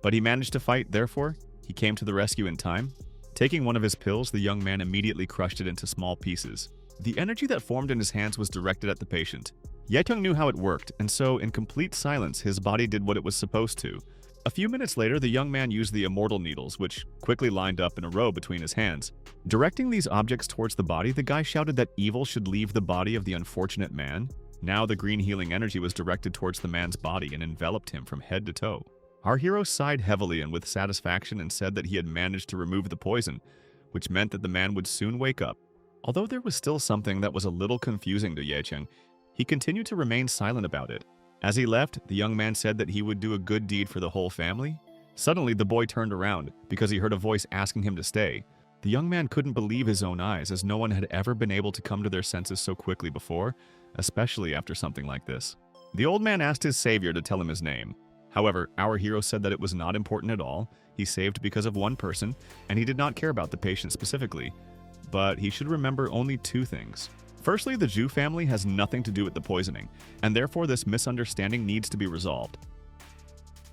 But he managed to fight, therefore, he came to the rescue in time. Taking one of his pills, the young man immediately crushed it into small pieces. The energy that formed in his hands was directed at the patient. Ye-chung knew how it worked, and so, in complete silence, his body did what it was supposed to. A few minutes later, the young man used the immortal needles, which quickly lined up in a row between his hands. Directing these objects towards the body, the guy shouted that evil should leave the body of the unfortunate man. Now the green healing energy was directed towards the man's body and enveloped him from head to toe. Our hero sighed heavily and with satisfaction and said that he had managed to remove the poison, which meant that the man would soon wake up. Although there was still something that was a little confusing to Ye-chung, he continued to remain silent about it. As he left, the young man said that he would do a good deed for the whole family. Suddenly, the boy turned around because he heard a voice asking him to stay. The young man couldn't believe his own eyes, as no one had ever been able to come to their senses so quickly before, especially after something like this. The old man asked his savior to tell him his name. However, our hero said that it was not important at all. He saved because of one person, and he did not care about the patient specifically. But he should remember only two things. Firstly, the Zhu family has nothing to do with the poisoning, and therefore this misunderstanding needs to be resolved.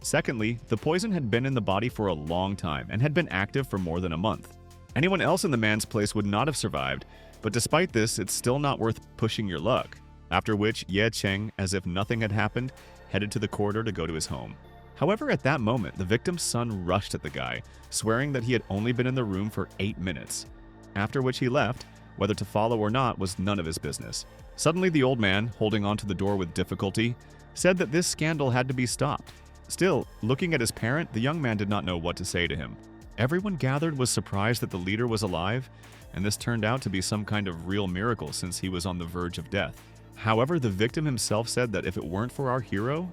Secondly, the poison had been in the body for a long time and had been active for more than a month. Anyone else in the man's place would not have survived, but despite this, it's still not worth pushing your luck. After which, Ye-chung, as if nothing had happened, headed to the corridor to go to his home. However, at that moment, the victim's son rushed at the guy, swearing that he had only been in the room for 8 minutes. After which he left. Whether to follow or not was none of his business. Suddenly, the old man, holding onto the door with difficulty, said that this scandal had to be stopped. Still, looking at his parent, the young man did not know what to say to him. Everyone gathered was surprised that the leader was alive, and this turned out to be some kind of real miracle since he was on the verge of death. However, the victim himself said that if it weren't for our hero,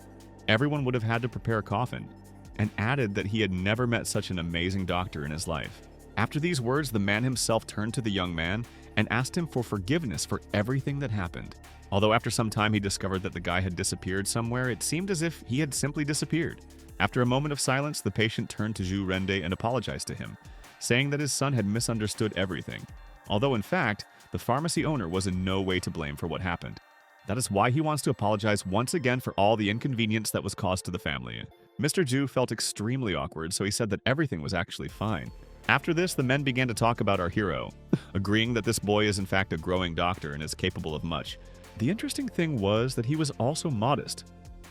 everyone would have had to prepare a coffin, and added that he had never met such an amazing doctor in his life. After these words, the man himself turned to the young man and asked him for forgiveness for everything that happened. Although after some time he discovered that the guy had disappeared somewhere, it seemed as if he had simply disappeared. After a moment of silence, the patient turned to Zhu Rende and apologized to him, saying that his son had misunderstood everything. Although in fact, the pharmacy owner was in no way to blame for what happened. That is why he wants to apologize once again for all the inconvenience that was caused to the family. Mr. Zhu felt extremely awkward, so he said that everything was actually fine. After this, the men began to talk about our hero, agreeing that this boy is in fact a growing doctor and is capable of much. The interesting thing was that he was also modest.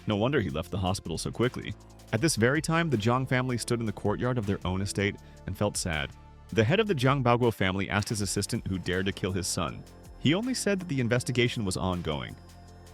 No wonder he left the hospital so quickly. At this very time, the Jiang family stood in the courtyard of their own estate and felt sad. The head of the Jiang Baoguo family asked his assistant who dared to kill his son. He only said that the investigation was ongoing.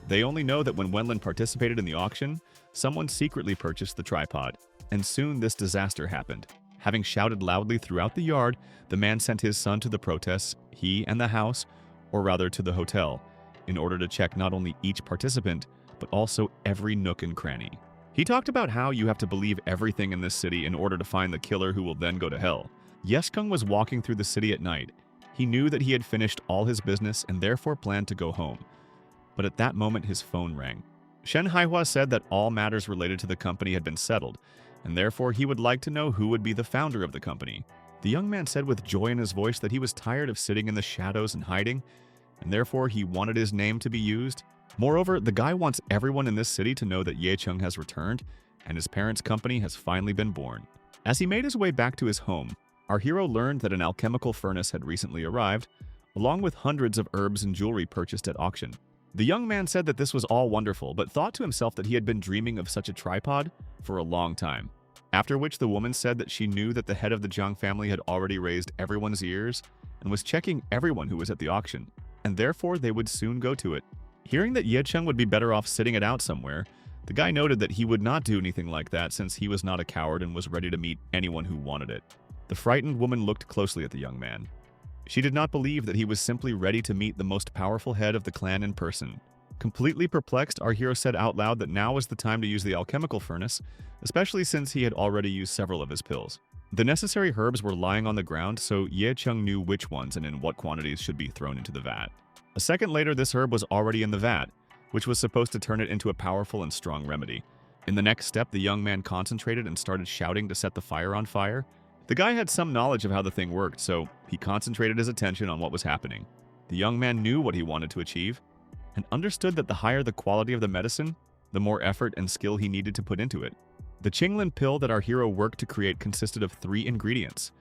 They only know that when Wenlin participated in the auction, someone secretly purchased the tripod, and soon this disaster happened. Having shouted loudly throughout the yard, the man sent his son to the protests, he and the house, or rather to the hotel, in order to check not only each participant, but also every nook and cranny. He talked about how you have to believe everything in this city in order to find the killer who will then go to hell. Ye-chung was walking through the city at night. He knew that he had finished all his business and therefore planned to go home. But at that moment his phone rang. Shen Haihua said that all matters related to the company had been settled, and therefore he would like to know who would be the founder of the company. The young man said with joy in his voice that he was tired of sitting in the shadows and hiding, and therefore he wanted his name to be used. Moreover, the guy wants everyone in this city to know that Ye-chung has returned, and his parents' company has finally been born. As he made his way back to his home, our hero learned that an alchemical furnace had recently arrived, along with hundreds of herbs and jewelry purchased at auction. The young man said that this was all wonderful, but thought to himself that he had been dreaming of such a tripod for a long time. After which the woman said that she knew that the head of the Jiang family had already raised everyone's ears and was checking everyone who was at the auction, and therefore they would soon go to it. Hearing that Ye-chung would be better off sitting it out somewhere, the guy noted that he would not do anything like that since he was not a coward and was ready to meet anyone who wanted it. The frightened woman looked closely at the young man. She did not believe that he was simply ready to meet the most powerful head of the clan in person. Completely perplexed, our hero said out loud that now was the time to use the alchemical furnace, especially since he had already used several of his pills. The necessary herbs were lying on the ground, so Ye-chung knew which ones and in what quantities should be thrown into the vat. A second later, this herb was already in the vat, which was supposed to turn it into a powerful and strong remedy. In the next step, the young man concentrated and started shouting to set the fire on fire. The guy had some knowledge of how the thing worked, so he concentrated his attention on what was happening. The young man knew what he wanted to achieve and understood that the higher the quality of the medicine, the more effort and skill he needed to put into it. The Qinglin pill that our hero worked to create consisted of 3 ingredients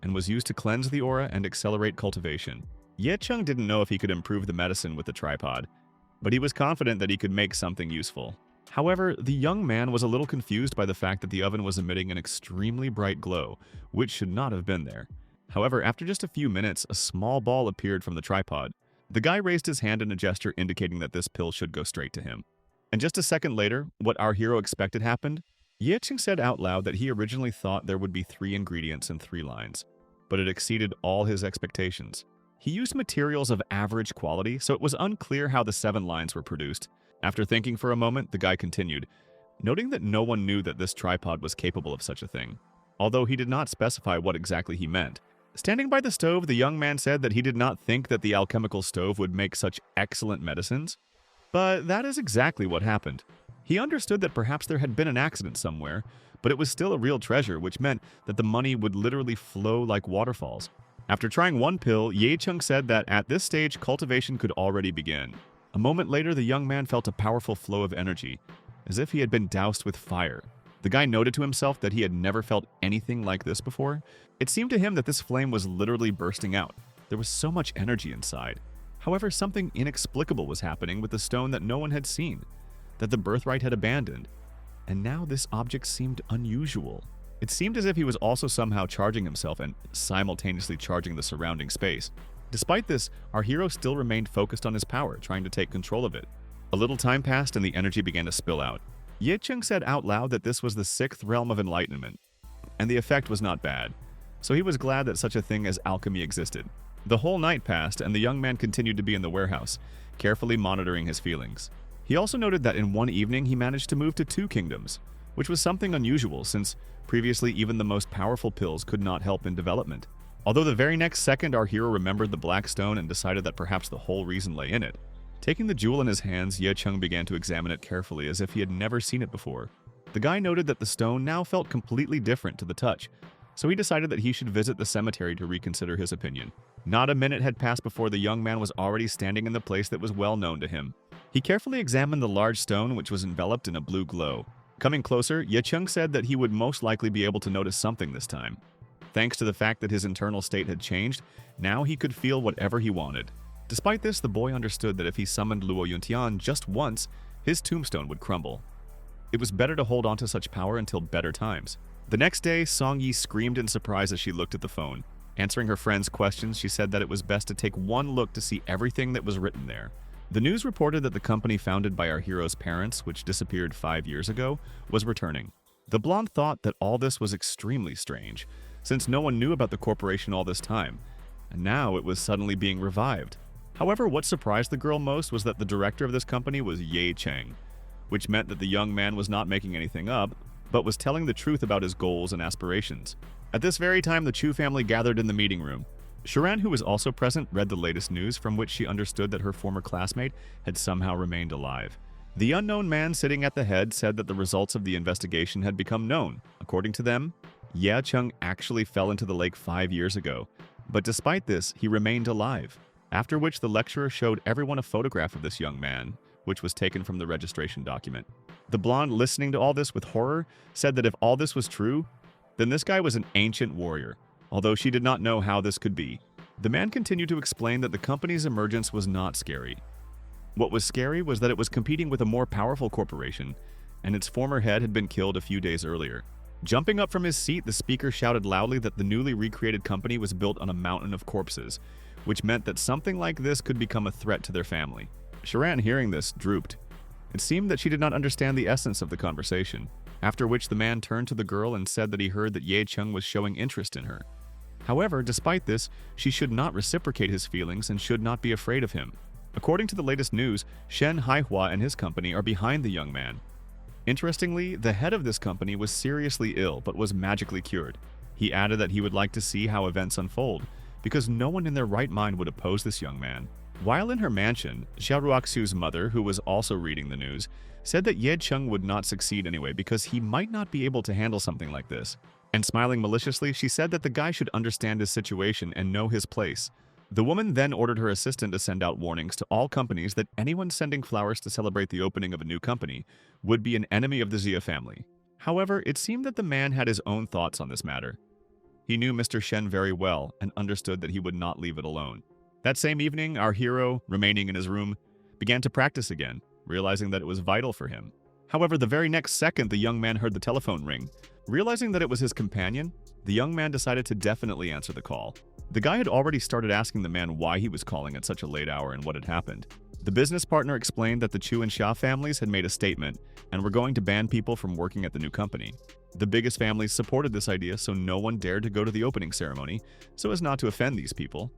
and was used to cleanse the aura and accelerate cultivation. Ye Cheng didn't know if he could improve the medicine with the tripod, but he was confident that he could make something useful. However, the young man was a little confused by the fact that the oven was emitting an extremely bright glow, which should not have been there. However, after just a few minutes, a small ball appeared from the tripod. The guy raised his hand in a gesture indicating that this pill should go straight to him. And just a second later, what our hero expected happened. Ye Qing said out loud that he originally thought there would be 3 ingredients and 3 lines, but it exceeded all his expectations. He used materials of average quality, so it was unclear how the 7 lines were produced. After thinking for a moment, the guy continued, noting that no one knew that this tripod was capable of such a thing, although he did not specify what exactly he meant. Standing by the stove, the young man said that he did not think that the alchemical stove would make such excellent medicines. But that is exactly what happened. He understood that perhaps there had been an accident somewhere, but it was still a real treasure, which meant that the money would literally flow like waterfalls. After trying 1 pill, Ye Cheng said that at this stage, cultivation could already begin. A moment later, the young man felt a powerful flow of energy, as if he had been doused with fire. The guy noted to himself that he had never felt anything like this before. It seemed to him that this flame was literally bursting out. There was so much energy inside. However, something inexplicable was happening with the stone that no one had seen, that the birthright had abandoned. And now this object seemed unusual. It seemed as if he was also somehow charging himself and simultaneously charging the surrounding space. Despite this, our hero still remained focused on his power, trying to take control of it. A little time passed and the energy began to spill out. Ye Cheng said out loud that this was the 6th realm of enlightenment, and the effect was not bad, so he was glad that such a thing as alchemy existed. The whole night passed, and the young man continued to be in the warehouse, carefully monitoring his feelings. He also noted that in one evening he managed to move to 2 kingdoms, which was something unusual since previously even the most powerful pills could not help in development. Although the very next second our hero remembered the black stone and decided that perhaps the whole reason lay in it. Taking the jewel in his hands, Ye Cheng began to examine it carefully as if he had never seen it before. The guy noted that the stone now felt completely different to the touch, so he decided that he should visit the cemetery to reconsider his opinion. Not a minute had passed before the young man was already standing in the place that was well known to him. He carefully examined the large stone, which was enveloped in a blue glow. Coming closer, Ye Cheng said that he would most likely be able to notice something this time. Thanks to the fact that his internal state had changed, now he could feel whatever he wanted. Despite this, the boy understood that if he summoned Luo Yuntian just once, his tombstone would crumble. It was better to hold on to such power until better times. The next day, Song Yi screamed in surprise as she looked at the phone. Answering her friend's questions, she said that it was best to take one look to see everything that was written there. The news reported that the company founded by our hero's parents, which disappeared 5 years ago, was returning. The blonde thought that all this was extremely strange, since no one knew about the corporation all this time, and now it was suddenly being revived. However, what surprised the girl most was that the director of this company was Ye Cheng, which meant that the young man was not making anything up, but was telling the truth about his goals and aspirations. At this very time, the Chu family gathered in the meeting room. Sharan, who was also present, read the latest news, from which she understood that her former classmate had somehow remained alive. The unknown man sitting at the head said that the results of the investigation had become known. According to them, Ye Cheng actually fell into the lake 5 years ago, but despite this, he remained alive. After which the lecturer showed everyone a photograph of this young man, which was taken from the registration document. The blonde, listening to all this with horror, said that if all this was true, then this guy was an ancient warrior, although she did not know how this could be. The man continued to explain that the company's emergence was not scary. What was scary was that it was competing with a more powerful corporation, and its former head had been killed a few days earlier. Jumping up from his seat, the speaker shouted loudly that the newly recreated company was built on a mountain of corpses, which meant that something like this could become a threat to their family. Sharan, hearing this, drooped. It seemed that she did not understand the essence of the conversation, after which the man turned to the girl and said that he heard that Ye Cheng was showing interest in her. However, despite this, she should not reciprocate his feelings and should not be afraid of him. According to the latest news, Shen Haihua and his company are behind the young man. Interestingly, the head of this company was seriously ill but was magically cured. He added that he would like to see how events unfold, because no one in their right mind would oppose this young man. While in her mansion, Xiao Ruoxu's mother, who was also reading the news, said that Ye Cheng would not succeed anyway because he might not be able to handle something like this. And smiling maliciously, she said that the guy should understand his situation and know his place. The woman then ordered her assistant to send out warnings to all companies that anyone sending flowers to celebrate the opening of a new company would be an enemy of the Xia family. However, it seemed that the man had his own thoughts on this matter. He knew Mr. Shen very well and understood that he would not leave it alone. That same evening, our hero, remaining in his room, began to practice again, realizing that it was vital for him. However, the very next second the young man heard the telephone ring. Realizing that it was his companion, the young man decided to definitely answer the call. The guy had already started asking the man why he was calling at such a late hour and what had happened. The business partner explained that the Chu and Xia families had made a statement and were going to ban people from working at the new company. The biggest families supported this idea, so no one dared to go to the opening ceremony so as not to offend these people.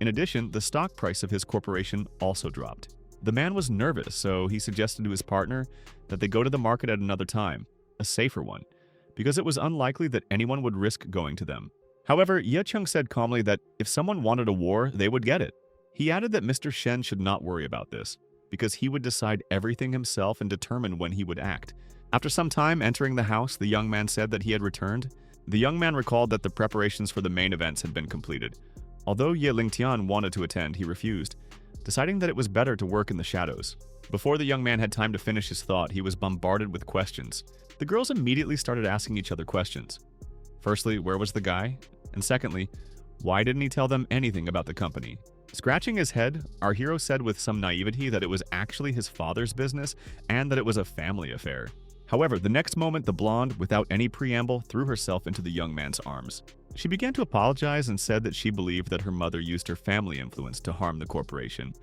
In addition, the stock price of his corporation also dropped. The man was nervous, so he suggested to his partner that they go to the market at another time, a safer one, because it was unlikely that anyone would risk going to them. However, Ye Chung said calmly that if someone wanted a war, they would get it. He added that Mr. Shen should not worry about this, because he would decide everything himself and determine when he would act. After some time entering the house, the young man said that he had returned. The young man recalled that the preparations for the main events had been completed. Although Ye Lingtian wanted to attend, he refused, deciding that it was better to work in the shadows. Before the young man had time to finish his thought, he was bombarded with questions. The girls immediately started asking each other questions. Firstly, where was the guy? And secondly, why didn't he tell them anything about the company? Scratching his head, our hero said with some naivety that it was actually his father's business and that it was a family affair. However, the next moment, the blonde, without any preamble, threw herself into the young man's arms. She began to apologize and said that she believed that her mother used her family influence to harm the corporation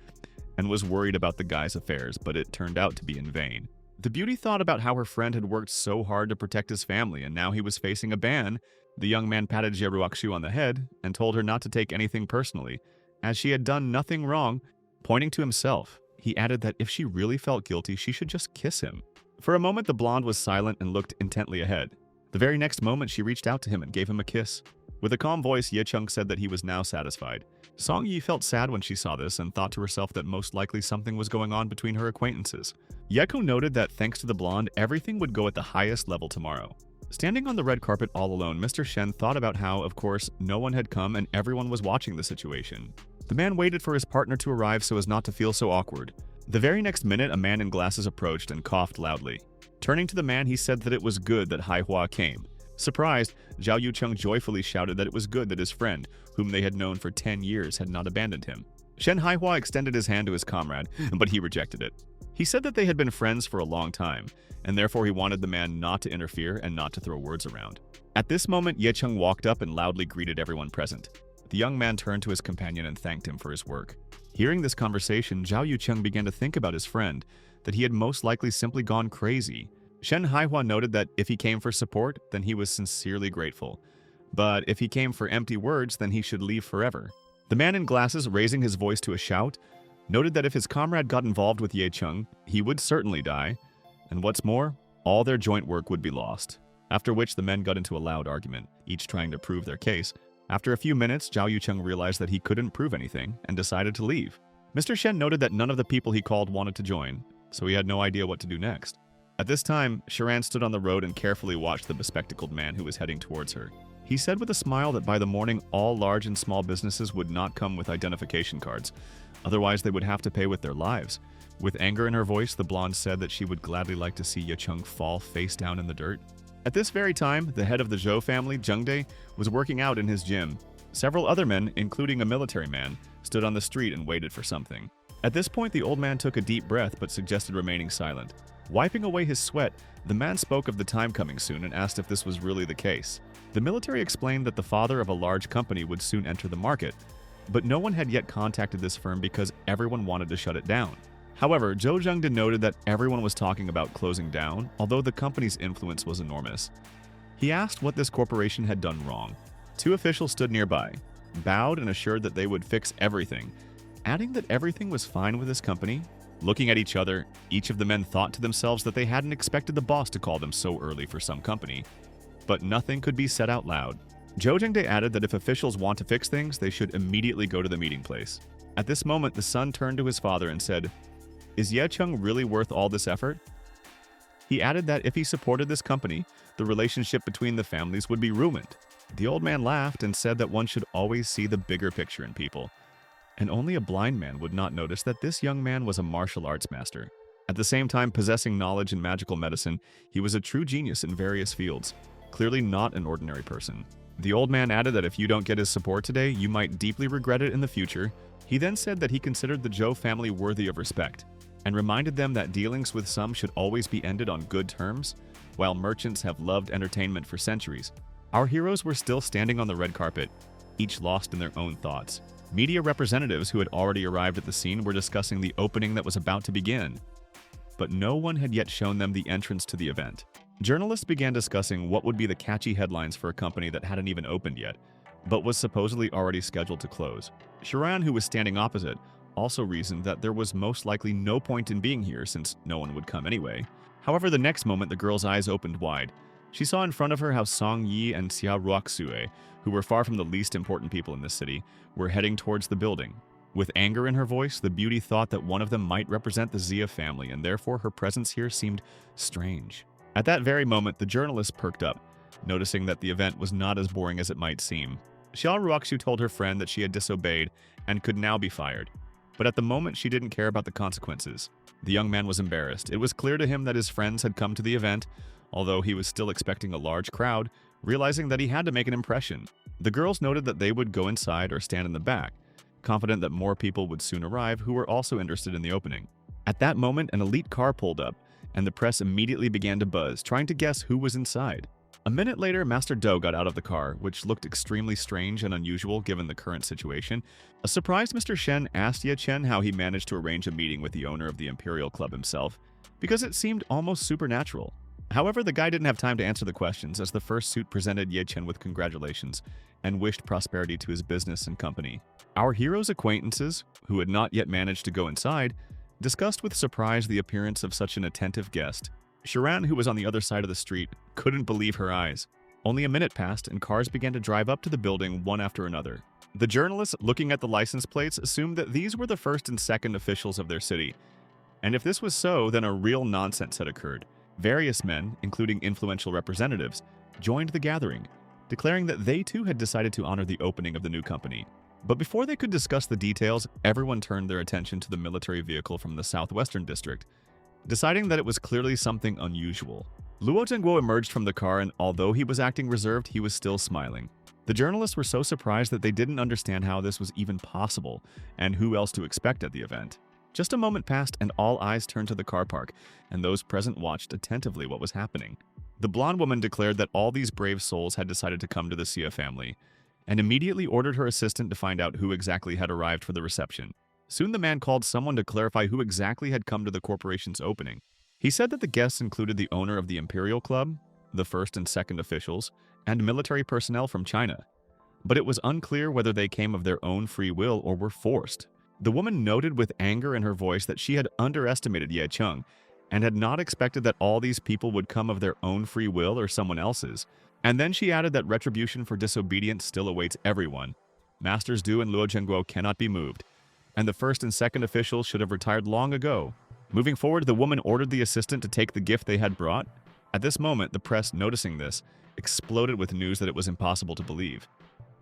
and was worried about the guy's affairs, but it turned out to be in vain. The beauty thought about how her friend had worked so hard to protect his family and now he was facing a ban. The young man patted Jeruakshu on the head and told her not to take anything personally, as she had done nothing wrong. Pointing to himself, he added that if she really felt guilty, she should just kiss him. For a moment, the blonde was silent and looked intently ahead. The very next moment, she reached out to him and gave him a kiss. With a calm voice, Ye Chung said that he was now satisfied. Song Yi felt sad when she saw this and thought to herself that most likely something was going on between her acquaintances. Yeko noted that thanks to the blonde, everything would go at the highest level tomorrow. Standing on the red carpet all alone, Mr. Shen thought about how, of course, no one had come and everyone was watching the situation. The man waited for his partner to arrive so as not to feel so awkward. The very next minute, a man in glasses approached and coughed loudly. Turning to the man, he said that it was good that Haihua came. Surprised, Zhao Yucheng joyfully shouted that it was good that his friend, whom they had known for 10 years, had not abandoned him. Shen Haihua extended his hand to his comrade, but he rejected it. He said that they had been friends for a long time, and therefore he wanted the man not to interfere and not to throw words around. At this moment, Ye Chung walked up and loudly greeted everyone present. The young man turned to his companion and thanked him for his work. Hearing this conversation, Zhao Yucheng began to think about his friend, that he had most likely simply gone crazy. Shen Haihua noted that if he came for support, then he was sincerely grateful. But if he came for empty words, then he should leave forever. The man in glasses, raising his voice to a shout, noted that if his comrade got involved with Ye Chung, he would certainly die. And what's more, all their joint work would be lost. After which the men got into a loud argument, each trying to prove their case. After a few minutes, Zhao Yucheng realized that he couldn't prove anything and decided to leave. Mr. Shen noted that none of the people he called wanted to join, so he had no idea what to do next. At this time, Sharan stood on the road and carefully watched the bespectacled man who was heading towards her. He said with a smile that by the morning, all large and small businesses would not come with identification cards. Otherwise, they would have to pay with their lives. With anger in her voice, the blonde said that she would gladly like to see Ye Chung fall face down in the dirt. At this very time, the head of the Zhou family, Zhengde, was working out in his gym. Several other men, including a military man, stood on the street and waited for something. At this point, the old man took a deep breath but suggested remaining silent. Wiping away his sweat, the man spoke of the time coming soon and asked if this was really the case. The military explained that the father of a large company would soon enter the market, but no one had yet contacted this firm because everyone wanted to shut it down. However, Zhou Zhengde noted that everyone was talking about closing down, although the company's influence was enormous. He asked what this corporation had done wrong. Two officials stood nearby, bowed and assured that they would fix everything, adding that everything was fine with this company. Looking at each other, each of the men thought to themselves that they hadn't expected the boss to call them so early for some company. But nothing could be said out loud. Zhou Zhengde added that if officials want to fix things, they should immediately go to the meeting place. At this moment, the son turned to his father and said, "Is Ye Chung really worth all this effort?" He added that if he supported this company, the relationship between the families would be ruined. The old man laughed and said that one should always see the bigger picture in people, and only a blind man would not notice that this young man was a martial arts master. At the same time possessing knowledge in magical medicine, he was a true genius in various fields, clearly not an ordinary person. The old man added that if you don't get his support today, you might deeply regret it in the future. He then said that he considered the Zhou family worthy of respect, and reminded them that dealings with some should always be ended on good terms. While merchants have loved entertainment for centuries, our heroes were still standing on the red carpet, each lost in their own thoughts. Media representatives who had already arrived at the scene were discussing the opening that was about to begin, but no one had yet shown them the entrance to the event. Journalists began discussing what would be the catchy headlines for a company that hadn't even opened yet, but was supposedly already scheduled to close. Sharan, who was standing opposite, also reasoned that there was most likely no point in being here since no one would come anyway. However, the next moment the girl's eyes opened wide. She saw in front of her how Song Yi and Xia Ruoxue, who were far from the least important people in this city, were heading towards the building. With anger in her voice, the beauty thought that one of them might represent the Xia family, and therefore her presence here seemed strange. At that very moment, the journalist perked up, noticing that the event was not as boring as it might seem. Xia Ruoxu told her friend that she had disobeyed and could now be fired. But at the moment, she didn't care about the consequences. The young man was embarrassed. It was clear to him that his friends had come to the event, although he was still expecting a large crowd, realizing that he had to make an impression. The girls noted that they would go inside or stand in the back, confident that more people would soon arrive who were also interested in the opening. At that moment, an elite car pulled up, and the press immediately began to buzz, trying to guess who was inside. A minute later, Master Do got out of the car, which looked extremely strange and unusual given the current situation. A surprised Mr. Shen asked Ye Chen how he managed to arrange a meeting with the owner of the Imperial Club himself, because it seemed almost supernatural. However, the guy didn't have time to answer the questions, as the first suit presented Ye Chen with congratulations and wished prosperity to his business and company. Our hero's acquaintances, who had not yet managed to go inside, discussed with surprise the appearance of such an attentive guest. Sharan, who was on the other side of the street, couldn't believe her eyes. Only a minute passed, and cars began to drive up to the building one after another. The journalists, looking at the license plates, assumed that these were the first and second officials of their city. And if this was so, then a real nonsense had occurred. Various men, including influential representatives, joined the gathering, declaring that they too had decided to honor the opening of the new company. But before they could discuss the details, everyone turned their attention to the military vehicle from the southwestern district, deciding that it was clearly something unusual. Luo Zhengguo emerged from the car, and although he was acting reserved, he was still smiling. The journalists were so surprised that they didn't understand how this was even possible, and who else to expect at the event. Just a moment passed, and all eyes turned to the car park, and those present watched attentively what was happening. The blonde woman declared that all these brave souls had decided to come to the Xia family, and immediately ordered her assistant to find out who exactly had arrived for the reception. Soon the man called someone to clarify who exactly had come to the corporation's opening. He said that the guests included the owner of the Imperial Club, the first and second officials, and military personnel from China. But it was unclear whether they came of their own free will or were forced. The woman noted with anger in her voice that she had underestimated Ye Cheng, and had not expected that all these people would come of their own free will or someone else's. And then she added that retribution for disobedience still awaits everyone. Masters Du and Luo Zhengguo cannot be moved, and the first and second officials should have retired long ago. Moving forward, the woman ordered the assistant to take the gift they had brought. At this moment, the press, noticing this, exploded with news that it was impossible to believe.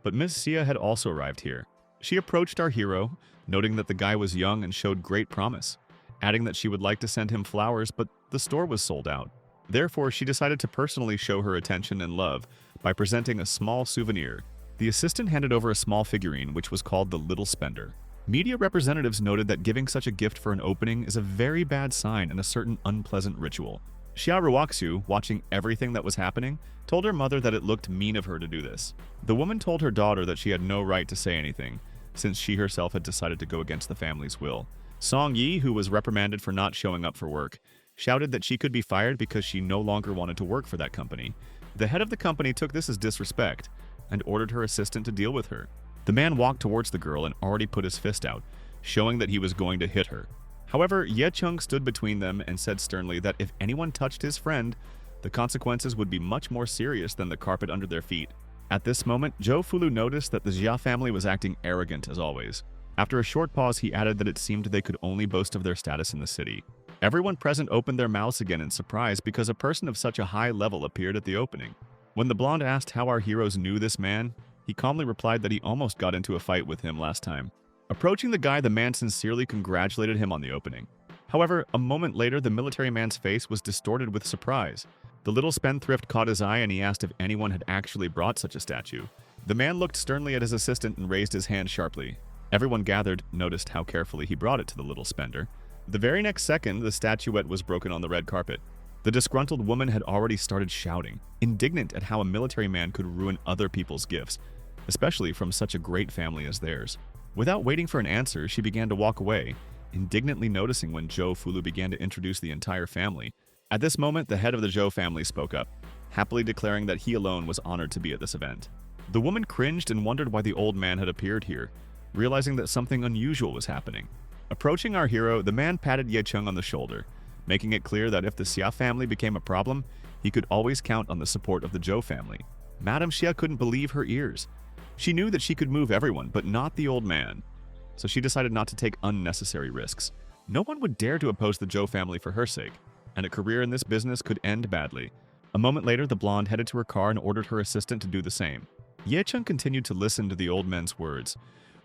But Miss Xia had also arrived here. She approached our hero, noting that the guy was young and showed great promise, adding that she would like to send him flowers, but the store was sold out. Therefore, she decided to personally show her attention and love by presenting a small souvenir. The assistant handed over a small figurine, which was called the Little Spender. Media representatives noted that giving such a gift for an opening is a very bad sign and a certain unpleasant ritual. Xia Ruoxu, watching everything that was happening, told her mother that it looked mean of her to do this. The woman told her daughter that she had no right to say anything, since she herself had decided to go against the family's will. Song Yi, who was reprimanded for not showing up for work, shouted that she could be fired because she no longer wanted to work for that company. The head of the company took this as disrespect and ordered her assistant to deal with her. The man walked towards the girl and already put his fist out, showing that he was going to hit her. However, Ye Cheng stood between them and said sternly that if anyone touched his friend, the consequences would be much more serious than the carpet under their feet. At this moment, Zhou Fulu noticed that the Jia family was acting arrogant as always. After a short pause, he added that it seemed they could only boast of their status in the city. Everyone present opened their mouths again in surprise because a person of such a high level appeared at the opening. When the blonde asked how our heroes knew this man, he calmly replied that he almost got into a fight with him last time. Approaching the guy, the man sincerely congratulated him on the opening. However, a moment later, the military man's face was distorted with surprise. The little spendthrift caught his eye and he asked if anyone had actually brought such a statue. The man looked sternly at his assistant and raised his hand sharply. Everyone gathered noticed how carefully he brought it to the little spender. The very next second, the statuette was broken on the red carpet. The disgruntled woman had already started shouting, indignant at how a military man could ruin other people's gifts, especially from such a great family as theirs. Without waiting for an answer, she began to walk away, indignantly noticing when Zhou Fulu began to introduce the entire family. At this moment, the head of the Zhou family spoke up, happily declaring that he alone was honored to be at this event. The woman cringed and wondered why the old man had appeared here, realizing that something unusual was happening. Approaching our hero, the man patted Ye Cheng on the shoulder, making it clear that if the Xia family became a problem, he could always count on the support of the Zhou family. Madame Xia couldn't believe her ears. She knew that she could move everyone, but not the old man. So she decided not to take unnecessary risks. No one would dare to oppose the Zhou family for her sake, and a career in this business could end badly. A moment later, the blonde headed to her car and ordered her assistant to do the same. Ye Cheng continued to listen to the old man's words,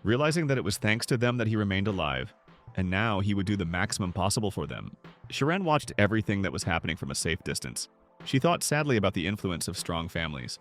realizing that it was thanks to them that he remained alive, and now he would do the maximum possible for them. Shiren watched everything that was happening from a safe distance. She thought sadly about the influence of strong families.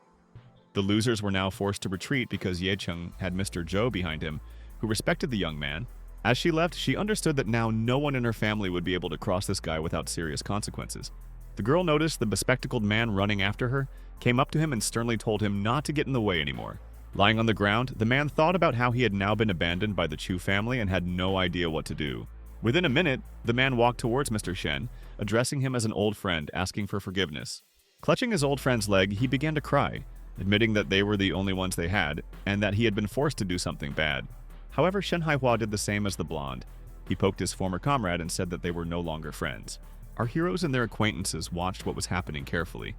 The losers were now forced to retreat because Ye Cheng had Mr. Zhou behind him, who respected the young man. As she left, she understood that now no one in her family would be able to cross this guy without serious consequences. The girl noticed the bespectacled man running after her, came up to him and sternly told him not to get in the way anymore. Lying on the ground, the man thought about how he had now been abandoned by the Chu family and had no idea what to do. Within a minute, the man walked towards Mr. Shen, addressing him as an old friend, asking for forgiveness. Clutching his old friend's leg, he began to cry, admitting that they were the only ones they had, and that he had been forced to do something bad. However, Shen Haihua did the same as the blonde. He poked his former comrade and said that they were no longer friends. Our heroes and their acquaintances watched what was happening carefully,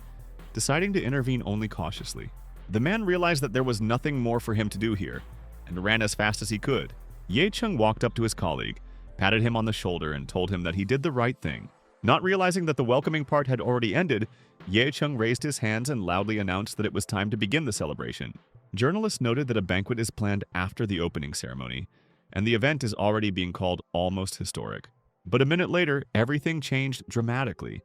deciding to intervene only cautiously. The man realized that there was nothing more for him to do here, and ran as fast as he could. Ye Cheng walked up to his colleague, patted him on the shoulder, and told him that he did the right thing. Not realizing that the welcoming part had already ended, Ye Cheng raised his hands and loudly announced that it was time to begin the celebration. Journalists noted that a banquet is planned after the opening ceremony, and the event is already being called almost historic. But a minute later, everything changed dramatically,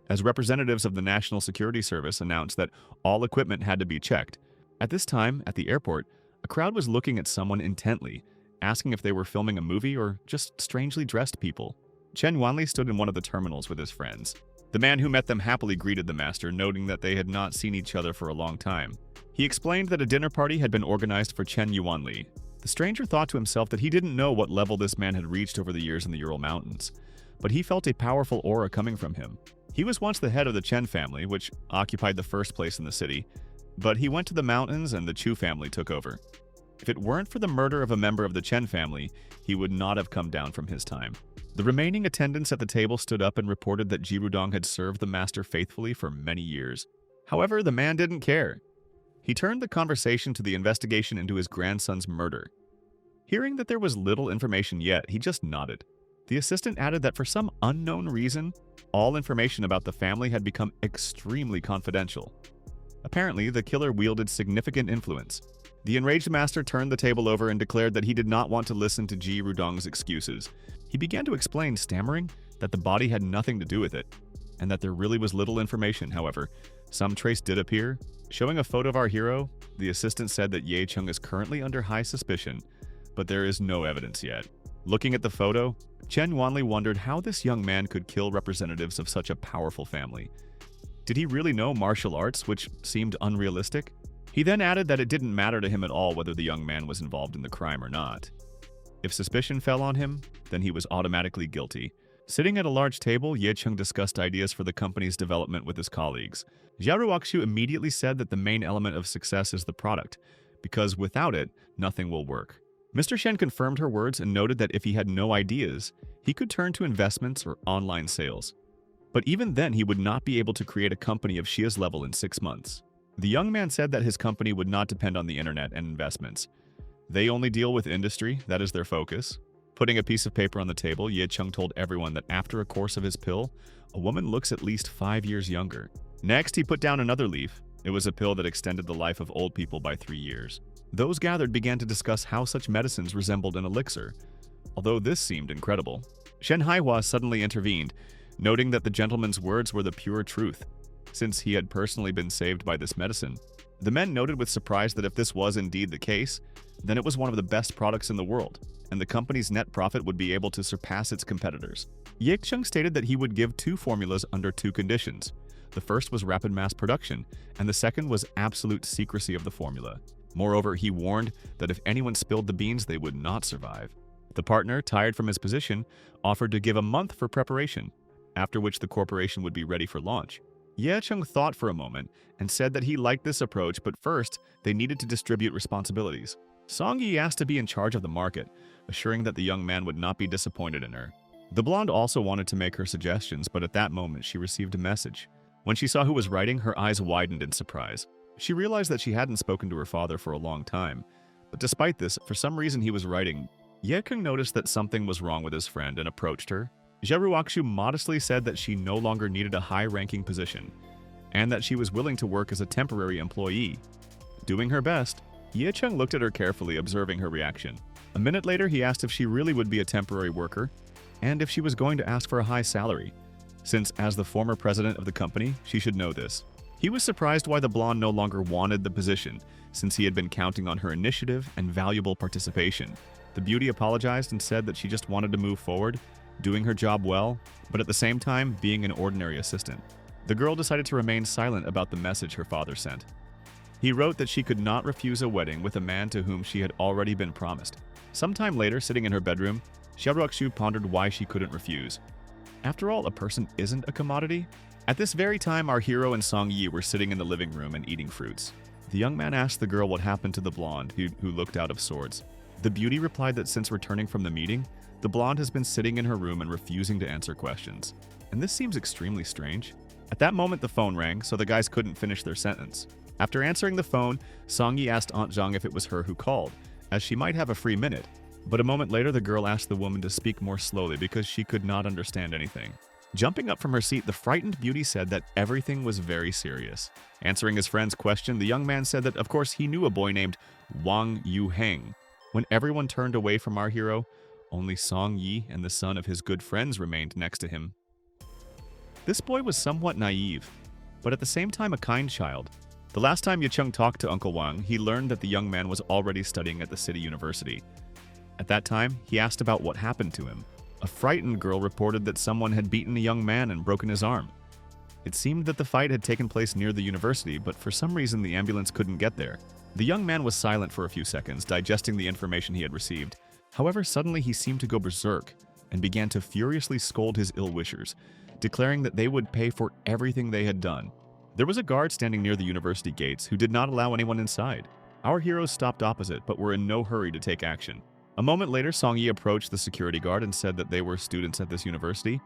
as representatives of the National Security Service announced that all equipment had to be checked. At this time, at the airport, a crowd was looking at someone intently, asking if they were filming a movie or just strangely dressed people. Chen Yuanli stood in one of the terminals with his friends. The man who met them happily greeted the master, noting that they had not seen each other for a long time. He explained that a dinner party had been organized for Chen Yuanli. The stranger thought to himself that he didn't know what level this man had reached over the years in the Ural Mountains, but he felt a powerful aura coming from him. He was once the head of the Chen family, which occupied the first place in the city, but he went to the mountains and the Chu family took over. If it weren't for the murder of a member of the Chen family, he would not have come down from his time. The remaining attendants at the table stood up and reported that Jirudong had served the master faithfully for many years. However, the man didn't care. He turned the conversation to the investigation into his grandson's murder. Hearing that there was little information yet, he just nodded. The assistant added that for some unknown reason, all information about the family had become extremely confidential. Apparently, the killer wielded significant influence. The enraged master turned the table over and declared that he did not want to listen to Ji Rudong's excuses. He began to explain, stammering, that the body had nothing to do with it, and that there really was little information. However, some trace did appear. Showing a photo of our hero, the assistant said that Ye Cheng is currently under high suspicion, but there is no evidence yet. Looking at the photo, Chen Yuanli wondered how this young man could kill representatives of such a powerful family. Did he really know martial arts, which seemed unrealistic? He then added that it didn't matter to him at all whether the young man was involved in the crime or not. If suspicion fell on him, then he was automatically guilty. Sitting at a large table, Ye Cheng discussed ideas for the company's development with his colleagues. Jia Ruoxu immediately said that the main element of success is the product, because without it, nothing will work. Mr. Shen confirmed her words and noted that if he had no ideas, he could turn to investments or online sales. But even then, he would not be able to create a company of Xia's level in 6 months. The young man said that his company would not depend on the internet and investments. They only deal with industry, that is their focus. Putting a piece of paper on the table, Ye Chung told everyone that after a course of his pill, a woman looks at least 5 years younger. Next, he put down another leaf. It was a pill that extended the life of old people by 3 years. Those gathered began to discuss how such medicines resembled an elixir, although this seemed incredible. Shen Haihua suddenly intervened, noting that the gentleman's words were the pure truth, since he had personally been saved by this medicine. The men noted with surprise that if this was indeed the case, then it was one of the best products in the world, and the company's net profit would be able to surpass its competitors. Ye Chung stated that he would give 2 formulas under 2 conditions. The first was rapid mass production, and the second was absolute secrecy of the formula. Moreover, he warned that if anyone spilled the beans, they would not survive. The partner, tired from his position, offered to give a month for preparation, after which the corporation would be ready for launch. Ye Chung thought for a moment and said that he liked this approach, but first, they needed to distribute responsibilities. Song Yi asked to be in charge of the market, assuring that the young man would not be disappointed in her. The blonde also wanted to make her suggestions, but at that moment she received a message. When she saw who was writing, her eyes widened in surprise. She realized that she hadn't spoken to her father for a long time, but despite this, for some reason he was writing. Ye Kung noticed that something was wrong with his friend and approached her. Jeruakshu modestly said that she no longer needed a high-ranking position, and that she was willing to work as a temporary employee. Doing her best, Ye Chung looked at her carefully, observing her reaction. A minute later, he asked if she really would be a temporary worker, and if she was going to ask for a high salary, since as the former president of the company, she should know this. He was surprised why the blonde no longer wanted the position, since he had been counting on her initiative and valuable participation. The beauty apologized and said that she just wanted to move forward, doing her job well, but at the same time being an ordinary assistant. The girl decided to remain silent about the message her father sent. He wrote that she could not refuse a wedding with a man to whom she had already been promised. Sometime later, sitting in her bedroom, Xiaoruoxu pondered why she couldn't refuse. After all, a person isn't a commodity. At this very time, our hero and Song Yi were sitting in the living room and eating fruits. The young man asked the girl what happened to the blonde, who looked out of sorts. The beauty replied that since returning from the meeting, the blonde has been sitting in her room and refusing to answer questions. And this seems extremely strange. At that moment, the phone rang, so the guys couldn't finish their sentence. After answering the phone, Song Yi asked Aunt Zhang if it was her who called, as she might have a free minute. But a moment later, the girl asked the woman to speak more slowly because she could not understand anything. Jumping up from her seat, the frightened beauty said that everything was very serious. Answering his friend's question, the young man said that of course he knew a boy named Wang Yuheng. When everyone turned away from our hero, only Song Yi and the son of his good friends remained next to him. This boy was somewhat naive, but at the same time a kind child. The last time Ye Chung talked to Uncle Wang, he learned that the young man was already studying at the city university. At that time, he asked about what happened to him. A frightened girl reported that someone had beaten a young man and broken his arm. It seemed that the fight had taken place near the university, but for some reason the ambulance couldn't get there. The young man was silent for a few seconds, digesting the information he had received. However, suddenly he seemed to go berserk and began to furiously scold his ill-wishers, declaring that they would pay for everything they had done. There was a guard standing near the university gates who did not allow anyone inside. Our heroes stopped opposite, but were in no hurry to take action. A moment later, Song Yi approached the security guard and said that they were students at this university,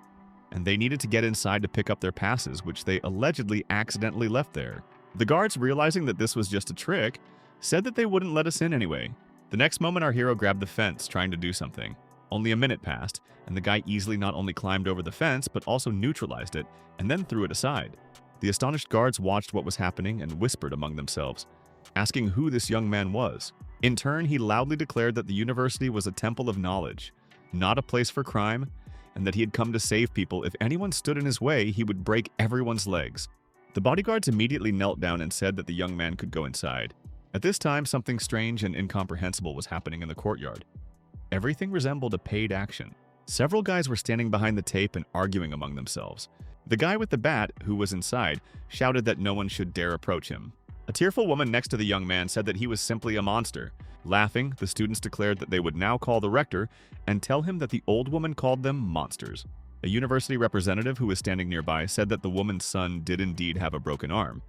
and they needed to get inside to pick up their passes, which they allegedly accidentally left there. The guards, realizing that this was just a trick, said that they wouldn't let us in anyway. The next moment, our hero grabbed the fence, trying to do something. Only a minute passed, and the guy easily not only climbed over the fence, but also neutralized it, and then threw it aside. The astonished guards watched what was happening and whispered among themselves, asking who this young man was. In turn, he loudly declared that the university was a temple of knowledge, not a place for crime, and that he had come to save people. If anyone stood in his way, he would break everyone's legs. The bodyguards immediately knelt down and said that the young man could go inside. At this time, something strange and incomprehensible was happening in the courtyard. Everything resembled a paid action. Several guys were standing behind the tape and arguing among themselves. The guy with the bat, who was inside, shouted that no one should dare approach him. A tearful woman next to the young man said that he was simply a monster. Laughing, the students declared that they would now call the rector and tell him that the old woman called them monsters. A university representative who was standing nearby said that the woman's son did indeed have a broken arm,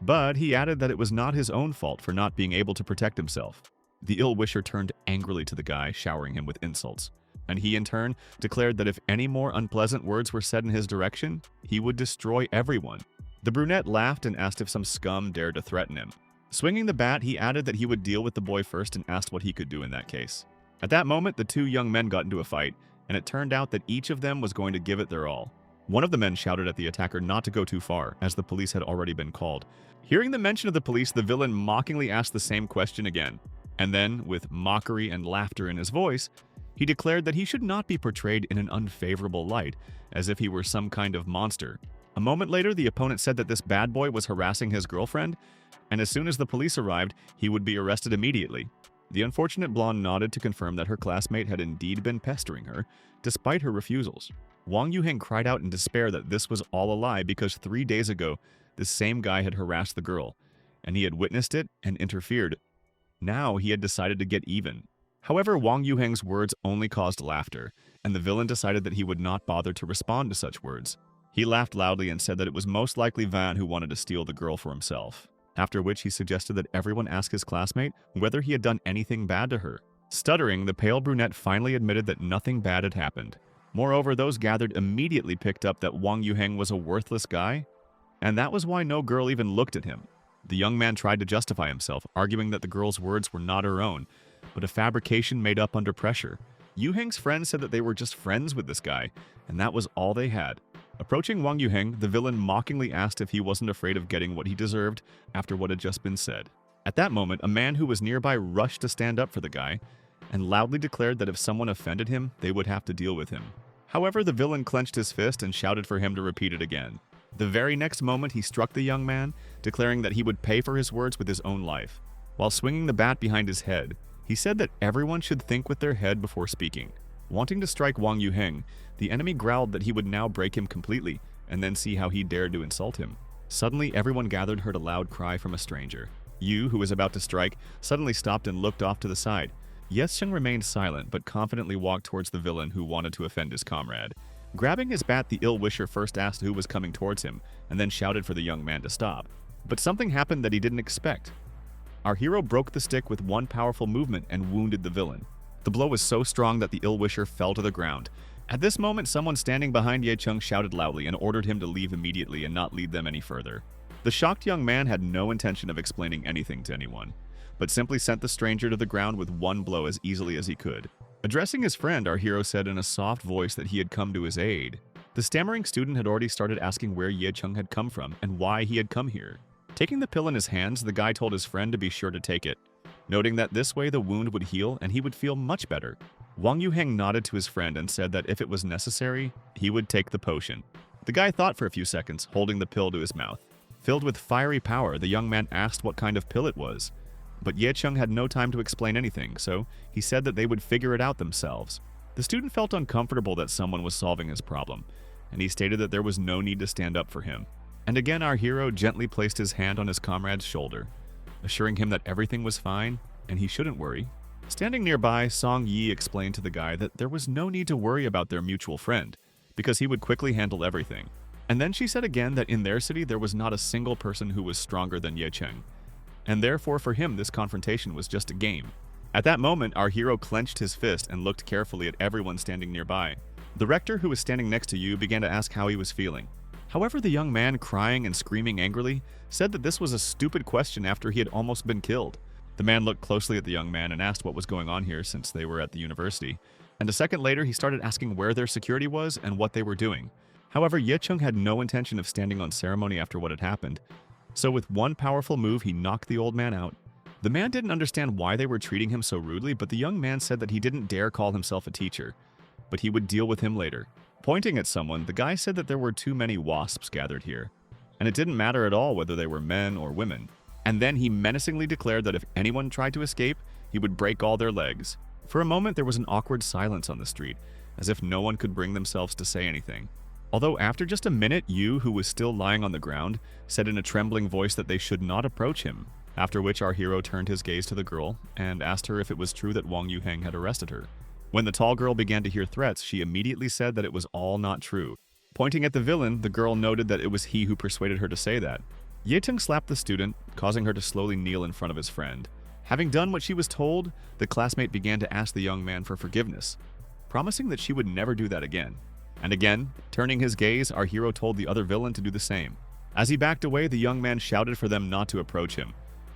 but he added that it was not his own fault for not being able to protect himself. The ill-wisher turned angrily to the guy, showering him with insults, and he in turn declared that if any more unpleasant words were said in his direction, he would destroy everyone. The brunette laughed and asked if some scum dared to threaten him. Swinging the bat, he added that he would deal with the boy first and asked what he could do in that case. At that moment, the two young men got into a fight, and it turned out that each of them was going to give it their all. One of the men shouted at the attacker not to go too far, as the police had already been called. Hearing the mention of the police, the villain mockingly asked the same question again. And then, with mockery and laughter in his voice, he declared that he should not be portrayed in an unfavorable light, as if he were some kind of monster. A moment later, the opponent said that this bad boy was harassing his girlfriend, and as soon as the police arrived, he would be arrested immediately. The unfortunate blonde nodded to confirm that her classmate had indeed been pestering her, despite her refusals. Wang Yuheng cried out in despair that this was all a lie because 3 days ago, this same guy had harassed the girl, and he had witnessed it and interfered. Now he had decided to get even. However, Wang Yuheng's words only caused laughter, and the villain decided that he would not bother to respond to such words. He laughed loudly and said that it was most likely Van who wanted to steal the girl for himself, after which he suggested that everyone ask his classmate whether he had done anything bad to her. Stuttering, the pale brunette finally admitted that nothing bad had happened. Moreover, those gathered immediately picked up that Wang Yuheng was a worthless guy, and that was why no girl even looked at him. The young man tried to justify himself, arguing that the girl's words were not her own, but a fabrication made up under pressure. Yuheng's friends said that they were just friends with this guy, and that was all they had. Approaching Wang Yuheng, the villain mockingly asked if he wasn't afraid of getting what he deserved after what had just been said. At that moment, a man who was nearby rushed to stand up for the guy, and loudly declared that if someone offended him, they would have to deal with him. However, the villain clenched his fist and shouted for him to repeat it again. The very next moment, he struck the young man, declaring that he would pay for his words with his own life. While swinging the bat behind his head, he said that everyone should think with their head before speaking. Wanting to strike Wang Yuheng, the enemy growled that he would now break him completely, and then see how he dared to insult him. Suddenly, everyone gathered heard a loud cry from a stranger. Yu, who was about to strike, suddenly stopped and looked off to the side. Yescheng remained silent, but confidently walked towards the villain who wanted to offend his comrade. Grabbing his bat, the ill-wisher first asked who was coming towards him, and then shouted for the young man to stop. But something happened that he didn't expect. Our hero broke the stick with one powerful movement and wounded the villain. The blow was so strong that the ill-wisher fell to the ground. At this moment, someone standing behind Yescheng shouted loudly and ordered him to leave immediately and not lead them any further. The shocked young man had no intention of explaining anything to anyone, but simply sent the stranger to the ground with one blow as easily as he could. Addressing his friend, our hero said in a soft voice that he had come to his aid. The stammering student had already started asking where Yescheng had come from and why he had come here. Taking the pill in his hands, the guy told his friend to be sure to take it, noting that this way the wound would heal and he would feel much better. Wang Yuheng nodded to his friend and said that if it was necessary, he would take the potion. The guy thought for a few seconds, holding the pill to his mouth. Filled with fiery power, the young man asked what kind of pill it was. But Yescheng had no time to explain anything, so he said that they would figure it out themselves. The student felt uncomfortable that someone was solving his problem, and he stated that there was no need to stand up for him. And again, our hero gently placed his hand on his comrade's shoulder, assuring him that everything was fine and he shouldn't worry. Standing nearby, Song Yi explained to the guy that there was no need to worry about their mutual friend, because he would quickly handle everything. And then she said again that in their city there was not a single person who was stronger than Yescheng, and therefore for him this confrontation was just a game. At that moment, our hero clenched his fist and looked carefully at everyone standing nearby. The rector, who was standing next to Yu, began to ask how he was feeling. However, the young man, crying and screaming angrily, said that this was a stupid question after he had almost been killed. The man looked closely at the young man and asked what was going on here since they were at the university. And a second later, he started asking where their security was and what they were doing. However, Yescheng had no intention of standing on ceremony after what had happened. So with one powerful move, he knocked the old man out. The man didn't understand why they were treating him so rudely, but the young man said that he didn't dare call himself a teacher, but he would deal with him later. Pointing at someone, the guy said that there were too many wasps gathered here, and it didn't matter at all whether they were men or women. And then he menacingly declared that if anyone tried to escape, he would break all their legs. For a moment, there was an awkward silence on the street, as if no one could bring themselves to say anything. Although after just a minute, Yu, who was still lying on the ground, said in a trembling voice that they should not approach him, after which our hero turned his gaze to the girl and asked her if it was true that Wang Yuheng had arrested her. When the tall girl began to hear threats, she immediately said that it was all not true. Pointing at the villain, the girl noted that it was he who persuaded her to say that. Yescheng slapped the student, causing her to slowly kneel in front of his friend. Having done what she was told, the classmate began to ask the young man for forgiveness, promising that she would never do that again. And again, turning his gaze, our hero told the other villain to do the same. As he backed away, the young man shouted for them not to approach him,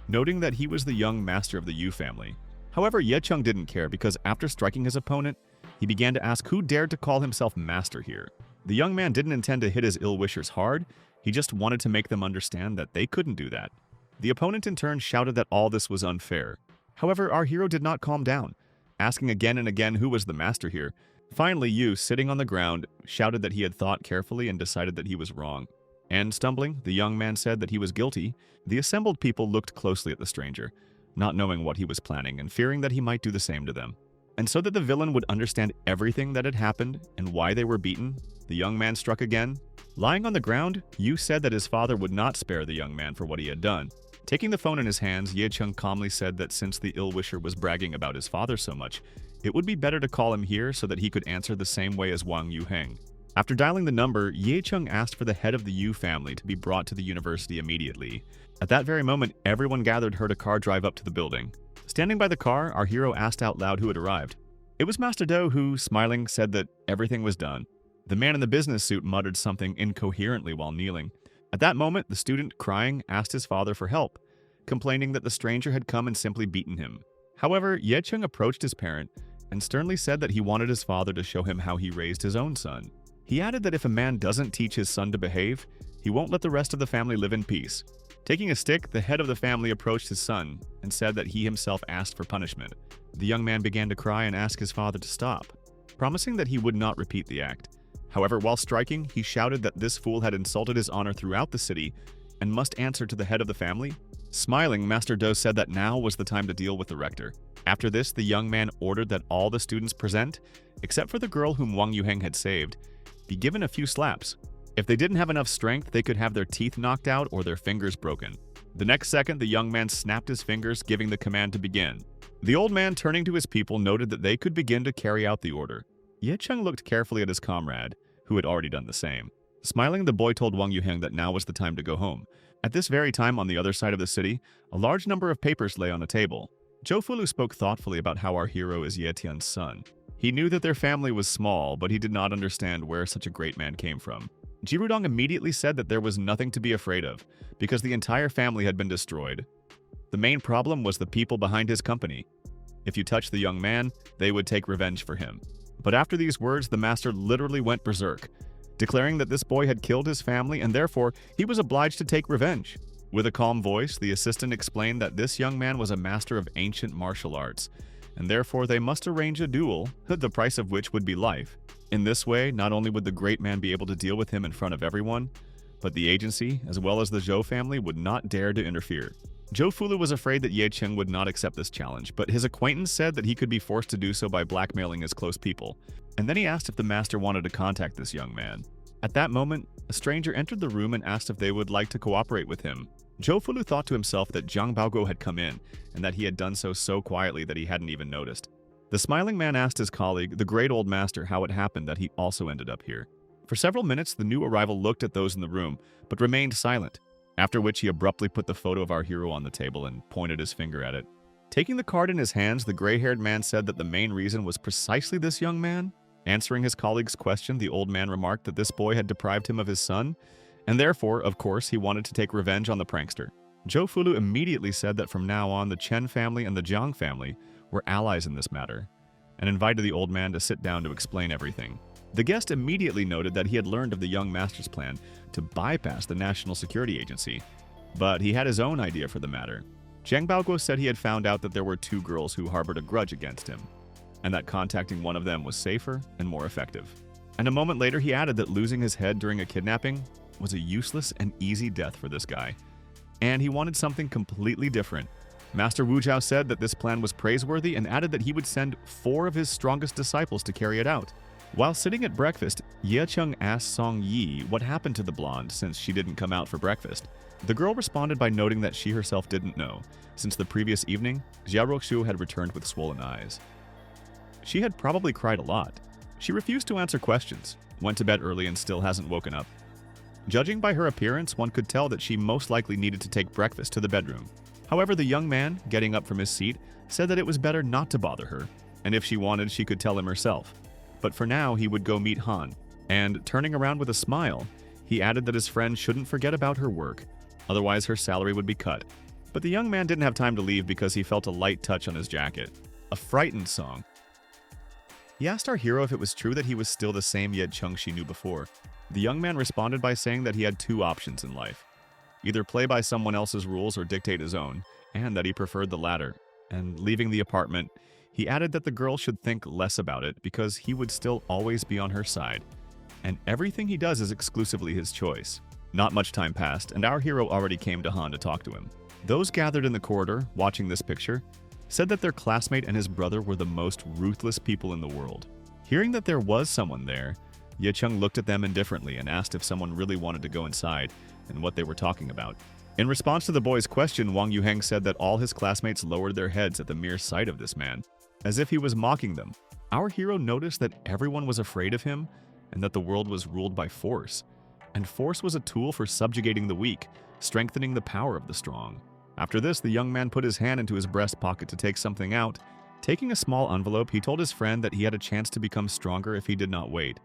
noting that he was the young master of the Yu family. However, Ye Chung didn't care because after striking his opponent, he began to ask who dared to call himself master here. The young man didn't intend to hit his ill-wishers hard, he just wanted to make them understand that they couldn't do that. The opponent in turn shouted that all this was unfair. However, our hero did not calm down, asking again and again who was the master here. Finally, Yu, sitting on the ground, shouted that he had thought carefully and decided that he was wrong. And stumbling, the young man said that he was guilty. The assembled people looked closely at the stranger, not knowing what he was planning and fearing that he might do the same to them. And so that the villain would understand everything that had happened and why they were beaten, the young man struck again. Lying on the ground, Yu said that his father would not spare the young man for what he had done. Taking the phone in his hands, Ye Chung calmly said that since the ill-wisher was bragging about his father so much, it would be better to call him here so that he could answer the same way as Wang Yuheng. After dialing the number, Ye Chung asked for the head of the Yu family to be brought to the university immediately. At that very moment, everyone gathered heard a car drive up to the building. Standing by the car, our hero asked out loud who had arrived. It was Master Do who, smiling, said that everything was done. The man in the business suit muttered something incoherently while kneeling. At that moment, the student, crying, asked his father for help, complaining that the stranger had come and simply beaten him. However, Ye Chung approached his parent and sternly said that he wanted his father to show him how he raised his own son. He added that if a man doesn't teach his son to behave, he won't let the rest of the family live in peace. Taking a stick, the head of the family approached his son and said that he himself asked for punishment. The young man began to cry and ask his father to stop, promising that he would not repeat the act. However, while striking, he shouted that this fool had insulted his honor throughout the city and must answer to the head of the family. Smiling, Master Do said that now was the time to deal with the rector. After this, the young man ordered that all the students present, except for the girl whom Wang Yuheng had saved, be given a few slaps. If they didn't have enough strength, they could have their teeth knocked out or their fingers broken. The next second, the young man snapped his fingers, giving the command to begin. The old man, turning to his people, noted that they could begin to carry out the order. Ye Chung looked carefully at his comrade, who had already done the same. Smiling, the boy told Wang Yuheng that now was the time to go home. At this very time, on the other side of the city, a large number of papers lay on a table. Zhou Fulu spoke thoughtfully about how our hero is Ye Tian's son. He knew that their family was small, but he did not understand where such a great man came from. Jirudong immediately said that there was nothing to be afraid of, because the entire family had been destroyed. The main problem was the people behind his company. If you touched the young man, they would take revenge for him. But after these words, the master literally went berserk, declaring that this boy had killed his family and therefore he was obliged to take revenge. With a calm voice, the assistant explained that this young man was a master of ancient martial arts, and therefore they must arrange a duel, the price of which would be life. In this way, not only would the great man be able to deal with him in front of everyone, but the agency, as well as the Zhou family, would not dare to interfere. Zhou Fulu was afraid that Ye Chung would not accept this challenge, but his acquaintance said that he could be forced to do so by blackmailing his close people, and then he asked if the master wanted to contact this young man. At that moment, a stranger entered the room and asked if they would like to cooperate with him. Zhou Fulu thought to himself that Zhang Baoguo had come in, and that he had done so quietly that he hadn't even noticed. The smiling man asked his colleague, the great old master, how it happened that he also ended up here. For several minutes, the new arrival looked at those in the room, but remained silent, after which he abruptly put the photo of our hero on the table and pointed his finger at it. Taking the card in his hands, the gray-haired man said that the main reason was precisely this young man. Answering his colleague's question, the old man remarked that this boy had deprived him of his son, and therefore, of course, he wanted to take revenge on the prankster. Zhou Fulu immediately said that from now on, the Chen family and the Jiang family were allies in this matter, and invited the old man to sit down to explain everything. The guest immediately noted that he had learned of the young master's plan to bypass the National Security Agency, but he had his own idea for the matter. Zhang Baoguo said he had found out that there were two girls who harbored a grudge against him, and that contacting one of them was safer and more effective. And a moment later, he added that losing his head during a kidnapping was a useless and easy death for this guy, and he wanted something completely different. Master Wu Jiao said that this plan was praiseworthy and added that he would send 4 of his strongest disciples to carry it out. While sitting at breakfast, Ye Chung asked Song Yi what happened to the blonde since she didn't come out for breakfast. The girl responded by noting that she herself didn't know, since the previous evening, Jia Roxu had returned with swollen eyes. She had probably cried a lot. She refused to answer questions, went to bed early and still hasn't woken up. Judging by her appearance, one could tell that she most likely needed to take breakfast to the bedroom. However, the young man, getting up from his seat, said that it was better not to bother her, and if she wanted, she could tell him herself. But for now, he would go meet Han, and turning around with a smile, he added that his friend shouldn't forget about her work, otherwise her salary would be cut. But the young man didn't have time to leave because he felt a light touch on his jacket. A frightened song. He asked our hero if it was true that he was still the same Ye Chung she knew before. The young man responded by saying that he had two options in life. Either play by someone else's rules or dictate his own, and that he preferred the latter. And leaving the apartment, he added that the girl should think less about it because he would still always be on her side. And everything he does is exclusively his choice. Not much time passed, and our hero already came to Han to talk to him. Those gathered in the corridor, watching this picture, said that their classmate and his brother were the most ruthless people in the world. Hearing that there was someone there, Ye Chung looked at them indifferently and asked if someone really wanted to go inside and what they were talking about. In response to the boy's question, Wang Yuheng said that all his classmates lowered their heads at the mere sight of this man, as if he was mocking them. Our hero noticed that everyone was afraid of him and that the world was ruled by force. And force was a tool for subjugating the weak, strengthening the power of the strong. After this, the young man put his hand into his breast pocket to take something out. Taking a small envelope, he told his friend that he had a chance to become stronger if he did not wait.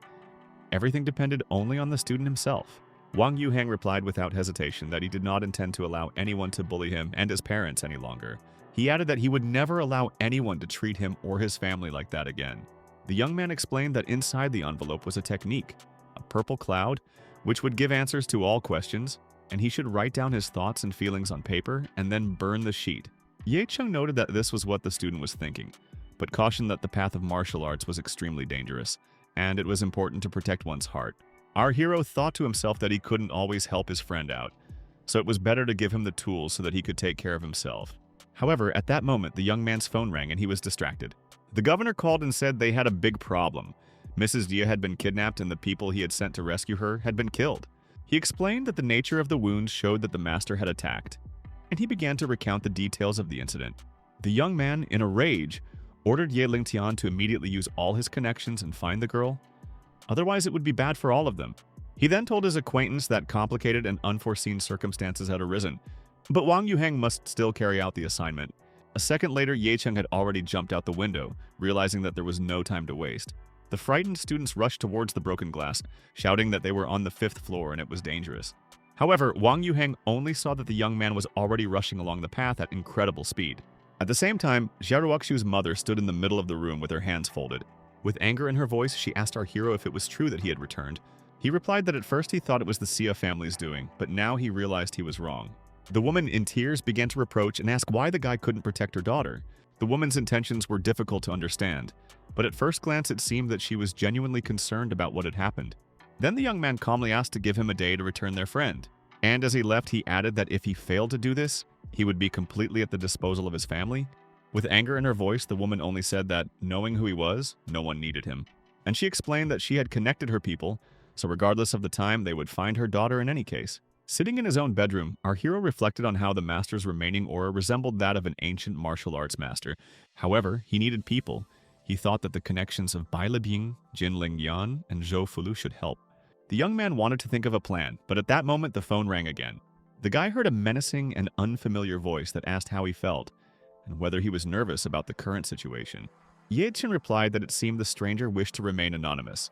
Everything depended only on the student himself. Wang Yuheng replied without hesitation that he did not intend to allow anyone to bully him and his parents any longer. He added that he would never allow anyone to treat him or his family like that again. The young man explained that inside the envelope was a technique, a purple cloud, which would give answers to all questions, and he should write down his thoughts and feelings on paper and then burn the sheet. Ye Chung noted that this was what the student was thinking, but cautioned that the path of martial arts was extremely dangerous, and it was important to protect one's heart. Our hero thought to himself that he couldn't always help his friend out, so it was better to give him the tools so that he could take care of himself. However, at that moment, the young man's phone rang and he was distracted. The governor called and said they had a big problem. Mrs. Dia had been kidnapped and the people he had sent to rescue her had been killed. He explained that the nature of the wounds showed that the master had attacked, and he began to recount the details of the incident. The young man, in a rage, ordered Ye Lingtian to immediately use all his connections and find the girl. Otherwise, it would be bad for all of them. He then told his acquaintance that complicated and unforeseen circumstances had arisen, but Wang Yuheng must still carry out the assignment. A second later, Ye Chung had already jumped out the window, realizing that there was no time to waste. The frightened students rushed towards the broken glass, shouting that they were on the 5th floor and it was dangerous. However, Wang Yuheng only saw that the young man was already rushing along the path at incredible speed. At the same time, Xiaoruoxu's mother stood in the middle of the room with her hands folded. With anger in her voice, she asked our hero if it was true that he had returned. He replied that at first he thought it was the Xia family's doing, but now he realized he was wrong. The woman, in tears, began to reproach and ask why the guy couldn't protect her daughter. The woman's intentions were difficult to understand, but at first glance it seemed that she was genuinely concerned about what had happened. Then the young man calmly asked to give him a day to return their friend, and as he left he added that if he failed to do this, he would be completely at the disposal of his family. With anger in her voice, the woman only said that, knowing who he was, no one needed him. And she explained that she had connected her people, so regardless of the time, they would find her daughter in any case. Sitting in his own bedroom, our hero reflected on how the master's remaining aura resembled that of an ancient martial arts master. However, he needed people. He thought that the connections of Bai Lebing, Jin Lingyan, and Zhou Fulu should help. The young man wanted to think of a plan, but at that moment the phone rang again. The guy heard a menacing and unfamiliar voice that asked how he felt, and whether he was nervous about the current situation. Ye Chen replied that it seemed the stranger wished to remain anonymous,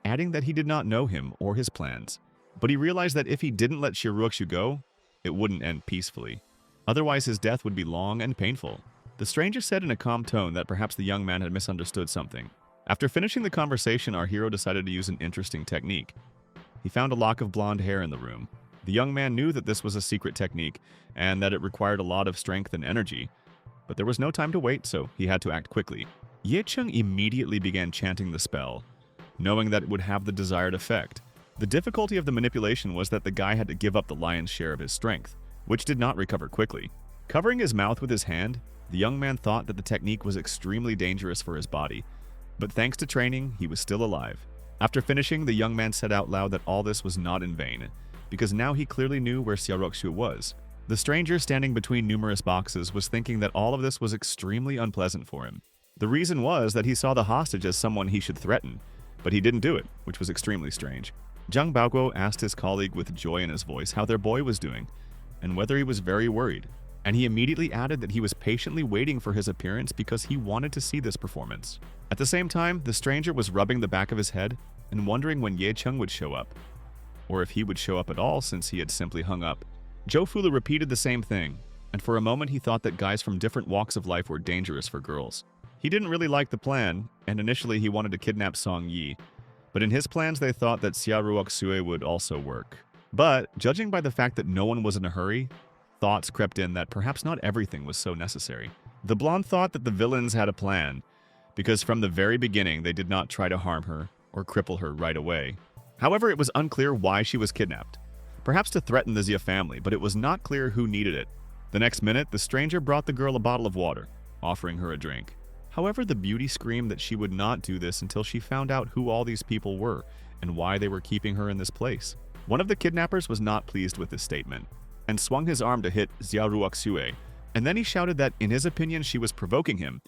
adding that he did not know him or his plans. But he realized that if he didn't let Xiaoruoxu go, it wouldn't end peacefully. Otherwise, his death would be long and painful. The stranger said in a calm tone that perhaps the young man had misunderstood something. After finishing the conversation, our hero decided to use an interesting technique. He found a lock of blonde hair in the room. The young man knew that this was a secret technique and that it required a lot of strength and energy, but there was no time to wait, so he had to act quickly. Ye Chung immediately began chanting the spell, knowing that it would have the desired effect. The difficulty of the manipulation was that the guy had to give up the lion's share of his strength, which did not recover quickly. Covering his mouth with his hand, the young man thought that the technique was extremely dangerous for his body, but thanks to training, he was still alive. After finishing, the young man said out loud that all this was not in vain, because now he clearly knew where Xiaoruoxu was. The stranger, standing between numerous boxes, was thinking that all of this was extremely unpleasant for him. The reason was that he saw the hostage as someone he should threaten, but he didn't do it, which was extremely strange. Zhang Baoguo asked his colleague with joy in his voice how their boy was doing, and whether he was very worried, and he immediately added that he was patiently waiting for his appearance because he wanted to see this performance. At the same time, the stranger was rubbing the back of his head and wondering when Ye Chung would show up, or if he would show up at all since he had simply hung up. Zhou Fulu repeated the same thing, and for a moment he thought that guys from different walks of life were dangerous for girls. He didn't really like the plan, and initially he wanted to kidnap Song Yi, but in his plans they thought that Xia Ruoxue would also work. But, judging by the fact that no one was in a hurry, thoughts crept in that perhaps not everything was so necessary. The blonde thought that the villains had a plan, because from the very beginning they did not try to harm her or cripple her right away. However, it was unclear why she was kidnapped. Perhaps to threaten the Xia family, but it was not clear who needed it. The next minute, the stranger brought the girl a bottle of water, offering her a drink. However, the beauty screamed that she would not do this until she found out who all these people were and why they were keeping her in this place. One of the kidnappers was not pleased with this statement and swung his arm to hit Xia Ruoxue, and then he shouted that in his opinion she was provoking him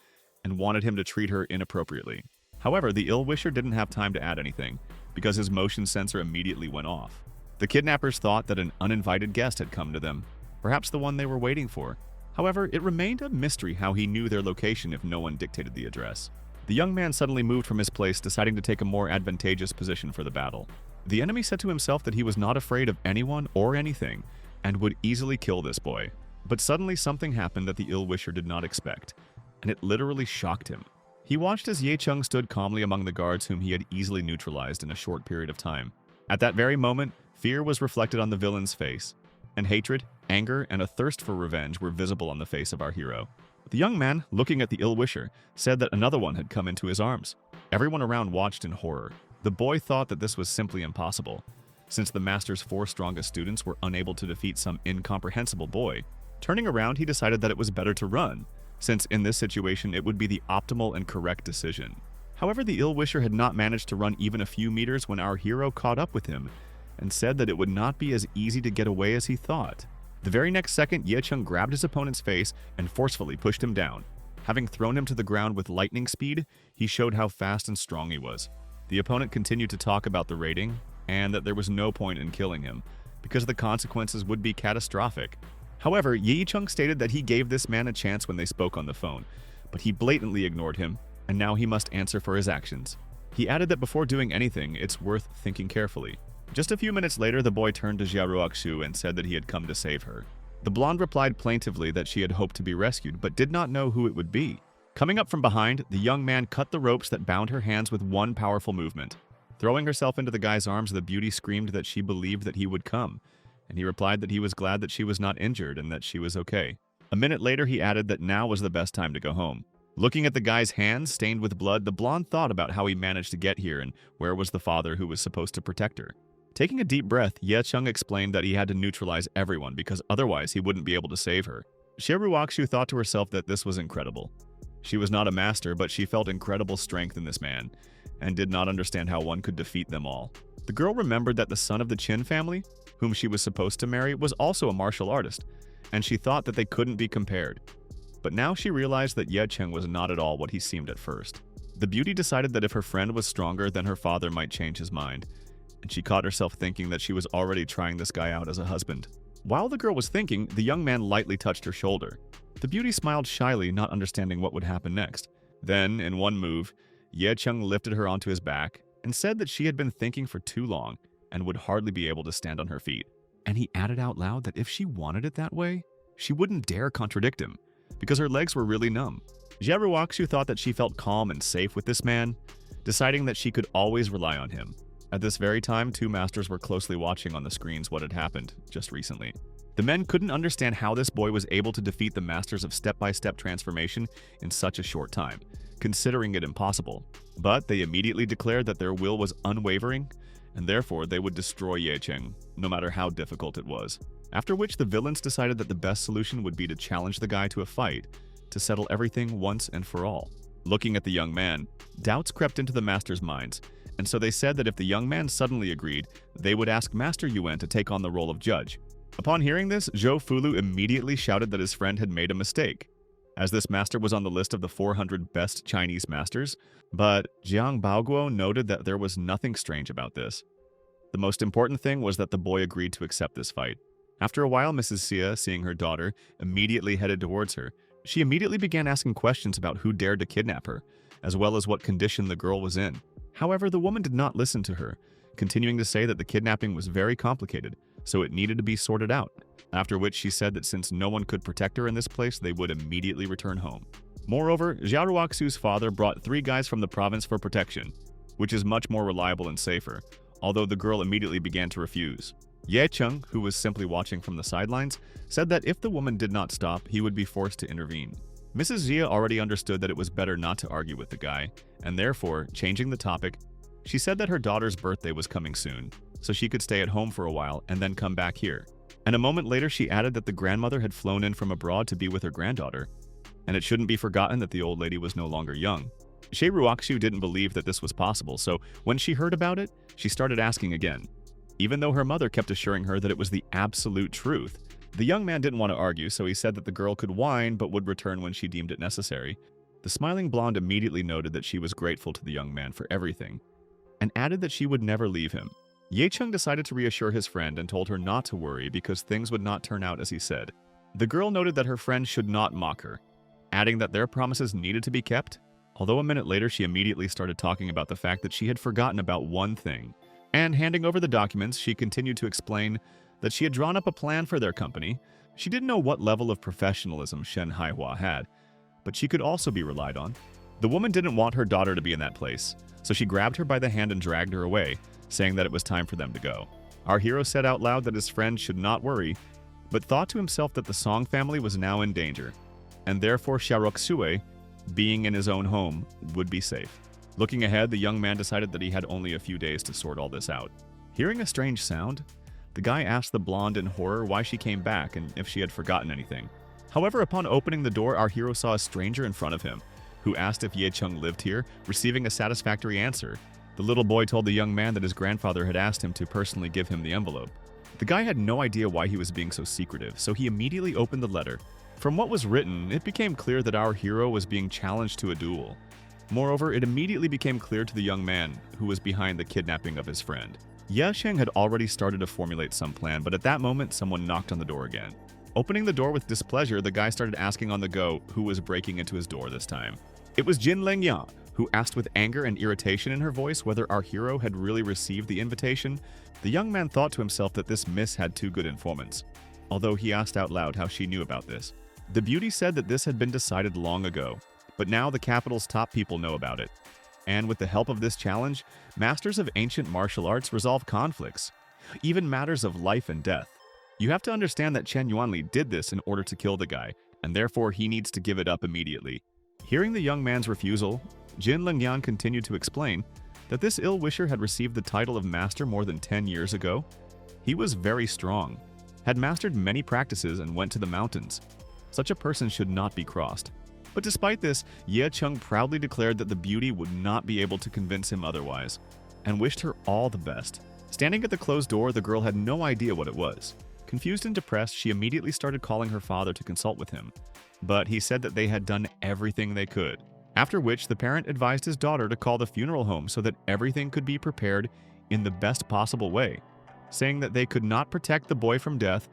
and wanted him to treat her inappropriately. However, the ill-wisher didn't have time to add anything because his motion sensor immediately went off. The kidnappers thought that an uninvited guest had come to them, perhaps the one they were waiting for. However, it remained a mystery how he knew their location if no one dictated the address. The young man suddenly moved from his place, deciding to take a more advantageous position for the battle. The enemy said to himself that he was not afraid of anyone or anything and would easily kill this boy. But suddenly something happened that the ill-wisher did not expect, and it literally shocked him. He watched as Ye Chung stood calmly among the guards whom he had easily neutralized in a short period of time. At that very moment, fear was reflected on the villain's face, and hatred, anger, and a thirst for revenge were visible on the face of our hero. The young man, looking at the ill-wisher, said that another one had come into his arms. Everyone around watched in horror. The boy thought that this was simply impossible, since the master's 4 strongest students were unable to defeat some incomprehensible boy. Turning around, he decided that it was better to run, since in this situation it would be the optimal and correct decision. However, the ill-wisher had not managed to run even a few meters when our hero caught up with him and said that it would not be as easy to get away as he thought. The very next second, Ye Chung grabbed his opponent's face and forcefully pushed him down. Having thrown him to the ground with lightning speed, he showed how fast and strong he was. The opponent continued to talk about the rating and that there was no point in killing him, because the consequences would be catastrophic. However, Ye Chung stated that he gave this man a chance when they spoke on the phone, but he blatantly ignored him, and now he must answer for his actions. He added that before doing anything, it's worth thinking carefully. Just a few minutes later, the boy turned to Xia Ruoxue and said that he had come to save her. The blonde replied plaintively that she had hoped to be rescued, but did not know who it would be. Coming up from behind, the young man cut the ropes that bound her hands with one powerful movement. Throwing herself into the guy's arms, the beauty screamed that she believed that he would come, and he replied that he was glad that she was not injured and that she was okay. A minute later, he added that now was the best time to go home. Looking at the guy's hands stained with blood, the blonde thought about how he managed to get here and where was the father who was supposed to protect her. Taking a deep breath, Ye Chung explained that he had to neutralize everyone because otherwise he wouldn't be able to save her. Xia Ruoxue thought to herself that this was incredible. She was not a master, but she felt incredible strength in this man and did not understand how one could defeat them all. The girl remembered that the son of the Qin family, whom she was supposed to marry, was also a martial artist, and she thought that they couldn't be compared. But now she realized that Ye Chung was not at all what he seemed at first. The beauty decided that if her friend was stronger, then her father might change his mind, and she caught herself thinking that she was already trying this guy out as a husband. While the girl was thinking, the young man lightly touched her shoulder. The beauty smiled shyly, not understanding what would happen next. Then, in one move, Ye Chung lifted her onto his back and said that she had been thinking for too long and would hardly be able to stand on her feet. And he added out loud that if she wanted it that way, she wouldn't dare contradict him, because her legs were really numb. Xia Ruoxue thought that she felt calm and safe with this man, deciding that she could always rely on him. At this very time, 2 masters were closely watching on the screens what had happened just recently. The men couldn't understand how this boy was able to defeat the masters of step-by-step transformation in such a short time, considering it impossible. But they immediately declared that their will was unwavering, and therefore they would destroy Ye Chung, no matter how difficult it was. After which the villains decided that the best solution would be to challenge the guy to a fight, to settle everything once and for all. Looking at the young man, doubts crept into the masters' minds, and so they said that if the young man suddenly agreed, they would ask Master Yuan to take on the role of judge. Upon hearing this, Zhou Fulu immediately shouted that his friend had made a mistake, as this master was on the list of the 400 best Chinese masters, but Jiang Baoguo noted that there was nothing strange about this. The most important thing was that the boy agreed to accept this fight. After a while, Mrs. Xia, seeing her daughter, immediately headed towards her. She immediately began asking questions about who dared to kidnap her, as well as what condition the girl was in. However, the woman did not listen to her, continuing to say that the kidnapping was very complicated, so it needed to be sorted out. after which she said that since no one could protect her in this place, they would immediately return home. Moreover, Xiaoruoxu's father brought 3 guys from the province for protection, which is much more reliable and safer, although the girl immediately began to refuse. Ye Cheng, who was simply watching from the sidelines, said that if the woman did not stop, he would be forced to intervene. Mrs. Xia already understood that it was better not to argue with the guy, and therefore, changing the topic, she said that her daughter's birthday was coming soon, so she could stay at home for a while and then come back here. And a moment later, she added that the grandmother had flown in from abroad to be with her granddaughter, and it shouldn't be forgotten that the old lady was no longer young. Xiaoruoxu didn't believe that this was possible, so when she heard about it, she started asking again. Even though her mother kept assuring her that it was the absolute truth, the young man didn't want to argue, so he said that the girl could whine but would return when she deemed it necessary. The smiling blonde immediately noted that she was grateful to the young man for everything, and added that she would never leave him. Ye Cheng decided to reassure his friend and told her not to worry because things would not turn out as he said. The girl noted that her friend should not mock her, adding that their promises needed to be kept, although a minute later she immediately started talking about the fact that she had forgotten about one thing. And handing over the documents, she continued to explain that she had drawn up a plan for their company. She didn't know what level of professionalism Shen Haihua had, but she could also be relied on. The woman didn't want her daughter to be in that place, so she grabbed her by the hand and dragged her away, saying that it was time for them to go. Our hero said out loud that his friend should not worry, but thought to himself that the Song family was now in danger, and therefore Xiaoruoxu, being in his own home, would be safe. Looking ahead, the young man decided that he had only a few days to sort all this out. Hearing a strange sound, the guy asked the blonde in horror why she came back and if she had forgotten anything. However, upon opening the door, our hero saw a stranger in front of him, who asked if Ye Cheng lived here, receiving a satisfactory answer. The little boy told the young man that his grandfather had asked him to personally give him the envelope. The guy had no idea why he was being so secretive, so he immediately opened the letter. From what was written, it became clear that our hero was being challenged to a duel. Moreover, it immediately became clear to the young man who was behind the kidnapping of his friend. Ye Cheng had already started to formulate some plan, but at that moment, someone knocked on the door again. Opening the door with displeasure, the guy started asking on the go who was breaking into his door this time. It was Jin Lengyan, who asked with anger and irritation in her voice whether our hero had really received the invitation. The young man thought to himself that this miss had 2 good informants, although he asked out loud how she knew about this. The beauty said that this had been decided long ago, but now the capital's top people know about it. And with the help of this challenge, masters of ancient martial arts resolve conflicts, even matters of life and death. You have to understand that Chen Yuanli did this in order to kill the guy, and therefore he needs to give it up immediately. Hearing the young man's refusal, Jin Lengyan continued to explain that this ill-wisher had received the title of master more than 10 years ago. He was very strong, had mastered many practices and went to the mountains. Such a person should not be crossed. But despite this, Ye Cheng proudly declared that the beauty would not be able to convince him otherwise, and wished her all the best. Standing at the closed door, the girl had no idea what it was. Confused and depressed, she immediately started calling her father to consult with him, but he said that they had done everything they could. After which, the parent advised his daughter to call the funeral home so that everything could be prepared in the best possible way, saying that they could not protect the boy from death,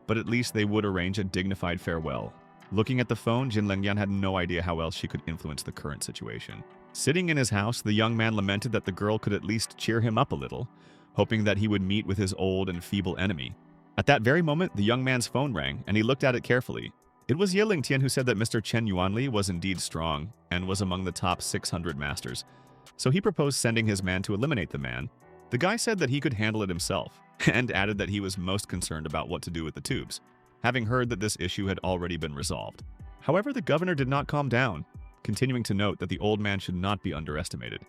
but at least they would arrange a dignified farewell. Looking at the phone, Jin Lengyan had no idea how else she could influence the current situation. Sitting in his house, the young man lamented that the girl could at least cheer him up a little, hoping that he would meet with his old and feeble enemy. At that very moment, the young man's phone rang, and he looked at it carefully. It was Ye Lingtian who said that Mr. Chen Yuanli was indeed strong and was among the top 600 masters, so he proposed sending his man to eliminate the man. The guy said that he could handle it himself, and added that he was most concerned about what to do with the tubes, having heard that this issue had already been resolved. However, the governor did not calm down, continuing to note that the old man should not be underestimated.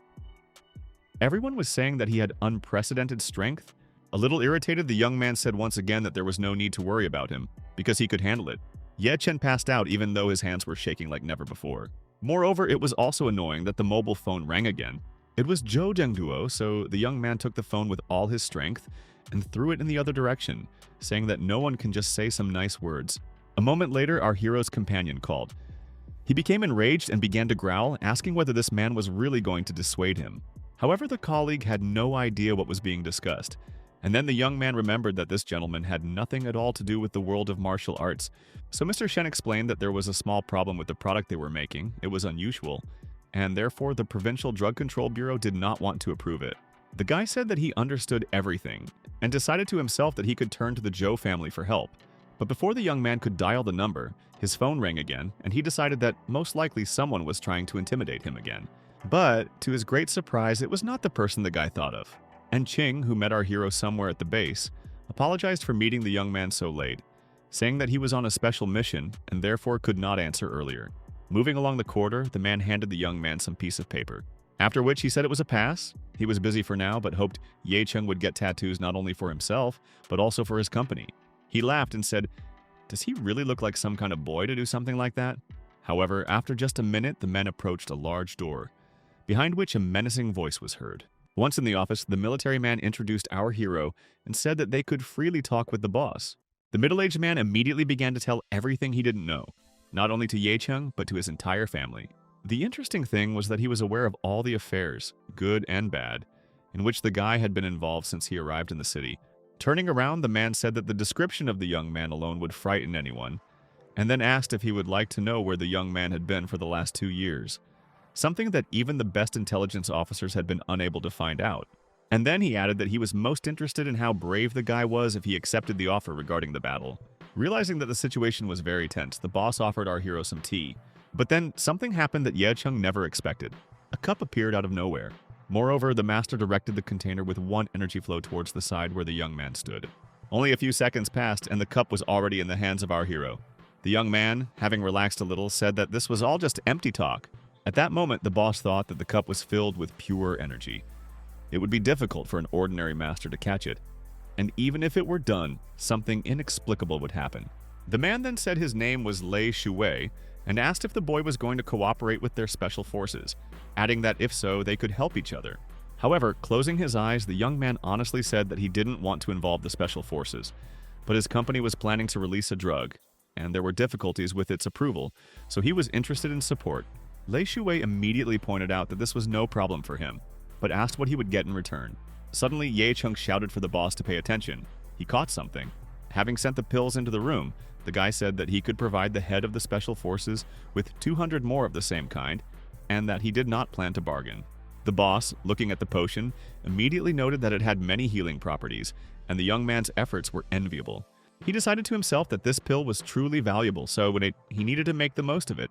Everyone was saying that he had unprecedented strength. A little irritated, the young man said once again that there was no need to worry about him, because he could handle it. Ye Chen passed out even though his hands were shaking like never before. Moreover, it was also annoying that the mobile phone rang again. It was Zhou Zhengduo, so the young man took the phone with all his strength and threw it in the other direction, saying that no one can just say some nice words. A moment later, our hero's companion called. He became enraged and began to growl, asking whether this man was really going to dissuade him. However, the colleague had no idea what was being discussed, and then the young man remembered that this gentleman had nothing at all to do with the world of martial arts. So Mr. Shen explained that there was a small problem with the product they were making, it was unusual, and therefore the Provincial Drug Control Bureau did not want to approve it. The guy said that he understood everything, and decided to himself that he could turn to the Zhou family for help. But before the young man could dial the number, his phone rang again, and he decided that most likely someone was trying to intimidate him again. But, to his great surprise, it was not the person the guy thought of. And Ching, who met our hero somewhere at the base, apologized for meeting the young man so late, saying that he was on a special mission and therefore could not answer earlier. Moving along the corridor, the man handed the young man some piece of paper, after which he said it was a pass. He was busy for now, but hoped Ye Chung would get tattoos not only for himself, but also for his company. He laughed and said, "Does he really look like some kind of boy to do something like that?" However, after just a minute, the men approached a large door, behind which a menacing voice was heard. Once in the office, the military man introduced our hero and said that they could freely talk with the boss. The middle-aged man immediately began to tell everything he didn't know, not only to Ye Chung, but to his entire family. The interesting thing was that he was aware of all the affairs, good and bad, in which the guy had been involved since he arrived in the city. Turning around, the man said that the description of the young man alone would frighten anyone, and then asked if he would like to know where the young man had been for the last 2 years, something that even the best intelligence officers had been unable to find out. And then he added that he was most interested in how brave the guy was if he accepted the offer regarding the battle. Realizing that the situation was very tense, the boss offered our hero some tea. But then something happened that Ye Chung never expected. A cup appeared out of nowhere. Moreover, the master directed the container with one energy flow towards the side where the young man stood. Only a few seconds passed, and the cup was already in the hands of our hero. The young man, having relaxed a little, said that this was all just empty talk. At that moment, the boss thought that the cup was filled with pure energy. It would be difficult for an ordinary master to catch it, and even if it were done, something inexplicable would happen. The man then said his name was Lei Shuwei, and asked if the boy was going to cooperate with their special forces, adding that if so, they could help each other. However, closing his eyes, the young man honestly said that he didn't want to involve the special forces, but his company was planning to release a drug, and there were difficulties with its approval, so he was interested in support. Lei Shuwei immediately pointed out that this was no problem for him, but asked what he would get in return. Suddenly, Ye Chung shouted for the boss to pay attention. He caught something. Having sent the pills into the room, the guy said that he could provide the head of the special forces with 200 more of the same kind, and that he did not plan to bargain. The boss, looking at the potion, immediately noted that it had many healing properties, and the young man's efforts were enviable. He decided to himself that this pill was truly valuable, so he needed to make the most of it,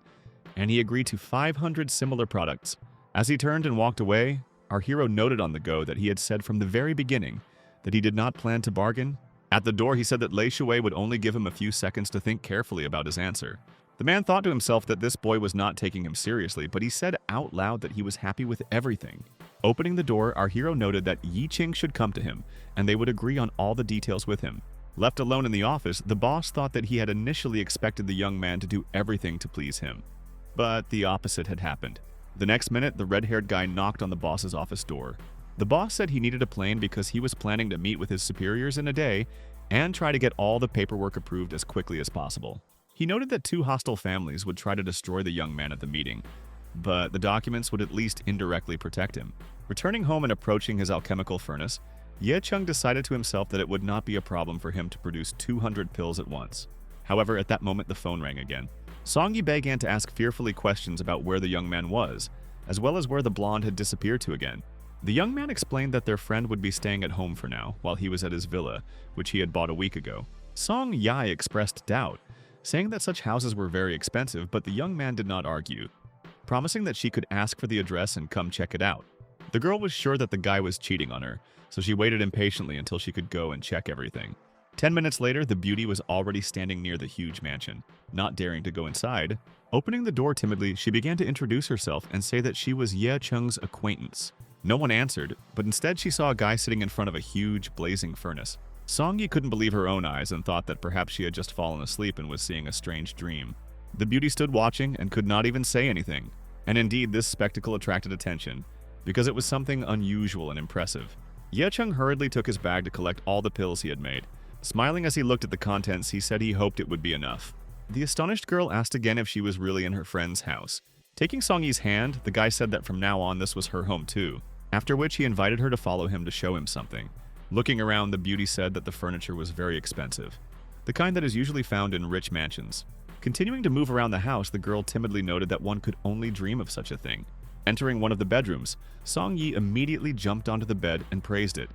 and he agreed to 500 similar products. As he turned and walked away, our hero noted on the go that he had said from the very beginning that he did not plan to bargain. At the door, he said that Lei Shuwei would only give him a few seconds to think carefully about his answer. The man thought to himself that this boy was not taking him seriously, but he said out loud that he was happy with everything. Opening the door, our hero noted that Yi Ching should come to him, and they would agree on all the details with him. Left alone in the office, the boss thought that he had initially expected the young man to do everything to please him. But the opposite had happened. The next minute, the red-haired guy knocked on the boss's office door. The boss said he needed a plane because he was planning to meet with his superiors in a day and try to get all the paperwork approved as quickly as possible. He noted that 2 hostile families would try to destroy the young man at the meeting, but the documents would at least indirectly protect him. Returning home and approaching his alchemical furnace, Ye Chung decided to himself that it would not be a problem for him to produce 200 pills at once. However, at that moment the phone rang again. Song Yi began to ask fearfully questions about where the young man was, as well as where the blonde had disappeared to again. The young man explained that their friend would be staying at home for now, while he was at his villa, which he had bought a week ago. Song Yi expressed doubt, saying that such houses were very expensive, but the young man did not argue, promising that she could ask for the address and come check it out. The girl was sure that the guy was cheating on her, so she waited impatiently until she could go and check everything. 10 minutes later, the beauty was already standing near the huge mansion. Not daring to go inside, opening the door timidly, she began to introduce herself and say that she was Ye Chung's acquaintance. No one answered, but instead she saw a guy sitting in front of a huge, blazing furnace. Song Yi couldn't believe her own eyes and thought that perhaps she had just fallen asleep and was seeing a strange dream. The beauty stood watching and could not even say anything. And indeed, this spectacle attracted attention, because it was something unusual and impressive. Ye Chung hurriedly took his bag to collect all the pills he had made. Smiling as he looked at the contents, he said he hoped it would be enough. The astonished girl asked again if she was really in her friend's house. Taking Song Yi's hand, the guy said that from now on this was her home too, after which he invited her to follow him to show him something. Looking around, the beauty said that the furniture was very expensive, the kind that is usually found in rich mansions. Continuing to move around the house, the girl timidly noted that one could only dream of such a thing. Entering one of the bedrooms, Song Yi immediately jumped onto the bed and praised it,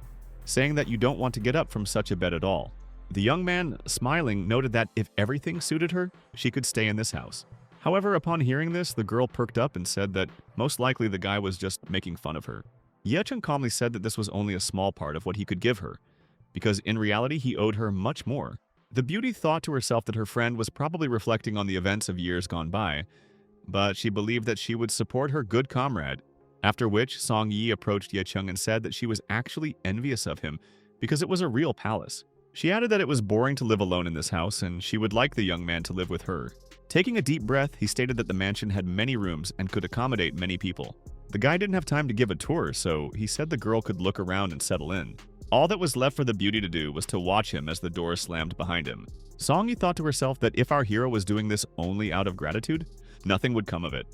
saying that you don't want to get up from such a bed at all. The young man, smiling, noted that if everything suited her, she could stay in this house. However, upon hearing this, the girl perked up and said that most likely the guy was just making fun of her. Yechung calmly said that this was only a small part of what he could give her, because in reality he owed her much more. The beauty thought to herself that her friend was probably reflecting on the events of years gone by, but she believed that she would support her good comrade. After which, Song Yi approached Yechung and said that she was actually envious of him because it was a real palace. She added that it was boring to live alone in this house and she would like the young man to live with her. Taking a deep breath, he stated that the mansion had many rooms and could accommodate many people. The guy didn't have time to give a tour, so he said the girl could look around and settle in. All that was left for the beauty to do was to watch him as the door slammed behind him. Song Yi thought to herself that if our hero was doing this only out of gratitude, nothing would come of it,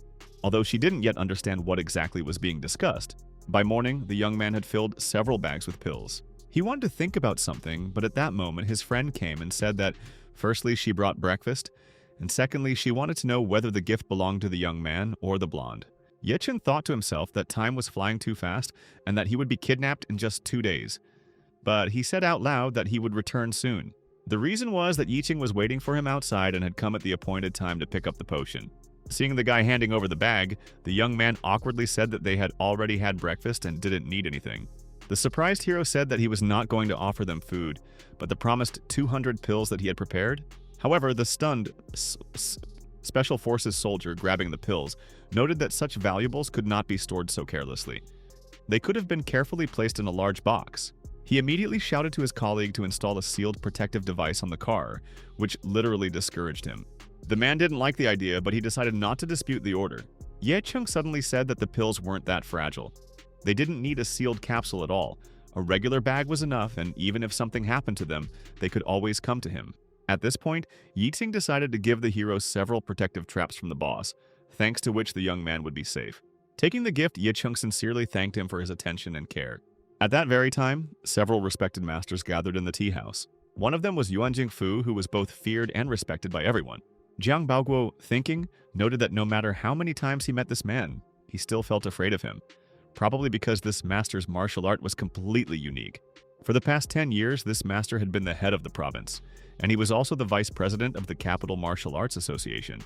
although she didn't yet understand what exactly was being discussed. By morning, the young man had filled several bags with pills. He wanted to think about something, but at that moment his friend came and said that firstly she brought breakfast, and secondly she wanted to know whether the gift belonged to the young man or the blonde. Yechun thought to himself that time was flying too fast and that he would be kidnapped in just 2 days. But he said out loud that he would return soon. The reason was that Yiching was waiting for him outside and had come at the appointed time to pick up the potion. Seeing the guy handing over the bag, the young man awkwardly said that they had already had breakfast and didn't need anything. The surprised hero said that he was not going to offer them food, but the promised 200 pills that he had prepared. However, the stunned Special Forces soldier grabbing the pills noted that such valuables could not be stored so carelessly. They could have been carefully placed in a large box. He immediately shouted to his colleague to install a sealed protective device on the car, which literally discouraged him. The man didn't like the idea, but he decided not to dispute the order. Ye Chung suddenly said that the pills weren't that fragile. They didn't need a sealed capsule at all. A regular bag was enough, and even if something happened to them, they could always come to him. At this point, Yiting decided to give the hero several protective traps from the boss, thanks to which the young man would be safe. Taking the gift, Ye Chung sincerely thanked him for his attention and care. At that very time, several respected masters gathered in the tea house. One of them was Yuan Jingfu, who was both feared and respected by everyone. Jiang Baoguo, thinking, noted that no matter how many times he met this man, he still felt afraid of him, probably because this master's martial art was completely unique. For the past 10 years, this master had been the head of the province, and he was also the vice president of the Capital Martial Arts Association,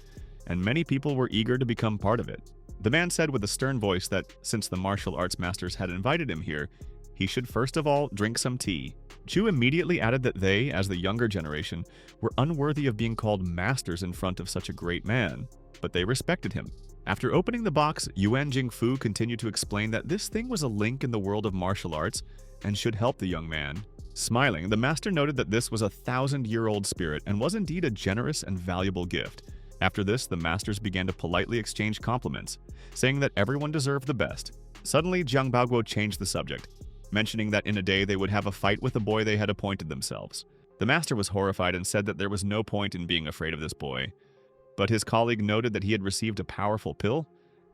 and many people were eager to become part of it. The man said with a stern voice that since the martial arts masters had invited him here, he should first of all drink some tea. Chu immediately added that they, as the younger generation, were unworthy of being called masters in front of such a great man, but they respected him. After opening the box, Yuan Jingfu continued to explain that this thing was a link in the world of martial arts and should help the young man. Smiling, the master noted that this was a 1,000-year-old spirit and was indeed a generous and valuable gift. After this, the masters began to politely exchange compliments, saying that everyone deserved the best. Suddenly, Jiang Baoguo changed the subject, mentioning that in a day they would have a fight with the boy they had appointed themselves. The master was horrified and said that there was no point in being afraid of this boy. But his colleague noted that he had received a powerful pill,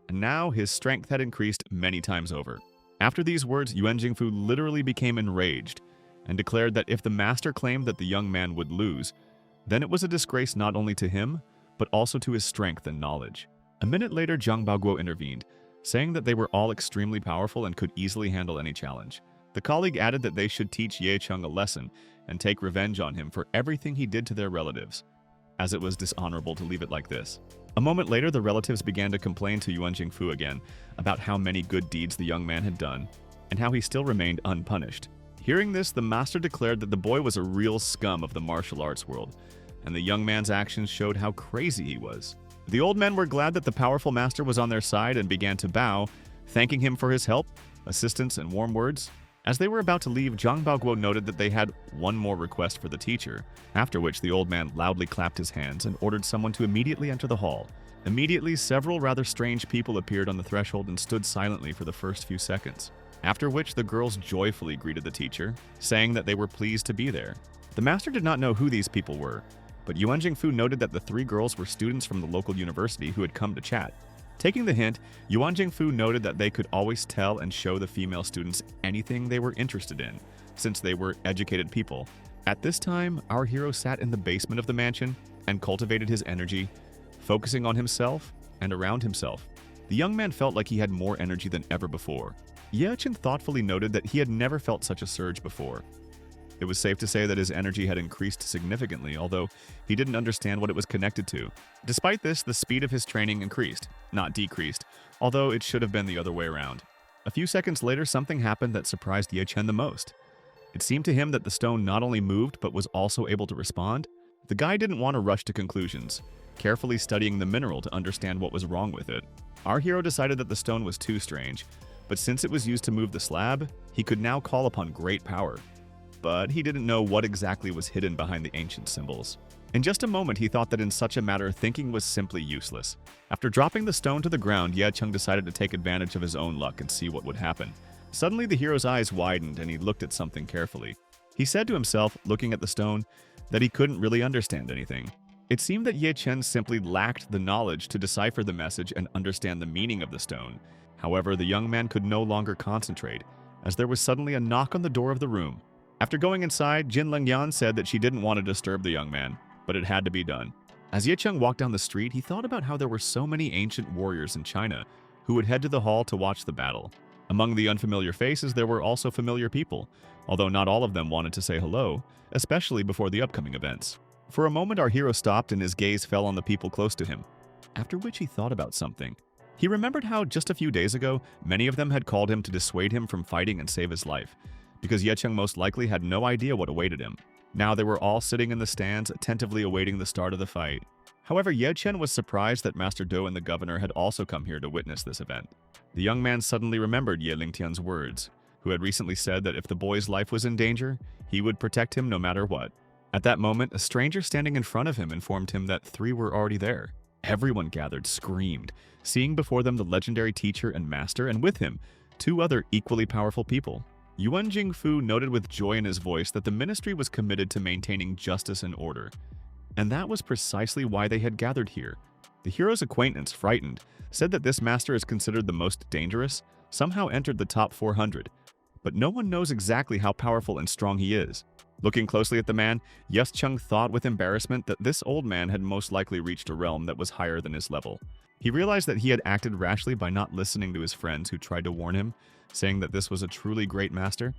and now his strength had increased many times over. After these words, Yuan Jingfu literally became enraged and declared that if the master claimed that the young man would lose, then it was a disgrace not only to him, but also to his strength and knowledge. A minute later, Jiang Baoguo intervened, saying that they were all extremely powerful and could easily handle any challenge. The colleague added that they should teach Ye Chung a lesson and take revenge on him for everything he did to their relatives, as it was dishonorable to leave it like this. A moment later, the relatives began to complain to Yuan Jingfu again about how many good deeds the young man had done and how he still remained unpunished. Hearing this, the master declared that the boy was a real scum of the martial arts world, and the young man's actions showed how crazy he was. The old men were glad that the powerful master was on their side and began to bow, thanking him for his help, assistance, and warm words. As they were about to leave, Jiang Baoguo noted that they had one more request for the teacher, after which the old man loudly clapped his hands and ordered someone to immediately enter the hall. Immediately, several rather strange people appeared on the threshold and stood silently for the first few seconds, after which the girls joyfully greeted the teacher, saying that they were pleased to be there. The master did not know who these people were, but Yuan Jingfu noted that the 3 girls were students from the local university who had come to chat. Taking the hint, Yuan Jingfu noted that they could always tell and show the female students anything they were interested in, since they were educated people. At this time, our hero sat in the basement of the mansion and cultivated his energy, focusing on himself and around himself. The young man felt like he had more energy than ever before. Ye Chen thoughtfully noted that he had never felt such a surge before. It was safe to say that his energy had increased significantly, although he didn't understand what it was connected to. Despite this, the speed of his training increased, not decreased, although it should have been the other way around. A few seconds later, something happened that surprised Ye Chen the most. It seemed to him that the stone not only moved, but was also able to respond. The guy didn't want to rush to conclusions, carefully studying the mineral to understand what was wrong with it. Our hero decided that the stone was too strange, but since it was used to move the slab, he could now call upon great power. But he didn't know what exactly was hidden behind the ancient symbols. In just a moment, he thought that in such a matter, thinking was simply useless. After dropping the stone to the ground, Ye Chen decided to take advantage of his own luck and see what would happen. Suddenly, the hero's eyes widened and he looked at something carefully. He said to himself, looking at the stone, that he couldn't really understand anything. It seemed that Ye Chen simply lacked the knowledge to decipher the message and understand the meaning of the stone. However, the young man could no longer concentrate, as there was suddenly a knock on the door of the room. After going inside, Jin Lengyan said that she didn't want to disturb the young man, but it had to be done. As Ye Chen walked down the street, he thought about how there were so many ancient warriors in China who would head to the hall to watch the battle. Among the unfamiliar faces, there were also familiar people, although not all of them wanted to say hello, especially before the upcoming events. For a moment, our hero stopped and his gaze fell on the people close to him, after which he thought about something. He remembered how, just a few days ago, many of them had called him to dissuade him from fighting and save his life, because Ye Chen most likely had no idea what awaited him. Now they were all sitting in the stands, attentively awaiting the start of the fight. However, Ye Chen was surprised that Master Do and the governor had also come here to witness this event. The young man suddenly remembered Ye Lingtian's words, who had recently said that if the boy's life was in danger, he would protect him no matter what. At that moment, a stranger standing in front of him informed him that 3 were already there. Everyone gathered screamed, seeing before them the legendary teacher and master, and with him, 2 other equally powerful people. Yuan Jingfu noted with joy in his voice that the ministry was committed to maintaining justice and order. And that was precisely why they had gathered here. The hero's acquaintance, frightened, said that this master is considered the most dangerous, somehow entered the top 400. But no one knows exactly how powerful and strong he is. Looking closely at the man, Yes Chung thought with embarrassment that this old man had most likely reached a realm that was higher than his level. He realized that he had acted rashly by not listening to his friends who tried to warn him, saying that this was a truly great master.